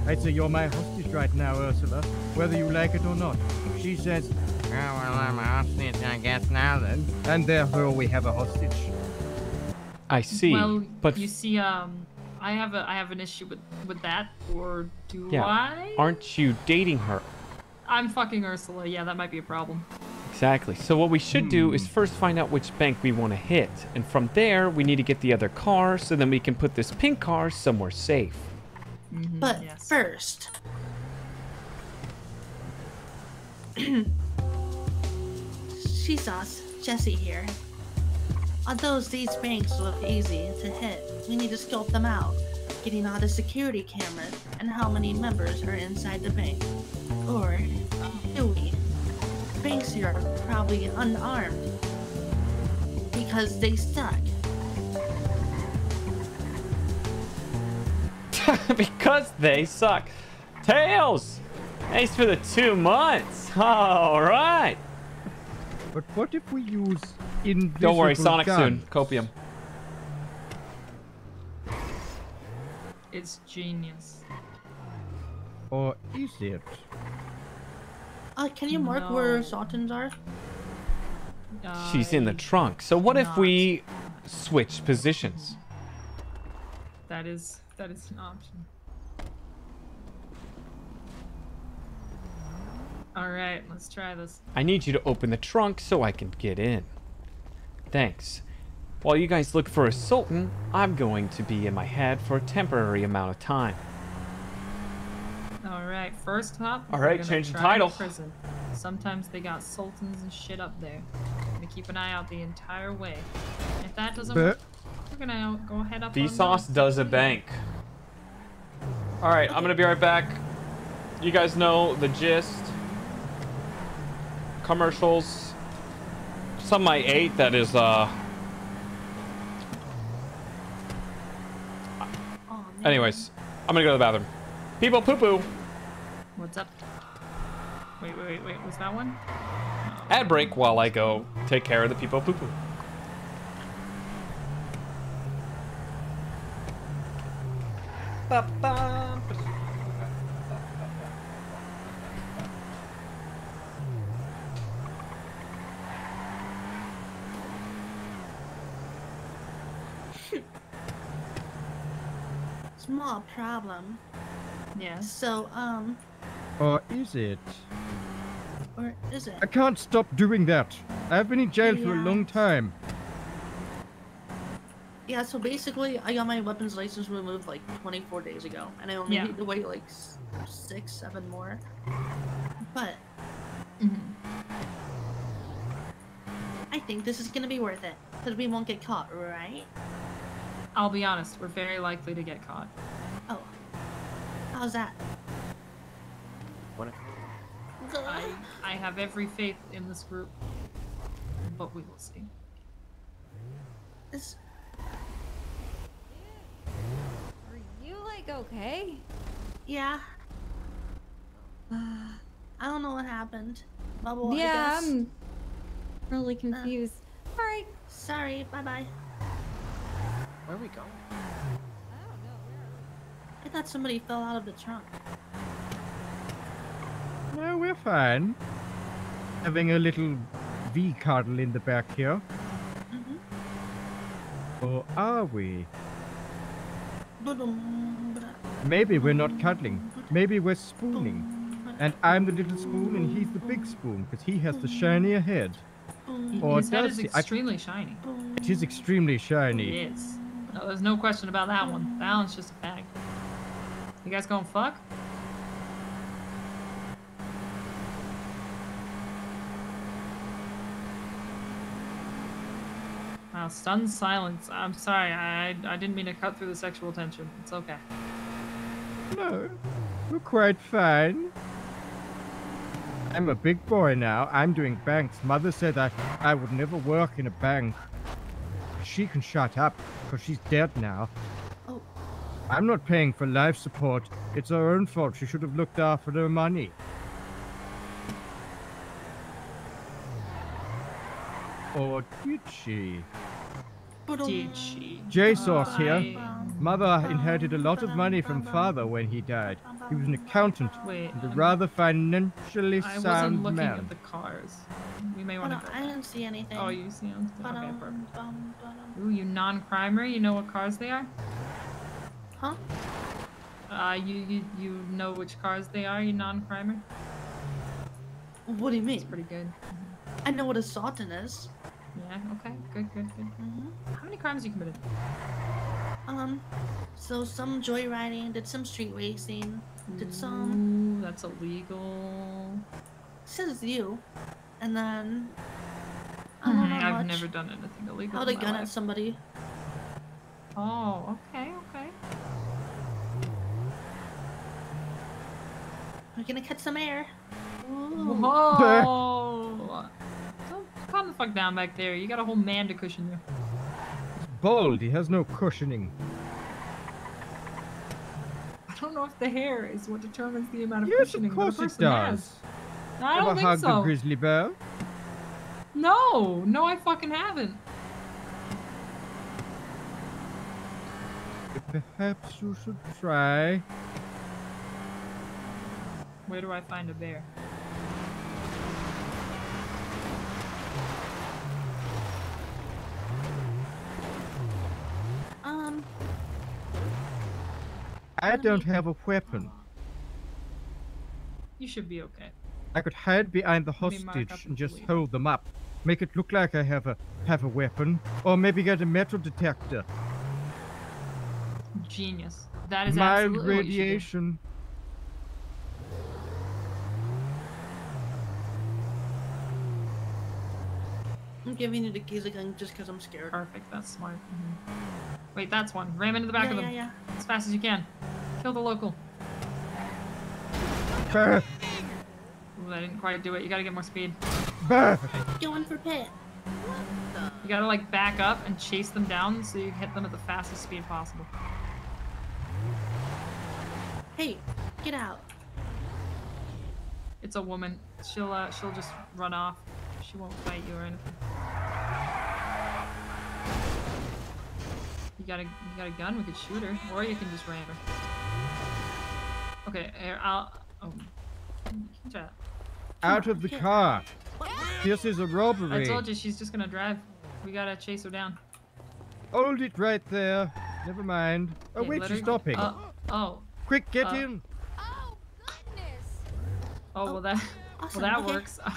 I say you're my hostage right now, Ursula, whether you like it or not. She says, oh, well, I'm a hostage, I guess now then. And therefore we have a hostage. I see. Well, but you see, I have an issue with that, or do yeah, I? aren't you dating her? I'm fucking Ursula. Yeah, that might be a problem. Exactly. So what we should do is first find out which bank we want to hit. And from there, we need to get the other car so then we can put this pink car somewhere safe. But first... Bsauce, Jesse here. Although these banks look easy to hit, we need to scope them out, getting all the security cameras and how many members are inside the bank. Or do we? Banks here are probably unarmed because they suck. Because they suck. Tails! Thanks for the 2 months. All right. But what if we use invisible Don't worry, Sonic guns? soon. Copium. It's genius. Or is it? Can you mark where Sultans are? She's in the trunk. So what if we switch positions? That is an option. All right, let's try this. I need you to open the trunk so I can get in. Thanks. While you guys look for a Sultan, I'm going to be in my head for a temporary amount of time. All right, first up. All right, we're gonna change the try title. Prison. Sometimes they got sultans and shit up there. I'm gonna keep an eye out the entire way. If that doesn't work, we're gonna go ahead up. Bsauce does a bank. All right, I'm gonna be right back. You guys know the gist. Commercials. Something I ate that is Anyways, I'm gonna go to the bathroom. People poo poo. What's up? Wait, was that one? Ad break while I go take care of the people poo poo. Small problem. Yeah. So, Or is it? or is it? I can't stop doing that. I've been in jail for a long time. Yeah, so basically, I got my weapons license removed like 24 days ago, and I only need to wait like 6, 7 more. But I think this is gonna be worth it, because we won't get caught, right? I'll be honest, we're very likely to get caught. Oh. How's that? What? I have every faith in this group, but we will see. This... Are you like okay? Yeah. I don't know what happened. Bubble, Yeah, I guess. I'm really confused. All right. Sorry, bye-bye. Where are we going? I thought somebody fell out of the trunk. No, we're fine. Having a little V-cuddle in the back here. Or are we? Maybe we're not cuddling. Maybe we're spooning. And I'm the little spoon and he's the big spoon, because he has the shinier head. Or His head does is he? extremely shiny. It is extremely shiny. It is. No, there's no question about that one. That one's just a fact. You guys gonna fuck? Wow, stunned silence. I'm sorry, I didn't mean to cut through the sexual tension. It's okay. No, we're quite fine. I'm a big boy now. I'm doing banks. Mother said I would never work in a bank. She can shut up, because she's dead now. Oh. I'm not paying for life support. It's her own fault. She should have looked after her money. Or did she? Did she? Bsauce here. Mother inherited a lot of money from father when he died. He was an accountant and a rather financially I wasn't sound looking man. at the cars. We may want to go. I didn't see anything. Oh, you see them? Okay, perfect. Ooh, you non-crimer? You know what cars they are? Huh? You know which cars they are, you non-crimer? What do you mean? It's pretty good. I know what a Sultan is. Yeah, okay, good. How many crimes have you committed? So some joyriding, did some street racing, did some... Ooh, that's illegal. Says you. And then... I don't know how I've much. never done anything illegal Held a in my gun life. at somebody. Oh, okay. We're gonna catch some air. Whoa! Don't calm the fuck down back there. You got a whole man to cushion you. Bald, he has no cushioning. I don't know if the hair is what determines the amount of Yes, cushioning of course that a it person does. has. I don't Ever think hugged so. a grizzly bear? No, I fucking haven't. Perhaps you should try. Where do I find a bear? I don't have a weapon. You should be okay. I could hide behind the Let me mark up hostage the and just police. hold them up. Make it look like I have a weapon. Or maybe get a metal detector. Genius. That is Mild absolutely what you should do. radiation. I'm giving you the keys again just because I'm scared. Perfect, that's smart. Wait, that's one. Ram into the back of them. Yeah. As fast as you can. Kill the local. Bah. Ooh, I didn't quite do it. You gotta get more speed. Bah. Going for pit. You gotta like back up and chase them down so you hit them at the fastest speed possible. Hey, get out. It's a woman. She'll just run off. She won't fight you or anything. You got a gun? We could shoot her, or you can just ram her. Okay, here, you can try that. Out of the car. This is a robbery. I told you she's just gonna drive. We gotta chase her down. Hold it right there. Never mind. Oh, Okay, wait, let she's her- stopping. Oh. Quick, get in. Oh, well that Awesome, well that okay. works. All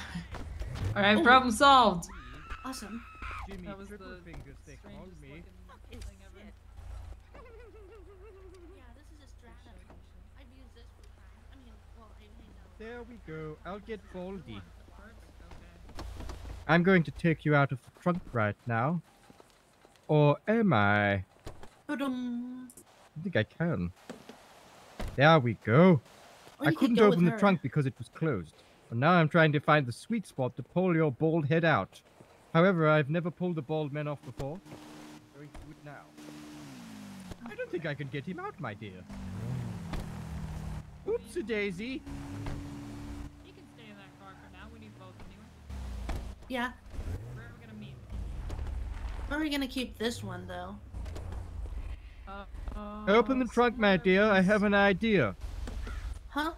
right, Oh. problem solved. Awesome. Jimmy, That was triple the fingers they call strangest me. looking thing ever. Yeah, this is a strata. I've used this for time. I mean, well, I know. There we go. I'll get Baldy. I'm going to take you out of the trunk right now. Or am I? Ba-dum. I think I can. There we go. Or I you could couldn't go with open the her. trunk because it was closed. And now I'm trying to find the sweet spot to pull your bald head out. However, I've never pulled a bald man off before. Going to do it now. I don't think I can get him out, my dear. Oopsie daisy. You can stay in that car for now. We need both anyway. Yeah. Where are we gonna meet? Where are we gonna keep this one, though? Open the trunk, my dear. I have an idea. Huh?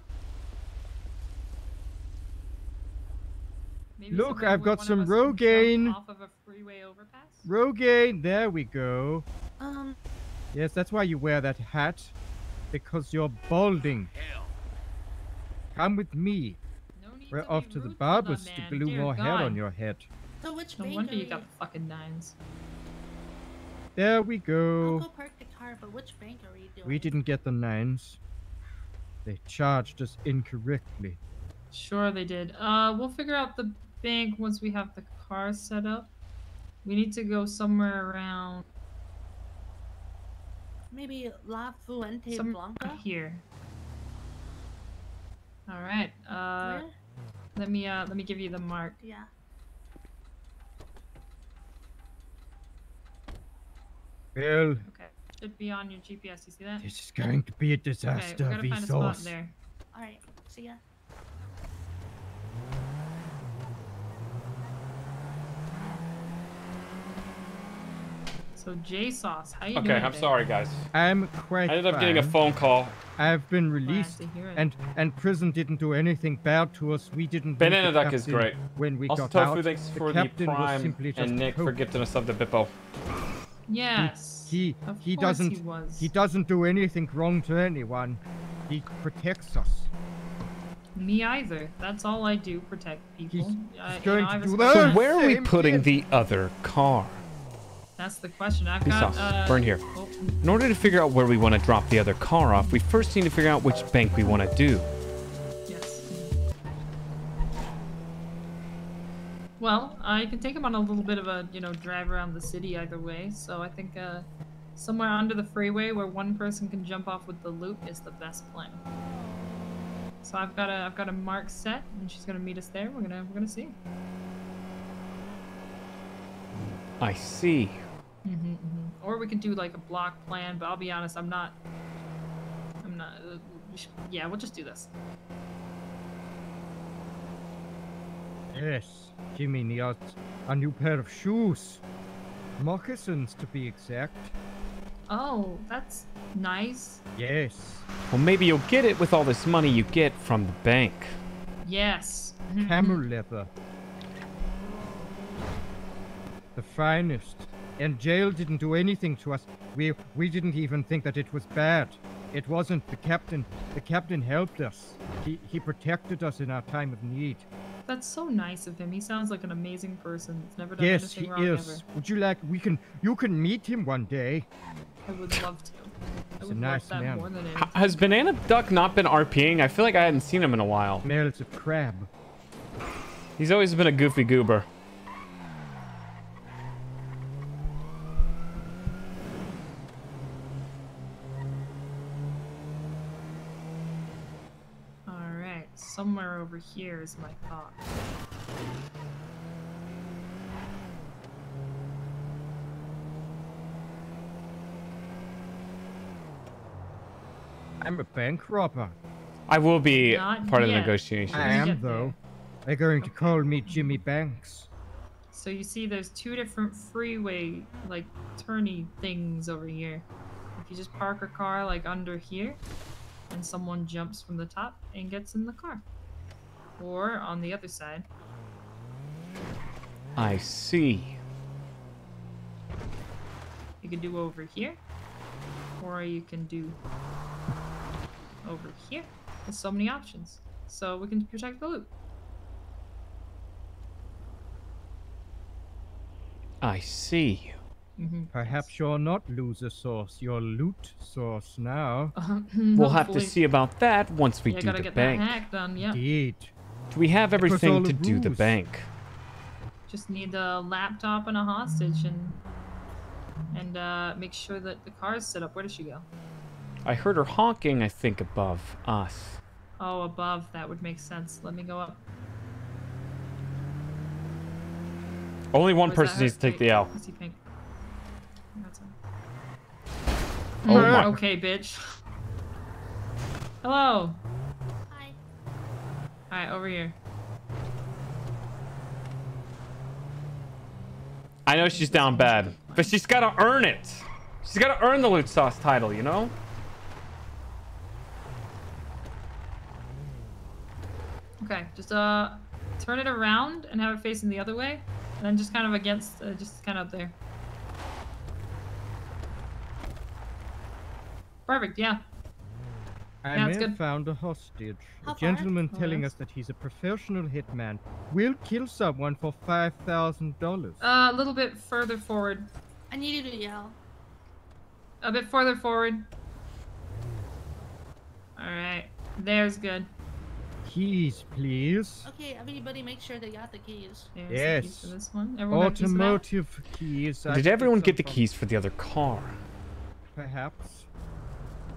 Maybe Look, somewhere I've where got one some of us can jump Rogaine. off of a freeway overpass? Rogaine, there we go. Um, Yes, that's why you wear that hat. Because you're balding. Come with me. No need We're to off be to the rude barber's the to man. glue Dear more hair God. on your head. so which No bank wonder are you we... got the fucking nines. There we I'll go. go park the car, but which bank are we doing? We didn't get the 9s. They charged us incorrectly. Sure they did. We'll figure out the bank once we have the car set up. We need to go somewhere around Maybe La Fuente somewhere Blanca? here. All right. Where? Let me give you the mark. Yeah. Well, Okay. Should be on your GPS. You see that? this is going to be a Okay, disaster, we gotta find a spot Bsauce. there. Alright, see ya. So Bsauce, how you doing? Okay, I'm today? sorry, guys. I'm quite I ended up getting a fine. phone call. I've been released, to hear it. and prison didn't do anything bad to us. We didn't. Banana need the Duck is captain great. When we Also, got Tofu, out, thanks for the captain was Prime, simply just and Nick for hope. gifting us up the Bippo. Yes. He Of course doesn't. he was. He doesn't do anything wrong to anyone. He protects us. Me either. That's all I do, protect people. going to do respect So that. where are we Same putting kid. the other car? That's the question. I've got. Bsauce, burn here. Oh, In order to figure out where we want to drop the other car off, we first need to figure out which bank we want to do. yes. Well, I can take him on a little bit of a, drive around the city either way. So I think somewhere under the freeway where one person can jump off with the loot is the best plan. So I've got a mark set, and she's gonna meet us there. We're gonna see. I see. Or we could do like a block plan, but I'll be honest, I'm not. Yeah, we'll just do this. Yes, Jimmy needs a new pair of shoes. Moccasins, to be exact. Oh, that's nice. Yes. Well, maybe you'll get it with all this money you get from the bank. Yes. Camel leather. The finest. And jail didn't do anything to us. We didn't even think that it was bad. It wasn't the captain. The captain helped us. He protected us in our time of need. That's so nice of him. He sounds like an amazing person. He's never done Yes, anything he wrong is. ever. Would you like? You can meet him one day. I would love to. I He's a would nice love that man. more than anything. Has Banana Duck not been RPing? I feel like I hadn't seen him in a while. Smells of crab. He's always been a goofy goober. Alright, somewhere over here is my thought. I'm a bank robber. I will be Not part of the yet. negotiations. I am, though. They're going to call me Jimmy Banks. So you see there's two different freeway, like, turny things over here. If you just park a car, like, under here, and someone jumps from the top and gets in the car. Or on the other side. I see. You can do over here. Or you can do over here. There's so many options. So we can protect the loot. I see. Perhaps you're not loser sauce, you're loot sauce now. We'll have to see about that once we Yeah, do gotta the get bank. that hack done, yeah. Indeed. Do we have It was all everything a to do the ruse. bank? Just need a laptop and a hostage and make sure that the car is set up. Where did she go? I heard her honking, I think, above us. Oh, above. That would make sense. Let me go up. Only one Or is that person her? needs to take Wait, the L. I see pink. That's her. Oh my. Okay, bitch. Hello. Hi. Alright, over here. I know she's down bad, but she's gotta earn it. She's gotta earn the Loot Sauce title, you know? Okay, just turn it around and have it facing the other way, and then just kind of against, just kind of up there. Perfect, yeah. I Yeah, may it's have good. found a hostage. How A far? gentleman Oh, telling yes. us that he's a professional hitman. Will kill someone for $5,000. A little bit further forward. I need you to yell. A bit further forward. Alright, there's good. Keys, please. Okay, everybody make sure they got the keys. There's the keys Yes. for this one. Everyone got a piece of that? Automotive keys. I Did should everyone some get the from- keys for the other car? Perhaps.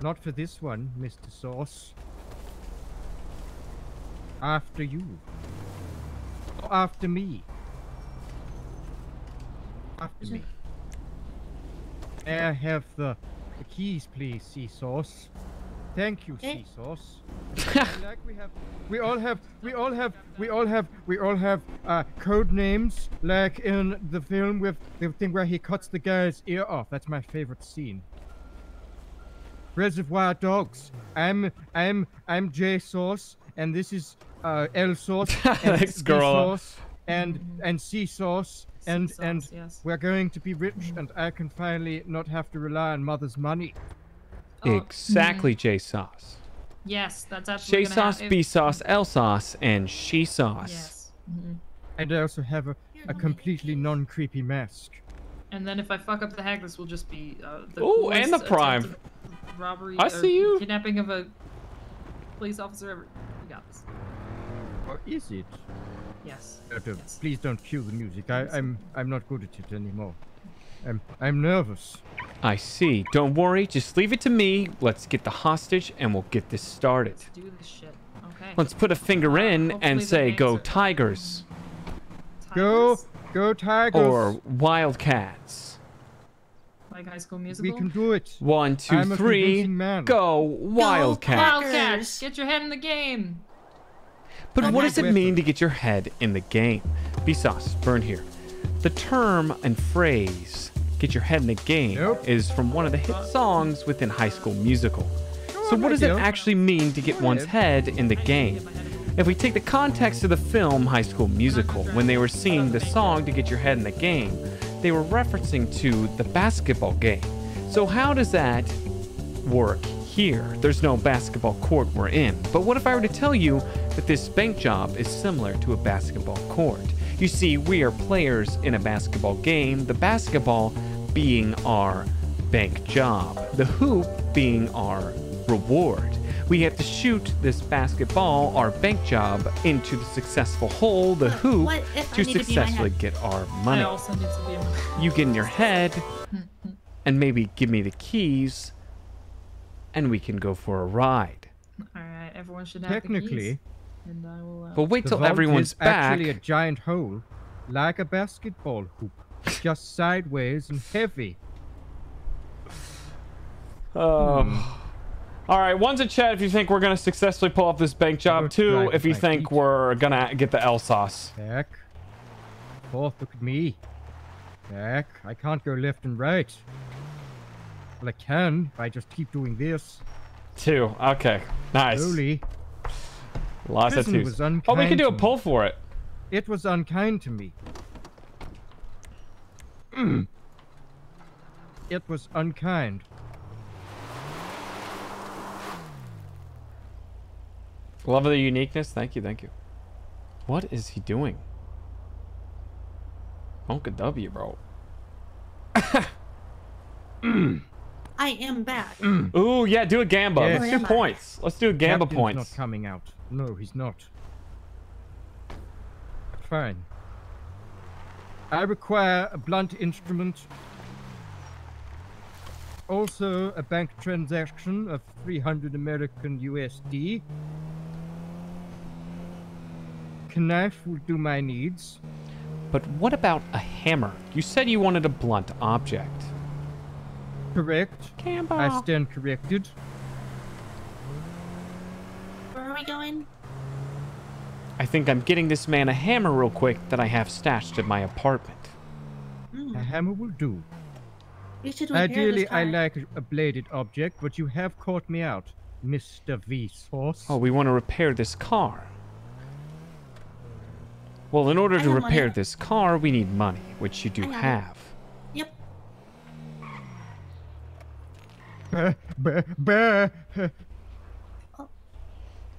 Not for this one, Mr. Sauce. After you. Or after me. After me. May I have the keys, please, Sea Sauce? Thank you, Bsauce. Like we all have code names, like in the film with the thing where he cuts the guy's ear off. That's my favorite scene. Reservoir Dogs. I'm J Sauce, and this is L Sauce, and Thanks, B girl. Sauce, and C Sauce, and yes. we're going to be rich, and I can finally not have to rely on mother's money. Exactly, J Sauce. Yes, that's J absolutely Sauce, B Sauce, L Sauce, and She Sauce. Yes. And I also have a completely non-creepy mask. And then if I fuck up the hack, this will just be the Ooh, and the coolest prime. attempted robbery. I see you. Kidnapping of a police officer ever. You got this. Or is it? Yes. Please don't cue the music. I'm not good at it anymore. I'm nervous. I see. Don't worry. Just leave it to me. Let's get the hostage and we'll get this started. Let's do this shit. Okay. Let's put a finger in and the say, names go are- Tigers. Go Tigers. Or Wildcats. Like High School Musical. We can do it. 1, 2, I'm a 3. convincing man. Go Wildcats. Wildcats, get your head in the game. But what does it mean to get your head in the game? Bsauce, burn here. The term and phrase, get your head in the game, is from one of the hit songs within High School Musical. So what does it actually mean to get one's head in the game? If we take the context of the film High School Musical, when they were singing the song to get your head in the game, they were referencing to the basketball game. So how does that work here? There's no basketball court we're in. But what if I were to tell you that this bank job is similar to a basketball court? You see, we are players in a basketball game, the basketball being our bank job, the hoop being our reward. We have to shoot this basketball, our bank job, into the successful hole, the hoop, to successfully get our money. I also need to be in my... You get in your head, and maybe give me the keys, and we can go for a ride. Alright, everyone should have the Technically, keys. And I will, but wait the till vault everyone's is back. actually a giant hole, like a basketball hoop, just sideways and heavy. All right, one's a chat if you think we're gonna successfully pull off this bank job. Two, if you think we're gonna get the L sauce. Back. Fourth, look at me. Back. I can't go left and right. Well, I can if I just keep doing this. 2. Okay, nice. Slowly. Lots of Prison 2s. was unkind Oh, we can do a to me. pull for it. It was unkind to me. It was unkind. Love the uniqueness. Thank you, thank you. What is he doing? Bonka W, bro. I am back. Ooh, yeah, do a gamba. Yes. Let's do points. Let's do a gamba Captain's points. not coming out. No, he's not. Fine. I require a blunt instrument. Also, a bank transaction of 300 American USD. Knife will do my needs. But what about a hammer? You said you wanted a blunt object. Correct. Gamba. I stand corrected. Where are we going? I think I'm getting this man a hammer real quick that I have stashed at my apartment. A hammer will do. We should repair Ideally, this car. I like a bladed object, but you have caught me out, Mr. Bsauce. Oh, we want to repair this car. Well, in order I to have repair money. this car, we need money, which you do I got it. have. Yep.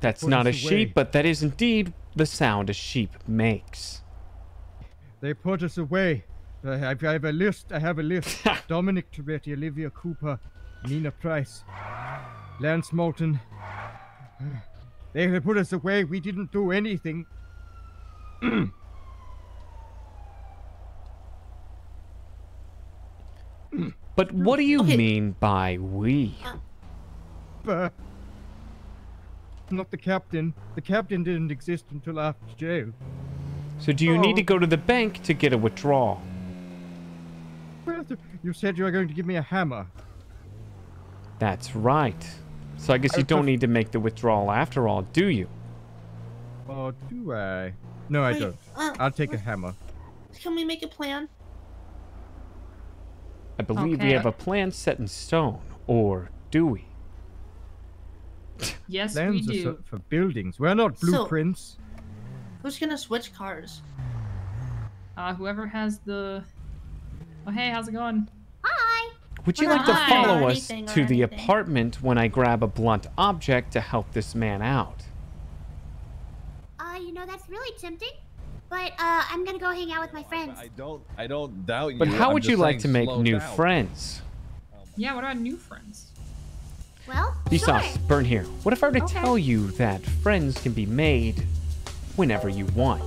That's Put not a us away. sheep, but that is indeed the sound a sheep makes. They put us away. I have a list. I have a list. Dominic Toretti, Olivia Cooper, Nina Price, Lance Moulton. They put us away. We didn't do anything. But what do you mean by we? Not the captain. The captain didn't exist until after jail. So do you need to go to the bank to get a withdrawal? Well, you said you were going to give me a hammer. That's right. So I guess you don't need to make the withdrawal after all, do you? Or do I? No, I don't. I'll take a hammer. Can we make a plan? I believe we have a plan set in stone, or do we? Yes, Plans we are do. for buildings. We're not blueprints. Who's gonna switch cars? Whoever has the... Oh, hey, how's it going? Would you like to follow us to the apartment when I grab a blunt object to help this man out? You know, that's really tempting. But I'm gonna go hang out with my friends. I don't doubt you. But how would you like to make slow new down. friends? Yeah, what about new friends? Well, Bsauce, burn here. What if I were to tell you that friends can be made whenever you want?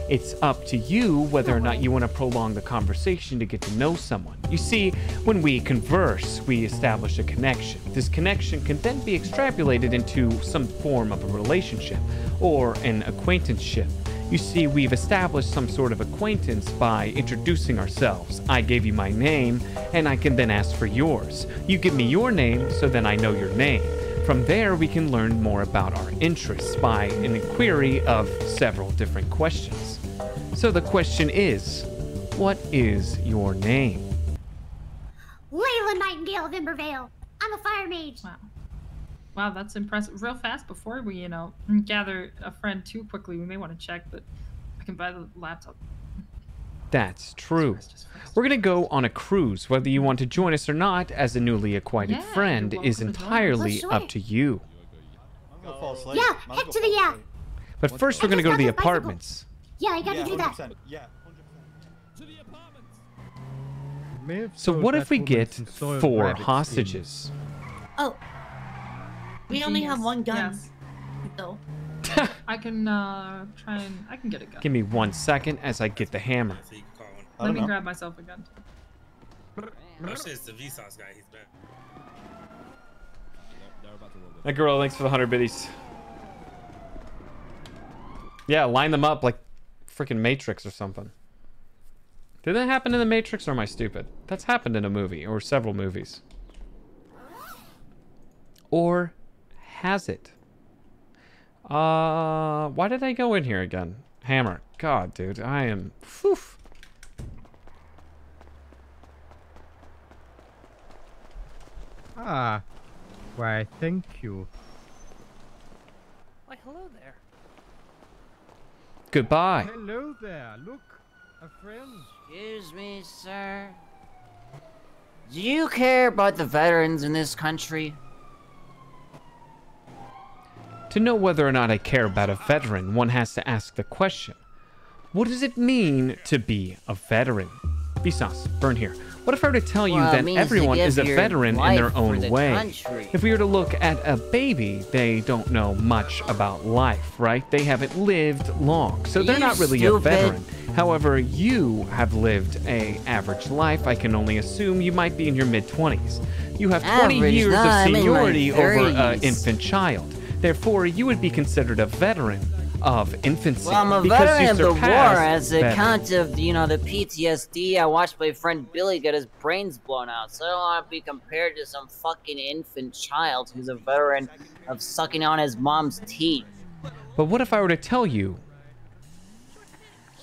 It's up to you whether or not you want to prolong the conversation to get to know someone. You see, when we converse, we establish a connection. This connection can then be extrapolated into some form of a relationship or an acquaintanceship. You see, we've established some sort of acquaintance by introducing ourselves. I gave you my name, and I can then ask for yours. You give me your name, so then I know your name. From there, we can learn more about our interests by an inquiry of several different questions. So the question is, what is your name? Layla Nightingale of Embervale. I'm a fire mage. Wow. Wow, that's impressive. Real fast, before we, gather a friend too quickly, we may want to check, but I can buy the laptop. That's true. We're going to go on a cruise. Whether you want to join us or not, as a newly acquainted friend, is entirely up to you. Yeah, heck to the yeah. But first, we're going to go to the apartments. Yeah, I gotta do that. Yeah. So what if we get 4 hostages? Oh. We only have one gun. Yes. Though. I can try and I can get a gun. Give me 1 second as I get the hammer. Let me grab myself a gun. Oh shit, it's the Vsauce guy. He's back. That girl, thanks for the 100 biddies. Yeah, line them up like freaking Matrix or something. Did that happen in the Matrix, or am I stupid? That's happened in a movie or several movies. Or has it? Why did I go in here again? Hammer. God, dude, I am... Whew. Ah, why, thank you. Why, hello there. Goodbye. Hello there. Look, a friend. Excuse me, sir. Do you care about the veterans in this country? To know whether or not I care about a veteran, one has to ask the question. What does it mean to be a veteran? Bsauce, burn here. What if I were to tell you that everyone is a veteran in their own way? If we were to look at a baby, they don't know much about life, right? They haven't lived long, so they're not really a veteran. However, you have lived an average life. I can only assume you might be in your mid-20s. You have 20 years of seniority over an infant child. Therefore, you would be considered a veteran of infancy. Well, I'm a veteran of the war as a account of, the PTSD. I watched my friend Billy get his brains blown out, so I don't want to be compared to some fucking infant child who's a veteran of sucking on his mom's teeth. But what if I were to tell you,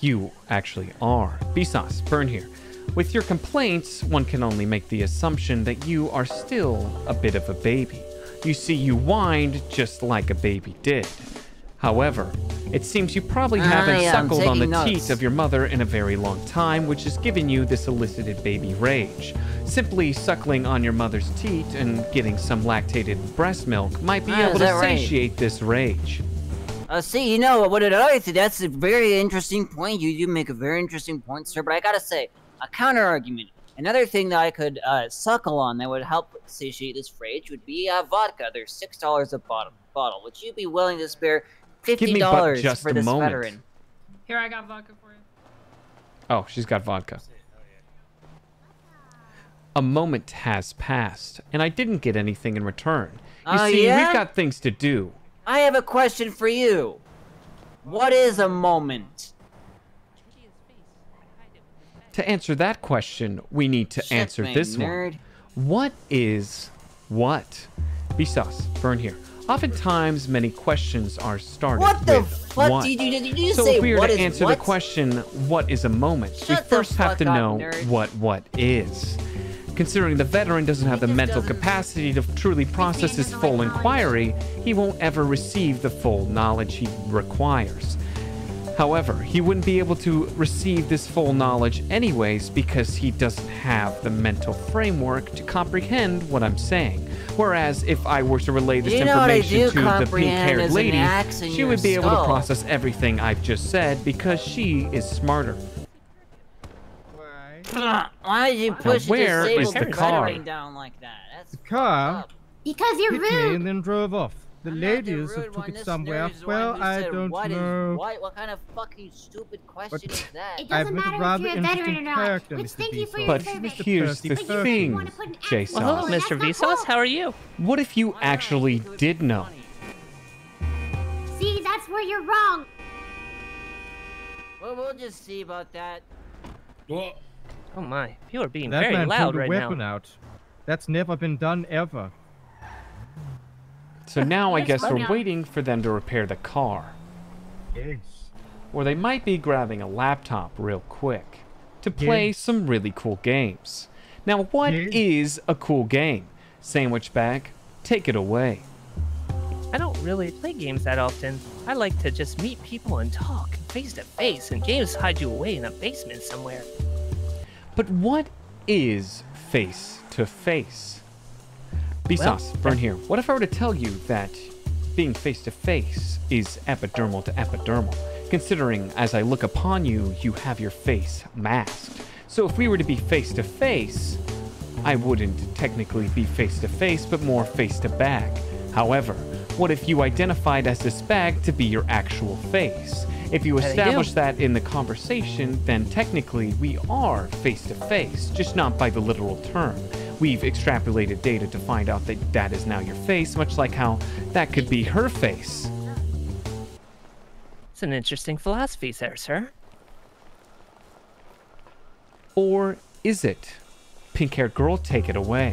you actually are? Bsauce, burn here. With your complaints, one can only make the assumption that you are still a bit of a baby. You see, you whined just like a baby did. However, it seems you probably haven't suckled on the teat of your mother in a very long time, which has given you this elicited baby rage. Simply suckling on your mother's teat and getting some lactated breast milk might be able to satiate this rage. See, what did I think? That's a very interesting point. You do make a very interesting point, sir, but I gotta say, a counter-argument. Another thing that I could suckle on that would help satiate this rage would be vodka. There's $6 a bottle. Would you be willing to spare $50 for this veteran? Here, I got vodka for you. Oh, she's got vodka. A moment has passed, and I didn't get anything in return. You see, we've got things to do. I have a question for you. What is a moment? To answer that question, we need to answer this one. What is what? Bsauce, Burn here. Oftentimes, many questions are started What the with fuck what. did you So say? if we were What to is answer what? the question, what is a moment, we Shut the first have to fuck up, know nerd. what is. Considering the veteran doesn't have the mental capacity to truly process his full inquiry, he won't ever receive the full knowledge he requires. However, he wouldn't be able to receive this full knowledge anyways because he doesn't have the mental framework to comprehend what I'm saying. Whereas if I were to relay this information to the pink-haired lady, she would be able to process everything I've just said because she is smarter. Why did you push where a is disabled the car? veteran down like that? That's The car Because you're hit me rude. and then drove off. The ladies have took it somewhere. Well, I don't know. What kind of fucking stupid question is that? It I've doesn't met a matter if rather you're a veteran or interesting not. character, Which Mr. thank you for your But service. here's the thing, Jason. Well, hello, Mr. Vsauce. How are you? What if you actually did know? See, that's where you're wrong. Well, we'll just see about that. Well, Oh my, you are being That very man loud pulled a right weapon now. out. That's never been done ever. So now I guess funny. we're waiting for them to repair the car. Yes. Or they might be grabbing a laptop real quick to play some really cool games. Now, what is a cool game? Sandwich Bag, take it away. I don't really play games that often. I like to just meet people and talk face to face, and games hide you away in a basement somewhere. But what is face to face? Bsauce, Burn here. What if I were to tell you that being face to face is epidermal to epidermal? Considering as I look upon you, you have your face masked. So if we were to be face to face, I wouldn't technically be face to face, but more face to bag. However, what if you identified as this bag to be your actual face? If you establish that in the conversation, then technically we are face to face, just not by the literal term. We've extrapolated data to find out that that is now your face, much like how that could be her face. It's an interesting philosophy there, sir. Or is it? Pink-haired girl, take it away.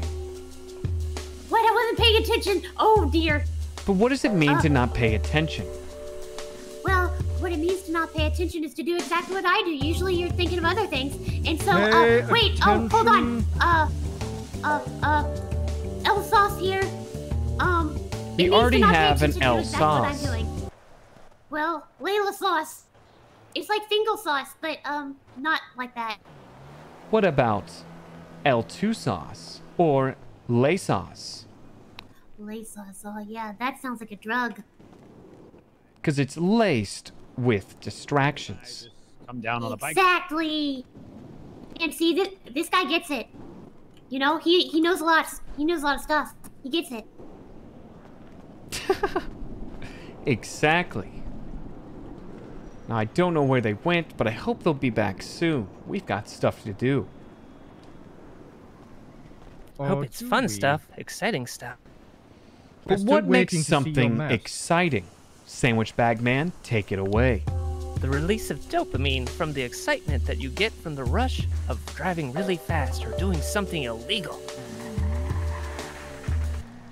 What? I wasn't paying attention. Oh dear. But what does it mean to not pay attention? Well, what it means to not pay attention is to do exactly what I do. Usually you're thinking of other things. And so, Pay wait, oh, hold on. L-Sauce here. We already have an L-Sauce. Well, Layla sauce. It's like Fingal sauce, but, not like that. What about L2 sauce or lay sauce? Lay sauce, oh yeah, that sounds like a drug. Because it's laced with distractions. Come down on the bike. Exactly. And see, this guy gets it. You know, he knows a lot. He knows a lot of stuff. He gets it. Exactly. Now, I don't know where they went, but I hope they'll be back soon. We've got stuff to do. I hope it's fun stuff, exciting stuff. But what makes something exciting? Sandwich Bag Man, take it away. The release of dopamine from the excitement that you get from the rush of driving really fast or doing something illegal.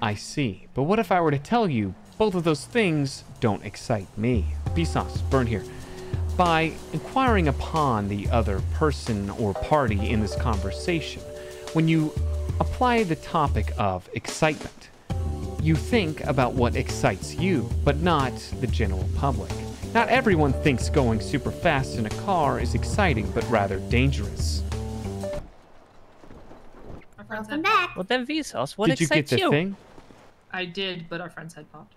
I see. But what if I were to tell you both of those things don't excite me? Bsauce, Burn here. By inquiring upon the other person or party in this conversation, when you apply the topic of excitement, you think about what excites you, but not the general public. Not everyone thinks going super fast in a car is exciting, but rather dangerous. Welcome back. Well then, Vsauce, what Did you excites get the thing? I did, but our friend's head popped.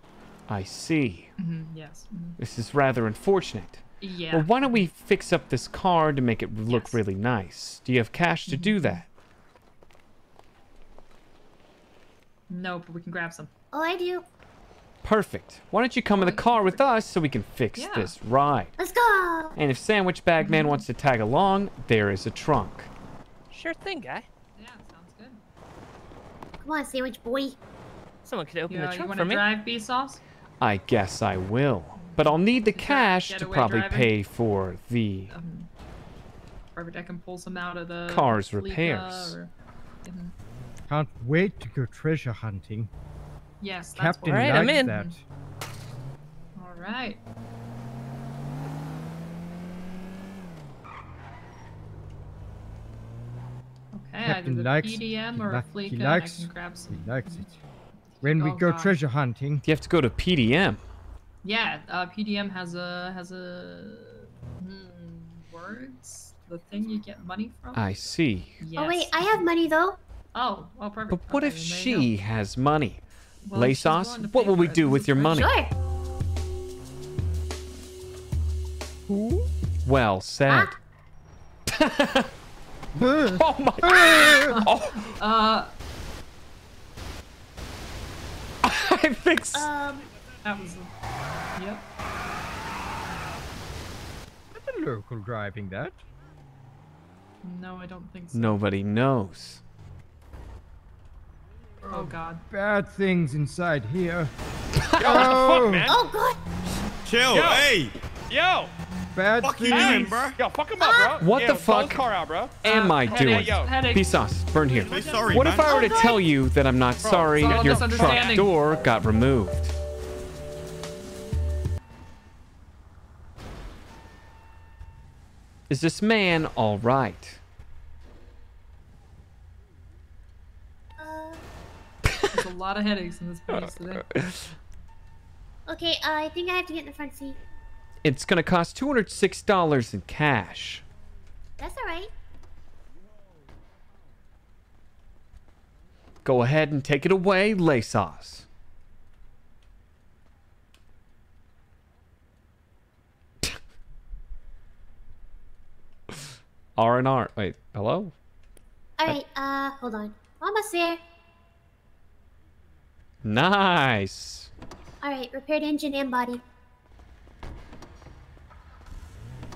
I see. Yes. This is rather unfortunate. Yeah. Well, why don't we fix up this car to make it look really nice? Do you have cash to do that? No, but we can grab some. Oh, I do. Perfect. Why don't you come in the car with us so we can fix this ride? Let's go. And if Sandwich Bag Man wants to tag along, there is a trunk. Sure thing, guy. Yeah, sounds good. Come on, sandwich boy. Someone could open the You trunk want for to me. drive Bsauce? I guess I will. But I'll need the cash to getaway probably driving? pay for the Perfect. I can pull some out of the car's Fleeka repairs. or- Can't wait to go treasure hunting. Yes, that's Captain what. likes I'm in. that. All right. Okay, either Captain the likes. PDM or a Fleeca, he and I likes. can grab some. He likes it. When we Oh, go God. treasure hunting, You have to go to PDM. Yeah, PDM has a words. The thing you get money from. I see. Yes. Oh wait, I have money though. Oh, perfect. But what Okay, if then there you she has money? Well, if she's Bsauce, willing to what pay will we for it, do this with is your great. money? Sure. Well said. oh my! Oh. I fixed. That was. Yep. the local driving that. No, I don't think so. Nobody knows. Oh God. Bad things inside here. Yo, what the fuck, man? Oh God. Chill, Yo. hey. Yo. Bad Fuck things. you doing, bro? Yo, fuck him up, bro. What Yeah, the blow his fuck car out, bro. am I doing? Headache. Bsauce, burn here. Say sorry, What man. if I were to tell you that I'm not Bro, sorry it's all a your truck misunderstanding. door got removed? Is this man all right? There's a lot of headaches in this place today. Okay, I think I have to get in the front seat. It's gonna cost $206 in cash. That's alright. Go ahead and take it away, Bsauce. R&R. Wait, hello? Alright, hold on. Almost there. Nice. Alright, repaired engine and body.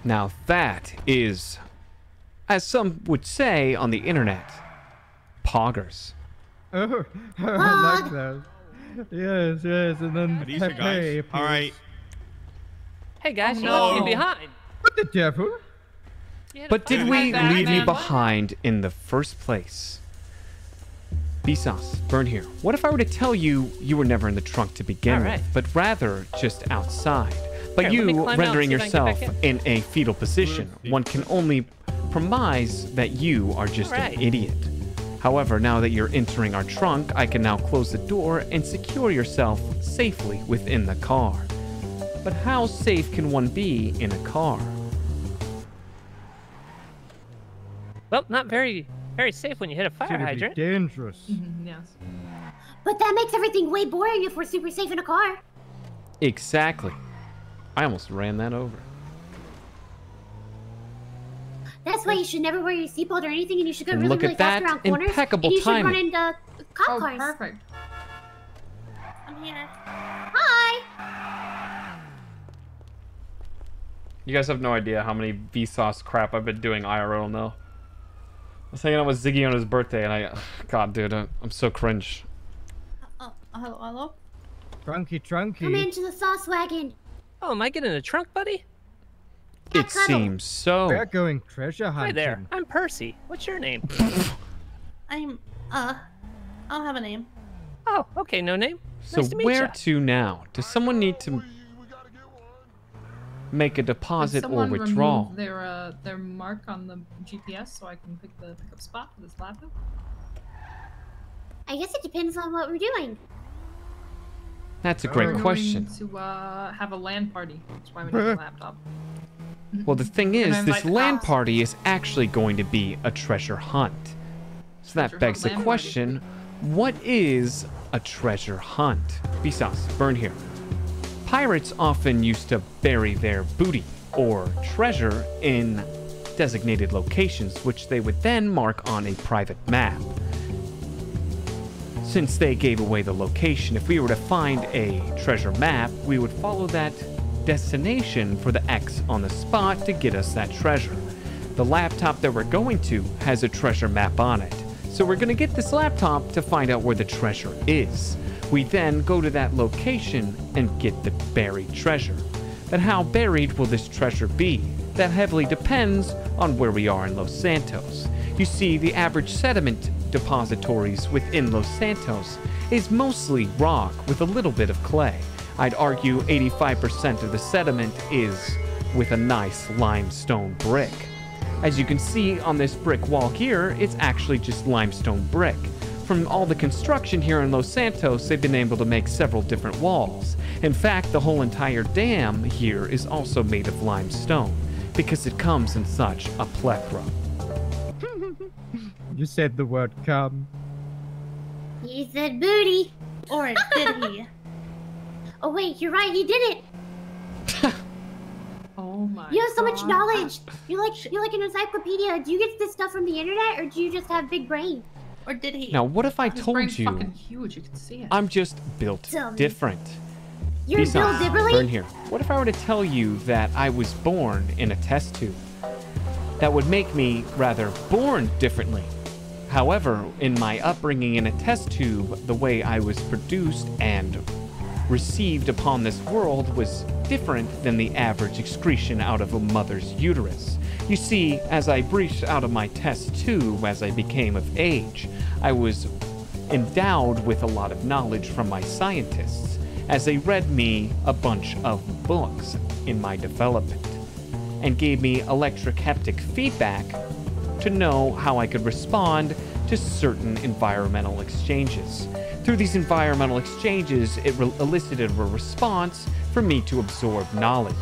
Now that is, as some would say on the internet, poggers. Oh, I like that. Yes, yes, and then These are Pepe guys. appears. All right. Hey guys, you no. left me behind. What the devil? But did we Batman. leave you behind in the first place? Bsauce, burn here. What if I were to tell you you were never in the trunk to begin Alright. with, but rather just outside? But Here, let me you climb out rendering and see if I yourself can get in a fetal position, one can only premise that you are just an Alright. idiot. However, now that you're entering our trunk, I can now close the door and secure yourself safely within the car. But how safe can one be in a car? Well, not very safe when you hit a fire Should be hydrant. dangerous. Yes. But that makes everything way boring if we're super safe in a car. Exactly. I almost ran that over. That's why you should never wear your seatbelt or anything, and you should go And really, look really at fast that around corners. impeccable and you should run timing. into cop Oh, cars. perfect. I'm here. Hi. You guys have no idea how many Vsauce crap I've been doing IRL now. I was hanging out with Ziggy on his birthday, and God, dude, I'm so cringe. Hello, hello? Trunky, Come trunky. into the sauce wagon. Oh, am I getting a trunk, buddy? It seems so. We're going treasure Hi hunting. there. I'm Percy. What's your name? I'm, I don't have a name. Oh, okay, no name. So Nice to meet where ya. to now? Does someone need to make a deposit or Someone withdrawal? remove their mark on the GPS so I can pick the pickup spot for this laptop. I guess it depends on what we're doing. That's a great We're question. going to have a LAN party. That's why we need a laptop. Well, the thing We're is, gonna this invite LAN cops. party is actually going to be a treasure hunt. So that Treasure begs the hunt LAN question, what is a treasure hunt? Bsauce, burn here. Pirates often used to bury their booty or treasure in designated locations, which they would then mark on a private map. Since they gave away the location, if we were to find a treasure map, we would follow that destination for the X on the spot to get us that treasure. The laptop that we're going to has a treasure map on it. So we're going to get this laptop to find out where the treasure is. We then go to that location and get the buried treasure. But how buried will this treasure be? That heavily depends on where we are in Los Santos. You see, the average sediment depositories within Los Santos is mostly rock with a little bit of clay. I'd argue 85% of the sediment is with a nice limestone brick. As you can see on this brick wall here, it's actually just limestone brick. From all the construction here in Los Santos, they've been able to make several different walls. In fact, the whole entire dam here is also made of limestone, because it comes in such a plethora. You said the word come. He said booty. Or did he? Oh wait, you're right, he did it! Oh my You have so much God. knowledge! You're like an encyclopedia. Do you get this stuff from the internet, or do you just have big brain? Or did he? Now, what if I His told brain's you fucking huge, you can see it. I'm just built Tell me. different? You're Bsauce, built differently? burn here. What if I were to tell you that I was born in a test tube? That would make me, rather, born differently. However, in my upbringing in a test tube, the way I was produced and received upon this world was different than the average excretion out of a mother's uterus. You see, as I breached out of my test tube as I became of age, I was endowed with a lot of knowledge from my scientists, as they read me a bunch of books in my development, and gave me electric haptic feedback to know how I could respond to certain environmental exchanges. Through these environmental exchanges, it elicited a response for me to absorb knowledge.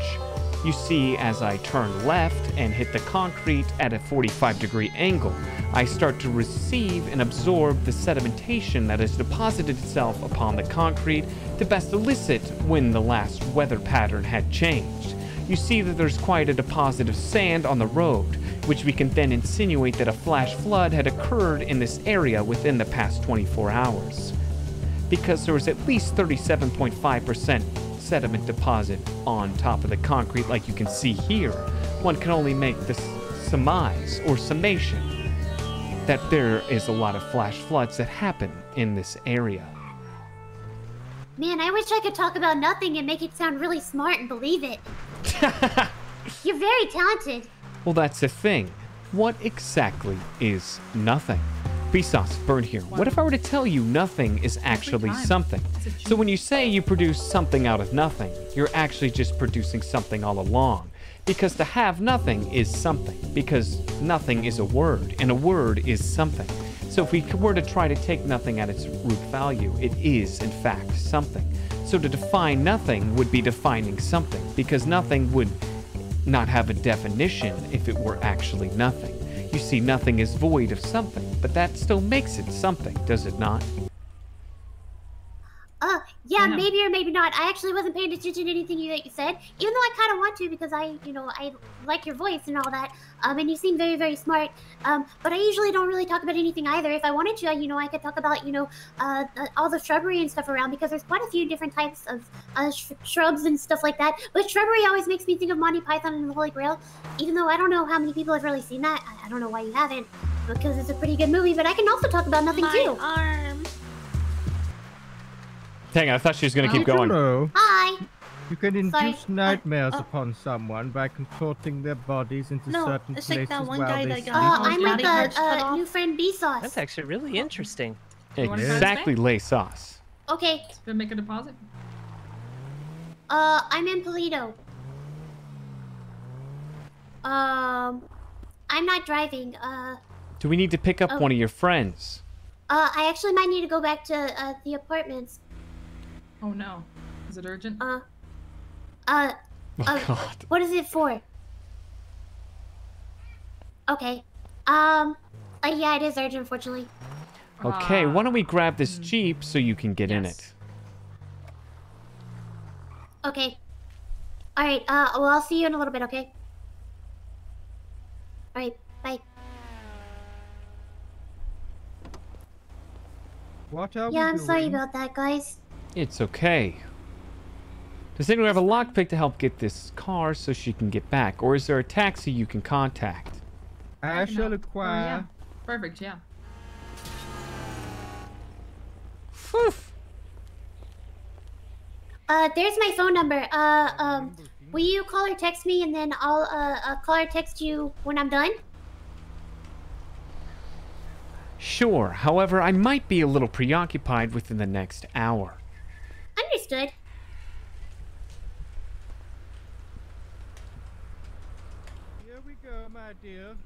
You see, as I turn left and hit the concrete at a 45-degree angle, I start to receive and absorb the sedimentation that has deposited itself upon the concrete to best elicit when the last weather pattern had changed. You see that there's quite a deposit of sand on the road, which we can then insinuate that a flash flood had occurred in this area within the past 24 hours. Because there was at least 37.5% sediment deposit on top of the concrete like you can see here, one can only make this surmise or summation that there is a lot of flash floods that happen in this area. Man, I wish I could talk about nothing and make it sound really smart and believe it. You're very talented. Well, that's the thing. What exactly is nothing? Bsauce, burn here. What if I were to tell you nothing is actually something? So when you say you produce something out of nothing, you're actually just producing something all along. Because to have nothing is something. Because nothing is a word, and a word is something. So if we were to try to take nothing at its root value, it is, in fact, something. So to define nothing would be defining something, because nothing would not have a definition if it were actually nothing. You see, nothing is void of something, but that still makes it something, does it not? Yeah, maybe or maybe not. I actually wasn't paying attention to anything that you said, even though I kind of want to because I like your voice and all that. And you seem very, very smart. But I usually don't really talk about anything either. If I wanted to, I could talk about, all the shrubbery and stuff around because there's quite a few different types of shrubs and stuff like that. But shrubbery always makes me think of Monty Python and the Holy Grail, even though I don't know how many people have really seen that. I don't know why you haven't, because it's a pretty good movie. But I can also talk about nothing too. Arms. Dang, I thought she was going to keep going. Hello. Hi. You can induce nightmares upon someone by contorting their bodies into No, certain it's like places that one while guy they that sleep. got I'm with a new friend Bsauce. That's actually really interesting. Exactly, lay sauce. Okay. Gonna make a deposit? I'm in Polito. I'm not driving. Do we need to pick up Oh. one of your friends? I actually might need to go back to the apartments. Oh no. Is it urgent? Oh God. What is it for? Okay. Yeah, it is urgent, unfortunately. Okay, why don't we grab this Jeep so you can get in it? Okay. Alright, well, I'll see you in a little bit, okay? Alright, bye. What are Yeah, we I'm sorry doing? about that, guys. It's okay. Does anyone have a lockpick to help get this car so she can get back? Or is there a taxi you can contact? I shall Oh, yeah. acquire. Perfect, yeah. Phew. There's my phone number. Will you call or text me and then I'll call or text you when I'm done? Sure, however, I might be a little preoccupied within the next hour. Understood. Here we go, my dear.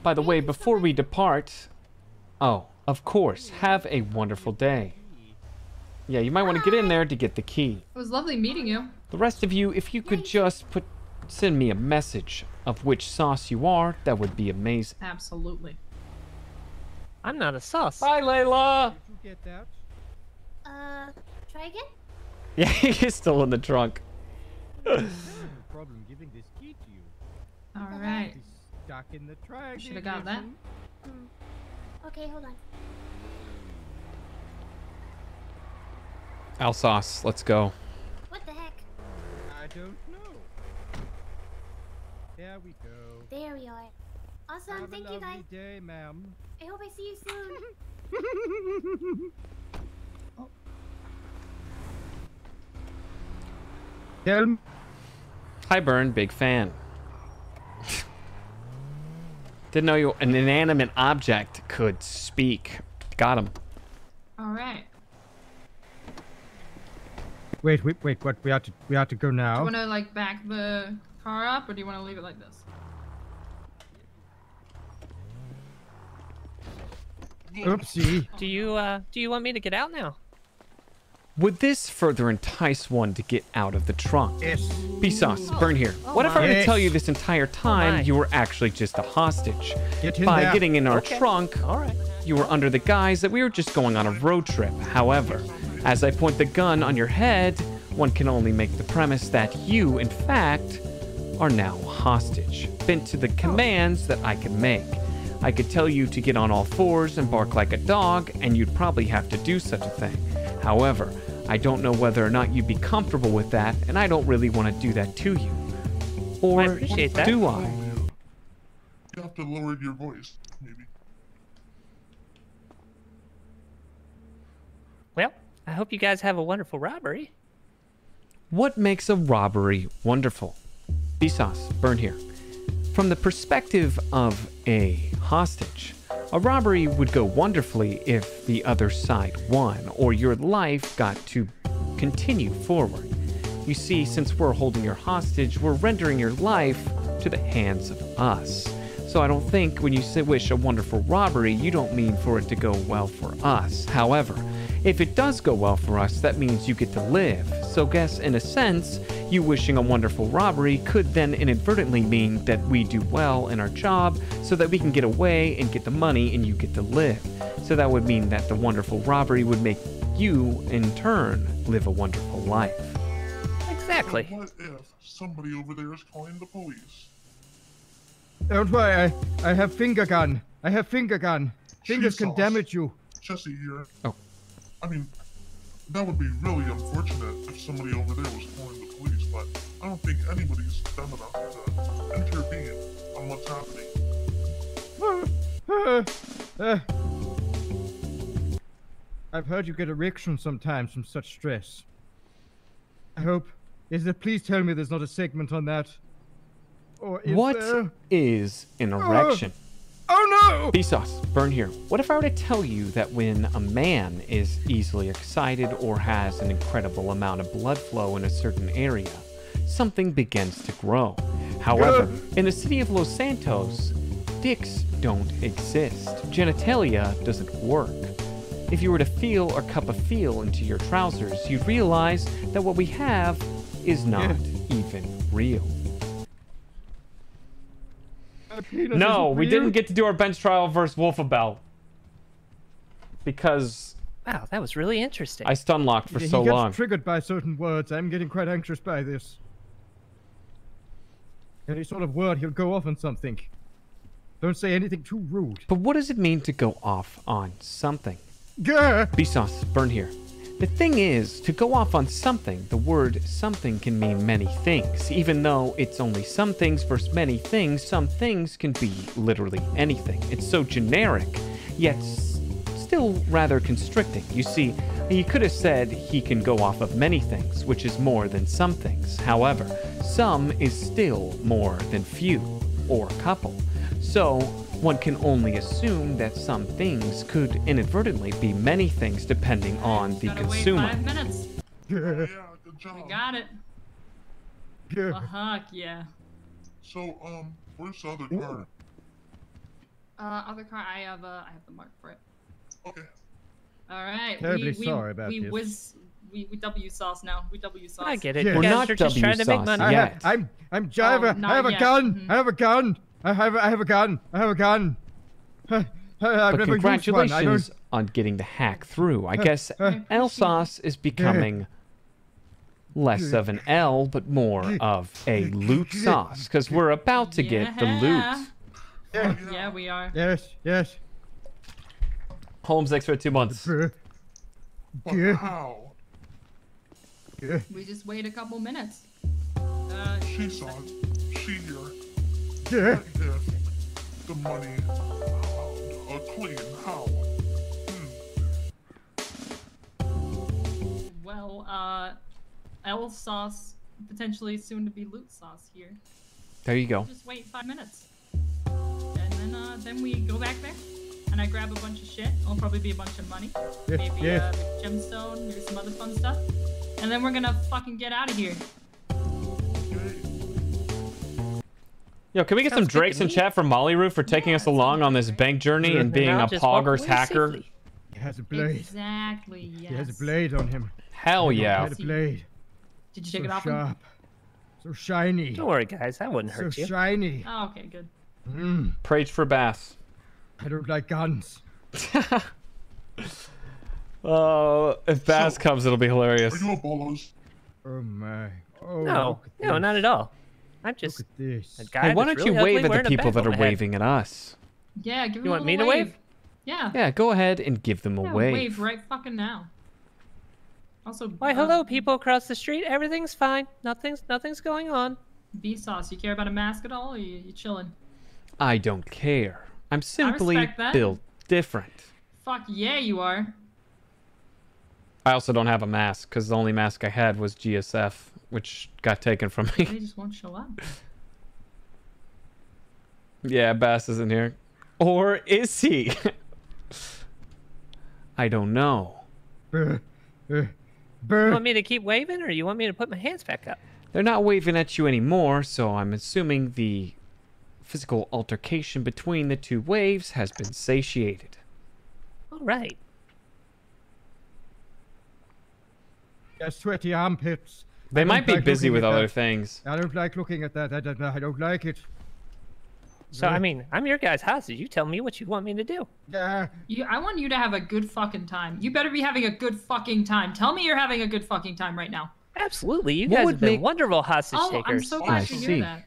By the way, before we depart... Oh, of course, have a wonderful day. Yeah, you might want to get in there to get the key. It was lovely meeting you. The rest of you, if you could just send me a message of which sauce you are, that would be amazing. Absolutely. I'm not a sauce. Bye, Layla! Did you get that? Try again? Yeah, he's still in the trunk. No problem giving this key to you. All right. Stuck in the triangle. Should have got that. Okay, hold on. Alsace, let's go. What the heck? I don't know. There we go. There we are. Awesome, Have thank a you guys. lovely day, ma'am. I hope I see you soon. Tell me. Hi, Byrne, big fan. Didn't know an inanimate object could speak. Got him. All right. Wait, what? We have to go now. Do you want to like back the car up, or do you want to leave it like this? Oopsie. Do you want me to get out now? Would this further entice one to get out of the trunk? Yes. Bsauce, Byrne here. What if I were to Yes. tell you this entire time you were actually just a hostage? Get in By there. getting in our Okay. trunk, All right. you were under the guise that we were just going on a road trip. However, as I point the gun on your head, one can only make the premise that you, in fact, are now hostage, bent to the commands that I can make. I could tell you to get on all fours and bark like a dog, and you'd probably have to do such a thing. However, I don't know whether or not you'd be comfortable with that, and I don't really want to do that to you. Or I appreciate that. do I? You have to lower your voice, maybe. Well, I hope you guys have a wonderful robbery. What makes a robbery wonderful? Bsauce, Byrne here. From the perspective of a hostage, a robbery would go wonderfully if the other side won, or your life got to continue forward. You see, since we're holding your hostage, we're rendering your life to the hands of us. So I don't think when you wish a wonderful robbery, you don't mean for it to go well for us. However, if it does go well for us, that means you get to live. So guess, in a sense, you wishing a wonderful robbery could then inadvertently mean that we do well in our job so that we can get away and get the money and you get to live. So that would mean that the wonderful robbery would make you, in turn, live a wonderful life. Exactly. What if somebody over there is calling the police? Don't worry, I have finger gun. I have finger gun. Fingers can Jesus. damage you. Jesse here. Oh. I mean, that would be really unfortunate if somebody over there was calling the police, but I don't think anybody's dumb enough to intervene on what's happening. I've heard you get erections sometimes from such stress. I hope. Please tell me there's not a segment on that. Or is What there? is an erection? Oh no! Bsauce, Byrne here. What if I were to tell you that when a man is easily excited or has an incredible amount of blood flow in a certain area, something begins to grow? However, in the city of Los Santos, dicks don't exist. Genitalia doesn't work. If you were to feel or cup a feel into your trousers, you'd realize that what we have is not even real. No, we didn't get to do our bench trial versus Wolfabell. Because... Wow, that was really interesting. I stun locked for He so gets long. triggered by certain words. I'm getting quite anxious by this. Any sort of word, he'll go off on something. Don't say anything too rude. But what does it mean to go off on something? Gah! Bsauce, Byrne here. The thing is, to go off on something, the word something can mean many things. Even though it's only some things versus many things, some things can be literally anything. It's so generic, yet still rather constricting. You see, he could have said he can go off of many things, which is more than some things. However, some is still more than few, or couple. So, one can only assume that some things could inadvertently be many things depending on the consumer. Wait 5 minutes. Yeah, good job. We got it. Yeah. Fuck yeah. So, where's the other car? Other car, I have the mark for it. Okay. All right. Terribly sorry about this. We W sauce now. We W sauce. I get it. Yeah. You We're guys not are just trying to make W sauce money. yet. I'm Java. not I have a yet. gun. I have a gun. I have a gun. I have a gun. I've But never used one. I congratulations don't. on getting the hack through. I guess L-Sauce is becoming less of an L, but more of a loot sauce, because we're about to get the loot. Yeah, we are. Yes. Holmes extra 2 months. But how? We just wait a couple minutes. She saw it. She here. Yeah. The money. Clean. How? Well, L sauce, potentially soon to be loot sauce here. There you go. Just wait 5 minutes. And then we go back there. And I grab a bunch of shit. It'll probably be a bunch of money. Maybe a gemstone, maybe some other fun stuff. And then we're gonna fucking get out of here. Yo, can we get some Drakes in chat for Molly for taking us along on this bank journey and being a Poggers hacker? He has a blade. Exactly, yes. He has a blade on him. Hell yeah. He had a blade. Did you take it off him? Sharp. So shiny. Don't worry, guys. I wouldn't hurt you. So shiny. Oh, okay, good. Prayed for Bass. I don't like guns. If Bass comes, it'll be hilarious. Are you a bolos? Oh my. Oh, No, not at all. I'm just look at this. a guy Hey, why that's don't you really wave ugly at wearing the a people bag that on are my head. waving at us? Yeah, give You them want a me little to wave? Yeah. Yeah, go ahead and give them a Yeah, wave. wave right fucking now. Also, Why, hello, people across the street. Everything's fine. Nothing's going on. Bsauce, you care about a mask at all, or you chilling? I don't care. I'm simply respect that. built different. Fuck yeah, you are. I also don't have a mask, because the only mask I had was GSF, which got taken from They me. just won't show up. Yeah, Bass isn't here. Or is he? I don't know. You want me to keep waving, or you want me to put my hands back up? They're not waving at you anymore, so I'm assuming the physical altercation between the two waves has been satiated. All right. Got sweaty armpits. They I might don't be like busy looking with at other that. things. I don't like looking at that. I don't like it. So, I mean, I'm your guy's hostage. You tell me what you want me to do. Yeah. I want you to have a good fucking time. You better be having a good fucking time. Tell me you're having a good fucking time right now. Absolutely. You What guys would have been make- wonderful hostage Oh, takers. I'm so glad to see. hear that.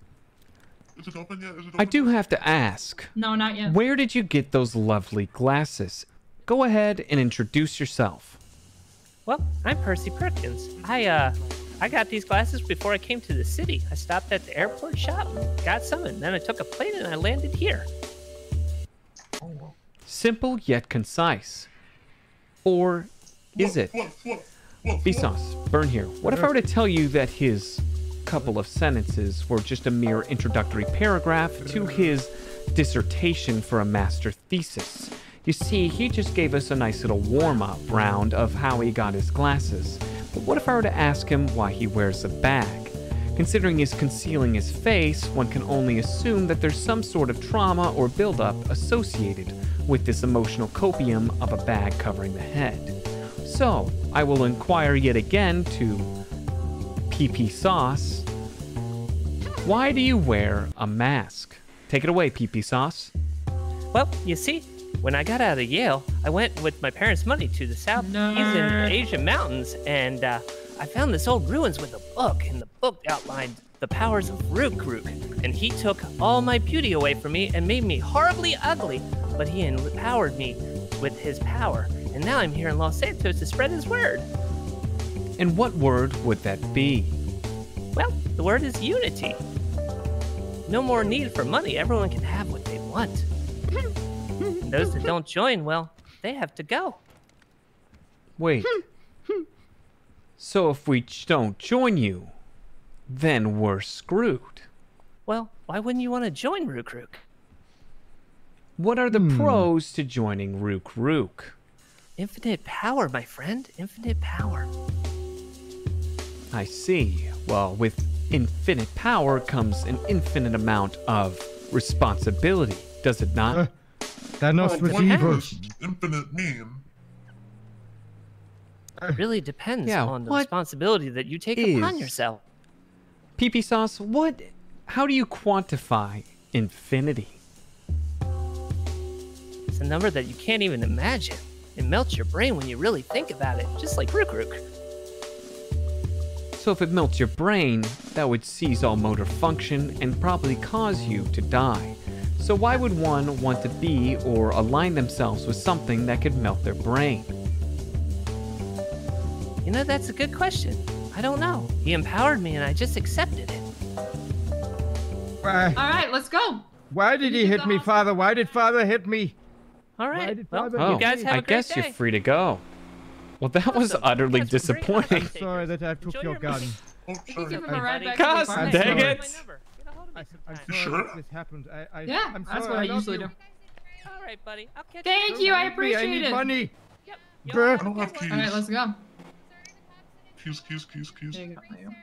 Is it open yet? Is it open? I do have to ask, No, not yet. where did you get those lovely glasses? Go ahead and introduce yourself. Well, I'm Percy Perkins. I got these glasses before I came to the city. I stopped at the airport shop and got some, and then I took a plane and I landed here. Simple yet concise. Or is it? Bsauce, burn here. What if I were to tell you that his couple of sentences were just a mere introductory paragraph to his dissertation for a master thesis? You see, he just gave us a nice little warm-up round of how he got his glasses. But what if I were to ask him why he wears a bag? Considering he's concealing his face, one can only assume that there's some sort of trauma or buildup associated with this emotional copium of a bag covering the head. So, I will inquire yet again to PP Sauce. Why do you wear a mask? Take it away, PP Sauce. Well, you see, when I got out of Yale, I went with my parents' money to the Southeast Asian mountains, and I found this old ruins with a book, and the book outlined the powers of Rook, and he took all my beauty away from me and made me horribly ugly, but he empowered me with his power, and now I'm here in Los Santos to spread his word. And what word would that be? Well, the word is unity. No more need for money. Everyone can have what they want. And those that don't join, well, they have to go. Wait. So if we don't join you, then we're screwed. Well, why wouldn't you want to join Rook? What are the pros to joining Rook Rook? Infinite power, my friend. Infinite power. I see. Well, with infinite power comes an infinite amount of responsibility, does it not? Thanos was what evil. does infinite mean? It really depends on the responsibility that you take upon yourself. Bsauce, how do you quantify infinity? It's a number that you can't even imagine. It melts your brain when you really think about it, just like Rook Rook. So if it melts your brain, that would seize all motor function and probably cause you to die. So why would one want to be or align themselves with something that could melt their brain? You know, that's a good question. I don't know. He empowered me and I just accepted it. All right, let's go. Why did he hit me, Father? Why did Father hit me? All right. Well, Oh, you guys have a I great guess day. you're free to go. Well, that was utterly disappointing. I'm sorry that I took your gun. Give him a ride back Gosh, to the dang apartment. it! I'm sorry this happened. Yeah, I'm that's sorry, what I love usually you. do. All right, buddy. I'll catch Thank you. you, I I appreciate need it. money. Yep. Bruh. I don't have keys. All right, let's go. Keys. There you go. There you go.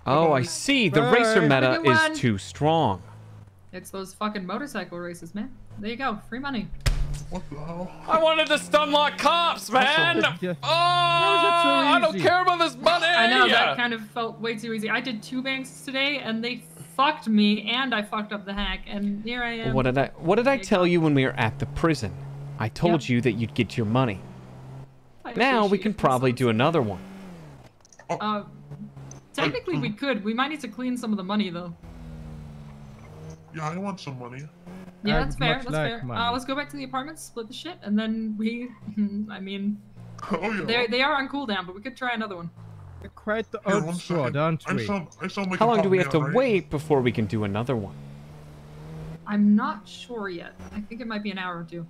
Oh, I see. The Bye. racer Have a meta good one. is too strong. It's those fucking motorcycle races, man. There you go. Free money. What the hell? I wanted to stun lock cops, man! Yeah. Oh, I don't easy? care about this money! I know, that kind of felt way too easy. I did 2 banks today, and they fucked me, and I fucked up the hack, and here I am. What did I tell you when we were at the prison? I told Yep. you that you'd get your money. I Now we appreciate can it. probably do another one. Technically, we could. We might need to clean some of the money, though. Yeah, I want some money. Yeah, I that's would fair. much That's like fair. money. Let's go back to the apartment, split the shit, and then we. I mean, Oh yeah. they are on cooldown, but we could try another one. We're quite the Here, odd one squad, second. aren't I we? sound like How a long do we have to hot man, right? wait before we can do another one? I'm not sure yet. I think it might be an hour or 2.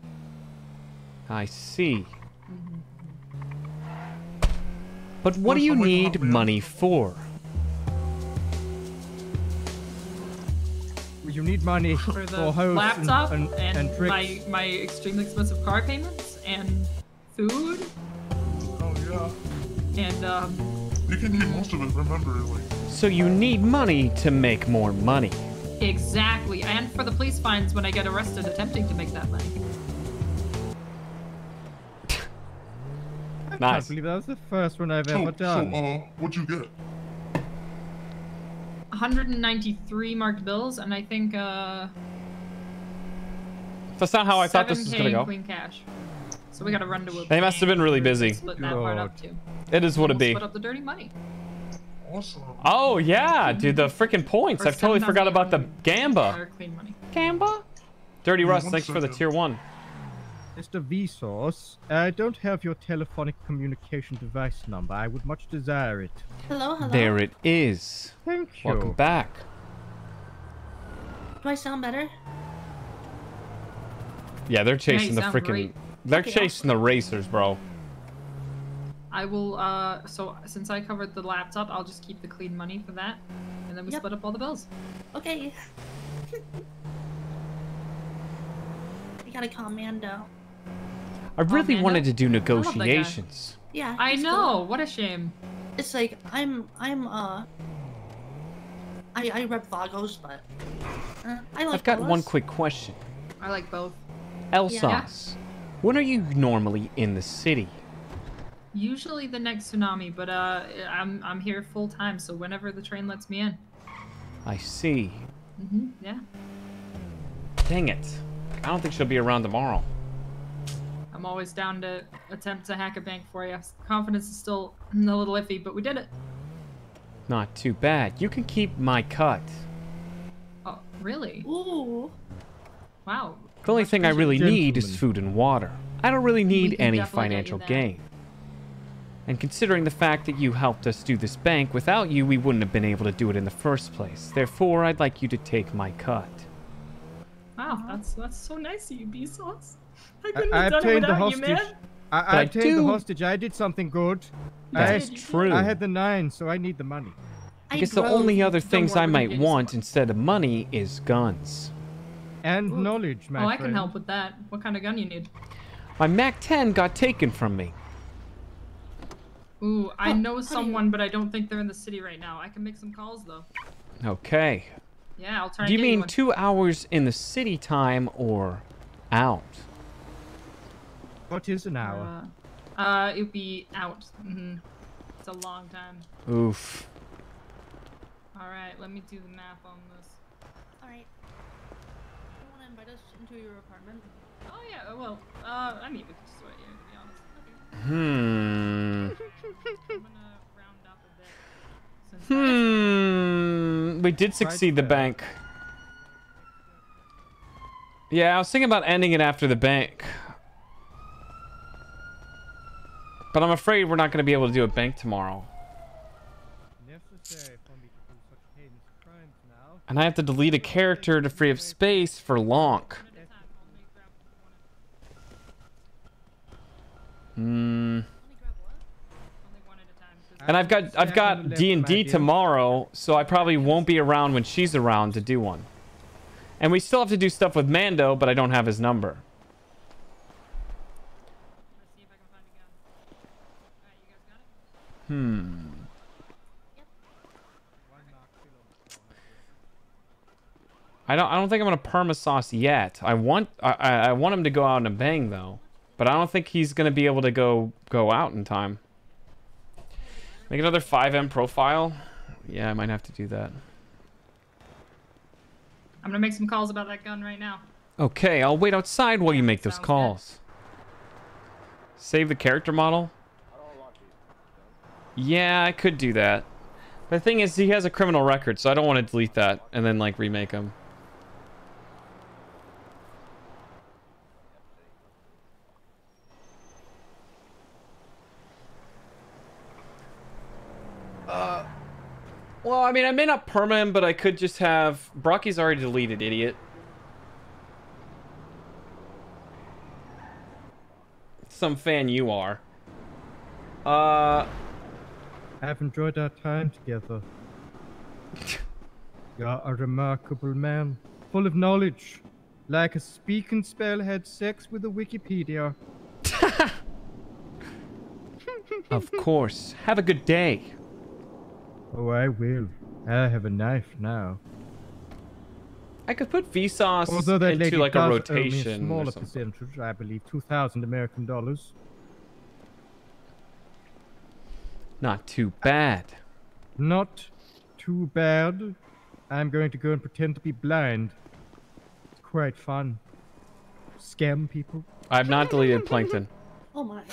I see. But what do you need money for? You need money For the house laptop and tricks. my extremely expensive car payments and food Oh yeah. and You can keep most of it. Remember, like. So you need money to make more money. exactly, and for the police fines when I get arrested attempting to make that money. I can't Nice. believe that was the first one I've ever done. What'd you get? 193 marked bills, and I think That's not how I thought this was 7K gonna go. clean cash. So we gotta run to a They must have been really busy. split that part up too. It is what it We'll be. split up the dirty money. Awesome. Oh yeah, dude, the freaking points. Or I've totally forgot about the Or Gamba. clean money. Gamba? Dirty Russ, one thanks for the second. tier 1. Mr. Vsauce, I don't have your telephonic communication device number. I would much desire it. Hello, hello. There it is. Thank you. Welcome back. Do I sound better? Yeah, they're chasing the sound freaking. great. They're Okay, chasing the racers, bro. I will, so since I covered the laptop, I'll just keep the clean money for that. And then we Yep. split up all the bills. Okay. I gotta call Mando. I really Mando? wanted to do love that guy. negotiations. Yeah. I he's know, cool. what a shame. It's like I rep Vagos, but I like. I've got one Bolas. quick question. I like both. Elsauce, when are you normally in the city? Usually the next tsunami, but I'm here full time, so whenever the train lets me in. I see. Yeah. Dang it. I don't think she'll be around tomorrow. I'm always down to attempt to hack a bank for you. Confidence is still a little iffy, but we did it. Not too bad. You can keep my cut. Oh, really? Ooh. Wow. The only thing I really need is Gentlemen. food and water. I don't really need can any definitely get financial you that. gain. And considering the fact that you helped us do this bank, without you, we wouldn't have been able to do it in the first place. Therefore, I'd like you to take my cut. Wow, that's so nice of you, Bsauce. I couldn't I have done it obtained the without you, hostage. man. I obtained the do- hostage. I did something good. That's true. I had the 9, so I need the money. I guess the drove- only other things worry, I we're gonna might get you some want more. instead of money is guns. And knowledge, my Oh, friend. I can help with that. What kind of gun you need? My MAC-10 got taken from me. Ooh, I know someone, but I don't think they're in the city right now. I can make some calls though. Okay. Yeah, I'll try. Do you and get mean one. 2 hours in the city time or out? What is an hour? It'd be out. It's a long time. Oof. All right, let me do the math on this. All right. You want to invite us into your apartment? Oh yeah, well, I mean, we could just wait here, to be honest. Hmm. I'm gonna round up a bit. We did succeed the bank. Yeah, I was thinking about ending it after the bank. But I'm afraid we're not going to be able to do a bank tomorrow. Necessary for me to do such heinous crimes now. And I have to delete a character to free up space for Lonk. And I've got D&D tomorrow, so I probably won't be around when she's around to do one. And we still have to do stuff with Mando, but I don't have his number. I don't think I'm gonna perma-sauce yet. I want him to go out and bang though, but I don't think he's gonna be able to go out in time. Make another 5M profile. Yeah, I might have to do that. I'm gonna make some calls about that gun right now. Okay, I'll wait outside while you make those calls. Save the character model. Yeah, I could do that. The thing is, he has a criminal record, so I don't want to delete that and then like remake him. Well, I mean, I may not perma him, but I could just have... Brocky's already deleted, idiot. Some fan you are. I've enjoyed our time together. You're a remarkable man, full of knowledge. Like a speaking spell had sex with a Wikipedia. Of course. Have a good day. Oh, I will. I have a knife now. I could put Vsauce Although that lady into like a does rotation. owe me a smaller percentage, I believe, $2,000 American dollars. Not too bad. Not too bad. I'm going to go and pretend to be blind. It's quite fun. Scam people. I've not deleted Plankton. Oh my.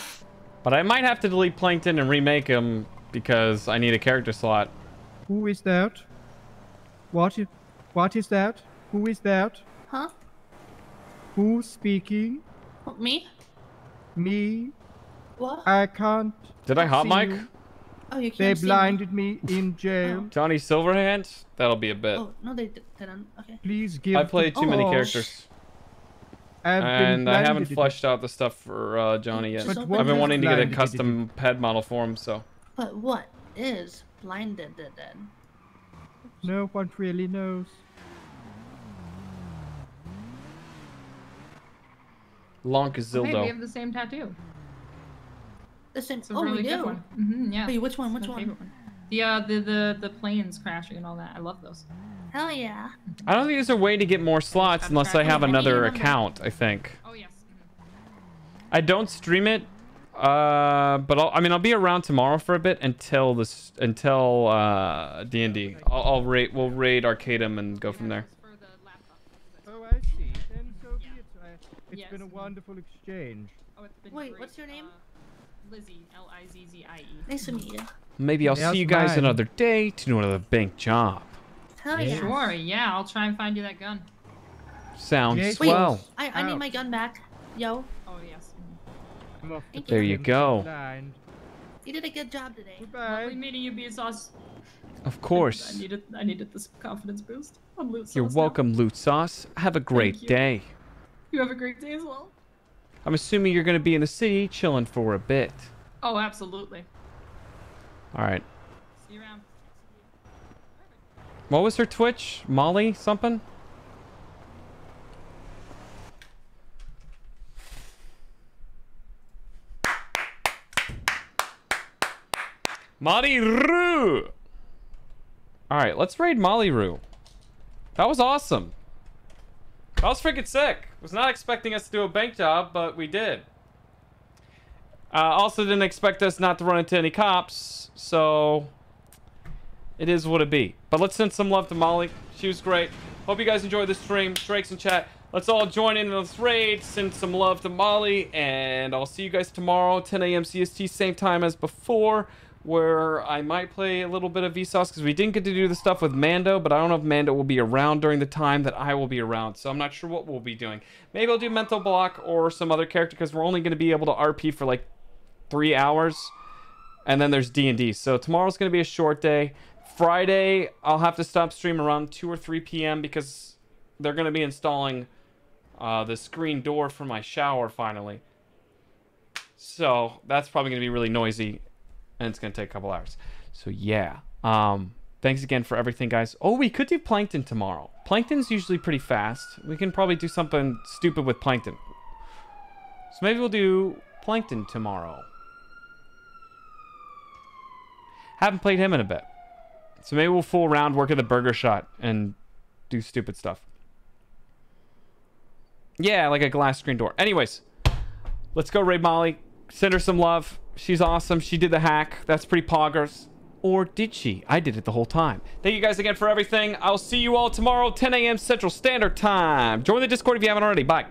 But I might have to delete Plankton and remake him because I need a character slot. Who is that? What is that? Who is that? Huh? Who's speaking? Me? Me? What? I can't. Did I hot see mic? you. Oh, you can't They see blinded me in jail. Johnny Silverhand? That'll be a bit. Oh, no, they didn't. Okay. Please give. I played too many Oh. characters. I've been And I haven't blinded. fleshed out the stuff for Johnny yet. But I've what been is wanting to get a blinded? custom head model for him, so. But what is blinded then? No one really knows. Lonk is Hey, we Zildo. have the same tattoo. The same. It's a Oh, really we good do. one. Yeah. Wait, which one? It's Which my one? favorite one. The planes crashing and all that. I love those. Hell yeah. I don't think there's a way to get more slots unless I have another Remember. account, I think. Oh yes. I don't stream it, but I'll be around tomorrow for a bit until D&D. We'll raid Arcadum and go from there. Oh, I see. Then so be it. It's been a wonderful exchange. Oh, it's been Wait, great. what's your name? Lizzie, L-I-Z-Z-I-E. Nice to meet you. Maybe I'll see you guys another day to do another bank job. Hell yeah. Sure, yeah, I'll try and find you that gun. Sounds Wait, swell. I need my gun back. Yo. Oh yes. Thank There you go. You did a good job today. Lovely meeting you, Bsauce. Of course. I needed this confidence boost. I'm Loot Sauce You're now. welcome, Loot Sauce. Have a great you. day. You have a great day as well. I'm assuming you're going to be in the city chilling for a bit. Oh, absolutely. All right. See you around. What was her Twitch? Molly something? Molly Roo. All right, let's raid Molly Roo. That was awesome. That was freaking sick. Was not expecting us to do a bank job, but we did. Also didn't expect us not to run into any cops, so it is what it be. But let's send some love to Molly. She was great. Hope you guys enjoyed this stream. Drake's in chat. Let's all join in this raid. Send some love to Molly, and I'll see you guys tomorrow, 10 a.m. CST, same time as before, where I might play a little bit of Vsauce because we didn't get to do the stuff with Mando, but I don't know if Mando will be around during the time that I will be around, so I'm not sure what we'll be doing. Maybe I'll do Mental Block or some other character because we're only going to be able to RP for like 3 hours, and then there's D&D. So tomorrow's going to be a short day. Friday, I'll have to stop stream around 2 or 3 p.m. because they're going to be installing the screen door for my shower finally. So that's probably going to be really noisy, and it's going to take a couple hours. So yeah. Thanks again for everything, guys. Oh, we could do Plankton tomorrow. Plankton's usually pretty fast. We can probably do something stupid with Plankton. So maybe we'll do Plankton tomorrow. Haven't played him in a bit. So maybe we'll fool around, work at the burger shot, and do stupid stuff. Yeah, like a glass screen door. Anyways, let's go raid Molly. Send her some love. She's awesome. She did the hack. That's pretty poggers. Or did she? I did it the whole time. Thank you guys again for everything. I'll see you all tomorrow, 10 a.m. Central Standard Time. Join the Discord if you haven't already. Bye.